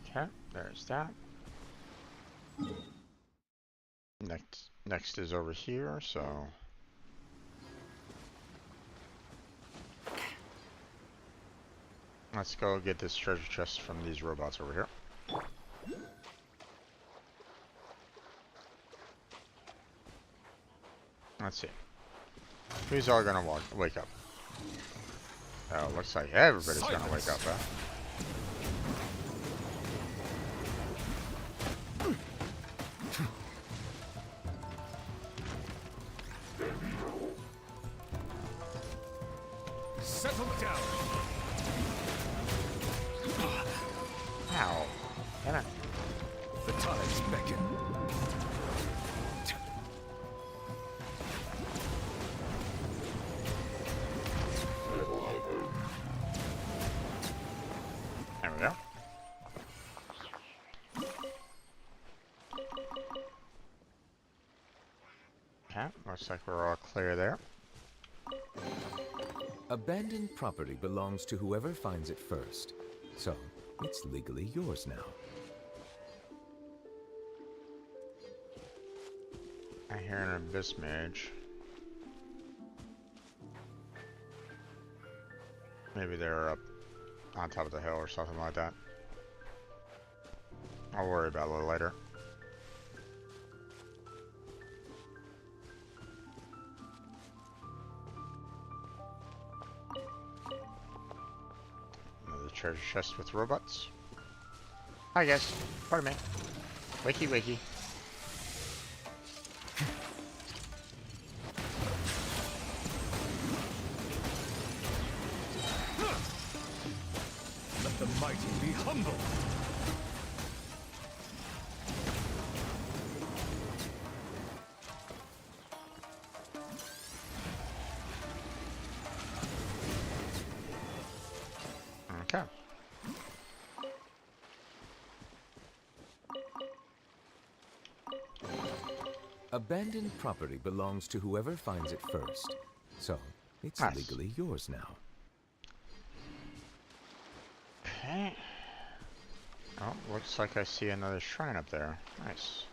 Okay, there's that. Next is over here, so let's go get this treasure chest from these robots over here. Let's see. Who's all gonna wake up? Oh, looks like everybody's gonna wake up, huh? Settle down. Ow. Damn it. The tides beckon. There we go. Okay, looks like we're all clear there. Abandoned property belongs to whoever finds it first. So, it's legally yours now. I hear an abyss mage. Maybe they're up on top of the hill or something like that. I'll worry about it a little later. Another treasure chest with robots. Hi guys, pardon me. Wakey wakey. Let the mighty be humble. Okay. Abandoned property belongs to whoever finds it first. So, it's Nice. legally yours now. Okay. Oh, looks like I see another shrine up there. Nice.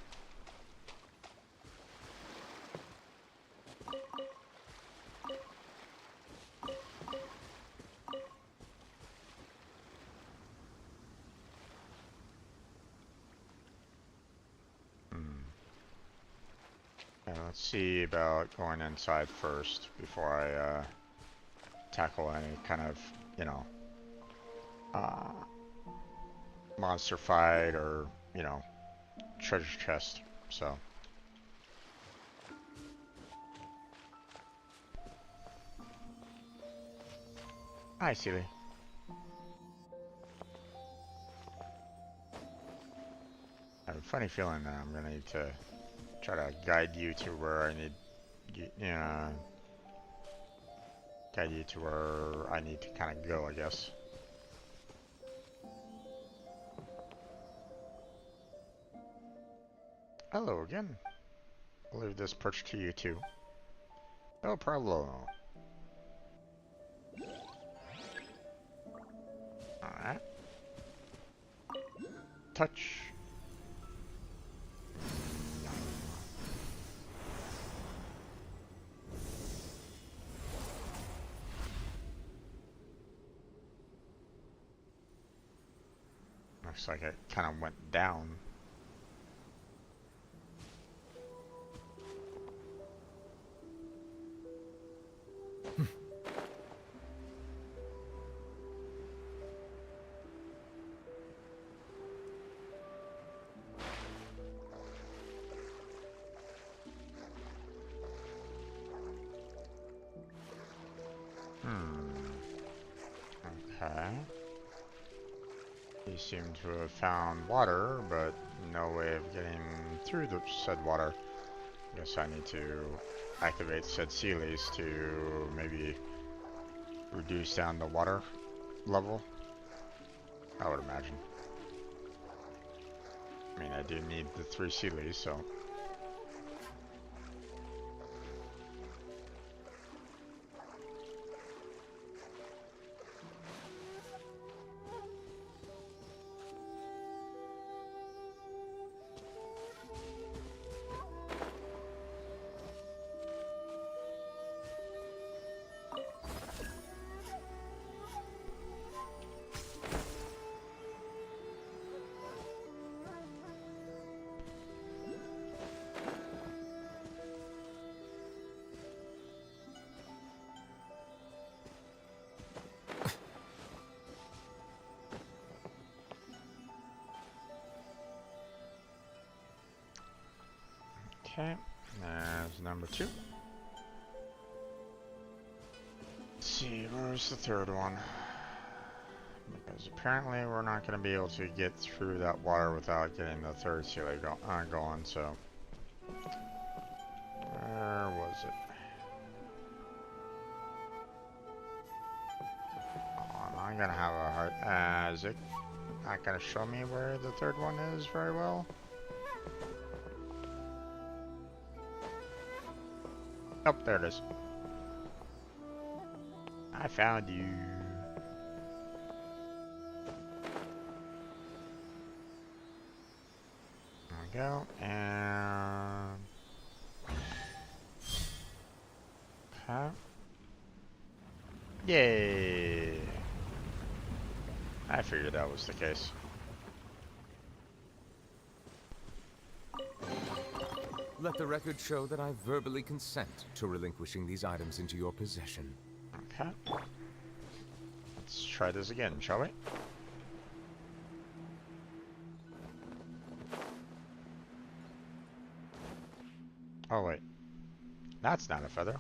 Yeah, let's see about going inside first before I tackle any kind of, you know, monster fight or, you know, treasure chest. So. Hi, Seely. funny feeling that I'm gonna need to try to guide you to where I need, guide you to where I need to kind of go, I guess. Hello again. I'll leave this perch to you too. No problem. Alright. Touch. Looks like it kind of went down. Okay. You seem to have found water, but no way of getting through the said water. Guess I need to activate said Sealies to maybe reduce down the water level, I would imagine. I mean, I do need the 3 Sealies, so. Okay, there's number 2. Let's see, where's the 3rd one? Because apparently we're not going to be able to get through that water without getting the 3rd Sealy going, so. Where was it? Oh, I'm going to have a hard... is it not going to show me where the 3rd one is very well? Oh, there it is. I found you. There we go, and... Okay. Yay! I figured that was the case. Let the record show that I verbally consent to relinquishing these items into your possession. Okay. Let's try this again, shall we? Oh wait. That's not a feather.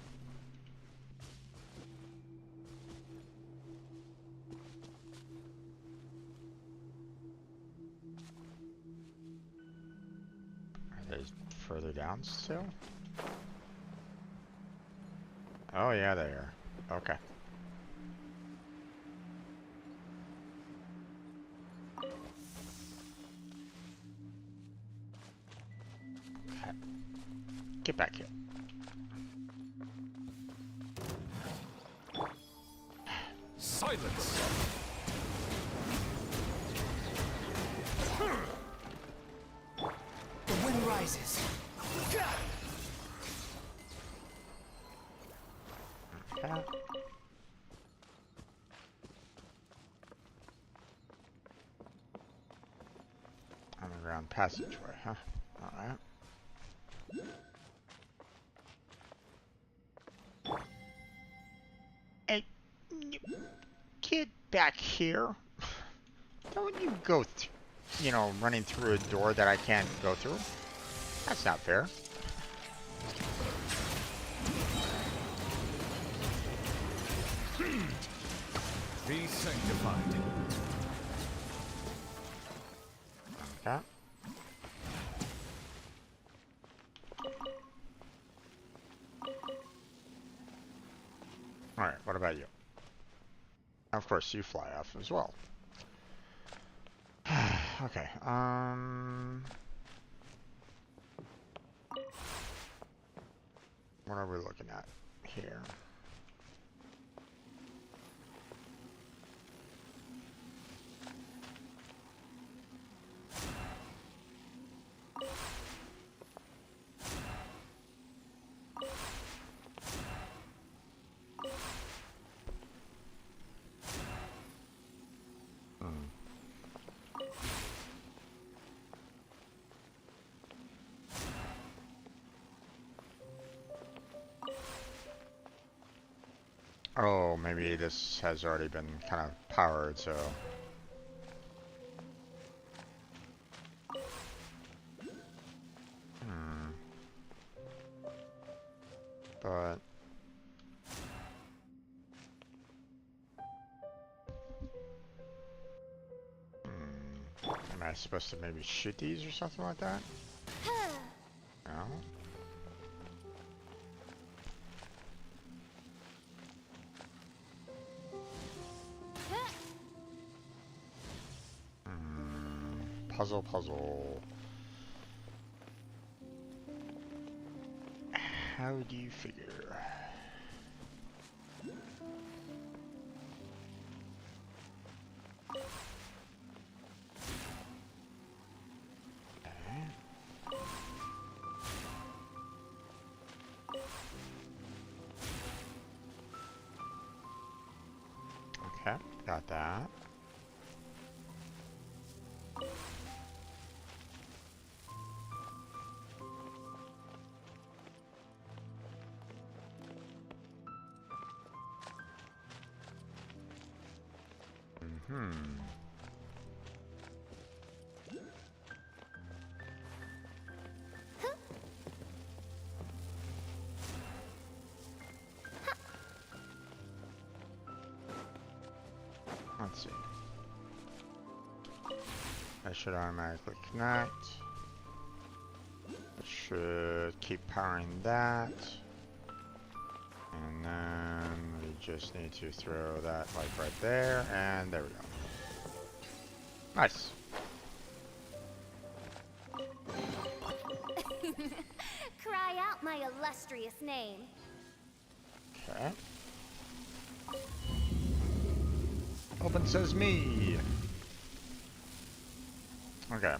Are they further down still? Oh yeah, they are. Okay. Get back here. Silence! The wind rises. Okay. Underground passageway, huh? Alright. Hey, get back here. Don't you go, running through a door that I can't go through. That's not fair. Be sanctified. Okay. Alright, what about you? Of course, you fly off as well. Okay, what are we looking at here? Oh, maybe this has already been kind of powered, so... But... Am I supposed to maybe shoot these or something like that? No? Puzzle, puzzle. How do you figure? Okay, got that. Let's see. That should automatically connect. It should keep powering that. And then we just need to throw that like right there, and there we go. Nice. Cry out my illustrious name. Okay. Open says me. Okay.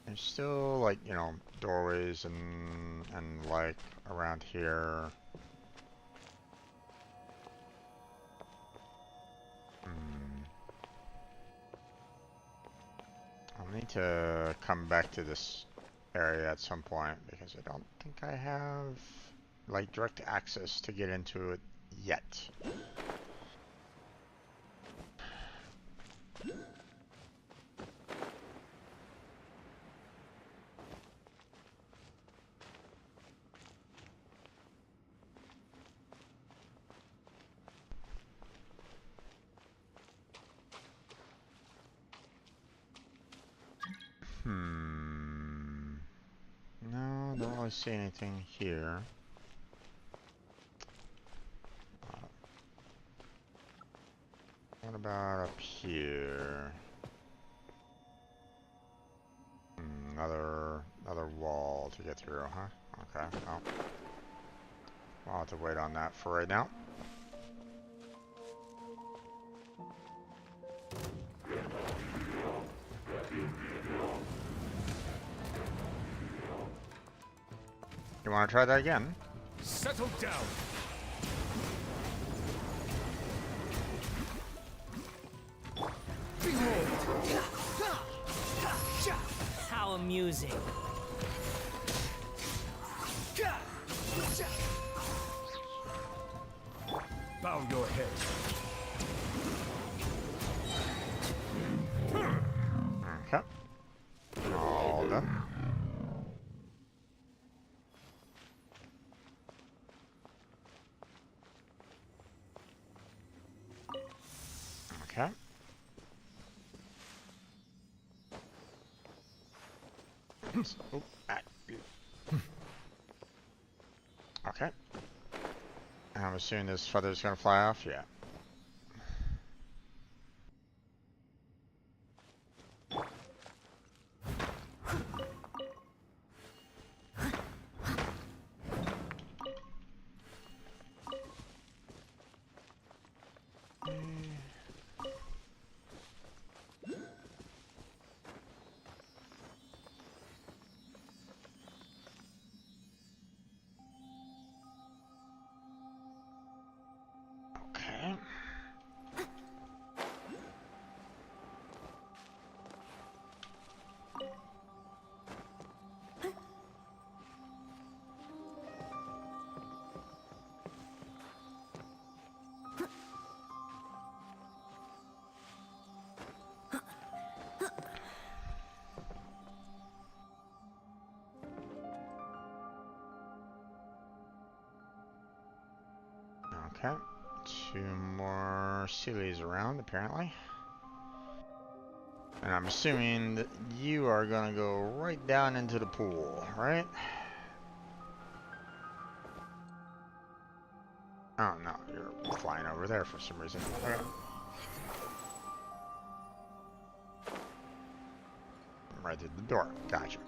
There's still like, you know, doorways and like around here. I'll need to come back to this area at some point because I don't think I have like direct access to get into it yet. No, don't really see anything here. What about up here? Another wall to get through, huh? Okay, well, I'll have to wait on that for right now. You want to try that again? Settle down. How amusing. Bow your head. Okay. All done. Okay. Oh, assuming this feather's gonna fly off. Yeah. Okay. Okay. Two more Sealies around, apparently. And I'm assuming that you are gonna go right down into the pool, right? Oh no, you're flying over there for some reason. Okay. Right through the door. Gotcha.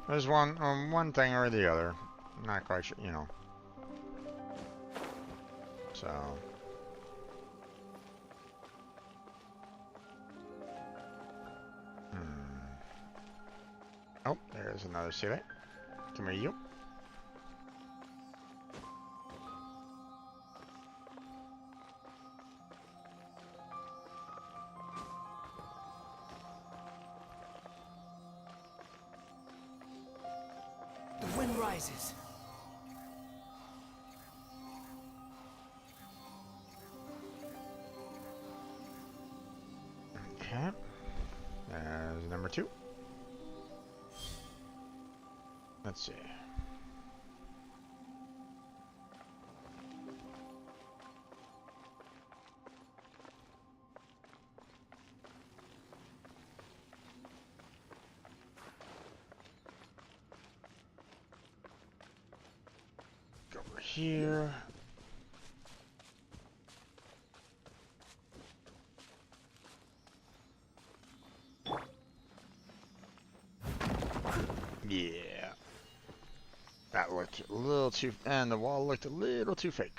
There's one thing or the other. Not quite sure, you know. So. Oh, there's another Sealy. Come here, you. The wind rises. Okay. There's number 2. Let's see. Go over here. Yeah. That looked a little too, and the wall looked a little too fake.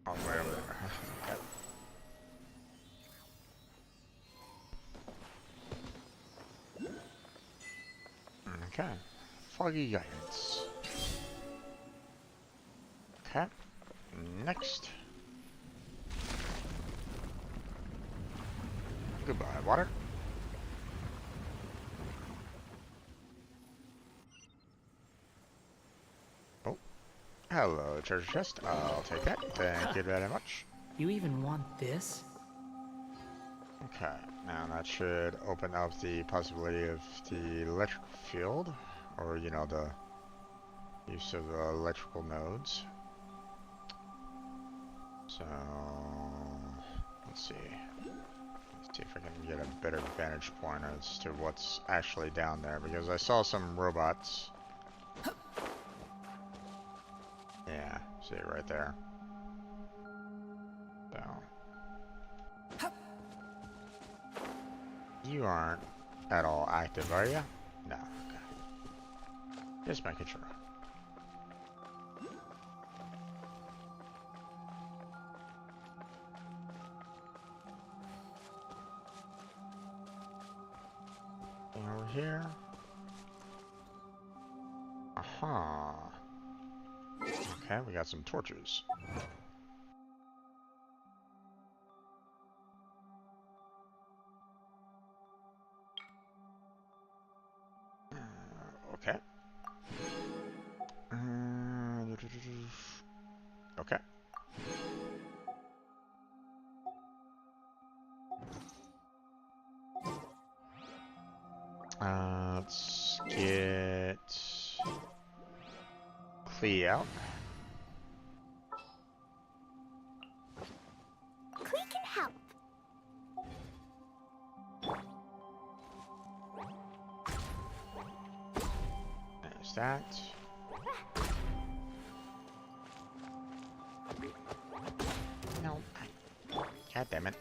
Oh, way over there. Okay. Okay. Foggy guidance. Okay. Next. Goodbye, water. Oh. Hello, treasure chest. I'll take that. Thank you very much. You even want this? Okay. Now that should open up the possibility of the electrical field. Or, you know, the use of electrical nodes. So, let's see. Let's see if I can get a better vantage point as to what's actually down there, because I saw some robots. Yeah, see it right there. So. You aren't at all active, are you? No, okay. Just making sure. Over here. Aha. Okay, we got some torches. Okay. Okay. Clee out. Clee can help. There's that. No. God damn it.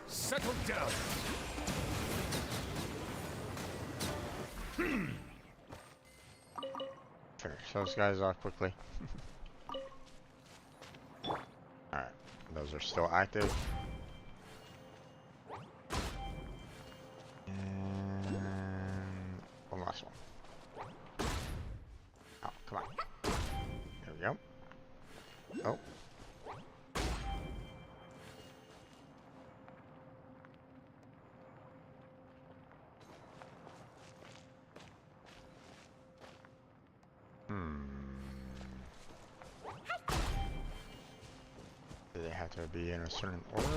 Settle down. Finish those guys off quickly. Alright, those are still active. And one last one. Oh, come on. There we go. Oh. Do they have to be in a certain order?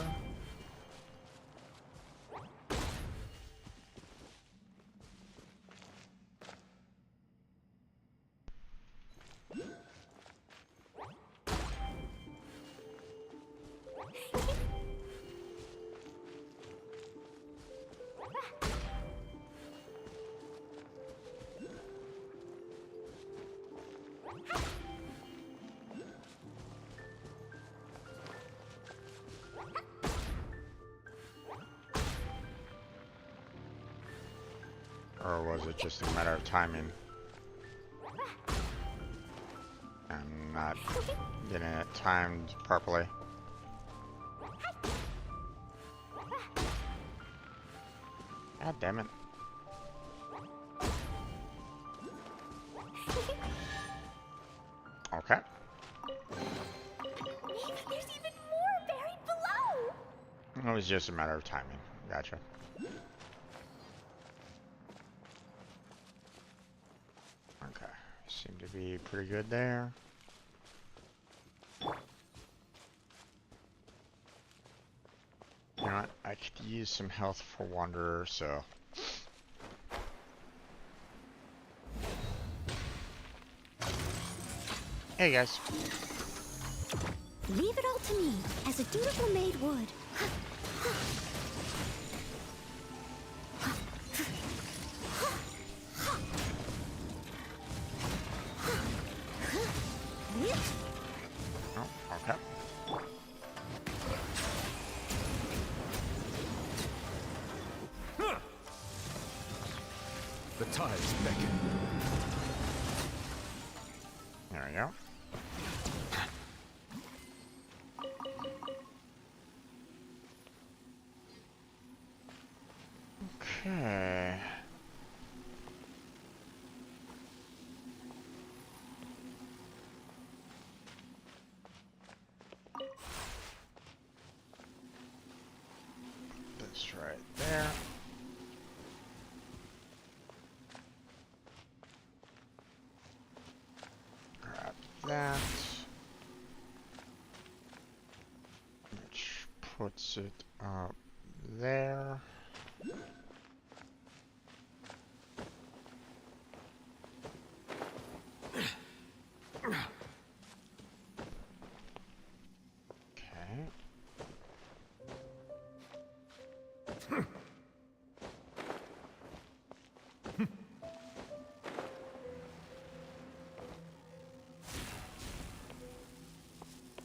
Or was it just a matter of timing? I'm not getting it timed properly. God damn it. Okay. Maybe there's even more buried below. It was just a matter of timing. Gotcha. Okay. Seem to be pretty good there. You know what? I could use some health for Wanderer, so. Hey guys. Leave it all to me, as a dutiful maid would. Oh, okay. The tides beckon. There we go. Okay. This right there. Grab that. Which puts it up there. Okay.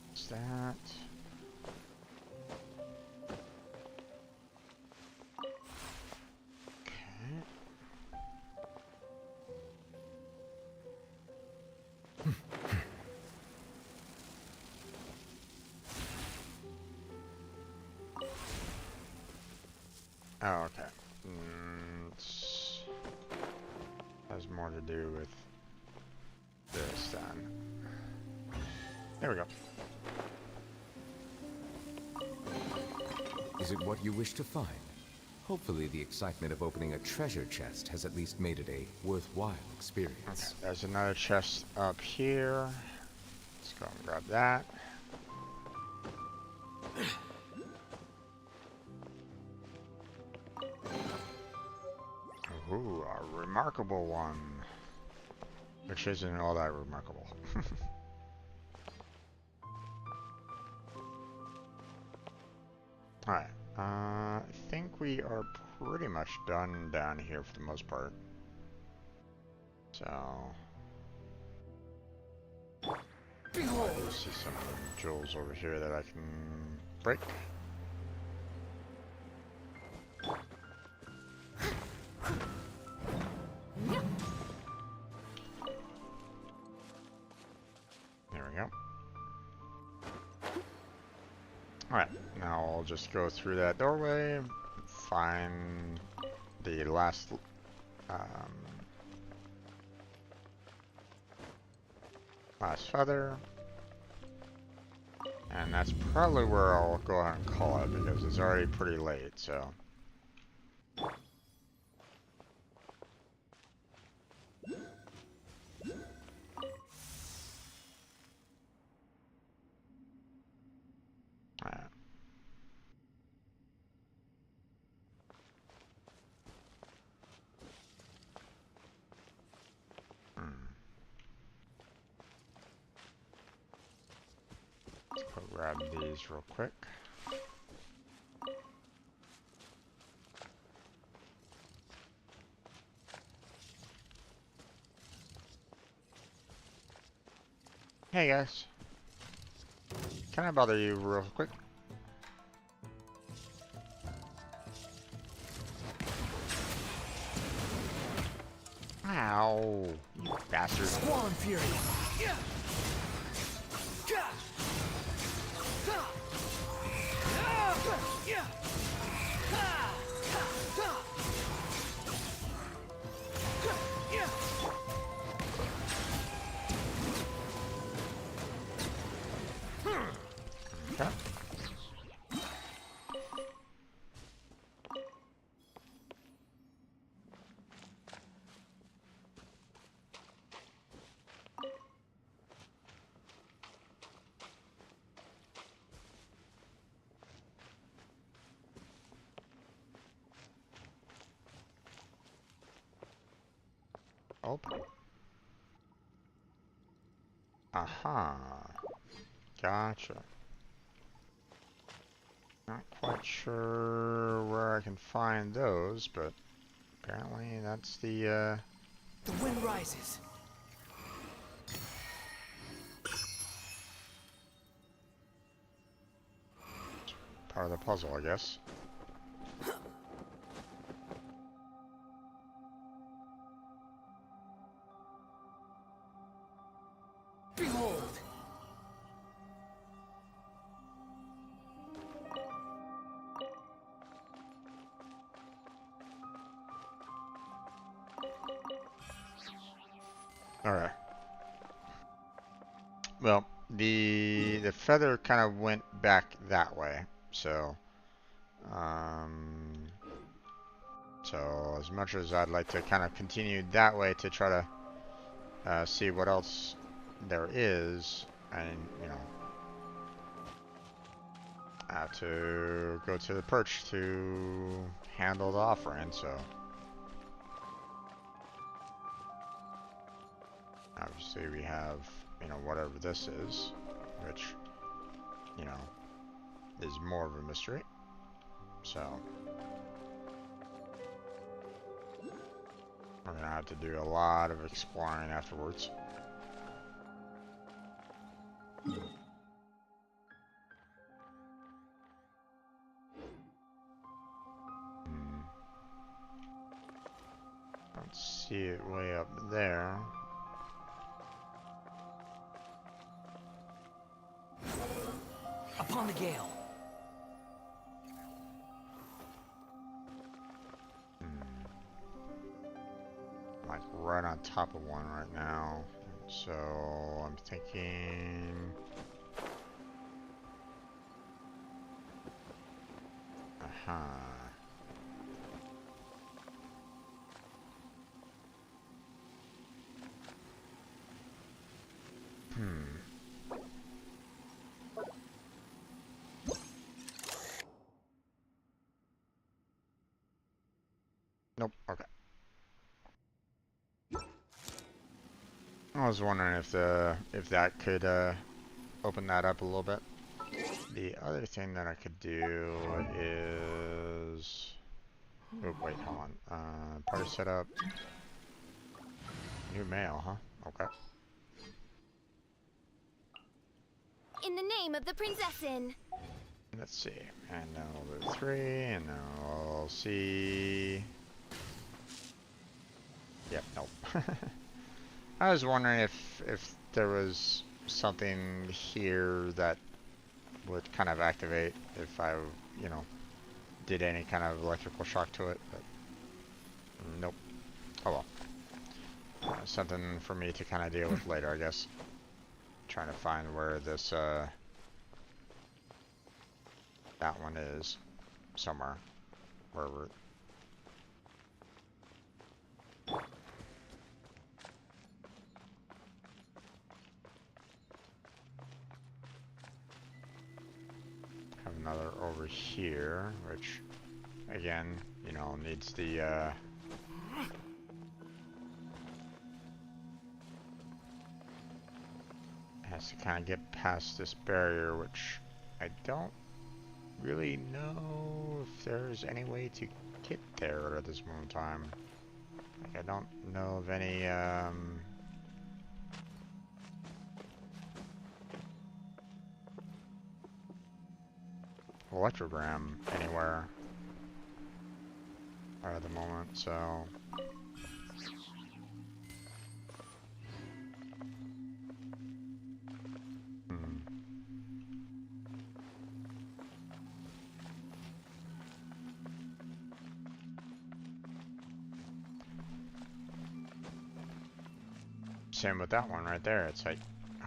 What's that? Okay. Oh, okay. Has more to do with this then. There we go. Is it what you wish to find? Hopefully the excitement of opening a treasure chest has at least made it a worthwhile experience. Okay, there's another chest up here. Let's go and grab that. Ooh, a remarkable one. which isn't all that remarkable. Alright, I think we are pretty much done down here for the most part. So, I see some jewels over here that I can break. There we go. Alright, now I'll just go through that doorway, find the last last feather, and that's probably where I'll go ahead and call it because it's already pretty late, so. Alright. Let's go grab these real quick. Hey guys, can I bother you real quick? Ow, you bastard. Squall and Fury. Okay. Open. Aha. Gotcha. Not quite sure where I can find those, but apparently that's the The wind rises. part of the puzzle, I guess. Behold. Alright. Well, the feather kind of went back that way, so so as much as I'd like to kind of continue that way to try to see what else there is, and you know, I have to go to the perch to handle the offering, so obviously we have, you know, whatever this is, which, you know, is more of a mystery. So we're gonna have to do a lot of exploring afterwards. Don't see it way up there. Upon the gale. Like right on top of one right now. So I'm thinking aha. Nope, okay. I was wondering if that could open that up a little bit. The other thing that I could do is, oh wait, hold on. Party setup, new mail, huh? Okay. In the name of the Prinzessin. Let's see, and now we'll do 3, and now we'll see. Yep, nope. I was wondering if there was something here that would kind of activate if I, you know, did any kind of electrical shock to it, but nope. Oh well. Something for me to kind of deal with later, I guess. Trying to find where this, that one is. Somewhere. Wherever. Have another over here, which, again, you know, needs the, has to kind of get past this barrier, which I don't really know if there's any way to get there at this moment in time. Like, I don't know of any, electrogram anywhere at the moment, so... Same with that one right there. It's like,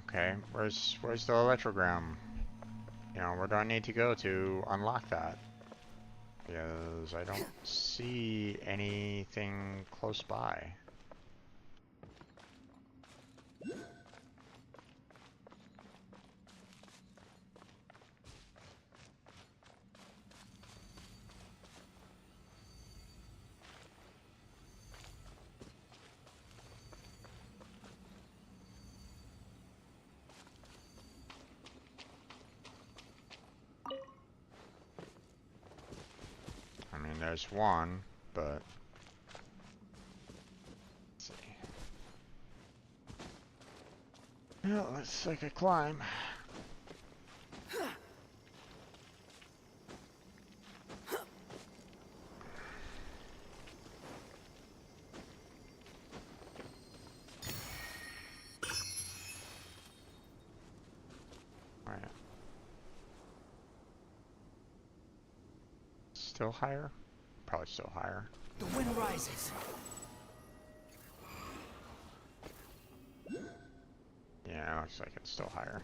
okay, where's the electrogram? You know, where do I need to go to unlock that? Because I don't see anything close by. I mean, there's one, but... Let's see. Well, looks like a climb. Alright. Still higher? Probably still higher. The wind rises. Yeah, it looks like it's still higher.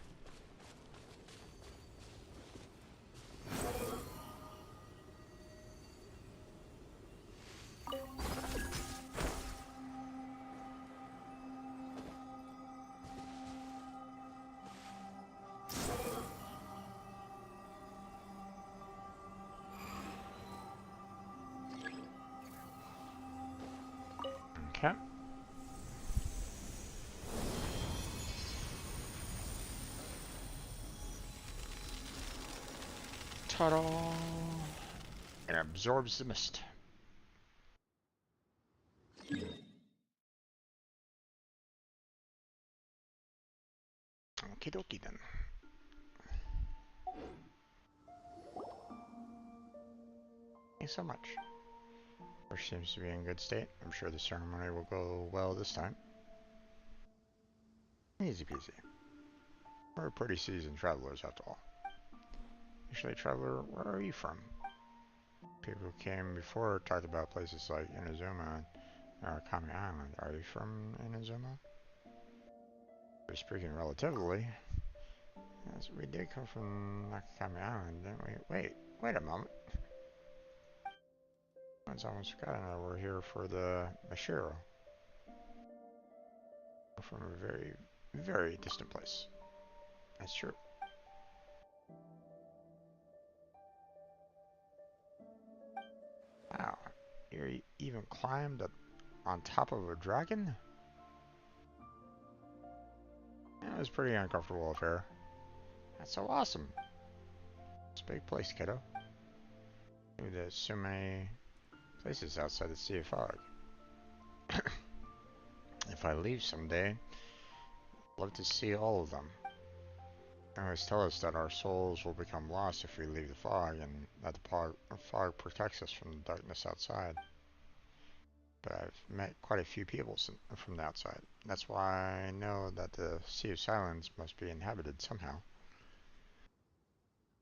Okay. Ta-da! It absorbs the mist. Okie dokie then. Thanks so much. Which seems to be in good state. I'm sure the ceremony will go well this time. Easy peasy. We're pretty seasoned travelers after all. Actually, traveler, where are you from? People who came before talked about places like Inazuma or Kami Island. Are you from Inazuma? We're speaking relatively. Yes, we did come from Nakakami Island, didn't we? Wait a moment. It's almost forgotten that we're here for the Mashiro. We're from a very, very distant place. That's true. Wow, you even climbed up on top of a dragon? That was a pretty uncomfortable affair. That's so awesome. It's a big place, kiddo. There's so many places outside the Sea of Fog. If I leave someday, I'd love to see all of them. They always tell us that our souls will become lost if we leave the fog, and that the fog protects us from the darkness outside. But I've met quite a few people from the outside. That's why I know that the Sea of Silence must be inhabited somehow.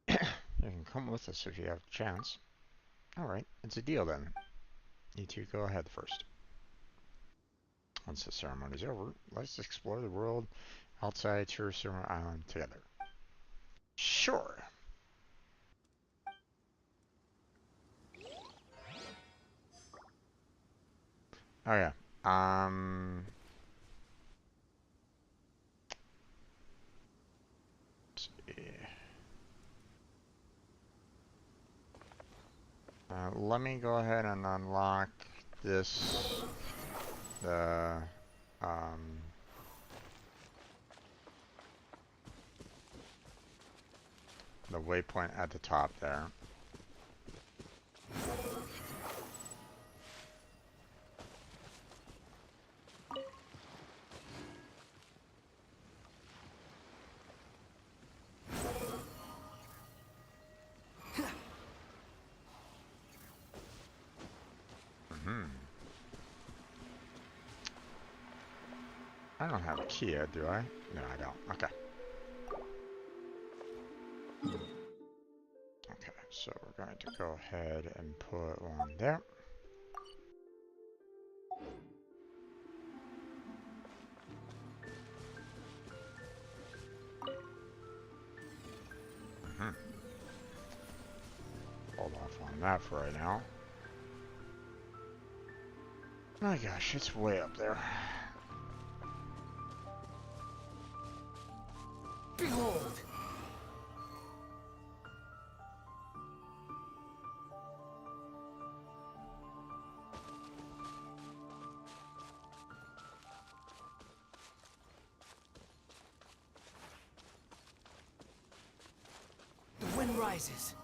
You can come with us if you have a chance. Alright, it's a deal then. You two go ahead first. Once the ceremony's over, let's explore the world outside Chirusuma Island together. Sure. Oh yeah. Let's see. Let me go ahead and unlock this. The waypoint at the top there. I don't have a key yet, do I? No, I don't. Okay. Okay, so we're going to go ahead and put one there. Hold off on that for right now. My gosh, it's way up there. Behold! The wind rises.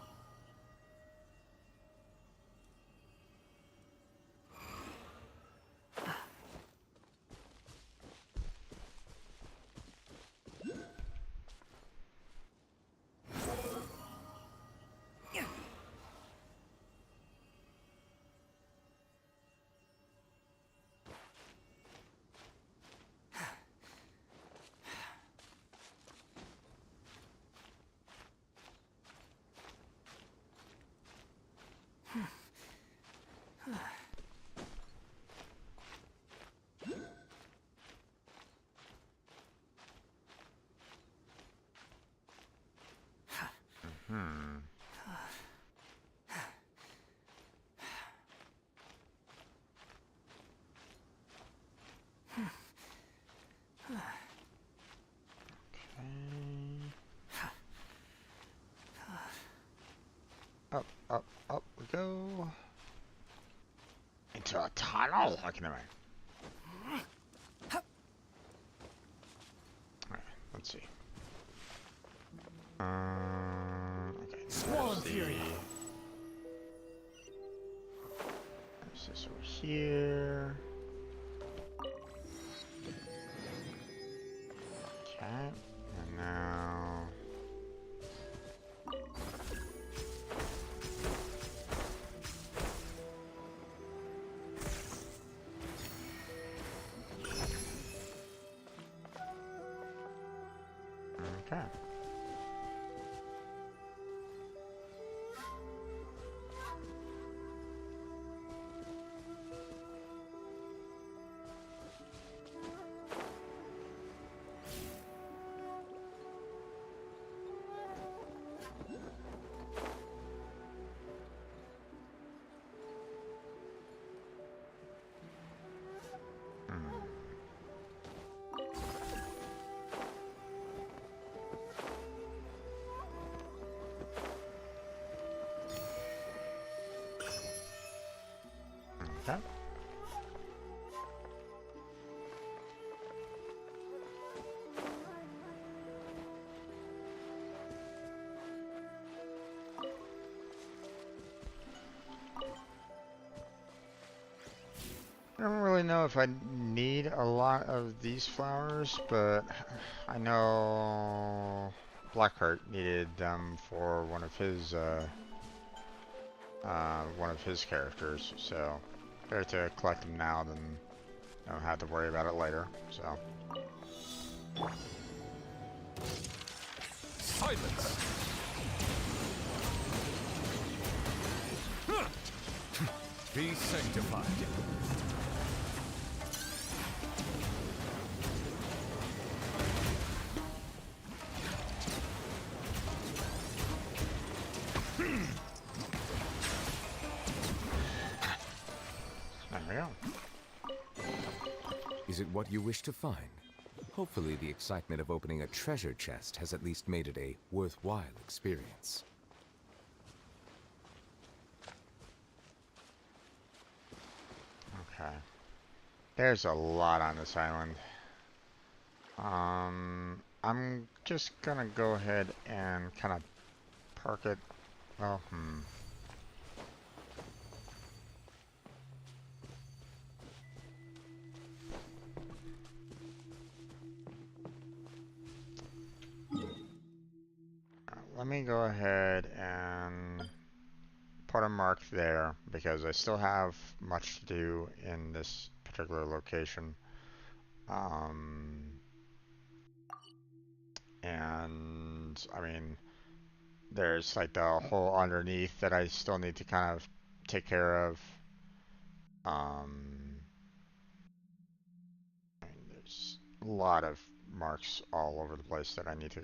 Up, up, up we go. Into a tunnel. Okay, never mind. Alright, let's see. Okay. Squall Fury. There's this over here. Okay, and now. Okay. Okay. I don't really know if I need a lot of these flowers, but I know Blackheart needed them for one of his characters, so better to collect them now than don't have to worry about it later. So Silence! Be sanctified. there we go. Is it what you wish to find? Hopefully the excitement of opening a treasure chest has at least made it a worthwhile experience. Okay. There's a lot on this island. I'm just gonna go ahead and kind of park it. Well, let me go ahead and put a mark there because I still have much to do in this particular location. And I mean, there's like the hole underneath that I still need to kind of take care of. I mean, there's a lot of marks all over the place that I need to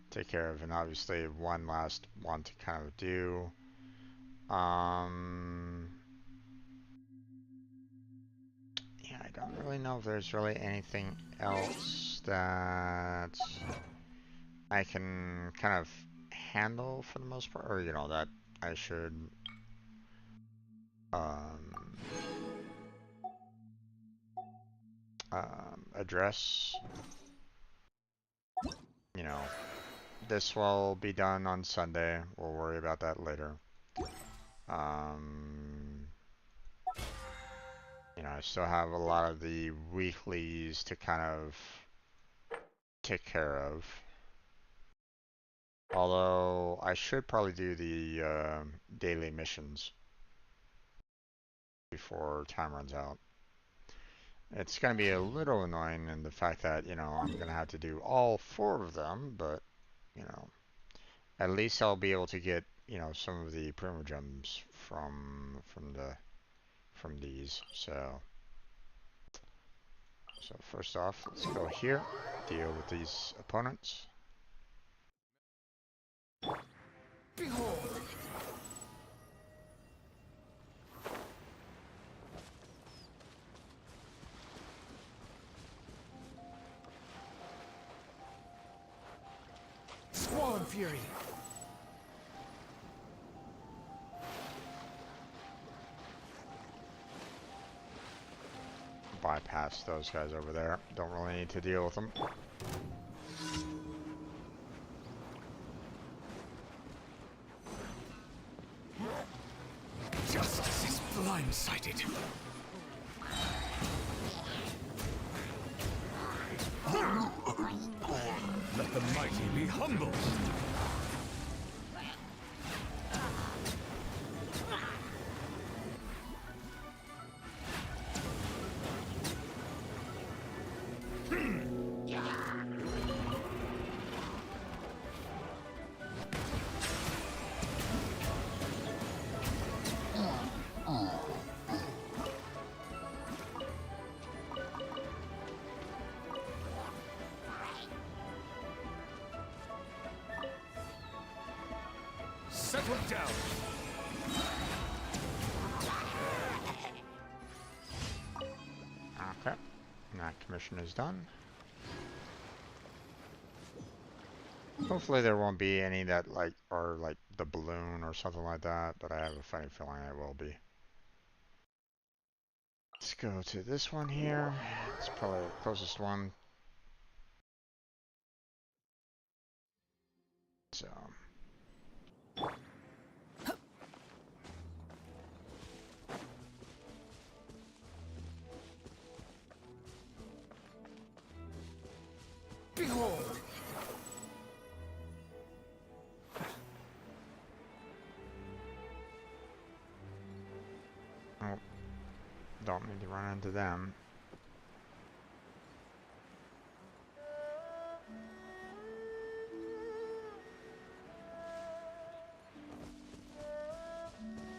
take care of, and obviously one last one to kind of do. Yeah, I don't really know if there's really anything else that I can kind of handle for the most part, or that I should um, address. You know, this will be done on Sunday. We'll worry about that later. Um, I still have a lot of the weeklies to kind of take care of. Although I should probably do the daily missions before time runs out. It's going to be a little annoying in the fact that, I'm going to have to do all 4 of them, but, at least I'll be able to get, some of the primogems from these. So first off, let's go here, deal with these opponents. Behold! Squall Fury! Bypass those guys over there. Don't really need to deal with them. Justice is blindsided. Let the mighty be humbled. Settle down. Okay, that commission is done. Hopefully there won't be any that are like the balloon or something like that, but I have a funny feeling it will be. Let's go to this one here. It's probably the closest one. So. Don't need to run into them.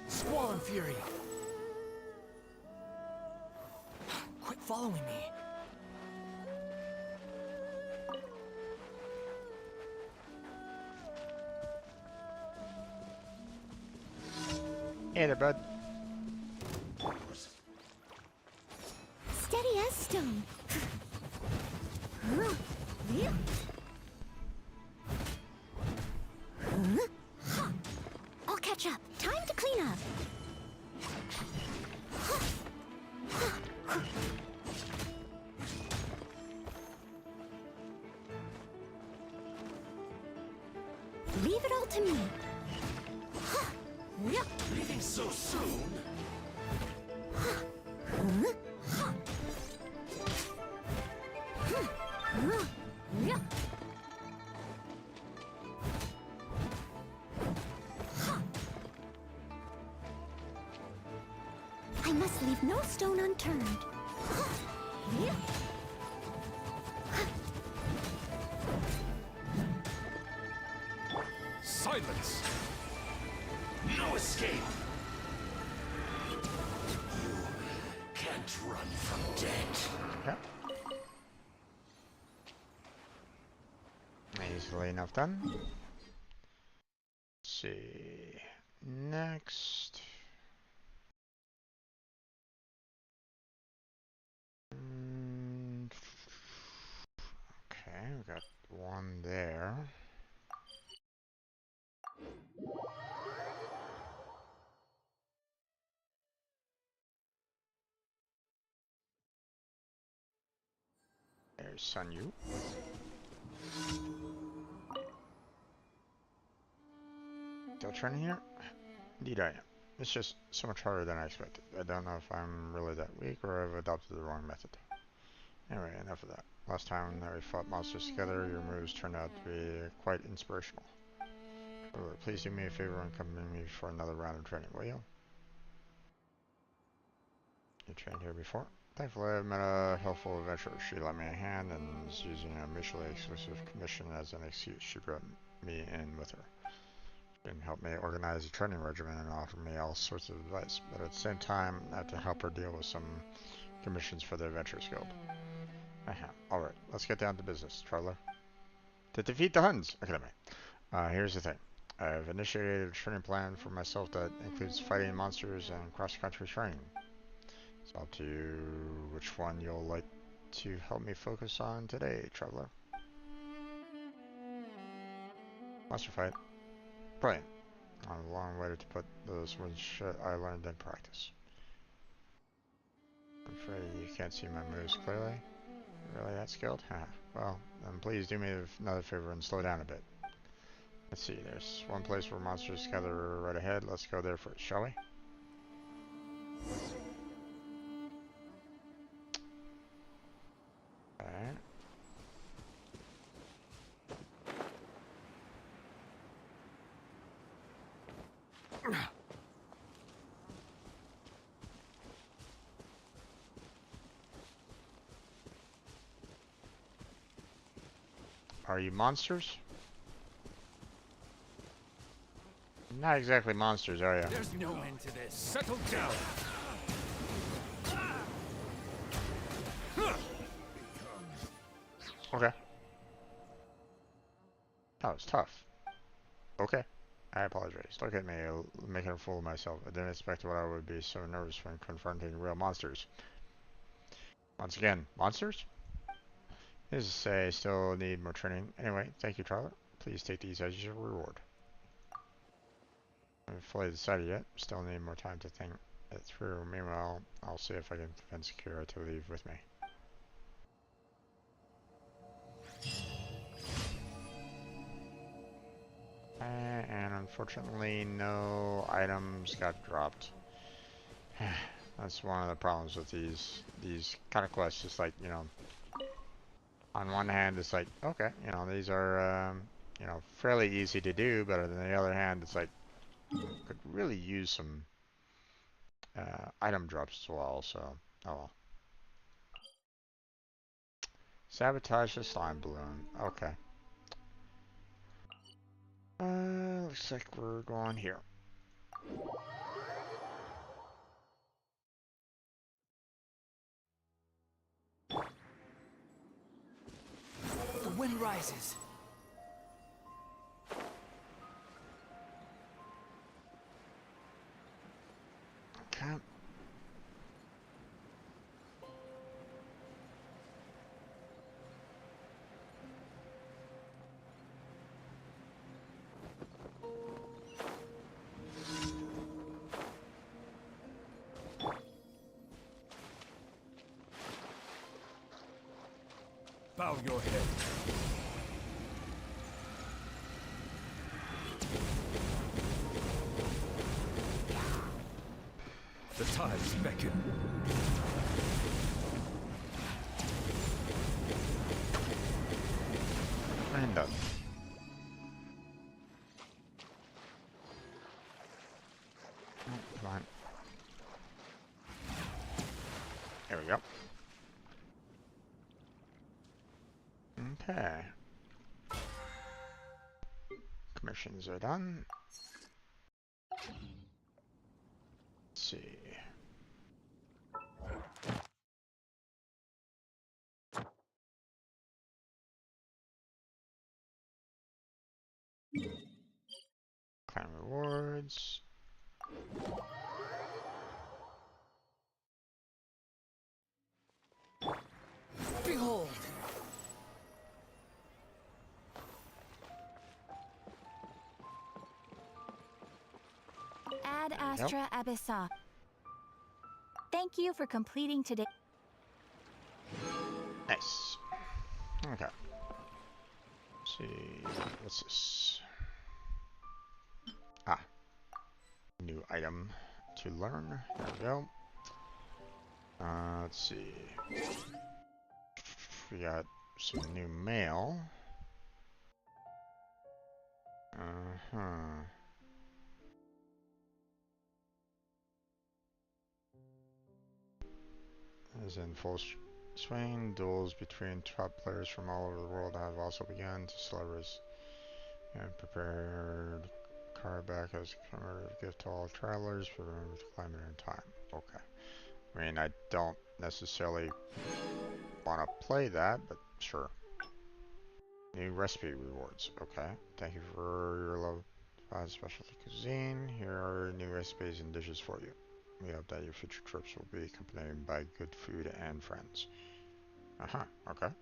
Squall and Fury! Quit following me. Hey there, bud. Steady as stone. Huh? Yeah. Huh? Huh. I'll catch up. Time to clean up. Huh. Huh. Huh. Leave it all to me. Huh. Yeah. Leaving so soon? Huh. Huh. Huh. Yeah. Huh. I must leave no stone unturned. Huh. Yeah. Silence! No escape! You can't run from death. Yep. Easily enough done. Let's see. Next. Okay, we got one there. There's Sun Yu. Still training here? Indeed I am. It's just so much harder than I expected. I don't know if I'm really that weak or I've adopted the wrong method. Anyway, enough of that. Last time that we fought monsters together, your moves turned out to be quite inspirational. However, please do me a favor and accompany me for another round of training, will you? You trained here before? Thankfully, I met a helpful adventurer. She lent me a hand and is using a mutually exclusive commission as an excuse. She brought me in with her. She can help me organize a training regimen and offer me all sorts of advice, but at the same time, I have to help her deal with some commissions for the Adventurers Guild. Alright, let's get down to business, traveler. To defeat the Huns! Okay, here's the thing. I've initiated a training plan for myself that includes fighting monsters and cross-country training. It's up to you which one you'll like to help me focus on today, traveler. Monster fight. Brilliant. I'm a long way to put those which I learned in practice. I'm afraid you can't see my moves clearly. Really that skilled? Haha. Well, then please do me another favor and slow down a bit. Let's see, there's one place where monsters gather right ahead. Let's go there first, shall we? Alright. Are you monsters? Not exactly monsters, are you? There's no end to this. Settle down! Okay. That was tough. Okay. I apologize. Look at me, making a fool of myself. I didn't expect what I would be so nervous when confronting real monsters. Once again, monsters? Needless to say, I still need more training. Anyway, thank you, Charlotte. Please take these as your reward. I haven't fully decided yet. Still need more time to think it through. Meanwhile, I'll see if I can convince Kira to leave with me. And unfortunately, no items got dropped. That's one of the problems with these kind of quests. It's like, you know, on one hand, it's like, okay, you know, these are, you know, fairly easy to do, but on the other hand, it's like, could really use some item drops as well, so oh well. Sabotage the slime balloon. Okay. Looks like we're going here. The wind rises. Okay. Bow your head. The tides beckon. And done. Oh, come on. There we go. Okay. Commissions are done. Let's see. Clan rewards. Behold! Ad Astra Abyssa. Thank you for completing today. Nice. Okay. Let's see. What's this? Ah. New item to learn. There we go. Let's see. We got some new mail. Uh-huh. Is in full swing. Duels between top players from all over the world have also begun to celebrate and prepared card back as a commemorative gift to all travelers for remember to climb it in time. Okay. I mean, I don't necessarily want to play that, but sure. New recipe rewards. Okay. Thank you for your love of specialty cuisine. Here are new recipes and dishes for you. We hope that your future trips will be accompanied by good food and friends. Uh-huh. Okay.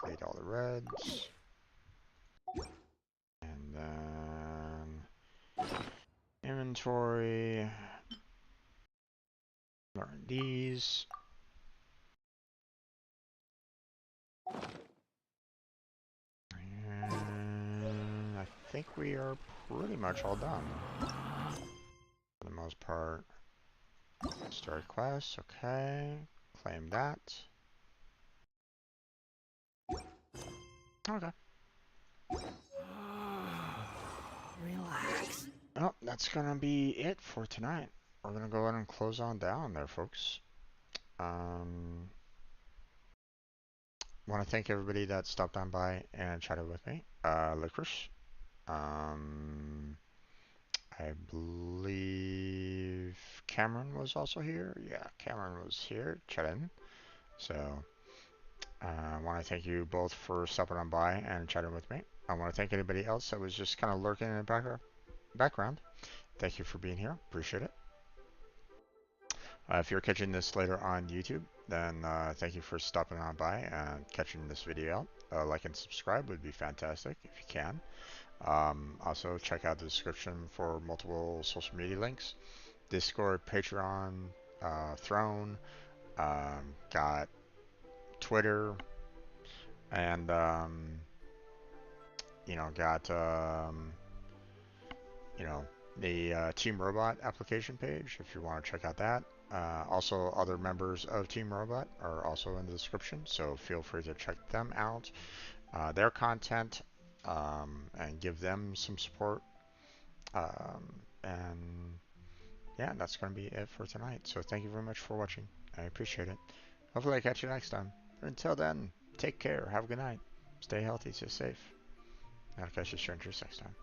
Delete all the reds. And then inventory. Learn these. And I think we are pretty much all done. For the most part. Start class, okay. Claim that. Okay. Relax. Well, that's gonna be it for tonight. We're gonna go ahead and close on down there, folks. Want to thank everybody that stopped on by and chatted with me. Licorice. I believe Cameron was also here. Yeah, Cameron was here chatting. So, I want to thank you both for stopping on by and chatting with me. I want to thank anybody else that was just kind of lurking in the background. Thank you for being here. Appreciate it. If you're catching this later on YouTube, then thank you for stopping on by and catching this video out. Like and subscribe would be fantastic if you can. Also, check out the description for multiple social media links. Discord, Patreon, Throne, got Twitter, and got the Team Robot application page if you want to check out that. Also, other members of Team Robot are also in the description, so feel free to check them out, their content, and give them some support. And yeah, that's going to be it for tonight. So thank you very much for watching. I appreciate it. Hopefully I catch you next time. Until then, take care. Have a good night. Stay healthy. Stay safe. And I'll catch you strangers next time.